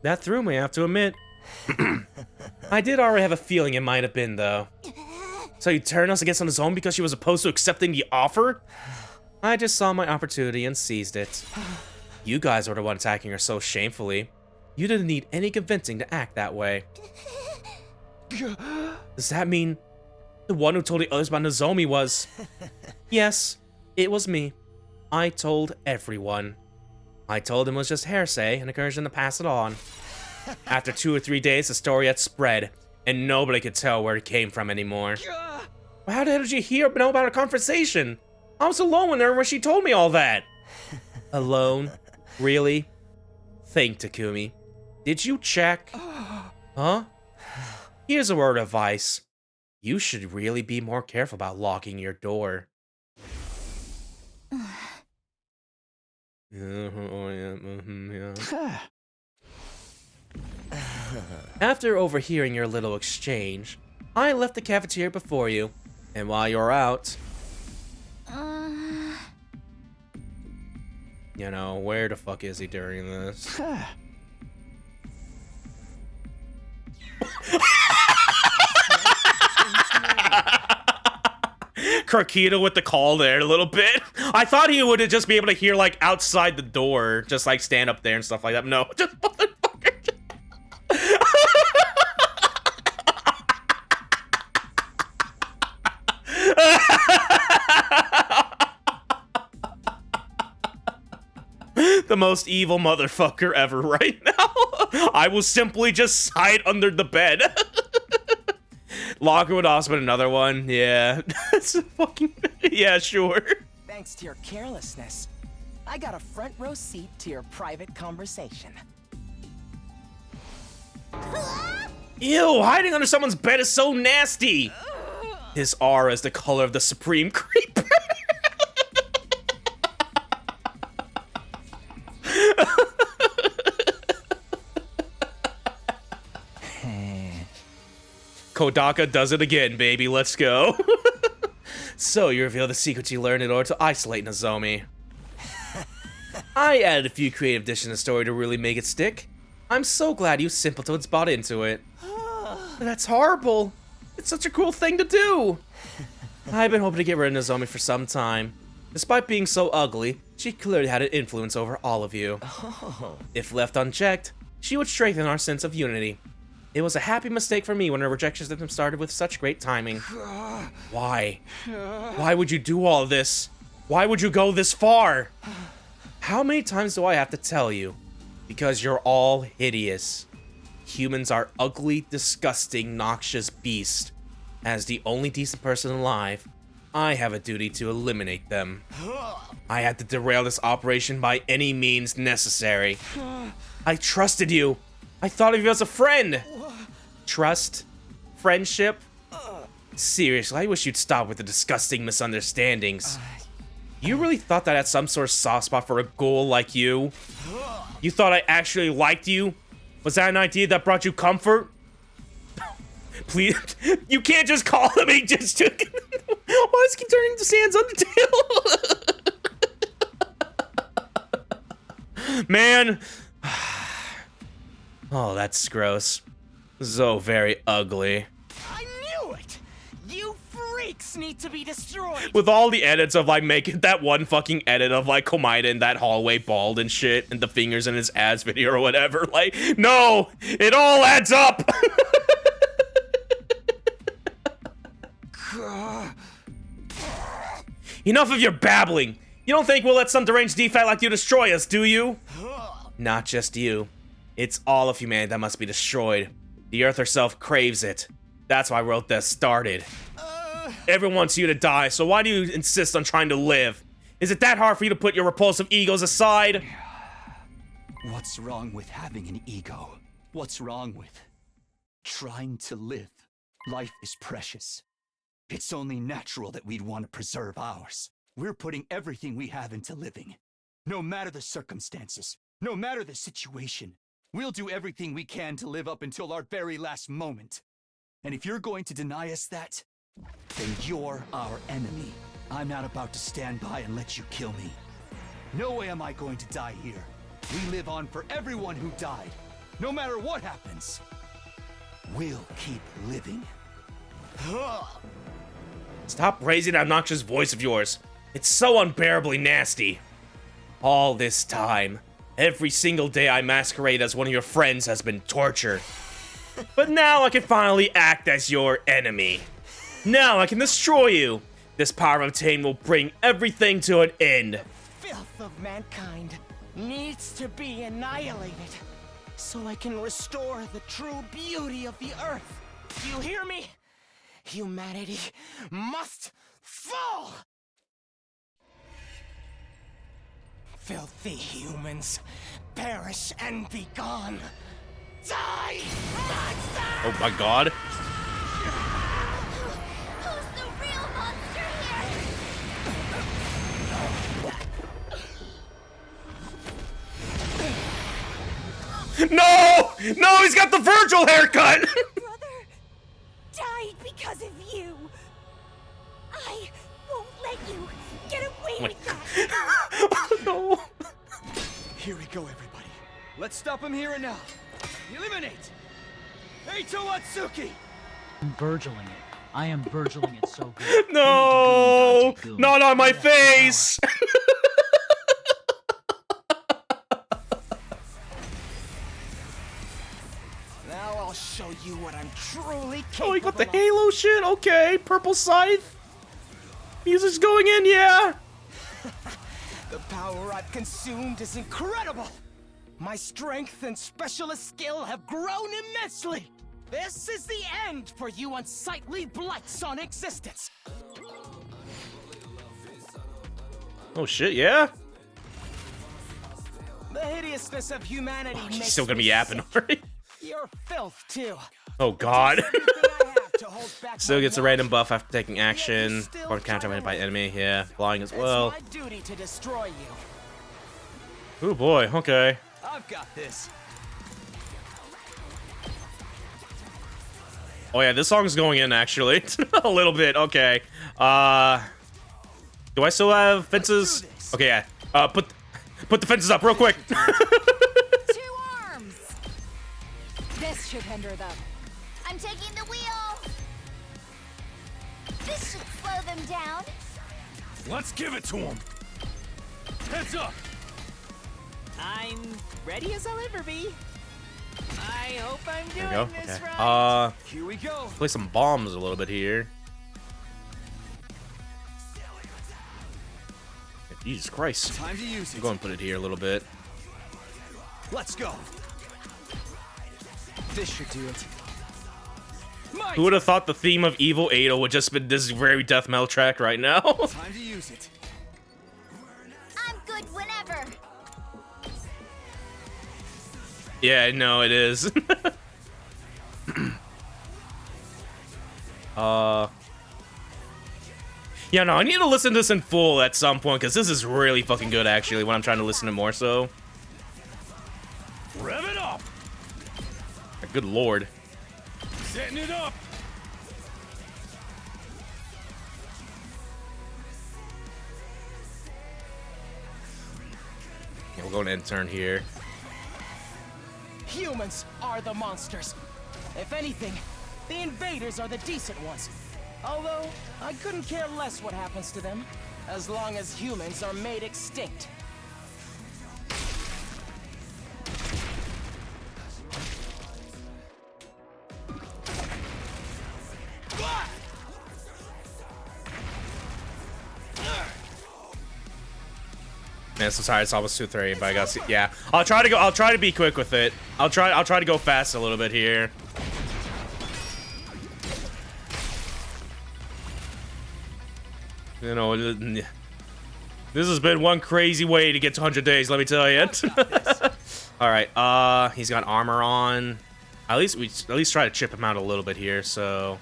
That threw me, I have to admit. I did already have a feeling it might have been, though. So you turned us against Nozomi because she was opposed to accepting the offer? I just saw my opportunity and seized it. You guys were the one attacking her so shamefully. You didn't need any convincing to act that way. Does that mean the one who told the others about Nozomi was... Yes, it was me. I told everyone. I told them it was just hearsay and encouraged them to pass it on. After 2 or 3 days, the story had spread, and nobody could tell where it came from anymore. Well, how the hell did you know about our conversation? I was alone with her when she told me all that. Alone? Really? Think, Takumi. Did you check? Huh? Here's a word of advice. You should really be more careful about locking your door. After overhearing your little exchange, I left the cafeteria before you, and while you're out... You know, where the fuck is he during this? Krakita with the call there a little bit. I thought he would just be able to hear, like, outside the door, just, like, stand up there and stuff like that. No, just motherfucker. The most evil motherfucker ever right now. I will simply just hide under the bed. Laguo would also been another one. Yeah. That's fucking... Yeah, sure. Thanks to your carelessness, I got a front row seat to your private conversation. Ew, hiding under someone's bed is so nasty. His aura is the color of the Supreme Creeper. Kodaka does it again, baby. Let's go. So, you reveal the secrets you learned in order to isolate Nozomi. I added a few creative additions to the story to really make it stick. I'm so glad you simpletons bought into it. That's horrible. It's such a cool thing to do. I've been hoping to get rid of Nozomi for some time. Despite being so ugly, she clearly had an influence over all of you. If left unchecked, she would strengthen our sense of unity. It was a happy mistake for me when her rejection system started with such great timing. Why? Why would you do all this? Why would you go this far? How many times do I have to tell you? Because you're all hideous. Humans are ugly, disgusting, noxious beasts. As the only decent person alive, I have a duty to eliminate them. I had to derail this operation by any means necessary. I trusted you. I thought of you as a friend. Trust? Friendship? Seriously, I wish you'd stop with the disgusting misunderstandings. You really thought that I had some sort of soft spot for a ghoul like you? You thought I actually liked you? Was that an idea that brought you comfort? Please, you can't just call me just to... Why does he keep turning to Sans Undertale? Man. Oh, that's gross. So very ugly. I knew it! You freaks need to be destroyed! With all the edits of, like, making that one fucking edit of, like, Komaeda in that hallway bald and shit, and the fingers in his ass video or whatever, like, no! It all adds up! Enough of your babbling! You don't think we'll let some deranged defect like you destroy us, do you? Not just you. It's all of humanity that must be destroyed. The Earth herself craves it. That's why World Death started. Everyone wants you to die, so why do you insist on trying to live? Is it that hard for you to put your repulsive egos aside? What's wrong with having an ego? What's wrong with trying to live. Life is precious. It's only natural that we'd want to preserve ours. We're putting everything we have into living. No matter the circumstances, no matter the situation, we'll do everything we can to live up until our very last moment. And if you're going to deny us that, then you're our enemy. I'm not about to stand by and let you kill me. No way am I going to die here. We live on for everyone who died. No matter what happens, we'll keep living. Stop raising that obnoxious voice of yours. It's so unbearably nasty. All this time, every single day I masquerade as one of your friends has been torture. But now I can finally act as your enemy. Now I can destroy you. This power I've obtained will bring everything to an end. Filth of mankind needs to be annihilated so I can restore the true beauty of the earth. You hear me? Humanity must fall! Filthy humans, perish and be gone. Die, monster! Oh my god. Who's the real monster here? No! No, he's got the Virgil haircut! Brother died because of you. I won't let you get away with that. Oh no. Here we go, everybody. Let's stop him here and now. Eliminate! Eito Atsuki! I'm Virgiling it. I am Virgiling it so good. No! Not on my face! Now I'll show you what I'm truly capable of. Oh, he got the Halo shit? Okay. Purple Scythe. Music's going in, yeah. The power I've consumed is incredible. My strength and specialist skill have grown immensely. This is the end for you unsightly blights on existence. Oh shit, yeah? The hideousness of humanity He's makes still gonna be me yapping sick. already. Your filth, too. Oh god. Everything I have to hold back Still my gets a wrath. random buff after taking action. Or countermeasured by enemy, yeah. Flying as well. It's my duty to destroy you. Oh boy, okay. I've got this. Oh yeah, this song's going in actually. A little bit, okay. Do I still have fences? Okay, yeah. Put the fences up real quick. 2 arms! This should hinder them. I'm taking the wheel. This should slow them down. Let's give it to him. Heads up. I'm ready as I'll ever be. I hope I'm There doing we go. this Okay. right. Here we go. Play some bombs a little bit here. Jesus Christ. Time to use I'm it. going to put it here a little bit. Let's go. This should do it. Who would have thought the theme of Evil Ada would just been this very death metal track right now? Time to use it. I'm good whenever. Yeah, no, it is. Yeah, no, I need to listen to this in full at some point, because this is really fucking good, actually, when I'm trying to listen to more so. Rev it up. Good lord. Setting it up. Yeah, we'll go and end turn here. Humans are the monsters. If anything, the invaders are the decent ones. Although, I couldn't care less what happens to them, as long as humans are made extinct. Man, so sorry, it's almost 2-3, but I gotta see. Yeah, I'll try to be quick with it. I'll try to go fast a little bit here. You know, this has been one crazy way to get to 100 days, let me tell you. All right, he's got armor on. At least try to chip him out a little bit here. So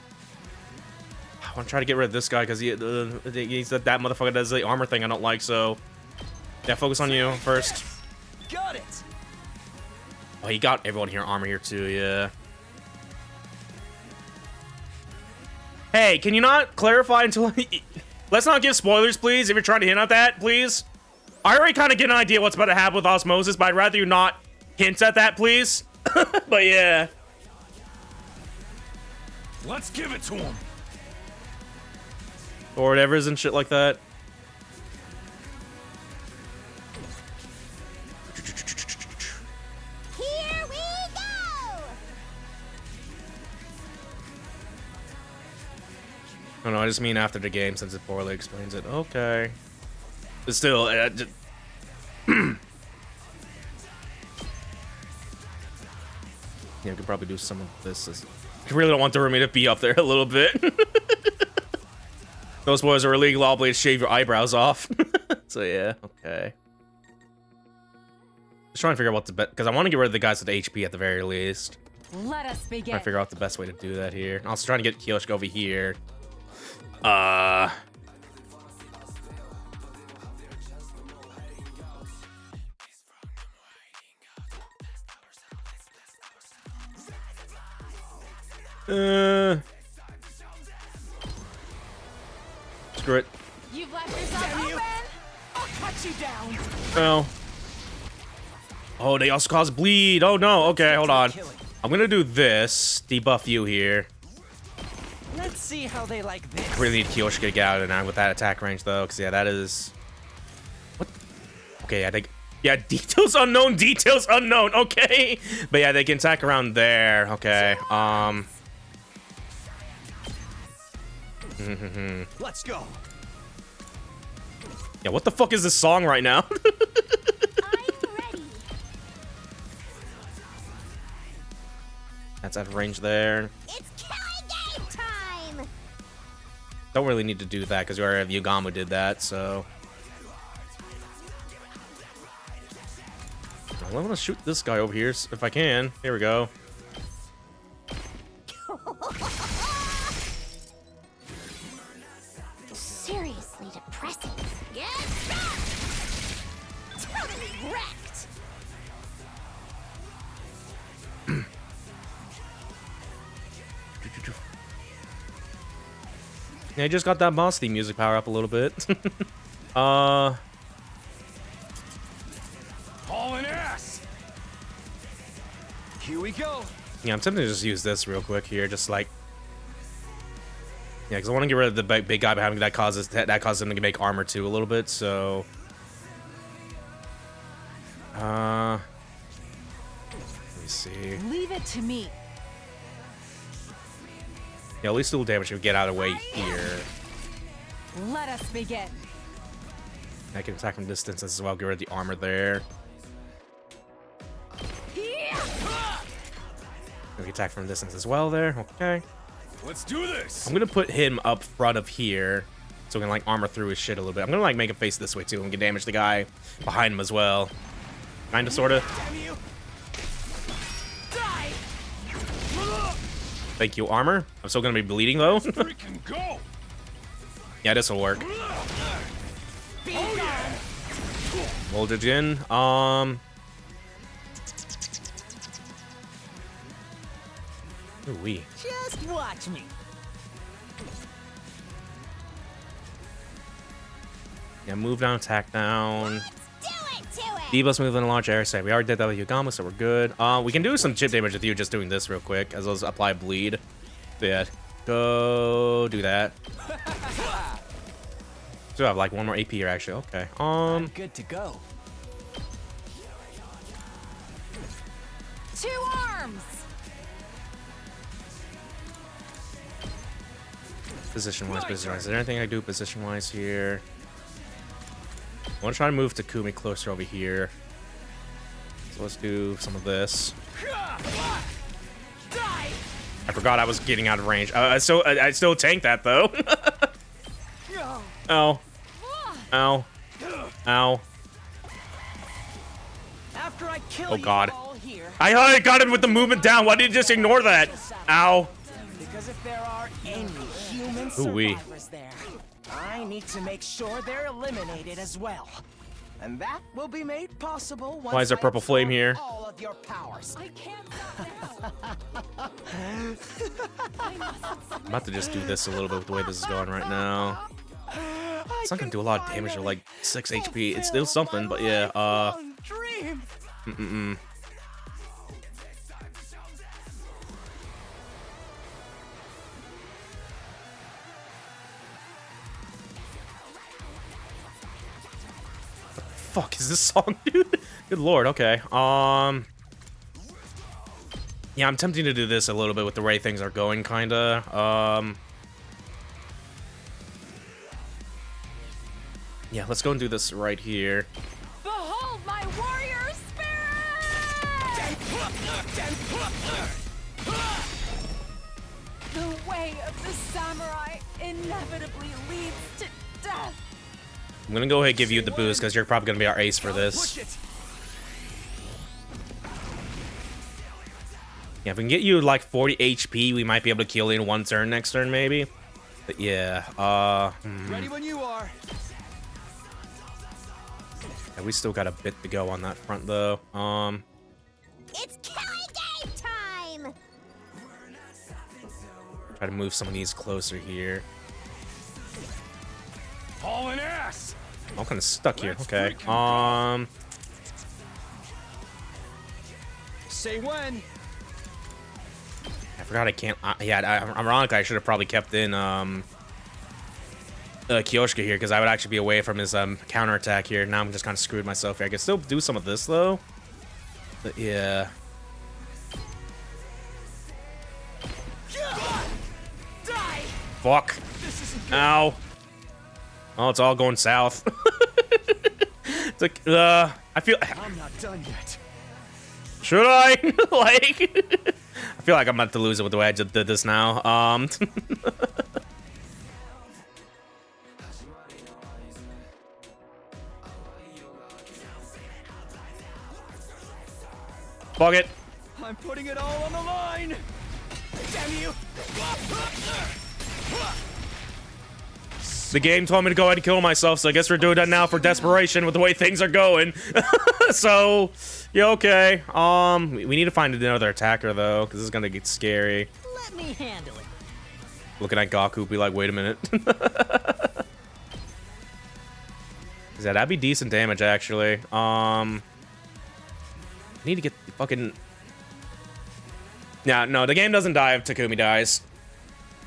I want to try to get rid of this guy because he's that motherfucker does the armor thing I don't like. So yeah, focus on you first. Got it. Oh, he got everyone here armor here too. Yeah. Hey, can you not clarify until? Let's not give spoilers, please. If you're trying to hint at that, please. I already kind of get an idea what's about to happen with Osmosis, but I'd rather you not hint at that, please. But yeah. Let's give it to him. Or whatever's and shit like that. Here we go! Oh no, I just mean after the game since it poorly explains it. Okay. But still, just... yeah, we could probably do some of this. I really don't want the Rumi to be up there a little bit. Those boys are illegal. Obliged to shave your eyebrows off. So yeah, okay. Just trying to figure out what the best, because I want to get rid of the guys with HP at the very least. Let us begin. Trying to figure out the best way to do that here. Also trying to get Kyoshika over here. Screw it. You've left yourself open! I'll cut you down! Oh. Oh, they also cause bleed. Oh no. Okay, hold on. I'm gonna do this. Debuff you here. Let's see how they like this. I really need Kyoshika to get out of there with that attack range though, because yeah, that is. What? Okay, I think. Yeah, details unknown. Details unknown. Okay, but yeah, they can attack around there. Okay. Let's go. Yeah, what the fuck is this song right now? I'm ready. That's out of range there. It's killing game time! Don't really need to do that because already Yugamo did that, so. I want to shoot this guy over here if I can. Here we go. Seriously depressing. Get back! Totally wrecked! Yeah, I just got that boss theme music power up a little bit. Hauling ass. Here we go. Yeah, I'm tempted to just use this real quick here, just like. Yeah, because I want to get rid of the big guy behind me that causes him to make armor too a little bit. So. Let me see. Leave it to me. Yeah, at least a little damage would get out of the way here. Let us begin. I can attack from distance as well. Get rid of the armor there. We can attack from distance as well there. Okay. Let's do this. I'm gonna put him up front of here, so we can like armor through his shit a little bit. I'm gonna like make him face this way too, and we can damage the guy behind him as well. Kinda, sorta. Thank you, armor. I'm still gonna be bleeding though. Freaking go. Yeah, this will work. Voltage in. Ooh-wee. Just watch me. Yeah, move down, attack down. Debuffs move in a large area side. We already did that with Yugamo, so we're good. We can do some chip damage with you just doing this real quick, as well as apply bleed. So yeah, go do that. Still have like one more AP here, actually. Okay. I'm good to go. 2 arms. Position-wise, position-wise. Is there anything I do position-wise here? I want to try to move Takumi closer over here. So let's do some of this. I forgot I was getting out of range. I still tank that though. Ow. Ow. Ow. After I kill Oh god. you all here, I got it with the movement down. Why did you just ignore that? Ow. Because if there are any human Ooh-wee. survivors there, I need to make sure they're eliminated as well. And that will be made possible once Why is there I purple flame absorb here? all of your powers. I can't stop now. I'm about to just do this a little bit with the way this is going right now. It's not gonna do a lot of damage to like 6 HP. It's still something, but yeah, Fuck is this song, dude? Good lord, okay. Yeah, I'm tempting to do this a little bit with the way things are going, kinda. Yeah, let's go and do this right here. Behold my warrior spirit! The way of the samurai inevitably leads to death. I'm gonna go ahead and give you the boost because you're probably gonna be our ace for this. Yeah, if we can get you like 40 HP, we might be able to kill you in one turn next turn, maybe. But yeah, Ready when you are. Yeah, we still got a bit to go on that front, though. It's killing game time! Try to move some of these closer here. Hauling ass! I'm kind of stuck here. Okay. Say when. I forgot I can't. Yeah, ironically, I should have probably kept in Kiyoshika here because I would actually be away from his counterattack here. Now I'm just kind of screwed myself here. I can still do some of this though. But yeah. Die! Fuck. Ow. Oh, it's all going south. It's like, I feel. I'm not done yet. Should I? Like, I feel like I'm about to lose it with the way I just did this now. Fuck it. I'm putting it all on the line. Damn you! The game told me to go ahead and kill myself, so I guess we're doing that now for desperation with the way things are going. So, yeah, okay. We need to find another attacker though, because this is gonna get scary. Let me handle it. Looking at Gaku, be like, wait a minute. Yeah, that'd be decent damage actually. I need to get the fucking. Yeah, no, the game doesn't die if Takumi dies.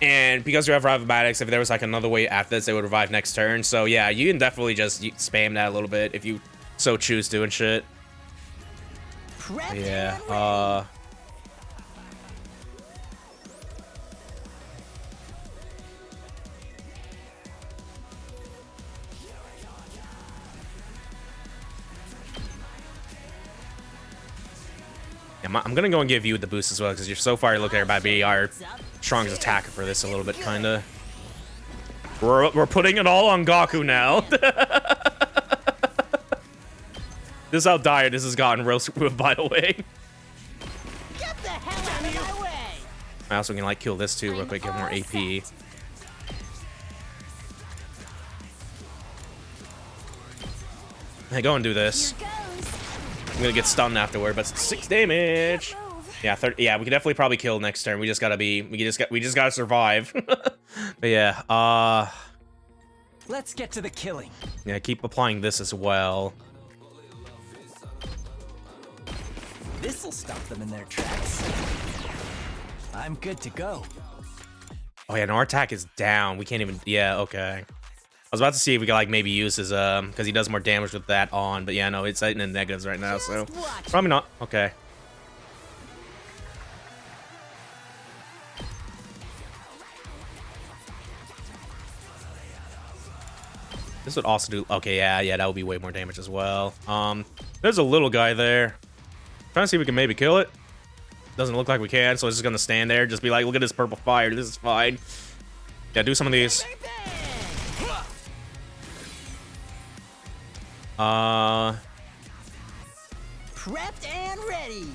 And because we have Revomatics, if there was like another way after this, they would revive next turn. So yeah, you can definitely just spam that a little bit if you so choose to and shit. Yeah, I'm gonna go and give you the boost as well, because you're so far looking at be our strongest attacker for this a little bit, kinda. We're putting it all on Gaku now. This is how dire this has gotten real smooth, by the way. Get the hell out of my way! I also can like kill this too real quick, get more AP. Hey, go and do this. I'm gonna get stunned afterward, but 6 damage. Yeah, 30. Yeah, we can definitely probably kill next turn. We just gotta be. We just gotta survive. But yeah. Let's get to the killing. Yeah, keep applying this as well. This'll stop them in their tracks. I'm good to go. Oh yeah, no, our attack is down. We can't even. Yeah, okay. I was about to see if we could like maybe use his because he does more damage with that on, but yeah, no, it's in the negatives right now, so probably not. Okay. This would also do. Okay, yeah, that would be way more damage as well. There's a little guy there. Trying to see if we can maybe kill it. Doesn't look like we can, so it's just gonna stand there, just be like, look at this purple fire. This is fine. Yeah, do some of these. Prepped and ready.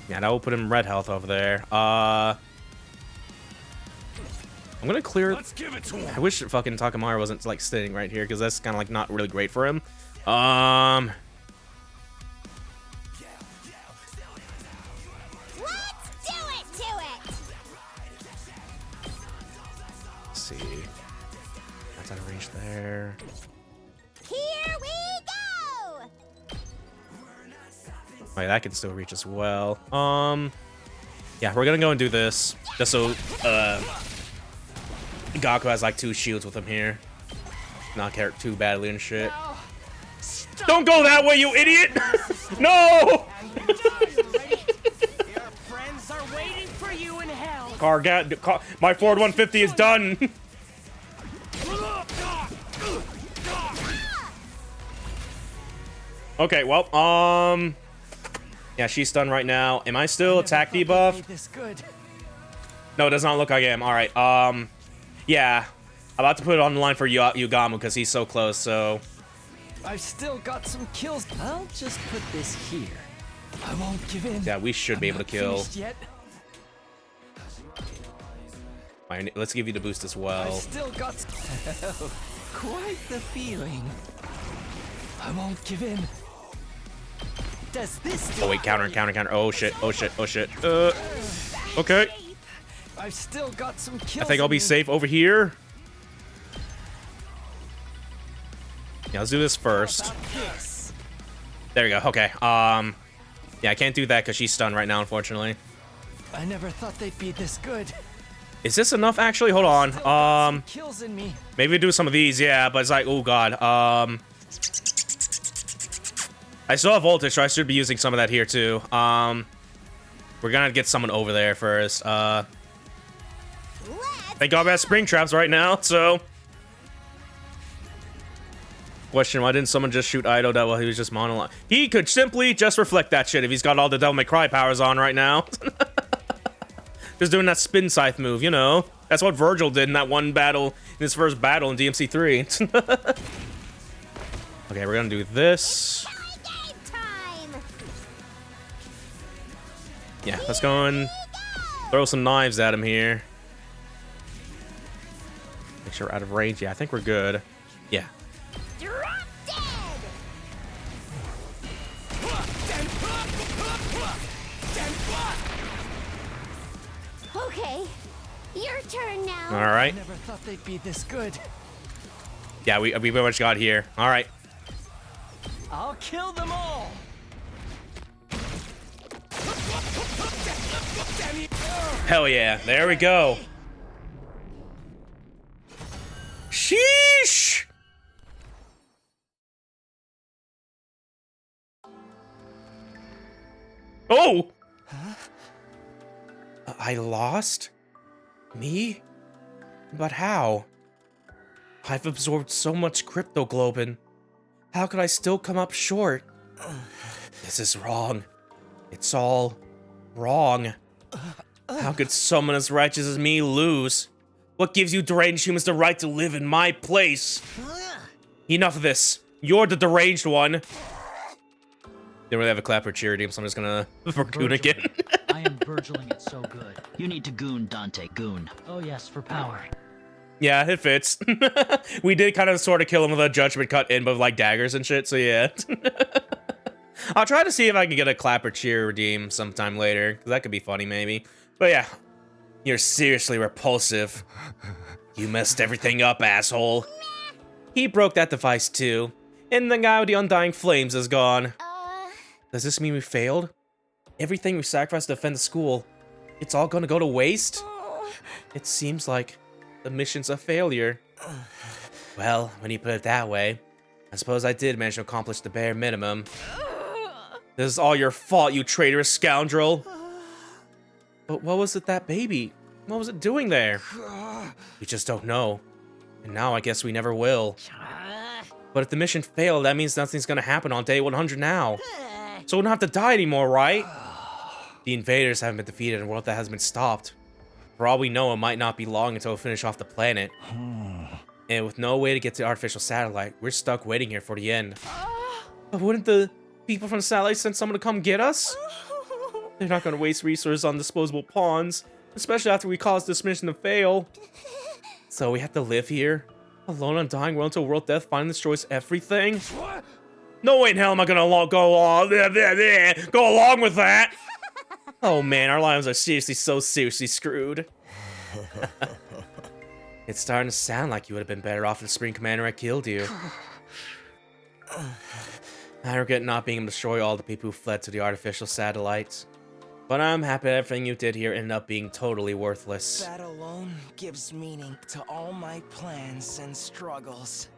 Yeah, that will put him red health over there. I'm gonna clear. Let's give it to him. I wish fucking Takamaru wasn't like sitting right here because that's kind of like not really great for him. Let's do it to it! Let's see. That's out of range there. Here we go! Oh, yeah, that can still reach as well. Yeah, we're gonna go and do this just so Gaku has like 2 shields with him here. Not care too badly and shit. Don't go that way, you idiot! No! Your friends are waiting for you in hell. My Ford 150 is done. Okay, well, yeah, she's stunned right now. Am I still attack debuff? No, it does not look like I am. All right, yeah, I'm about to put it on the line for Yugamu because he's so close. So I've still got some kills. I'll just put this here. I won't give in. yeah, we should be able to kill. Yet. All right, let's give you the boost as well. I've still got quite the feeling. I won't give in. Does this? Oh wait, counter. Oh shit. Okay. I've still got some kills. I think I'll be safe over here. Yeah, let's do this first. There we go. Okay. Yeah, I can't do that because she's stunned right now, unfortunately. I never thought they'd be this good. Is this enough? Actually, hold on. Kills in me. Maybe do some of these. Yeah, but it's like, oh god. I still have voltage, so I should be using some of that here too. We're gonna get someone over there first. Thank God we have spring traps right now, so. Question, why didn't someone just shoot Ido that while he was just monologue? He could simply just reflect that shit if he's got all the Devil May Cry powers on right now. Just doing that spin scythe move, you know. That's what Virgil did in that one battle, in his first battle in DMC 3. Okay, we're gonna do this. Yeah, let's go and throw some knives at him here. Make sure we're out of range. Yeah, I think we're good. Yeah. Drop dead! Okay, your turn now. All right. I never thought they'd be this good. Yeah, we pretty much got here. All right. I'll kill them all. Hell yeah. There we go. Sheesh. Oh. Huh? I lost? Me? But how? I've absorbed so much cryptoglobin. How could I still come up short? This is wrong. It's all wrong. How could someone as righteous as me lose? What gives you deranged humans the right to live in my place? Enough of this. You're the deranged one. Didn't really have a clap or cheer team, so I'm just gonna for Goon again. I am Virgiling it so good. You need to goon, Dante, goon. Oh yes, for power. Yeah, it fits. We did kind of sort of kill him with a judgment cut in, but like daggers and shit, so yeah. I'll try to see if I can get a clap or cheer redeem sometime later, because that could be funny maybe. But yeah, you're seriously repulsive. You messed everything up, asshole. He broke that device too, and the guy with the undying flames is gone. Does this mean we failed? Everything we sacrificed to defend the school, it's all gonna go to waste? It seems like the mission's a failure. Well, when you put it that way, I suppose I did manage to accomplish the bare minimum. This is all your fault, you traitorous scoundrel. But what was it that baby? What was it doing there? We just don't know. And now I guess we never will. But if the mission failed, that means nothing's gonna happen on day 100 now. So we don't have to die anymore, right? The invaders haven't been defeated and the world that has been stopped. For all we know, it might not be long until we finish off the planet. And with no way to get to the artificial satellite, we're stuck waiting here for the end. But wouldn't the people from the satellite send someone to come get us? They're not gonna waste resources on disposable pawns, especially after we caused this mission to fail. So we have to live here, alone on dying world until world death finally destroys everything? No way in hell am I gonna go along with that! Oh man, our lives are seriously screwed. It's starting to sound like you would have been better off if the Supreme Commander had killed you. I regret not being able to destroy all the people who fled to the artificial satellites. But I'm happy that everything you did here ended up being totally worthless. That alone gives meaning to all my plans and struggles.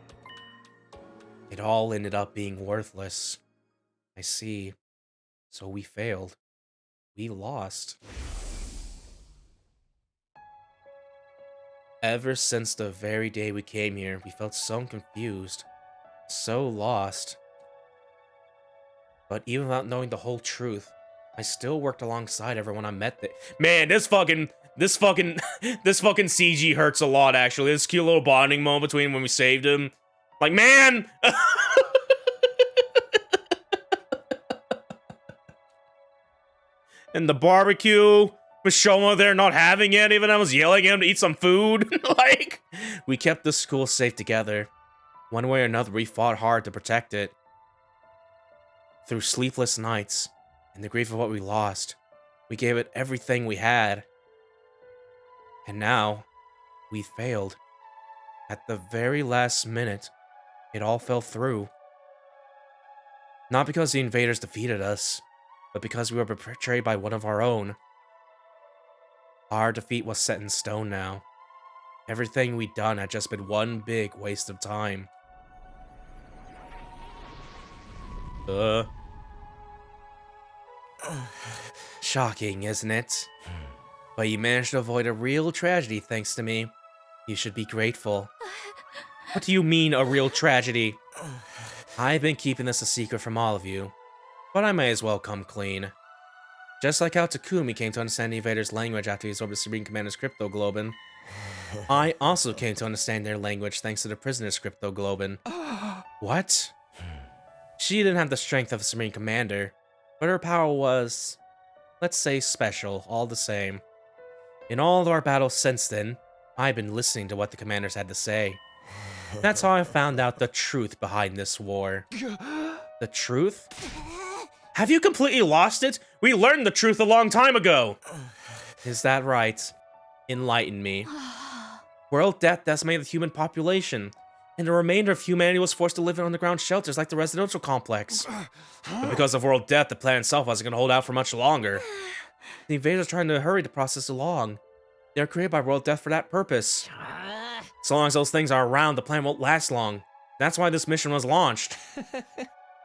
It all ended up being worthless. I see. So we failed. We lost. Ever since the very day we came here, we felt so confused. So lost. But even without knowing the whole truth, I still worked alongside everyone I met there. Man, this fucking CG hurts a lot, actually. This cute little bonding moment between when we saved him. Like, man! And the barbecue, Mishoma there not having it, even I was yelling at him to eat some food. Like, we kept the school safe together. One way or another, we fought hard to protect it. Through sleepless nights and the grief of what we lost, we gave it everything we had. And now, we failed. At the very last minute, it all fell through. Not because the invaders defeated us, but because we were betrayed by one of our own. Our defeat was set in stone now. Everything we'd done had just been one big waste of time. Shocking, isn't it? But you managed to avoid a real tragedy thanks to me. You should be grateful. What do you mean, a real tragedy? I've been keeping this a secret from all of you, but I may as well come clean. Just like how Takumi came to understand the invaders' language after he absorbed the Supreme Commander's cryptoglobin, I also came to understand their language thanks to the prisoner's cryptoglobin. What? She didn't have the strength of a Supreme Commander, but her power was, let's say, special, all the same. In all of our battles since then, I've been listening to what the commanders had to say. That's how I found out the truth behind this war. The truth? Have you completely lost it? We learned the truth a long time ago! Is that right? Enlighten me. World death decimated the human population, and the remainder of humanity was forced to live in underground shelters like the residential complex. But because of world death, the planet itself wasn't going to hold out for much longer. The invaders are trying to hurry the process along. They were created by world death for that purpose. So long as those things are around, the planet won't last long. That's why this mission was launched.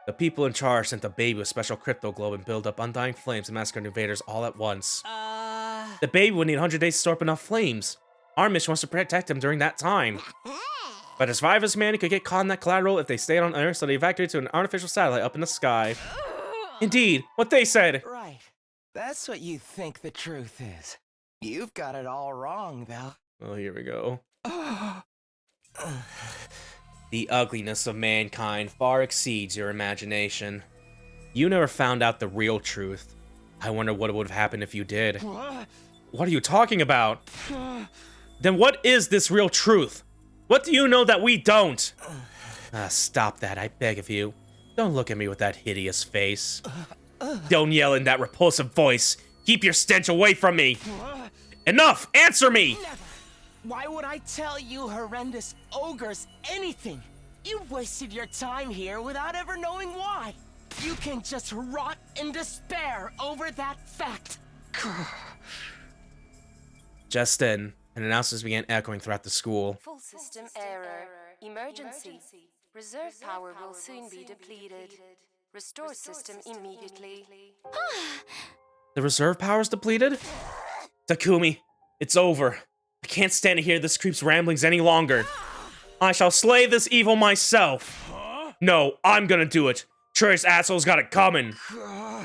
The people in charge sent the baby with special cryptoglobin build up undying flames and massacre invaders all at once. The baby would need 100 days to store up enough flames. Our mission was to protect him during that time. But the survivors, man, could get caught in that collateral if they stayed on Earth, so they evacuated to an artificial satellite up in the sky. Indeed, what they said. Right. That's what you think the truth is. You've got it all wrong, though. Oh, here we go. The ugliness of mankind far exceeds your imagination. You never found out the real truth. I wonder what would have happened if you did. What are you talking about? Then what is this real truth? What do you know that we don't? Stop that, I beg of you. Don't look at me with that hideous face. Don't yell in that repulsive voice. Keep your stench away from me. Enough! Answer me! Never. Why would I tell you horrendous ogres anything? You've wasted your time here without ever knowing why. You can just rot in despair over that fact. Just then, an announcement began echoing throughout the school. Full system error. Emergency. Reserve power will soon be depleted. Restore system immediately. The reserve power's depleted? Takumi, it's over. I can't stand to hear this creep's ramblings any longer. I shall slay this evil myself. No, I'm gonna do it. This asshole's got it coming.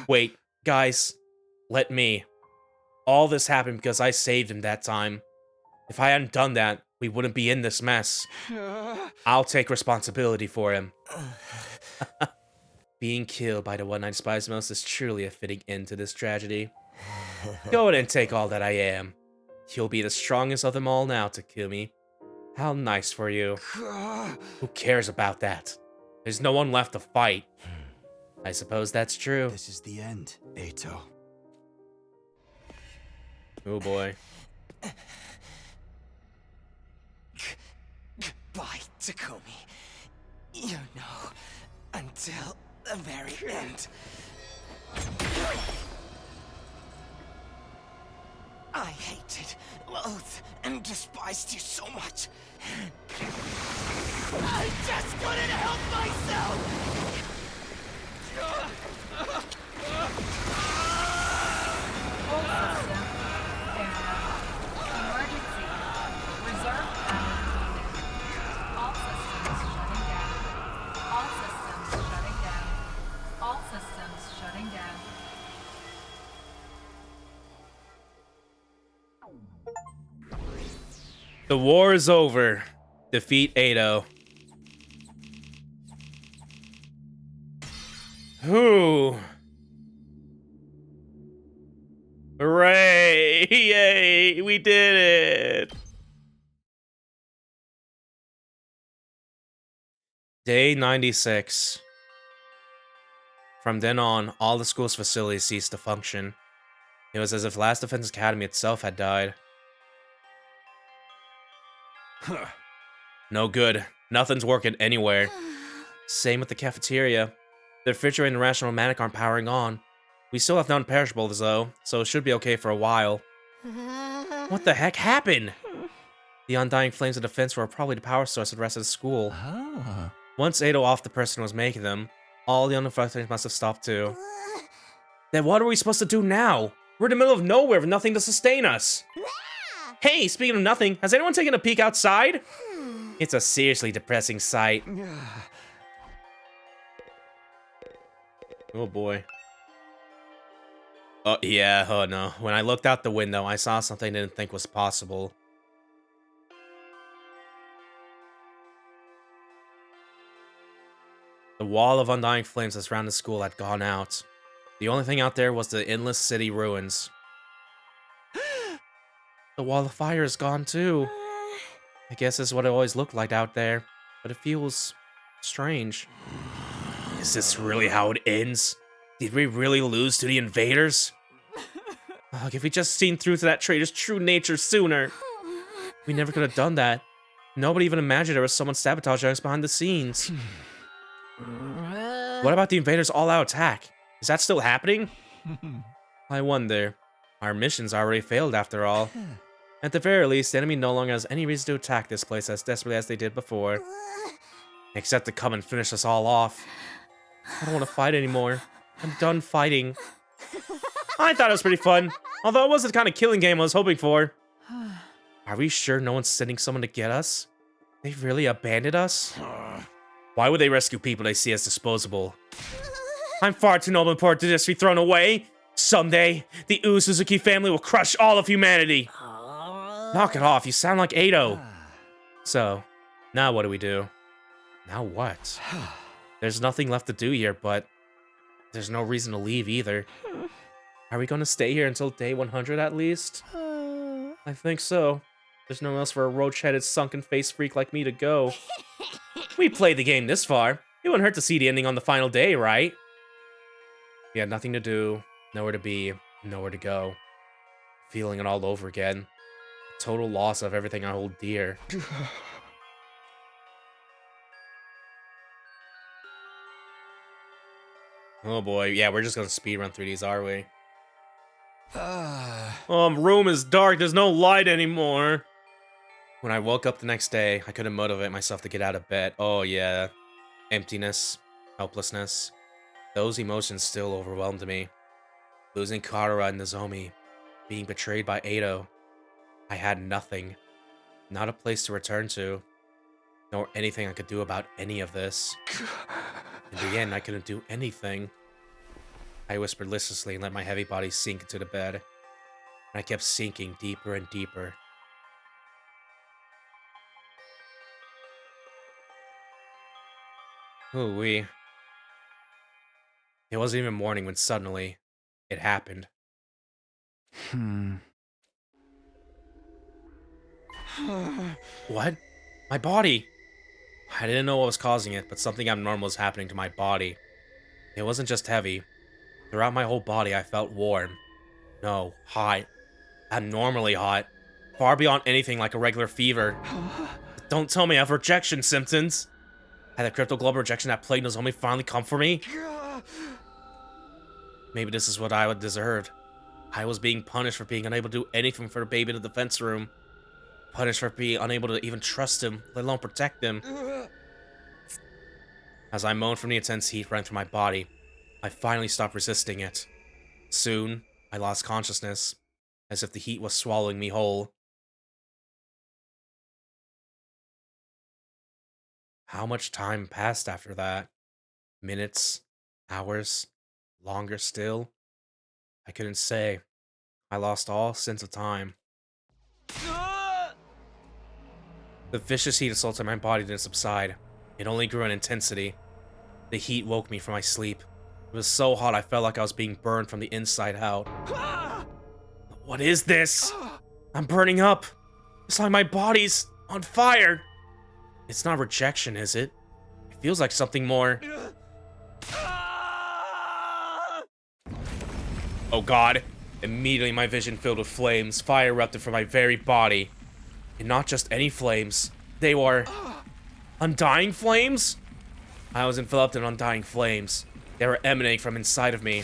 Wait, guys, let me. All this happened because I saved him that time. If I hadn't done that, we wouldn't be in this mess. I'll take responsibility for him. Being killed by the one I despise most is truly a fitting end to this tragedy. Go ahead and take all that I am. You'll be the strongest of them all now, Takumi. How nice for you. Who cares about that? There's no one left to fight. I suppose that's true. This is the end, Eito. Oh boy. Goodbye, Takumi. You know, until the very end. I hated, loathed, and despised you so much. I just couldn't help myself! Emergency. Reserve power. All systems shutting down. All systems shutting down. All systems shutting down. The war is over. Defeat Eito. Whew. Hooray! Yay! We did it! Day 96. From then on, all the school's facilities ceased to function. It was as if Last Defense Academy itself had died. No good. Nothing's working anywhere. Same with the cafeteria. The refrigerator and the rational romantic aren't powering on. We still have non-perishables though, so it should be okay for a while. What the heck happened? The undying flames of defense were probably the power source of the rest of the school. Once Eito off the person who was making them, all the unaffected things must have stopped too. Then what are we supposed to do now? We're in the middle of nowhere with nothing to sustain us. Hey, speaking of nothing, has anyone taken a peek outside? It's a seriously depressing sight. Oh boy. Oh yeah, oh no. When I looked out the window, I saw something I didn't think was possible. The wall of undying flames that surrounded the school had gone out. The only thing out there was the endless city ruins. The wall of fire is gone too. I guess this is what it always looked like out there, but it feels strange. Is this really how it ends? Did we really lose to the invaders? Ugh, if we just seen through to that traitor's true nature sooner. We never could have done that. Nobody even imagined there was someone sabotaging us behind the scenes. What about the invaders' all-out attack? Is that still happening? I wonder. Our missions already failed after all. At the very least, the enemy no longer has any reason to attack this place as desperately as they did before. Except to come and finish us all off. I don't want to fight anymore. I'm done fighting. I thought it was pretty fun, although it wasn't the kind of killing game I was hoping for. Are we sure no one's sending someone to get us? They really abandoned us? Why would they rescue people they see as disposable? I'm far too noble and important to just be thrown away. Someday, the Suzuki family will crush all of humanity. Knock it off, you sound like Eito. So, now what do we do? Now what? There's nothing left to do here, but there's no reason to leave either. Are we going to stay here until day 100 at least? I think so. There's nowhere else for a roach-headed, sunken-faced freak like me to go. We played the game this far. It wouldn't hurt to see the ending on the final day, right? We had nothing to do, nowhere to be, nowhere to go. Feeling it all over again. Total loss of everything I hold dear. Oh boy, yeah, we're just gonna speedrun through these, are we? Room is dark, there's no light anymore. When I woke up the next day, I couldn't motivate myself to get out of bed. Oh yeah. Emptiness, helplessness. Those emotions still overwhelmed me. Losing Kara and Nozomi. Being betrayed by Eito. I had nothing. Not a place to return to. Nor anything I could do about any of this. In the end, I couldn't do anything. I whispered listlessly and let my heavy body sink into the bed. And I kept sinking deeper and deeper. Ooh-wee. It wasn't even morning when suddenly, it happened. What? My body! I didn't know what was causing it, but something abnormal was happening to my body. It wasn't just heavy. Throughout my whole body, I felt warm. No, hot. Abnormally hot. Far beyond anything like a regular fever. But don't tell me I have rejection symptoms! Had the crypto globe rejection that plagued Nozomi finally come for me? Maybe this is what I would deserve. I was being punished for being unable to do anything for the baby in the defense room. Punished for being unable to even trust him, let alone protect him. As I moaned from the intense heat running through my body, I finally stopped resisting it. Soon, I lost consciousness, as if the heat was swallowing me whole. How much time passed after that? Minutes? Hours? Longer still? I couldn't say. I lost all sense of time. The vicious heat assaulting my body didn't subside. It only grew in intensity. The heat woke me from my sleep. It was so hot I felt like I was being burned from the inside out. What is this? I'm burning up. It's like my body's on fire. It's not rejection, is it? It feels like something more. Oh god. Immediately my vision filled with flames. Fire erupted from my very body. And not just any flames. They were undying flames? I was enveloped in undying flames. They were emanating from inside of me.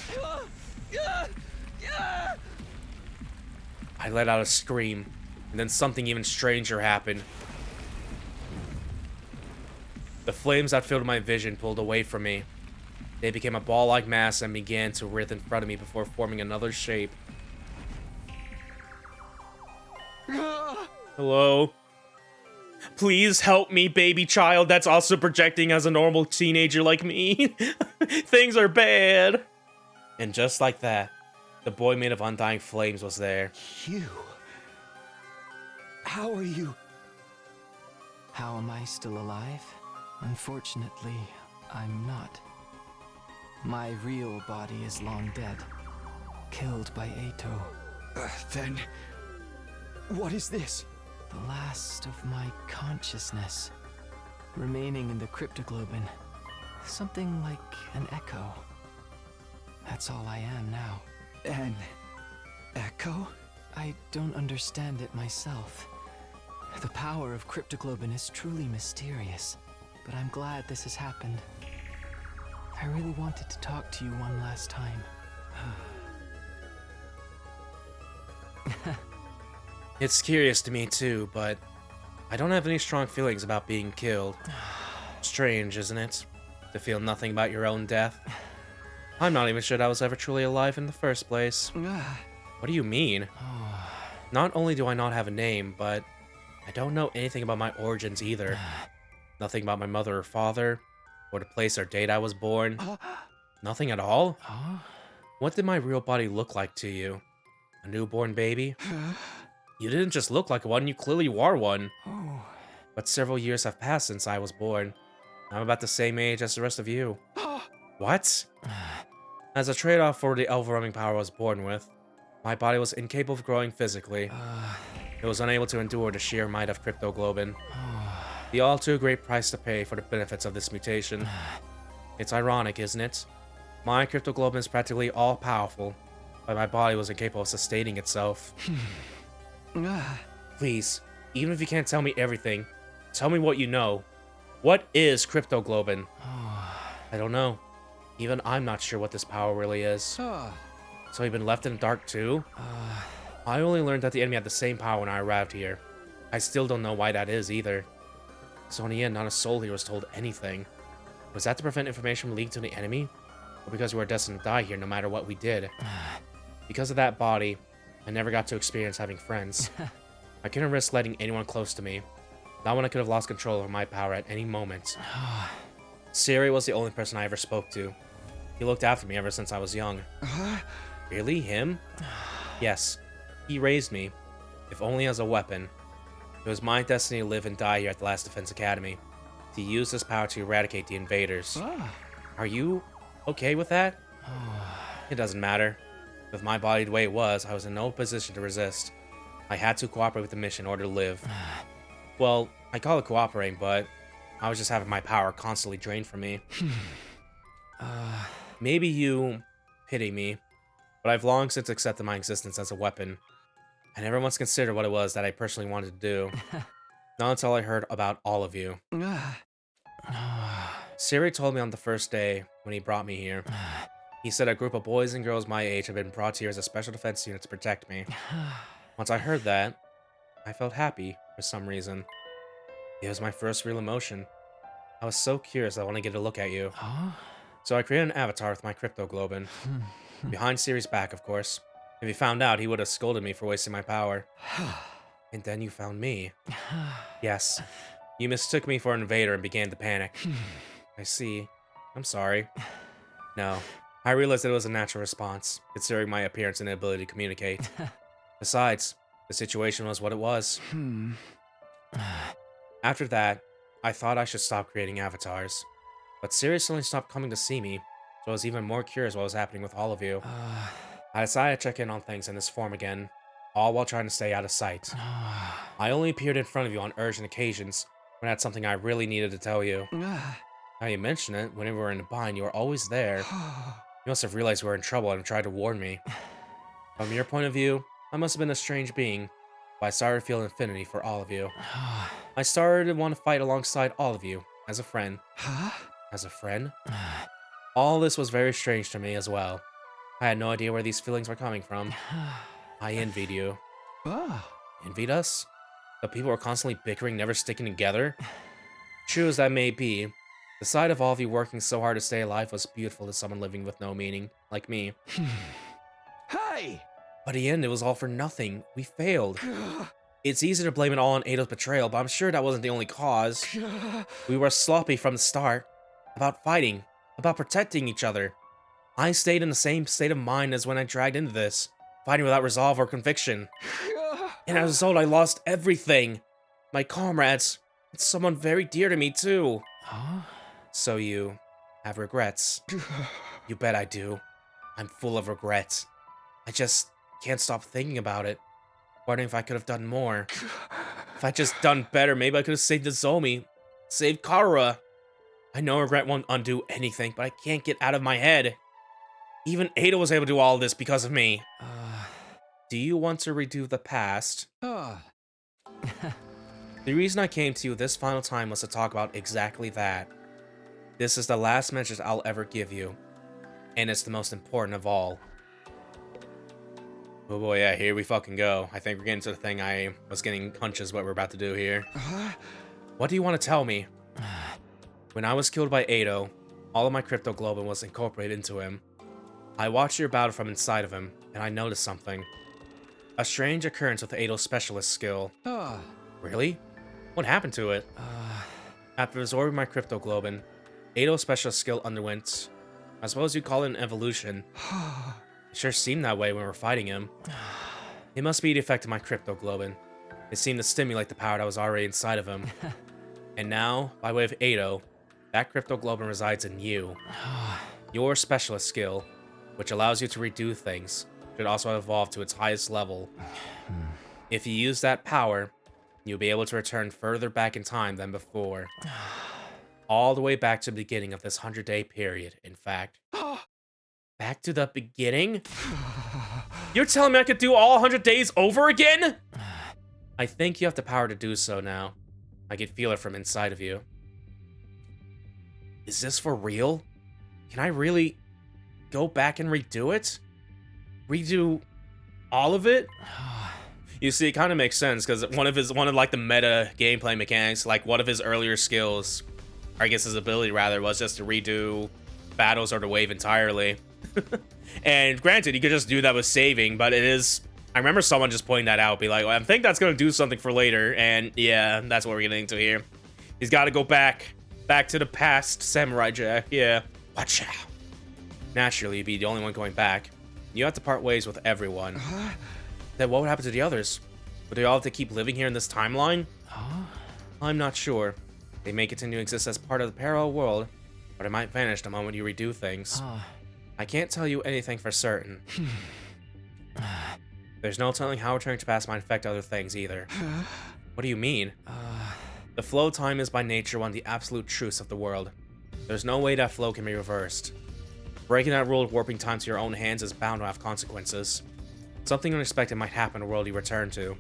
I let out a scream, and then something even stranger happened. The flames that filled my vision pulled away from me. They became a ball-like mass and began to writhe in front of me before forming another shape. Hello? Please help me, baby child that's also projecting as a normal teenager like me. Things are bad. And just like that, the boy made of undying flames was there. You? How are you? How am I still alive? Unfortunately, I'm not. My real body is long dead. Killed by Ato. Then... what is this? The last of my consciousness. Remaining in the cryptoglobin. Something like an echo. That's all I am now. An echo? I don't understand it myself. The power of cryptoglobin is truly mysterious, but I'm glad this has happened. I really wanted to talk to you one last time. It's curious to me too, but I don't have any strong feelings about being killed. Strange, isn't it? To feel nothing about your own death. I'm not even sure I was ever truly alive in the first place. What do you mean? Not only do I not have a name, but I don't know anything about my origins either. Nothing about my mother or father, or the place or date I was born. Nothing at all? What did my real body look like to you? A newborn baby? You didn't just look like one, you clearly were one. But several years have passed since I was born. I'm about the same age as the rest of you. What? As a trade-off for the overwhelming power I was born with, my body was incapable of growing physically. It was unable to endure the sheer might of cryptoglobin. The all too great price to pay for the benefits of this mutation. It's ironic, isn't it? My cryptoglobin is practically all-powerful, but my body was incapable of sustaining itself. Please, even if you can't tell me everything, tell me what you know. What is cryptoglobin? I don't know. Even I'm not sure what this power really is. So you've been left in the dark too? I only learned that the enemy had the same power when I arrived here. I still don't know why that is either. So in the end, not a soul here was told anything. Was that to prevent information from leaking to the enemy? Or because we were destined to die here no matter what we did? Because of that body, I never got to experience having friends. I couldn't risk letting anyone close to me. Not when I could have lost control over my power at any moment. Siri was the only person I ever spoke to. He looked after me ever since I was young. Really? Him? Yes. He raised me, if only as a weapon. It was my destiny to live and die here at the Last Defense Academy. To use this power to eradicate the invaders. Are you okay with that? It doesn't matter. It With my body the way it was, I was in no position to resist. I had to cooperate with the mission in order to live. Well, I call it cooperating, but I was just having my power constantly drained from me. Maybe you pity me, but I've long since accepted my existence as a weapon. I never once considered what it was that I personally wanted to do. Not until I heard about all of you. Siri told me on the first day when he brought me here. He said a group of boys and girls my age had been brought here as a special defense unit to protect me. Once I heard that, I felt happy for some reason. It was my first real emotion. I was so curious I wanted to get a look at you. So I created an avatar with my crypto globin. Behind Siri's back, of course. If he found out, he would have scolded me for wasting my power. And then you found me. Yes, you mistook me for an invader and began to panic. I see. I'm sorry. No, I realized that it was a natural response, considering my appearance and inability to communicate. Besides, the situation was what it was. After that, I thought I should stop creating avatars. But Siri suddenly stopped coming to see me, so I was even more curious what was happening with all of you. I decided to check in on things in this form again, all while trying to stay out of sight. I only appeared in front of you on urgent occasions when I had something I really needed to tell you. Now you mention it, whenever we were in a bind, you were always there. You must have realized we were in trouble and tried to warn me. From your point of view, I must have been a strange being, but I started to feel affinity for all of you. I started to want to fight alongside all of you, as a friend. As a friend? All this was very strange to me as well. I had no idea where these feelings were coming from. I envied you. Envied us? The people were constantly bickering, never sticking together? True as that may be, the sight of all of you working so hard to stay alive was beautiful to someone living with no meaning, like me. Hey! But in the end, it was all for nothing. We failed. It's easy to blame it all on Ado's betrayal, but I'm sure that wasn't the only cause. We were sloppy from the start. About fighting. About protecting each other. I stayed in the same state of mind as when I dragged into this. Fighting without resolve or conviction. And as a result, I lost everything. My comrades. And someone very dear to me, too. So you have regrets. You bet I do. I'm full of regrets. I just can't stop thinking about it. Wondering if I could have done more. If I just done better, maybe I could have saved Nozomi. Saved Karura. I know regret won't undo anything, but I can't get out of my head. Even Ada was able to do all this because of me. Do you want to redo the past? The reason I came to you this final time was to talk about exactly that. This is the last message I'll ever give you. And it's the most important of all. Oh boy, yeah, here we fucking go. I think we're getting to the thing I was getting hunches what we're about to do here. What do you want to tell me? When I was killed by Ado, all of my crypto globin was incorporated into him. I watched your battle from inside of him, and I noticed something. A strange occurrence with Ado's specialist skill. Really? What happened to it? After absorbing my crypto globin, Ado's specialist skill underwent, I suppose you'd call it an evolution. It sure seemed that way when we were fighting him. It must be the effect of my crypto globin. It seemed to stimulate the power that was already inside of him. And now, by way of Ado, that crypto globin resides in you. Your specialist skill, which allows you to redo things, should also evolve to its highest level. If you use that power, you'll be able to return further back in time than before. All the way back to the beginning of this 100-day period, in fact. Back to the beginning? You're telling me I could do all 100 days over again? I think you have the power to do so now. I can feel it from inside of you. Is this for real? Can I really go back and redo it? Redo all of it? You see, it kind of makes sense because one of like the meta gameplay mechanics, like one of his earlier skills, or I guess his ability rather, was just to redo battles or the wave entirely. And granted, you could just do that with saving, but it is. I remember someone just pointing that out, be like, well, I think that's gonna do something for later, and yeah, that's what we're getting into here. He's got to go back to the past, Samurai Jack. Yeah, watch out. Naturally, you'd be the only one going back. You have to part ways with everyone. Then what would happen to the others? Would they all have to keep living here in this timeline? I'm not sure. They may continue to exist as part of the parallel world, but it might vanish the moment you redo things. I can't tell you anything for certain. There's no telling how returning to past might affect other things either. What do you mean? The flow of time is by nature one of the absolute truths of the world. There's no way that flow can be reversed. Breaking that rule of warping time to your own hands is bound to have consequences. Something unexpected might happen in the world you return to.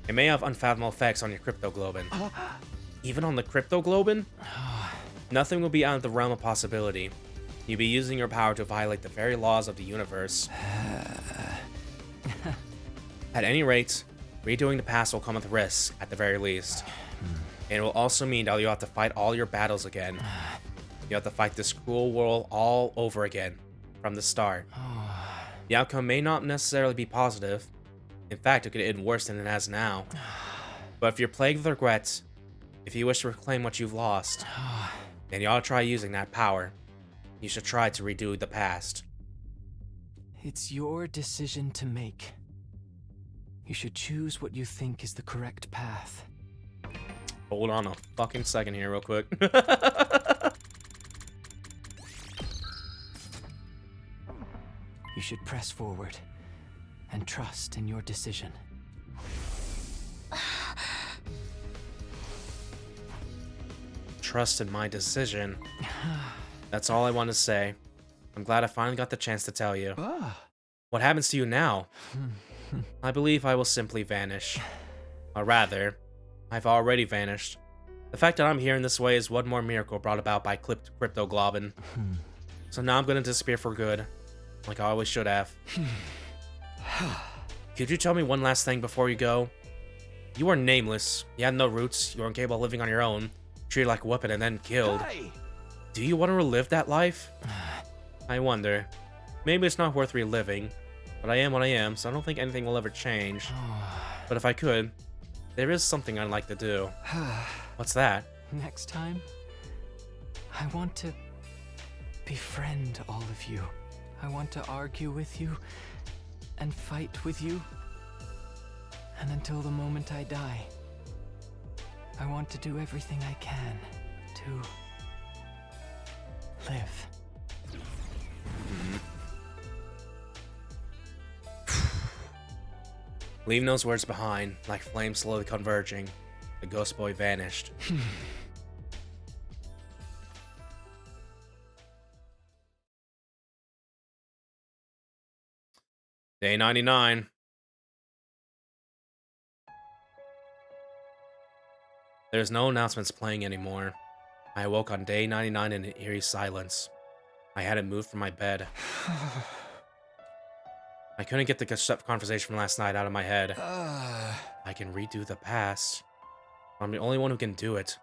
It may have unfathomable effects on your cryptoglobin. Even on the cryptoglobin? Nothing will be out of the realm of possibility. You'll be using your power to violate the very laws of the universe. At any rate, redoing the past will come with risks, at the very least. And it will also mean that you'll have to fight all your battles again. You have to fight this cruel world all over again, from the start. The outcome may not necessarily be positive. In fact, it could end worse than it has now. But if you're plagued with regrets, if you wish to reclaim what you've lost, then you ought to try using that power. You should try to redo the past. It's your decision to make. You should choose what you think is the correct path. Hold on a fucking second here real quick. You should press forward and trust in your decision. Trust in my decision. That's all I want to say. I'm glad I finally got the chance to tell you. What happens to you now? I believe I will simply vanish. Or rather, I've already vanished. The fact that I'm here in this way is one more miracle brought about by cryptoglobin. So now I'm gonna disappear for good. Like I always should have. Could you tell me one last thing before you go? You were nameless. You had no roots. You were incapable of living on your own. Treated like a weapon and then killed. Hey! Do you want to relive that life? I wonder. Maybe it's not worth reliving. But I am what I am, so I don't think anything will ever change. But if I could, there is something I'd like to do. What's that? Next time, I want to befriend all of you. I want to argue with you and fight with you. And until the moment I die, I want to do everything I can to live. Leaving those words behind, like flames slowly converging, the ghost boy vanished. Day 99. There's no announcements playing anymore. I awoke on day 99 in an eerie silence. I hadn't moved from my bed. I couldn't get the conversation from last night out of my head. I can redo the past. I'm the only one who can do it.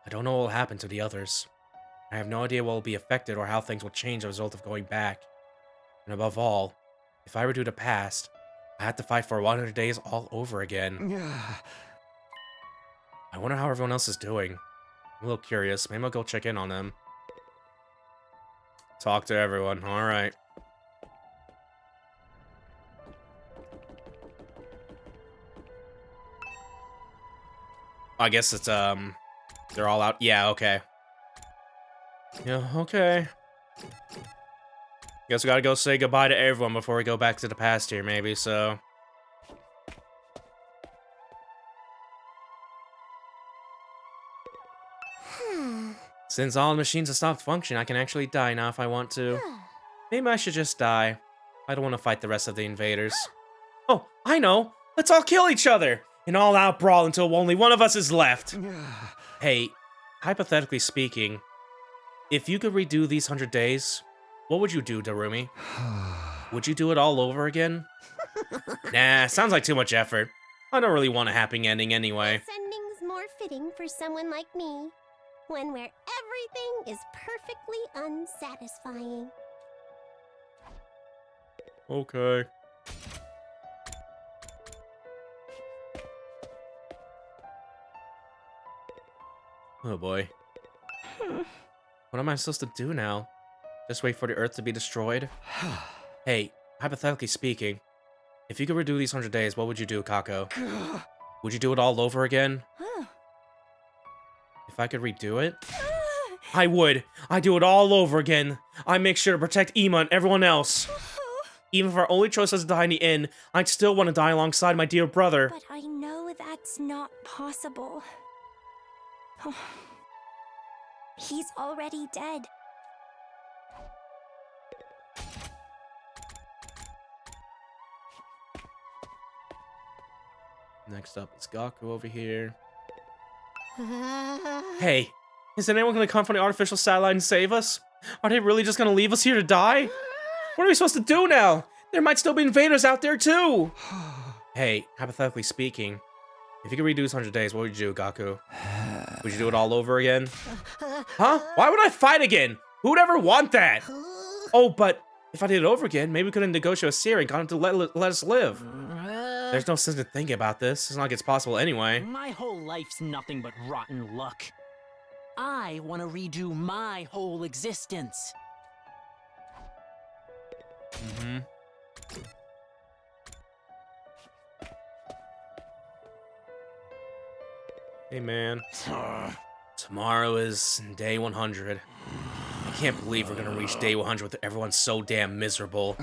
I don't know what will happen to the others. I have no idea what will be affected or how things will change as a result of going back. And above all, if I redo the past, I have to fight for 100 days all over again. I wonder how everyone else is doing. I'm a little curious. Maybe I'll go check in on them. Talk to everyone. Alright. I guess it's, they're all out. Yeah, okay. Yeah, okay. Guess we gotta go say goodbye to everyone before we go back to the past here, maybe, so. Since all the machines have stopped functioning, I can actually die now if I want to. Maybe I should just die. I don't want to fight the rest of the invaders. Oh, I know! Let's all kill each other! An all-out brawl until only one of us is left. Hey, hypothetically speaking, if you could redo these 100 days, what would you do, Darumi? Would you do it all over again? Nah, sounds like too much effort. I don't really want a happy ending anyway. This ending's more fitting for someone like me. One where everything is perfectly unsatisfying. Okay. Oh boy. What am I supposed to do now? Just wait for the Earth to be destroyed? Hey, hypothetically speaking, if you could redo these 100 days, what would you do, Kako? Would you do it all over again? If I could redo it? I would. I'd do it all over again. I'd make sure to protect Ima and everyone else. Even if our only choice was to die in the inn, I'd still want to die alongside my dear brother. But I know that's not possible. He's already dead. Next up is Gaku over here. Hey, is anyone gonna come from the artificial satellite and save us? Are they really just gonna leave us here to die? What are we supposed to do now? There might still be invaders out there too! Hey, hypothetically speaking, if you could redo 100 days, what would you do, Gaku? Would you do it all over again? Huh? Why would I fight again? Who would ever want that? Oh, but if I did it over again, maybe we could have negotiated with Siri and got him to let us live. There's no sense in thinking about this. It's not like it's possible anyway. My whole life's nothing but rotten luck. I want to redo my whole existence. Hey, man. Tomorrow is day 100. I can't believe we're gonna reach day 100 with everyone so damn miserable.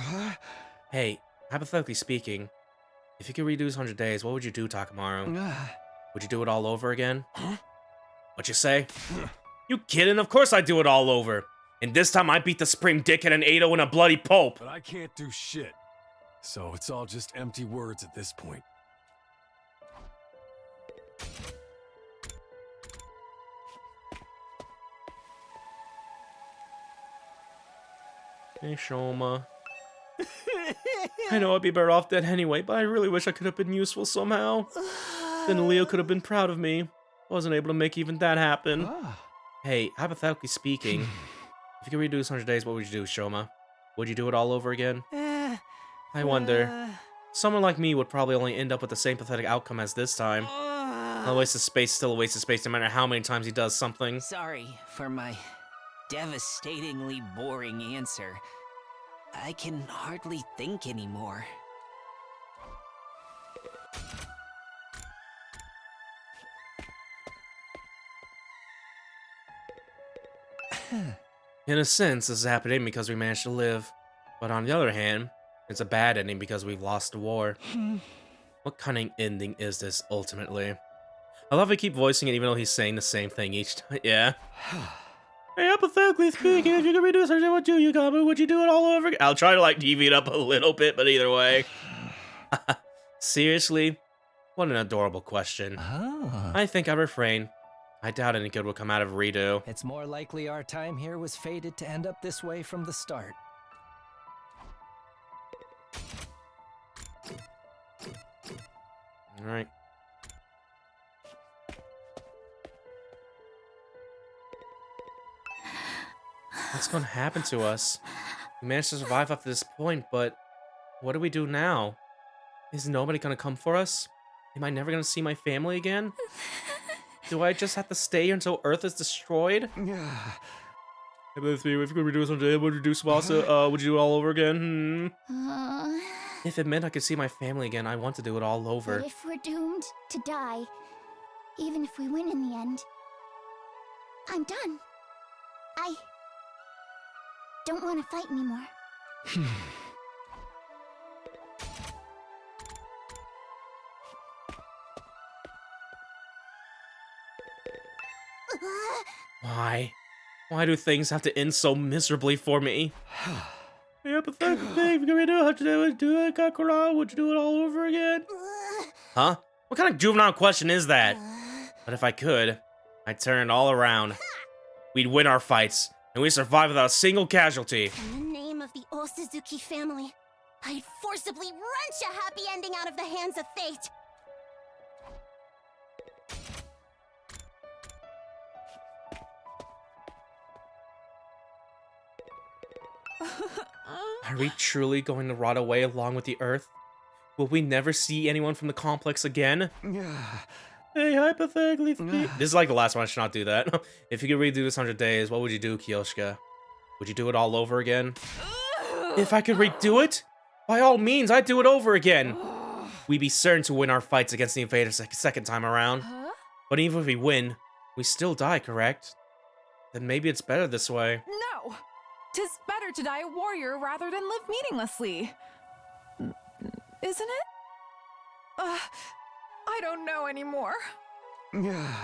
Hey, hypothetically speaking, if you could redo 100 days, what would you do, Takamaru? Would you do it all over again? What you say? You kidding? Of course I'd do it all over. And this time I beat the Supreme Dickhead and Ado and a bloody Pope. But I can't do shit. So it's all just empty words at this point. Hey, Shoma. I know I'd be better off dead anyway, but I really wish I could have been useful somehow. Then Leo could have been proud of me. I wasn't able to make even that happen. Hey, hypothetically speaking, if you could redo 100 days, what would you do, Shoma? Would you do it all over again? I wonder. Someone like me would probably only end up with the same pathetic outcome as this time. A waste of space, still a waste of space, no matter how many times he does something. Sorry for my devastatingly boring answer. I can hardly think anymore. In a sense, this is happening because we managed to live. But on the other hand, it's a bad ending because we've lost the war. What kind of ending is this, ultimately? I love how I keep voicing it even though he's saying the same thing each time. Yeah. Hey, hypothetically speaking, if you could redo something, what do you, Gabu? Would you do it all over again? I'll try to, like, deviate up a little bit, but either way. Seriously? What an adorable question. I think I refrain. I doubt any good will come out of redo. It's more likely our time here was fated to end up this way from the start. Alright. What's gonna happen to us? We managed to survive up to this point, but what do we do now? Is nobody gonna come for us? Am I never gonna see my family again? Do I just have to stay until Earth is destroyed? If you could redo something, would you do Tsubasa? Would you do it all over again? If it meant I could see my family again, I want to do it all over. But if we're doomed to die, even if we win in the end, I'm done. I don't want to fight anymore. Why? Why do things have to end so miserably for me? Yeah, pathetic thing. We're gonna do it, Kakura. Would you do it all over again? Huh? What kind of juvenile question is that? But if I could, I'd turn it all around. We'd win our fights, and we'd survive without a single casualty. In the name of the Osuzuki family, I'd forcibly wrench a happy ending out of the hands of fate. Are we truly going to rot away along with the Earth? Will we never see anyone from the complex again? Hey, hypothetically speaking... This is like the last one, I should not do that. If you could redo this 100 days, what would you do, Kiyoshika? Would you do it all over again? If I could redo it? By all means, I'd do it over again. We'd be certain to win our fights against the invaders a second time around. But even if we win, we still die, correct? Then maybe it's better this way. No! 'Tis better to die a warrior rather than live meaninglessly. isn't it? I don't know anymore. Yeah.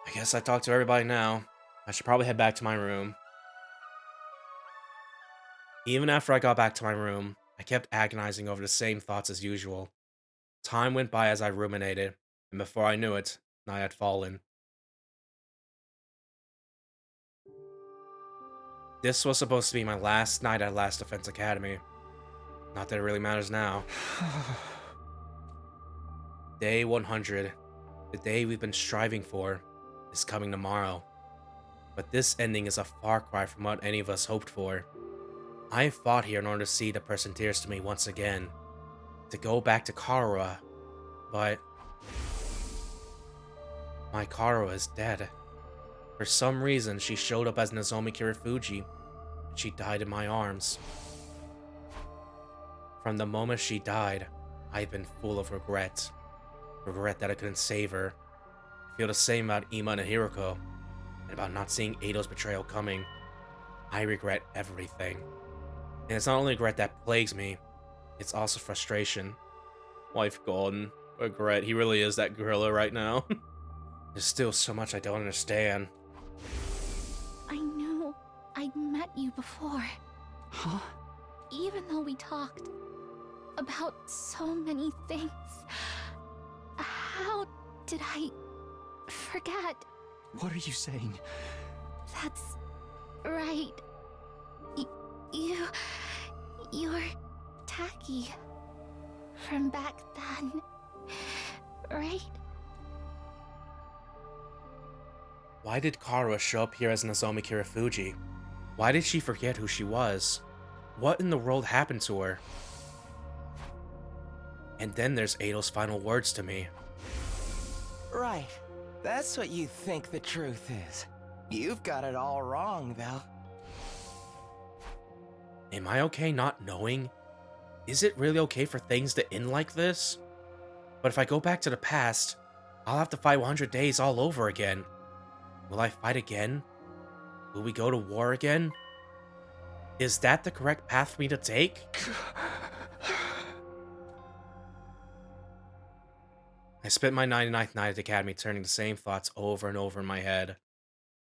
I guess I talked to everybody now. I should probably head back to my room. Even after I got back to my room, I kept agonizing over the same thoughts as usual. Time went by as I ruminated, and before I knew it, night had fallen. This was supposed to be my last night at Last Defense Academy. Not that it really matters now. Day 100, the day we've been striving for, is coming tomorrow. But this ending is a far cry from what any of us hoped for. I fought here in order to see the person dearest to me once again. To go back to Karua, but... my Karua is dead. For some reason, she showed up as Nozomi Kirifuji, and she died in my arms. From the moment she died, I've been full of regret. Regret that I couldn't save her. I feel the same about Ima and Hiroko, and about not seeing Eido's betrayal coming. I regret everything. And it's not only regret that plagues me, it's also frustration. Wife gone. Regret. He really is that gorilla right now. There's still so much I don't understand. I knew I'd met you before. Huh? Even though we talked about so many things. How did I forget? What are you saying? That's right. You're Tacky from back then, right? Why did Karua show up here as Nozomi Kirifuji? Why did she forget who she was? What in the world happened to her? And then there's Eido's final words to me. Right. That's what you think the truth is. You've got it all wrong, though. Am I okay not knowing? Is it really okay for things to end like this? But if I go back to the past, I'll have to fight 100 days all over again. Will I fight again? Will we go to war again? Is that the correct path for me to take? I spent my 99th night at the academy turning the same thoughts over and over in my head.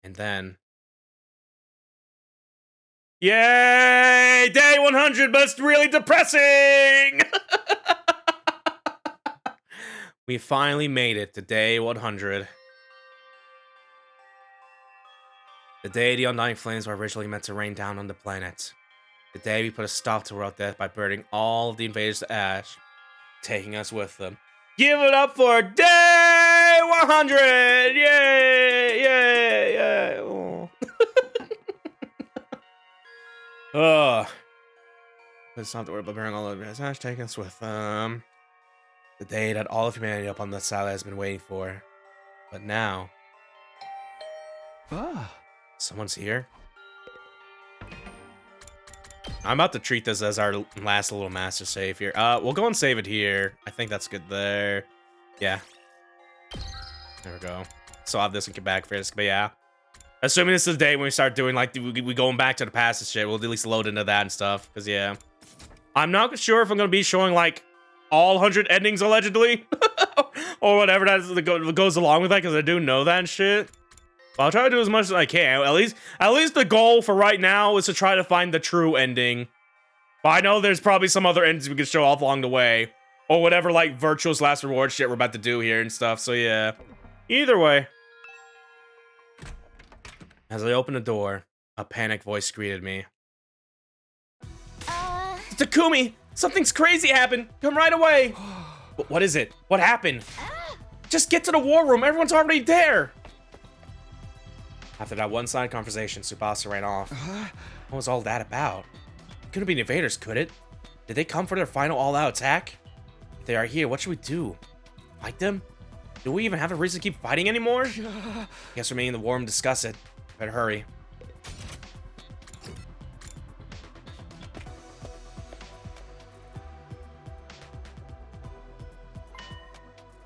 And then... yay! Day 100, but it's really depressing! We finally made it to day 100. The day the undying flames were originally meant to rain down on the planet. The day we put a stop to world death by burning all of the invaders to ash, taking us with them. Give it up for day 100! Yay! Yay! Yay! Oh. Ugh. Let's not have to worry about burning all of the ash, taking us with them. The day that all of humanity up on the satellite has been waiting for. But now... someone's here? I'm about to treat this as our last little master save here. We'll go and save it here. I think that's good there. Yeah. There we go. So I'll have this and get back for this. But yeah. Assuming this is the day when we start doing, like, we going back to the past and shit, we'll at least load into that and stuff. Because, yeah. I'm not sure if I'm going to be showing, like, all 100 endings, allegedly. Or whatever that goes along with that, because I do know that and shit. But I'll try to do as much as I can. At least the goal for right now is to try to find the true ending. But I know there's probably some other endings we can show off along the way. Or whatever, like, Virtual's last reward shit we're about to do here and stuff. So, yeah. Either way. As I opened the door, a panicked voice greeted me. Takumi! Something's crazy happened! Come right away! What is it? What happened? Just get to the war room! Everyone's already there! After that one-sided conversation, Tsubasa ran off. What was all that about? It couldn't be the invaders, could it? Did they come for their final all-out attack? If they are here, what should we do? Fight them? Do we even have a reason to keep fighting anymore? Guess remain in the war room and discuss it. Better hurry.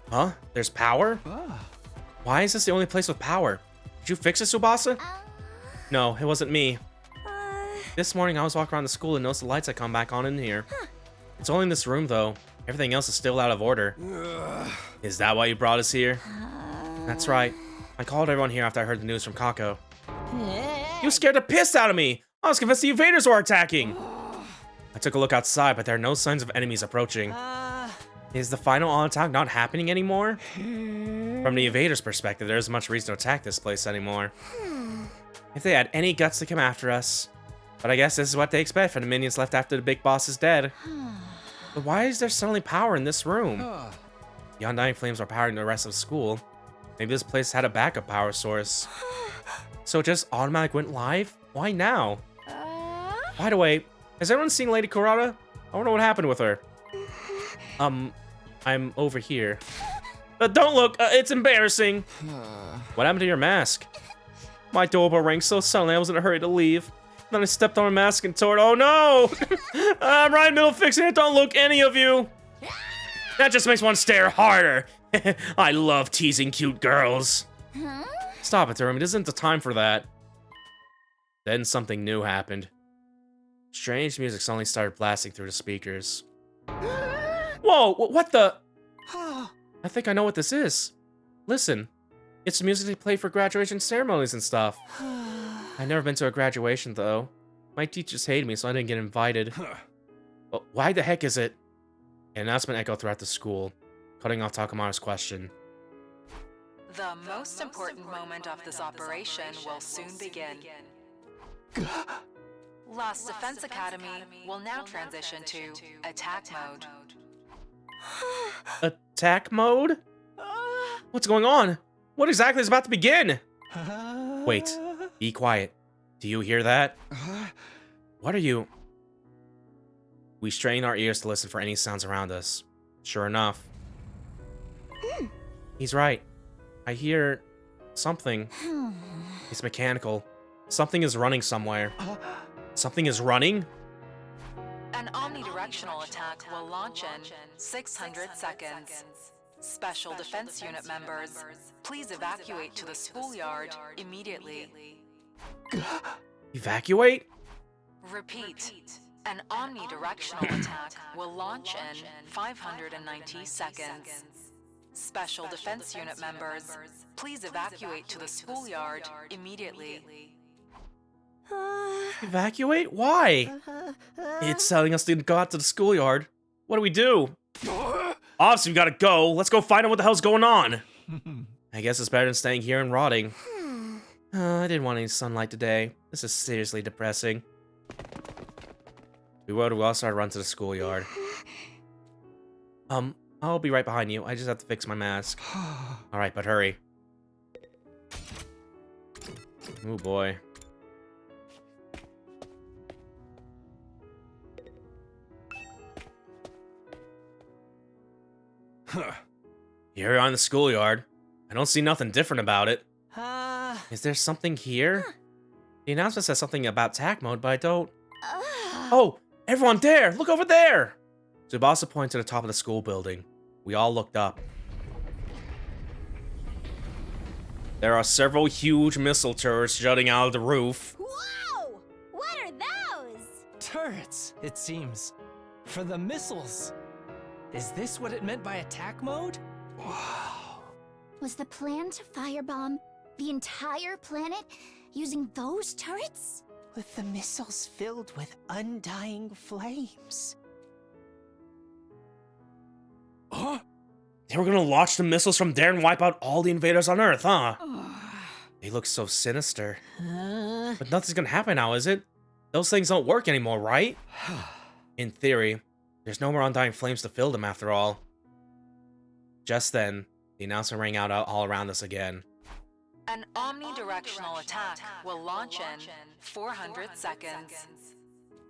Huh? There's power? Why is this the only place with power? Did you fix it, Tsubasa? No, it wasn't me. This morning I was walking around the school and noticed the lights had come back on in here. It's only in this room though. Everything else is still out of order. Is that why you brought us here? That's right. I called everyone here after I heard the news from Kako. You scared the piss out of me! I was convinced the invaders were attacking! I took a look outside, but there are no signs of enemies approaching. Is the final on-attack not happening anymore? From the invaders' perspective, there isn't much reason to attack this place anymore. If they had any guts to come after us. But I guess this is what they expect from the minions left after the big boss is dead. But why is there suddenly power in this room? The Undying Flames are powering the rest of school. Maybe this place had a backup power source. So it just automatically went live? Why now? By the way, has everyone seen Lady Kurata? I wonder what happened with her. I'm over here. Don't look, it's embarrassing. What happened to your mask? My doorbell rang so suddenly I was in a hurry to leave. Then I stepped on my mask and tore it. Oh no! I'm right in the middle of fixing it. Don't look, any of you. That just makes one stare harder. I love teasing cute girls. Stop it, Durham. It isn't the time for that. Then something new happened. Strange music suddenly started blasting through the speakers. Whoa! What the? I think I know what this is. Listen. It's the music they play for graduation ceremonies and stuff. I've never been to a graduation, though. My teachers hated me, so I didn't get invited. But why the heck is it? An announcement echoed throughout the school, cutting off Takamaru's question. The most important moment of this operation will soon begin. Last Defense Academy will now transition to attack mode. Attack mode? What's going on? What exactly is about to begin? Wait, be quiet. Do you hear that? What are you? We strain our ears to listen for any sounds around us. Sure enough. He's right. I hear something. It's mechanical. Something is running somewhere. Something is running? An omnidirectional attack will launch in 600 seconds. Special Defense Unit members, please evacuate to the schoolyard immediately. Evacuate? Repeat. An omnidirectional attack will launch in 590 seconds. Special Defense Unit members, please evacuate to the schoolyard immediately. Evacuate? Why? It's telling us to go out to the schoolyard. What do we do? Obviously, we gotta go. Let's go find out what the hell's going on. I guess it's better than staying here and rotting. I didn't want any sunlight today. This is seriously depressing. We all started running to the schoolyard. I'll be right behind you. I just have to fix my mask. Alright, but hurry. Oh boy. Here we are in the schoolyard. I don't see nothing different about it. Is there something here? The announcement says something about attack mode, but I don't... Oh! Everyone there! Look over there! Tsubasa pointed to the top of the school building. We all looked up. There are several huge missile turrets jutting out of the roof. Whoa! What are those? Turrets, it seems. For the missiles. Is this what it meant by attack mode? Wow. Was the plan to firebomb the entire planet using those turrets? With the missiles filled with undying flames. Huh? They were gonna launch the missiles from there and wipe out all the invaders on Earth, huh? They look so sinister. But nothing's gonna happen now, is it? Those things don't work anymore, right? In theory, there's no more undying flames to fill them after all. Just then, the announcement rang out all around us again. An omnidirectional attack will launch in 400 seconds.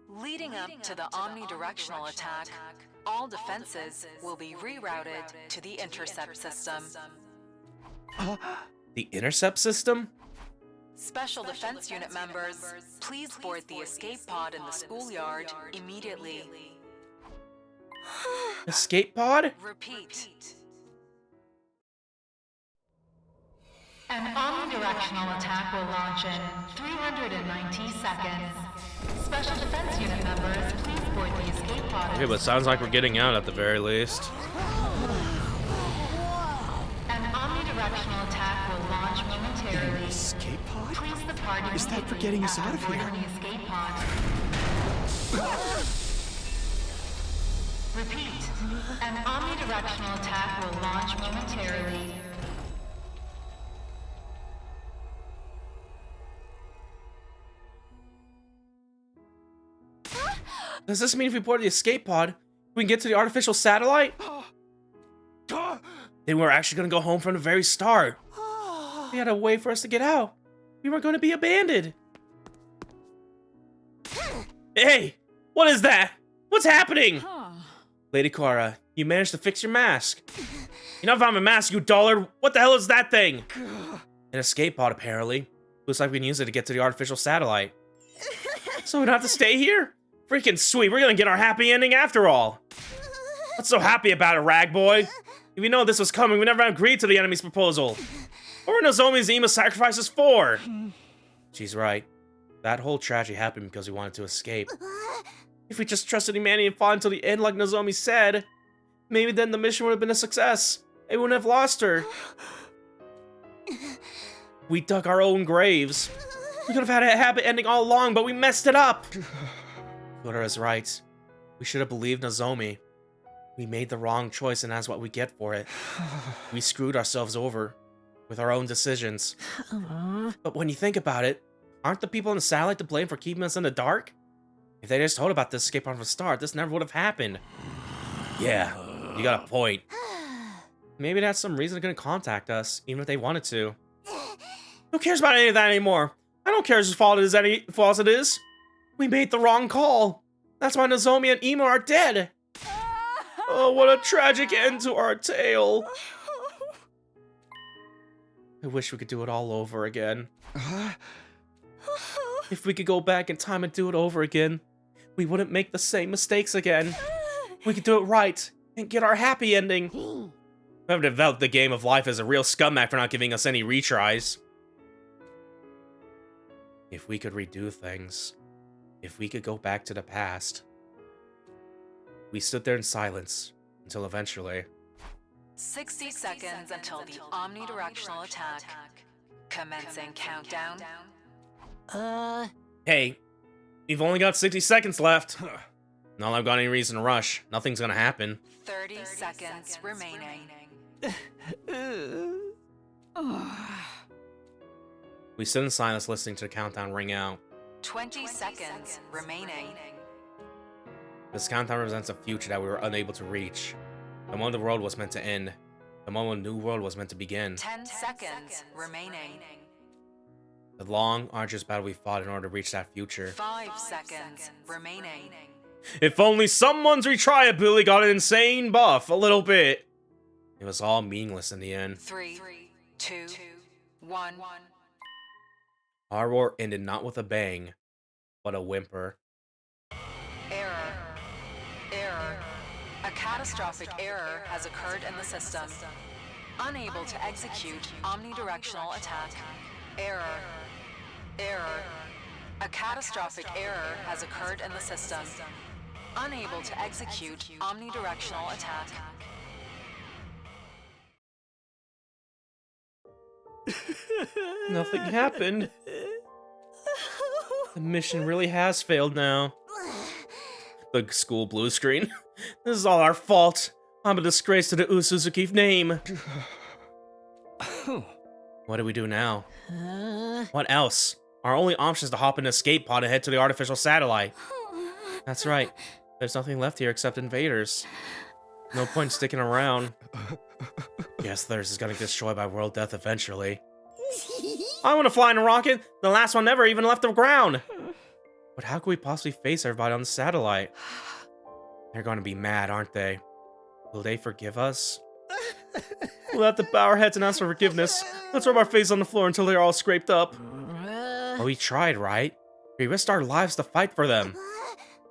Leading up to the omnidirectional attack, all defenses will be rerouted to the intercept system. The intercept system? Special Defense Unit members, please board the escape pod in the schoolyard immediately. Escape pod? Repeat. An omnidirectional omnidirectional attack will launch in 390 seconds. Special defense unit members, please board the escape pod. Okay, but it sounds like we're getting out at the very least. An omnidirectional attack will launch momentarily. An escape pod? Please the party. Is that for getting us out of here? The escape pod. Repeat. An omnidirectional attack will launch momentarily. Does this mean if we board the escape pod, we can get to the artificial satellite? Then we're actually gonna go home from the very start. They had a way for us to get out. We weren't gonna be abandoned. Hey, what is that? What's happening? Lady Clara, you managed to fix your mask. You know, if I'm a mask, you dullard. What the hell is that thing? An escape pod, apparently. Looks like we can use it to get to the artificial satellite. So we don't have to stay here? Freaking sweet, we're gonna get our happy ending after all. What's so happy about it, rag boy? If we know this was coming, we never agreed to the enemy's proposal. What were Nozomi's Ema sacrifices for? She's right. That whole tragedy happened because we wanted to escape. If we just trusted humanity and fought until the end like Nozomi said, maybe then the mission would have been a success. They wouldn't have lost her. We dug our own graves. We could have had a happy ending all along, but we messed it up. Clara is right. We should have believed Nozomi. We made the wrong choice, and that's what we get for it. We screwed ourselves over with our own decisions. But when you think about it, aren't the people on the satellite to blame for keeping us in the dark? If they just told about this escape from the start, this never would have happened. Yeah, you got a point. Maybe that's some reason they're gonna contact us, even if they wanted to. Who cares about any of that anymore? I don't care whose fault it is. We made the wrong call. That's why Nozomi and Ema are dead. Oh, what a tragic end to our tale. I wish we could do it all over again. If we could go back in time and do it over again, we wouldn't make the same mistakes again. We could do it right and get our happy ending. We have developed the game of life as a real scumbag for not giving us any retries. If we could redo things, if we could go back to the past. We stood there in silence until eventually. 60 seconds until the omnidirectional attack. Commencing countdown. Hey, we've only got 60 seconds left. Not like I've got any reason to rush. Nothing's gonna happen. 30 seconds remaining. We stood in silence listening to the countdown ring out. 20 seconds remaining. This countdown represents a future that we were unable to reach. The moment the world was meant to end. The moment a new world was meant to begin. 10 seconds remaining. The long, arduous battle we fought in order to reach that future. 5 seconds remaining. If only someone's retriability got an insane buff a little bit. It was all meaningless in the end. 3, 2, 1. Our war ended not with a bang, but a whimper. Error. Error. A catastrophic error has occurred in the system. Unable to execute omnidirectional attack. Error. Error. A catastrophic error has occurred in the system. Unable to execute omnidirectional attack. Nothing happened. The mission really has failed now. The school blue screen. This is all our fault. I'm a disgrace to the Usuzuki name. What do we do now? What else? Our only option is to hop in an escape pod and head to the artificial satellite. That's right. There's nothing left here except invaders. No point sticking around. Guess theirs is gonna get destroyed by world death eventually. I want to fly in a rocket. The last one never even left the ground. But how can we possibly face everybody on the satellite? They're gonna be mad, aren't they? Will they forgive us? We'll have to bow our heads and ask for forgiveness. Let's rub our face on the floor until they're all scraped up. Well, we tried, right? We risked our lives to fight for them.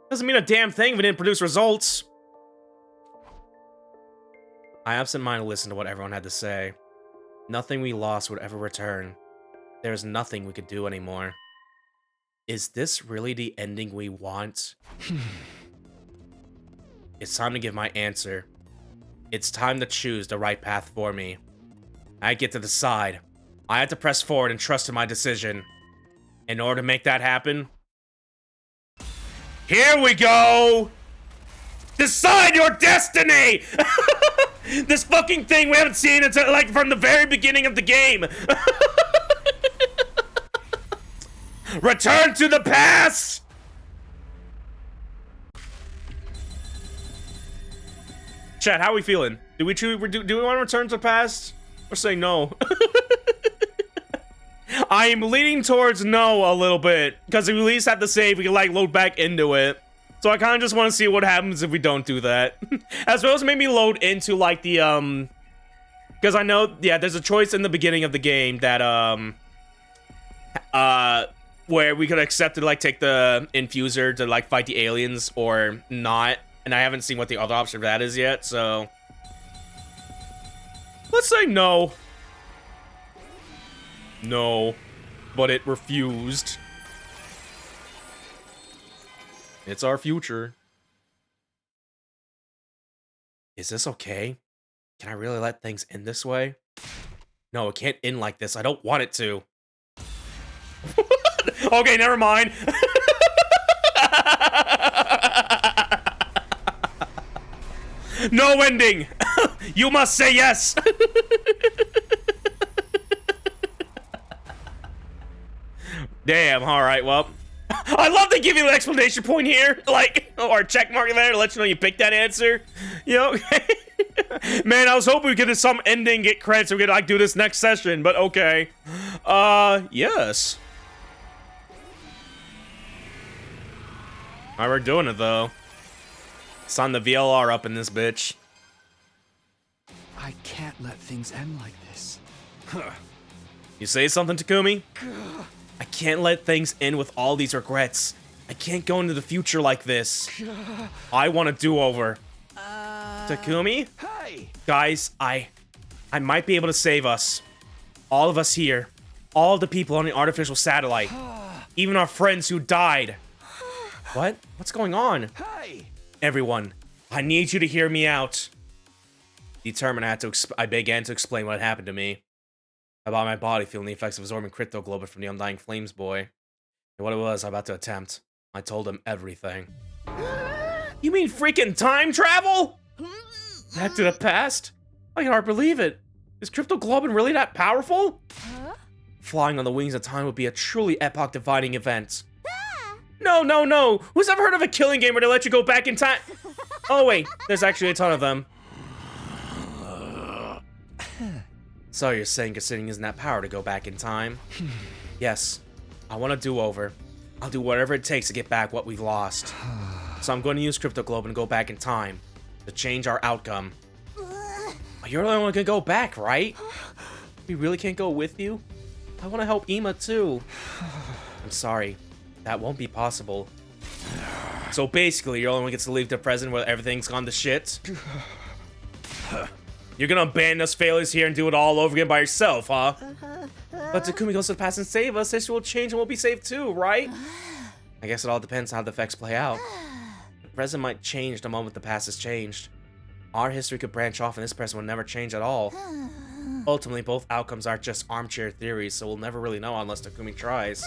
Doesn't mean a damn thing if we didn't produce results. I absent-mindedly listened to what everyone had to say. Nothing we lost would ever return. there's nothing we could do anymore. Is this really the ending we want? It's time to give my answer. It's time to choose the right path for me. I get to decide. I have to press forward and trust in my decision. In order to make that happen, here we go! Decide your destiny! This fucking thing we haven't seen until, like, from the very beginning of the game. Return to the past! Chat, how are we feeling? Do we want to return to the past? We're saying no. I am leaning towards no a little bit, because if we at least have to save, we can, like, load back into it. So I kind of just want to see what happens if we don't do that. As well as maybe load into, like, the, because I know, yeah, there's a choice in the beginning of the game that, where we could accept to, like, take the infuser to, like, fight the aliens or not. And I haven't seen what the other option for that is yet, so... Let's say no. No. But it refused. It's our future. Is this okay? Can I really let things end this way? No, it can't end like this. I don't want it to. Okay, never mind. No ending! You must say yes! Damn, alright, well. I love to give you an explanation point here, like, or a check mark there to let you know you picked that answer. You know? Man, I was hoping we could have some ending, get credits, so we could, like, do this next session, but okay. Yes. Alright, we're doing it, though. It's on the VLR up in this bitch. I can't let things end like this. You say something, Takumi? I can't let things end with all these regrets. I can't go into the future like this. I want a do-over. Takumi? Hey! Guys, I might be able to save us. All of us here. All the people on the artificial satellite. Even our friends who died. What? What's going on? Hey! Everyone, I need you to hear me out. Determined, I began to explain what happened to me. About my body feeling the effects of absorbing cryptoglobin from the Undying Flames boy. And what it was I'm about to attempt. I told him everything. You mean freaking time travel? Back to the past? I can hardly believe it. Is cryptoglobin really that powerful? Flying on the wings of time would be a truly epoch-defining event. No, no, no! Who's ever heard of a killing game where they let you go back in time? Oh wait, there's actually a ton of them. So you're saying Cassidian isn't that power to go back in time? Yes, I want a do-over. I'll do whatever it takes to get back what we've lost. So I'm going to use cryptoglobin and go back in time to change our outcome. You're the only one who can go back, right? We really can't go with you? I want to help Ima too. I'm sorry. That won't be possible. So basically, you're the only one who gets to leave the present where everything's gone to shit. You're gonna abandon us failures here and do it all over again by yourself, huh? But Takumi goes to the past and save us. History will change and we'll be saved too, right? I guess it all depends on how the effects play out. The present might change the moment the past has changed. Our history could branch off and this present will never change at all. Ultimately, both outcomes are just armchair theories, so we'll never really know unless Takumi tries.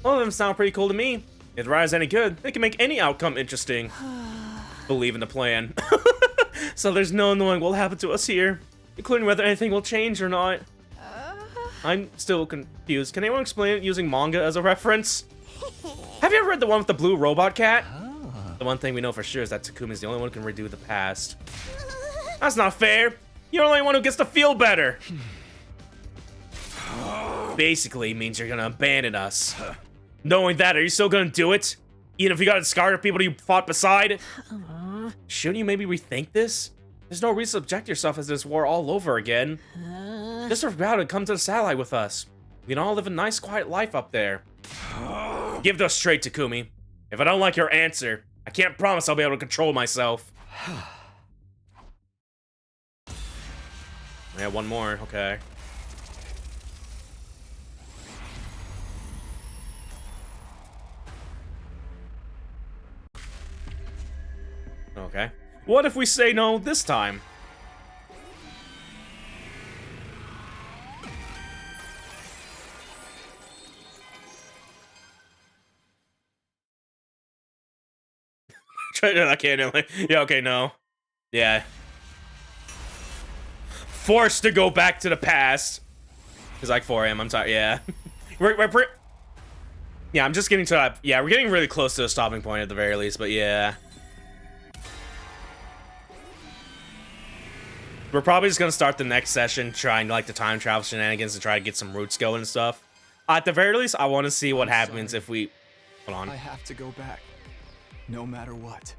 All of them sound pretty cool to me. If the ride is any good, they can make any outcome interesting. Believe in the plan. So there's no knowing what will happen to us here, including whether anything will change or not. I'm still confused. Can anyone explain it using manga as a reference? Have you ever read the one with the blue robot cat? The one thing we know for sure is that Takumi is the only one who can redo the past. That's not fair. You're the only one who gets to feel better. Basically means you're gonna abandon us. Knowing that, are you still gonna do it? Even if you got discarded people you fought beside? Shouldn't you maybe rethink this? There's no reason to subject yourself as this war all over again. Just about to come to the satellite with us. We can all live a nice, quiet life up there. Give those straight, Takumi. If I don't like your answer, I can't promise I'll be able to control myself. Yeah, one more, okay. Okay. What if we say no this time? I can't. Yeah, okay, no. Yeah. Forced to go back to the past. It's like 4 a.m. I'm tired. Yeah. Yeah, I'm just getting to that. Yeah, we're getting really close to the stopping point at the very least, but yeah. We're probably just gonna start the next session trying like the time travel shenanigans to try to get some roots going and stuff. At the very least, I want to see what happens if we... Hold on. I have to go back, no matter what.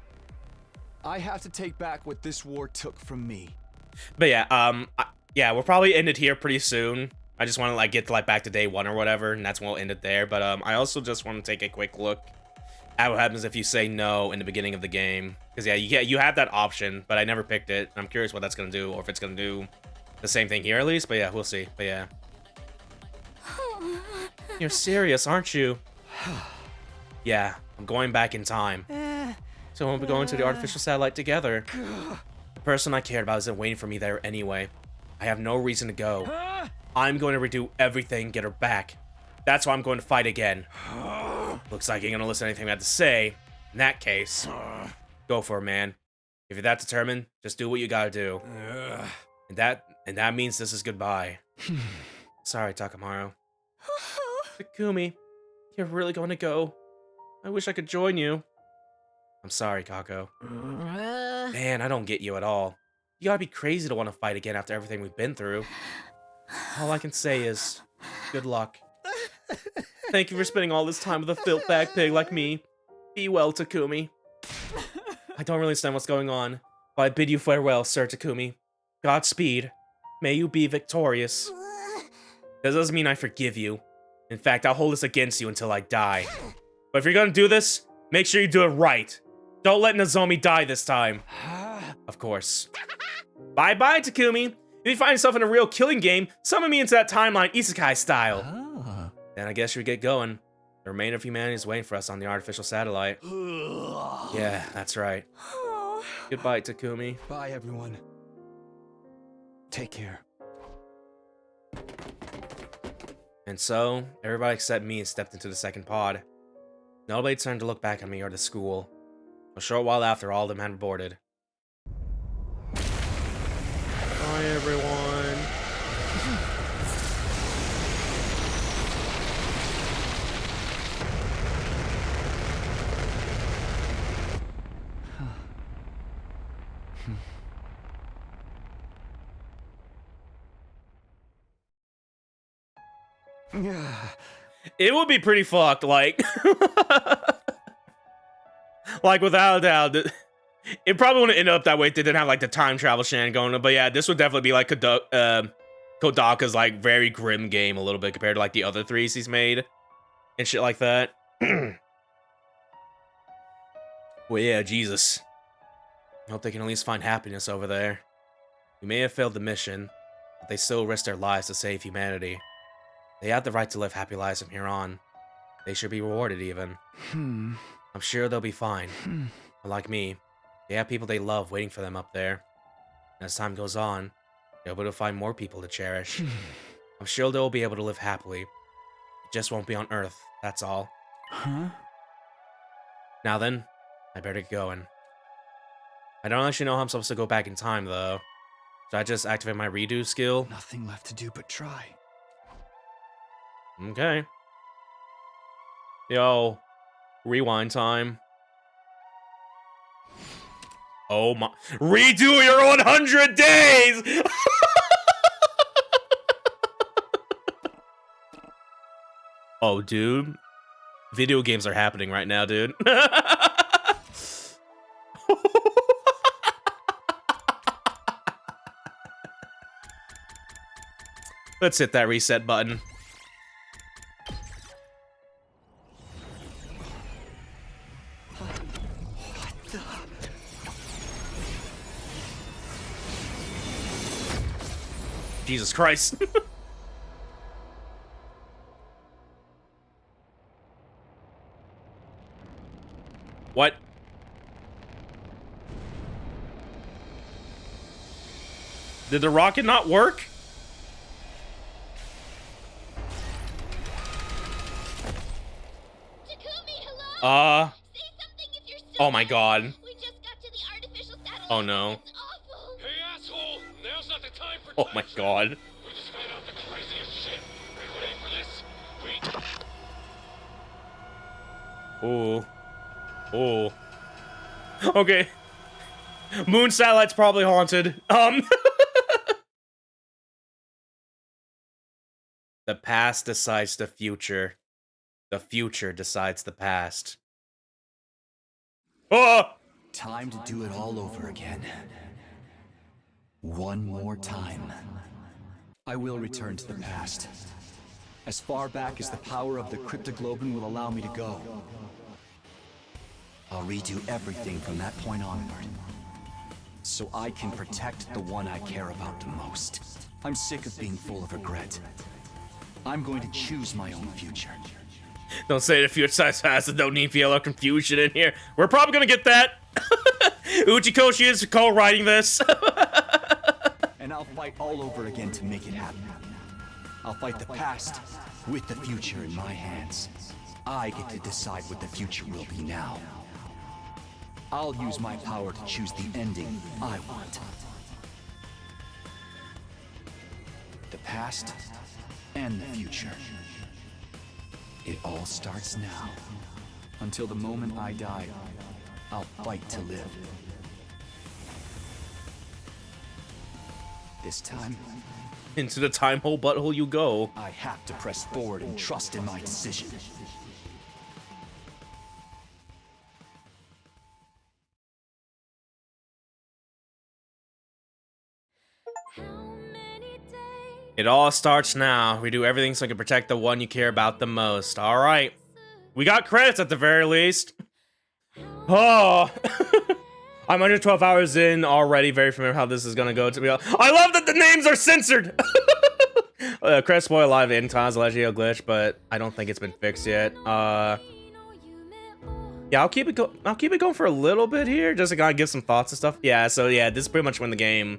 I have to take back what this war took from me. But yeah, yeah, we'll probably end it here pretty soon. I just want to like get to, like back to day 1 or whatever, and that's when we'll end it there. But I also just want to take a quick look at what happens if you say no in the beginning of the game. Because yeah, you have that option, but I never picked it. I'm curious what that's gonna do, or if it's gonna do the same thing here at least. But yeah, we'll see. But yeah, you're serious, aren't you? Yeah, I'm going back in time. So we'll be going to the artificial satellite together. The person I cared about isn't waiting for me there anyway. I have no reason to go. I'm going to redo everything, get her back. That's why I'm going to fight again. Looks like you're gonna listen to anything I have to say. In that case, go for it, man. If you're that determined, just do what you gotta do. And that means this is goodbye. Sorry, Takamaru. Takumi, you're really going to go? I wish I could join you. I'm sorry, Kako. Man, I don't get you at all. You gotta be crazy to want to fight again after everything we've been through. All I can say is, good luck. Thank you for spending all this time with a filth-bag pig like me. Be well, Takumi. I don't really understand what's going on, but I bid you farewell, Sir Takumi. Godspeed. May you be victorious. That doesn't mean I forgive you. In fact, I'll hold this against you until I die. But if you're gonna do this, make sure you do it right. Don't let Nozomi die this time. Of course. Bye-bye, Takumi. If you find yourself in a real killing game, summon me into that timeline isekai style. Then I guess we get going. The remainder of humanity is waiting for us on the artificial satellite. Yeah, that's right. Goodbye, Takumi. Bye, everyone. Take care. And so, everybody except me stepped into the second pod. Nobody turned to look back at me or the school. A short while after, all of them had boarded. Bye, everyone. It would be pretty fucked, like... like, without a doubt, it probably wouldn't end up that way if they didn't have, like, the time travel shenanigans going on. But yeah, this would definitely be, like, Kodaka's, like, very grim game a little bit compared to, like, the other 3s he's made. And shit like that. Well, yeah, Jesus. I hope they can at least find happiness over there. We may have failed the mission, but they still risk their lives to save humanity. They have the right to live happy lives from here on. They should be rewarded, even. I'm sure they'll be fine. But like me, they have people they love waiting for them up there. And as time goes on, they'll be able to find more people to cherish. I'm sure they'll be able to live happily. It just won't be on Earth, that's all. Now then, I better get going. I don't actually know how I'm supposed to go back in time, though. Should I just activate my redo skill? Nothing left to do but try. Okay. Yo, rewind time. Oh my. Redo your 100 days! Oh, dude. Video games are happening right now, dude. Let's hit that reset button. Jesus Christ. What? Did the rocket not work? Oh my god. Oh no. Hey asshole! Now's not the time for Oh my god. We just found out the craziest shit. Are you ready for this? Ooh. Ooh. Okay. Moon satellite's probably haunted. The past decides the future. The future decides the past. Oh! Time to do it all over again. One more time. I will return to the past. As far back as the power of the cryptoglobin will allow me to go. I'll redo everything from that point onward. So I can protect the one I care about the most. I'm sick of being full of regret. I'm going to choose my own future. Don't say the future size fast and don't need yellow confusion in here. We're probably gonna get that. Uchikoshi is co-writing this. And I'll fight all over again to make it happen. I'll fight the past with the future in my hands. I get to decide what the future will be now. I'll use my power to choose the ending I want. The past and the future. It all starts now. Until the moment I die, I'll fight to live. This time, into the time hole butthole you go. I have to press forward and trust in my decision. It all starts now. We do everything so we can protect the one you care about the most. All right. We got credits at the very least. Oh. I'm 112 hours in already. Very familiar how this is going to go. To be honest. I love that the names are censored. Credit spoil live in Cons Legio glitch, but I don't think it's been fixed yet. Yeah, I'll keep it going for a little bit here, just to kind of give some thoughts and stuff. Yeah, so yeah, this is pretty much when the game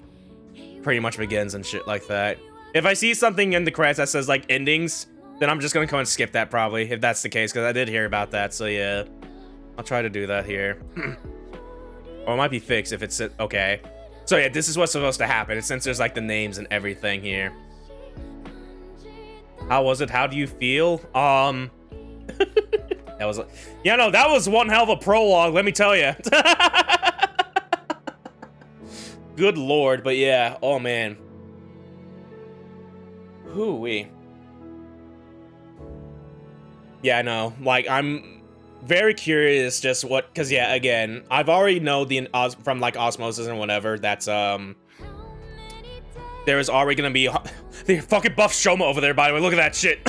pretty much begins and shit like that. If I see something in the credits that says like endings, then I'm just gonna go and skip that probably, if that's the case, because I did hear about that. So yeah, I'll try to do that here. Or it might be fixed if it's okay. So yeah, this is what's supposed to happen. Since there's like the names and everything here. How was it? How do you feel? That was, yeah, no, that was one hell of a prologue, let me tell you. Good lord, but yeah, oh man. Hoo-wee. Yeah, I know. Like, I'm very curious just what, because yeah, again, I've already know the from like osmosis and whatever, that's there is already gonna be the fucking buff Shoma over there, by the way. Look at that shit.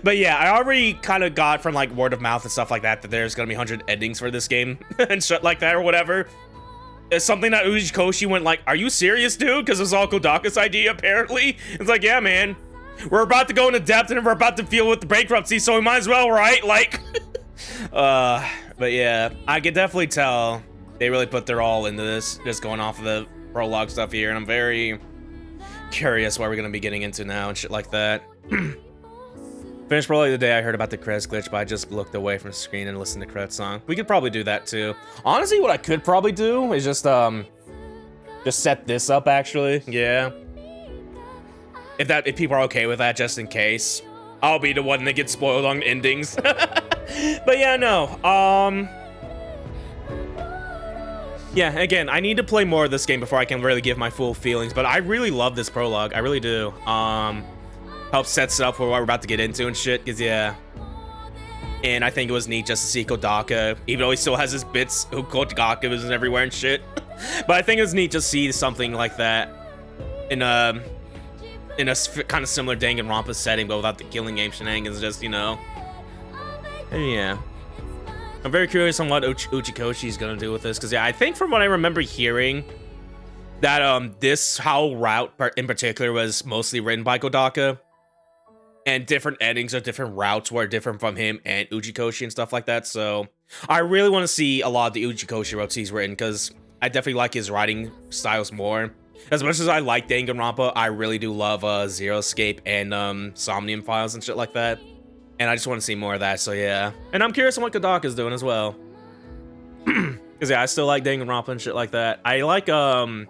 But yeah, I already kind of got from like word of mouth and stuff like that that there's gonna be 100 endings for this game and shit like that or whatever. It's something that Uchikoshi went like, are you serious, dude? Because it's all Kodaka's idea, apparently. It's like, yeah, man. We're about to go into depth and we're about to deal with the bankruptcy, so we might as well, right? Like, but yeah, I can definitely tell they really put their all into this, just going off of the prologue stuff here, and I'm very curious what we're gonna be getting into now and shit like that. Finished prologue the day I heard about the credits glitch, but I just looked away from the screen and listened to the credits song. We could probably do that too. Honestly, what I could probably do is just set this up actually. Yeah. If people are okay with that, just in case. I'll be the one that gets spoiled on endings. But yeah, no. Yeah, again, I need to play more of this game before I can really give my full feelings, but I really love this prologue. I really do. Helps sets it up for what we're about to get into and shit, because yeah. And I think it was neat just to see Kodaka, even though he still has his bits, Kodaka is everywhere and shit. But I think it was neat to see something like that in a kind of similar Danganronpa setting, but without the killing game shenanigans, just, you know. And yeah. I'm very curious on what Uchikoshi is gonna do with this, because yeah, I think from what I remember hearing, that this Howl route in particular was mostly written by Kodaka. And different endings or different routes were different from him and Uchikoshi and stuff like that. So I really want to see a lot of the Uchikoshi routes he's written, because I definitely like his writing styles more. As much as I like Danganronpa, I really do love Zero Escape and Somnium Files and shit like that. And I just want to see more of that, so yeah. And I'm curious on what Kadak is doing as well. Cause yeah, I still like Danganronpa and shit like that. I like what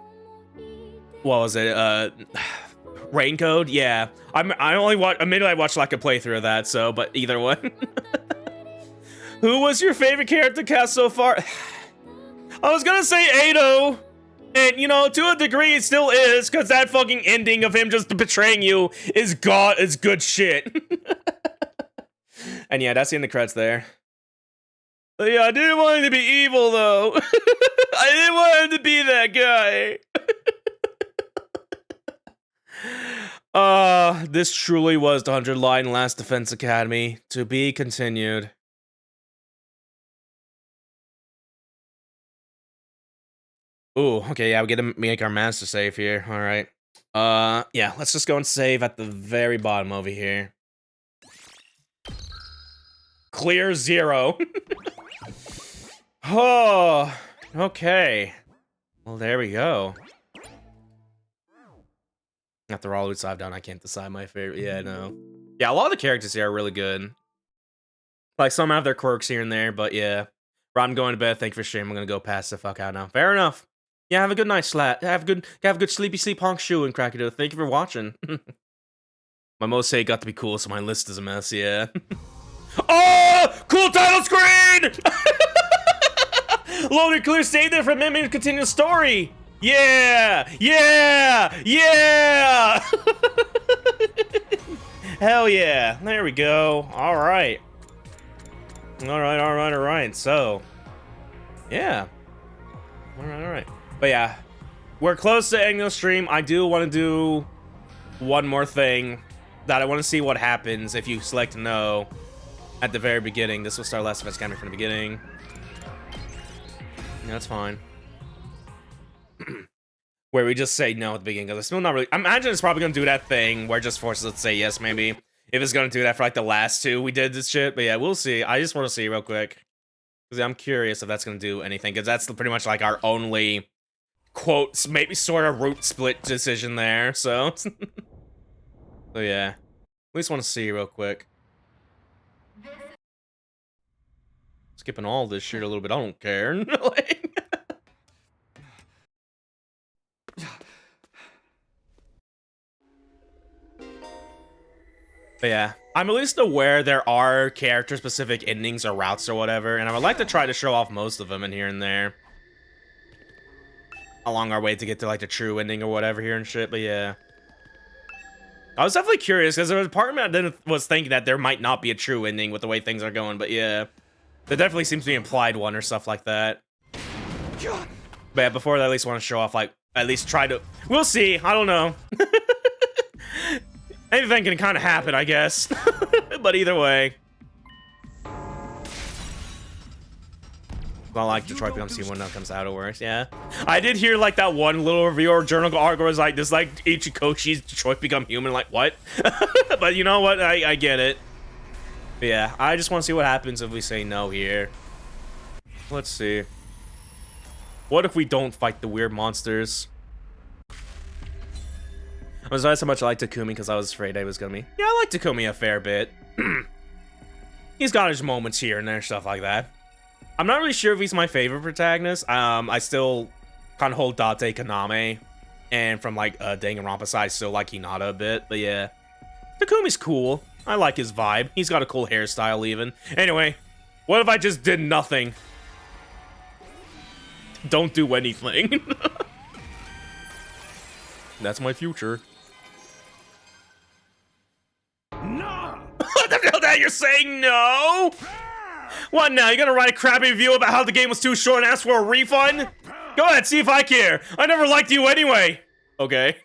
was it? Raincode? Yeah. I only watched, admittedly I watched like a playthrough of that, so but either one. Who was your favorite character cast so far? I was gonna say Ado. And, you know, to a degree, it still is, because that fucking ending of him just betraying you is good shit. And yeah, that's the end of the credits there. But yeah, I didn't want him to be evil, though. I didn't want him to be that guy. This truly was the 100-line Last Defense Academy. To be continued. Ooh, okay, yeah, we get to make our master save here. All right. Yeah, let's just go and save at the very bottom over here. Clear 0. Oh, okay. Well, there we go. After all loots I've done, I can't decide my favorite. Yeah, no. Yeah, a lot of the characters here are really good. Like, some have their quirks here and there, but yeah. Right, I'm going to bed. Thank you for streaming. I'm gonna go pass the fuck out now. Fair enough. Yeah, have a good night, Slat. Have a good sleepy sleep, honk shoe, and crack it. Thank you for watching. My most say got to be cool, so my list is a mess, yeah. Oh! Cool title screen! Loaded clear, stay there for a minute to continue the story. Yeah! Yeah! Yeah! Hell yeah. There we go. Alright. Alright. So, yeah. Alright. But yeah, we're close to ending the stream. I do want to do one more thing that I want to see what happens if you select no at the very beginning. This will start Last Defense Academy from the beginning. Yeah, that's fine. Where we just say no at the beginning, because I'm still not really... I imagine it's probably going to do that thing where it just forces us to say yes, maybe. If it's going to do that for like the last two we did this shit. But yeah, we'll see. I just want to see real quick. Because I'm curious if that's going to do anything. Because that's pretty much like our only... quotes, maybe sort of root split decision there, so. So yeah. We just want to see real quick. Skipping all this shit a little bit, I don't care. But yeah, I'm at least aware there are character-specific endings or routes or whatever, and I would like to try to show off most of them in here and there. Along our way to get to like the true ending or whatever here and shit, but yeah. I was definitely curious because there was a part of me that was thinking that there might not be a true ending with the way things are going, but yeah. There definitely seems to be an implied one or stuff like that. But yeah, before that, I at least want to show off, like, at least try to... We'll see, I don't know. Anything can kind of happen, I guess. But either way. Not like Detroit Become C1 now comes out, it works, yeah. I did hear like that one little review or journal article was like, this like Ichikoshi's Detroit Become Human, like what? But you know what, I get it. But yeah, I just want to see what happens if we say no here. Let's see. What if we don't fight the weird monsters? I was not so much I like Takumi because I was afraid I was gonna be. Yeah, I like Takumi a fair bit. He's got his moments here and there, stuff like that. I'm not really sure if he's my favorite protagonist. I still kind of hold Date Kaname. And from like Danganronpa side, I still like Hinata a bit. But yeah, Takumi's cool. I like his vibe. He's got a cool hairstyle even. Anyway, what if I just did nothing? Don't do anything. That's my future. No! What the hell that you're saying no? What now? You gonna write a crappy review about how the game was too short and ask for a refund? Go ahead, see if I care. I never liked you anyway. Okay.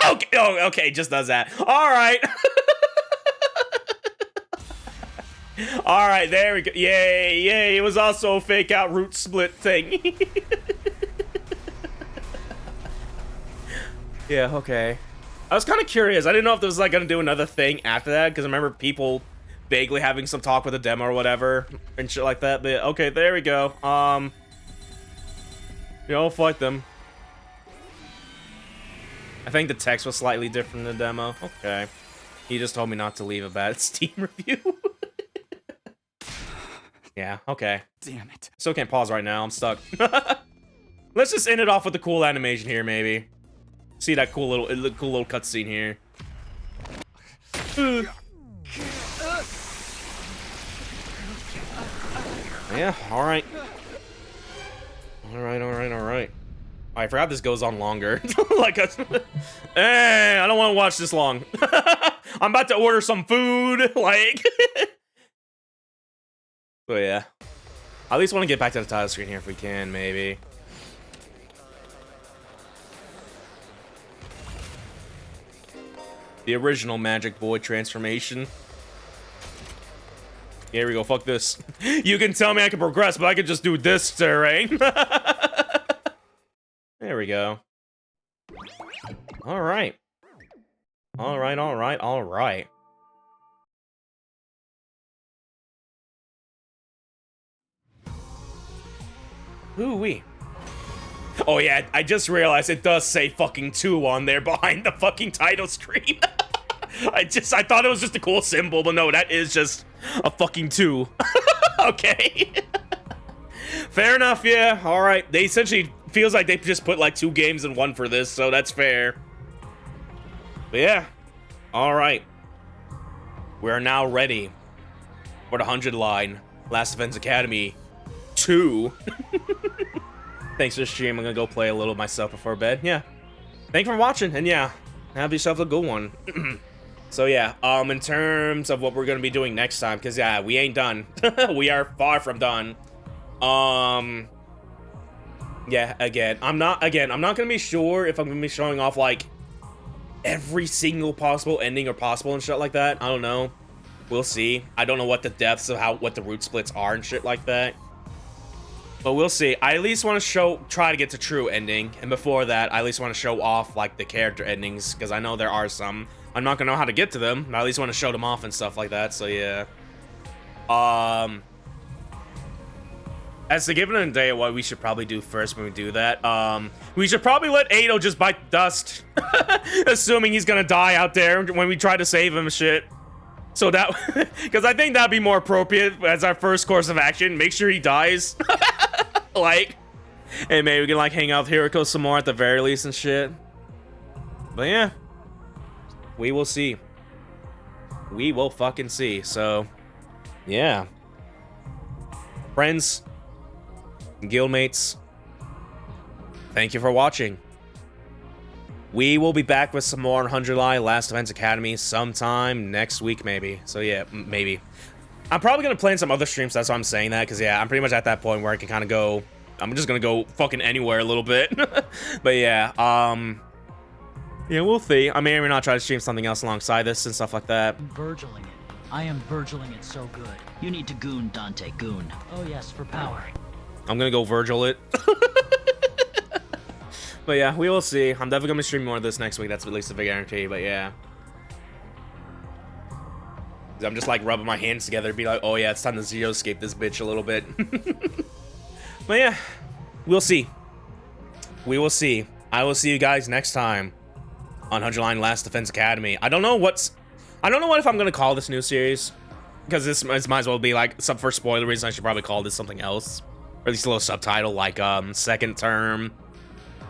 Okay, oh, okay, just does that. Alright. Alright, there we go. Yay, yay, it was also a fake out root split thing. Yeah, okay. I was kind of curious. I didn't know if this was like gonna do another thing after that, because I remember people vaguely having some talk with a demo or whatever and shit like that. But okay, there we go. Yeah, I'll fight them. I think the text was slightly different in the demo. Okay. He just told me not to leave a bad Steam review. Yeah, okay. Damn it. Still can't pause right now. I'm stuck. Let's just end it off with a cool animation here, maybe. See that cool little cutscene here. Yeah, alright. Alright. I forgot this goes on longer. Like, hey, I don't want to watch this long. I'm about to order some food, like. But yeah. I at least want to get back to the title screen here if we can, maybe. The original Magic Boy transformation. Here we go, fuck this. You can tell me I can progress, but I can just do this terrain. There we go. Alright. Alright. Ooh-wee. Oh yeah, I just realized it does say fucking 2 on there behind the fucking title screen. I thought it was just a cool symbol, but no, that is just a fucking 2. Okay. Fair enough, yeah. Alright. They essentially feels like they just put like 2 games in 1 for this, so that's fair. But yeah. Alright. We're now ready for the 100 line. Last Defense Academy 2. Thanks for the stream. I'm gonna go play a little myself before bed. Yeah. Thanks for watching, and yeah, have yourself a good one. So yeah, in terms of what we're gonna be doing next time, because yeah, we ain't done. We are far from done. Yeah, again, I'm not gonna be sure if I'm gonna be showing off like every single possible ending or possible and shit like that. I don't know. We'll see. I don't know what the depths of what the root splits are and shit like that. But we'll see. I at least want to try to get to true ending, and before that, I at least want to show off like the character endings, because I know there are some. I'm not gonna know how to get to them, but I at least want to show them off and stuff like that. So yeah. As the given day of what we should probably do first when we do that, we should probably let Ado just bite dust, assuming he's gonna die out there when we try to save him and shit. So that, because I think that'd be more appropriate as our first course of action. Make sure he dies. Like, and maybe we can like hang out with Hiriko some more at the very least and shit. But yeah, we will see. We will fucking see. So yeah, friends, guildmates, thank you for watching. We will be back with some more 100 Line Last Defense Academy sometime next week, maybe. So yeah, maybe. I'm probably gonna plan some other streams. That's why I'm saying that, because yeah, I'm pretty much at that point where I can kind of go. I'm just gonna go fucking anywhere a little bit. But yeah, yeah, we'll see. I may or may not try to stream something else alongside this and stuff like that. Virgiling it. I am Virgiling it so good. You need to goon, Dante, goon. Oh yes, for power. I'm gonna go Virgil it. But yeah, we will see. I'm definitely gonna be streaming more of this next week. That's at least a big guarantee. But yeah. I'm just like rubbing my hands together and be like, oh yeah, it's time to zero-escape this bitch a little bit. But yeah, we'll see. We will see. I will see you guys next time on 100 Line Last Defense Academy. I don't know what if I'm gonna call this new series, because this might as well be like for spoiler reasons. I should probably call this something else, or at least a little subtitle like Second Term,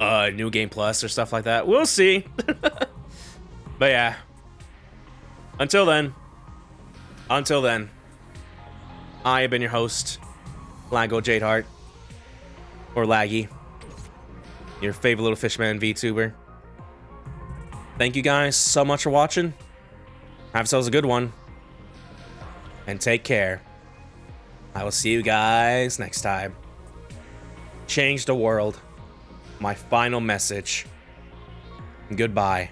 New Game Plus or stuff like that. We'll see. But yeah, until then, I have been your host, Laguo Jadeheart, or Laggy, your favorite little fishman VTuber. Thank you guys so much for watching. Have yourselves a good one, and take care. I will see you guys next time. Change the world. My final message. Goodbye.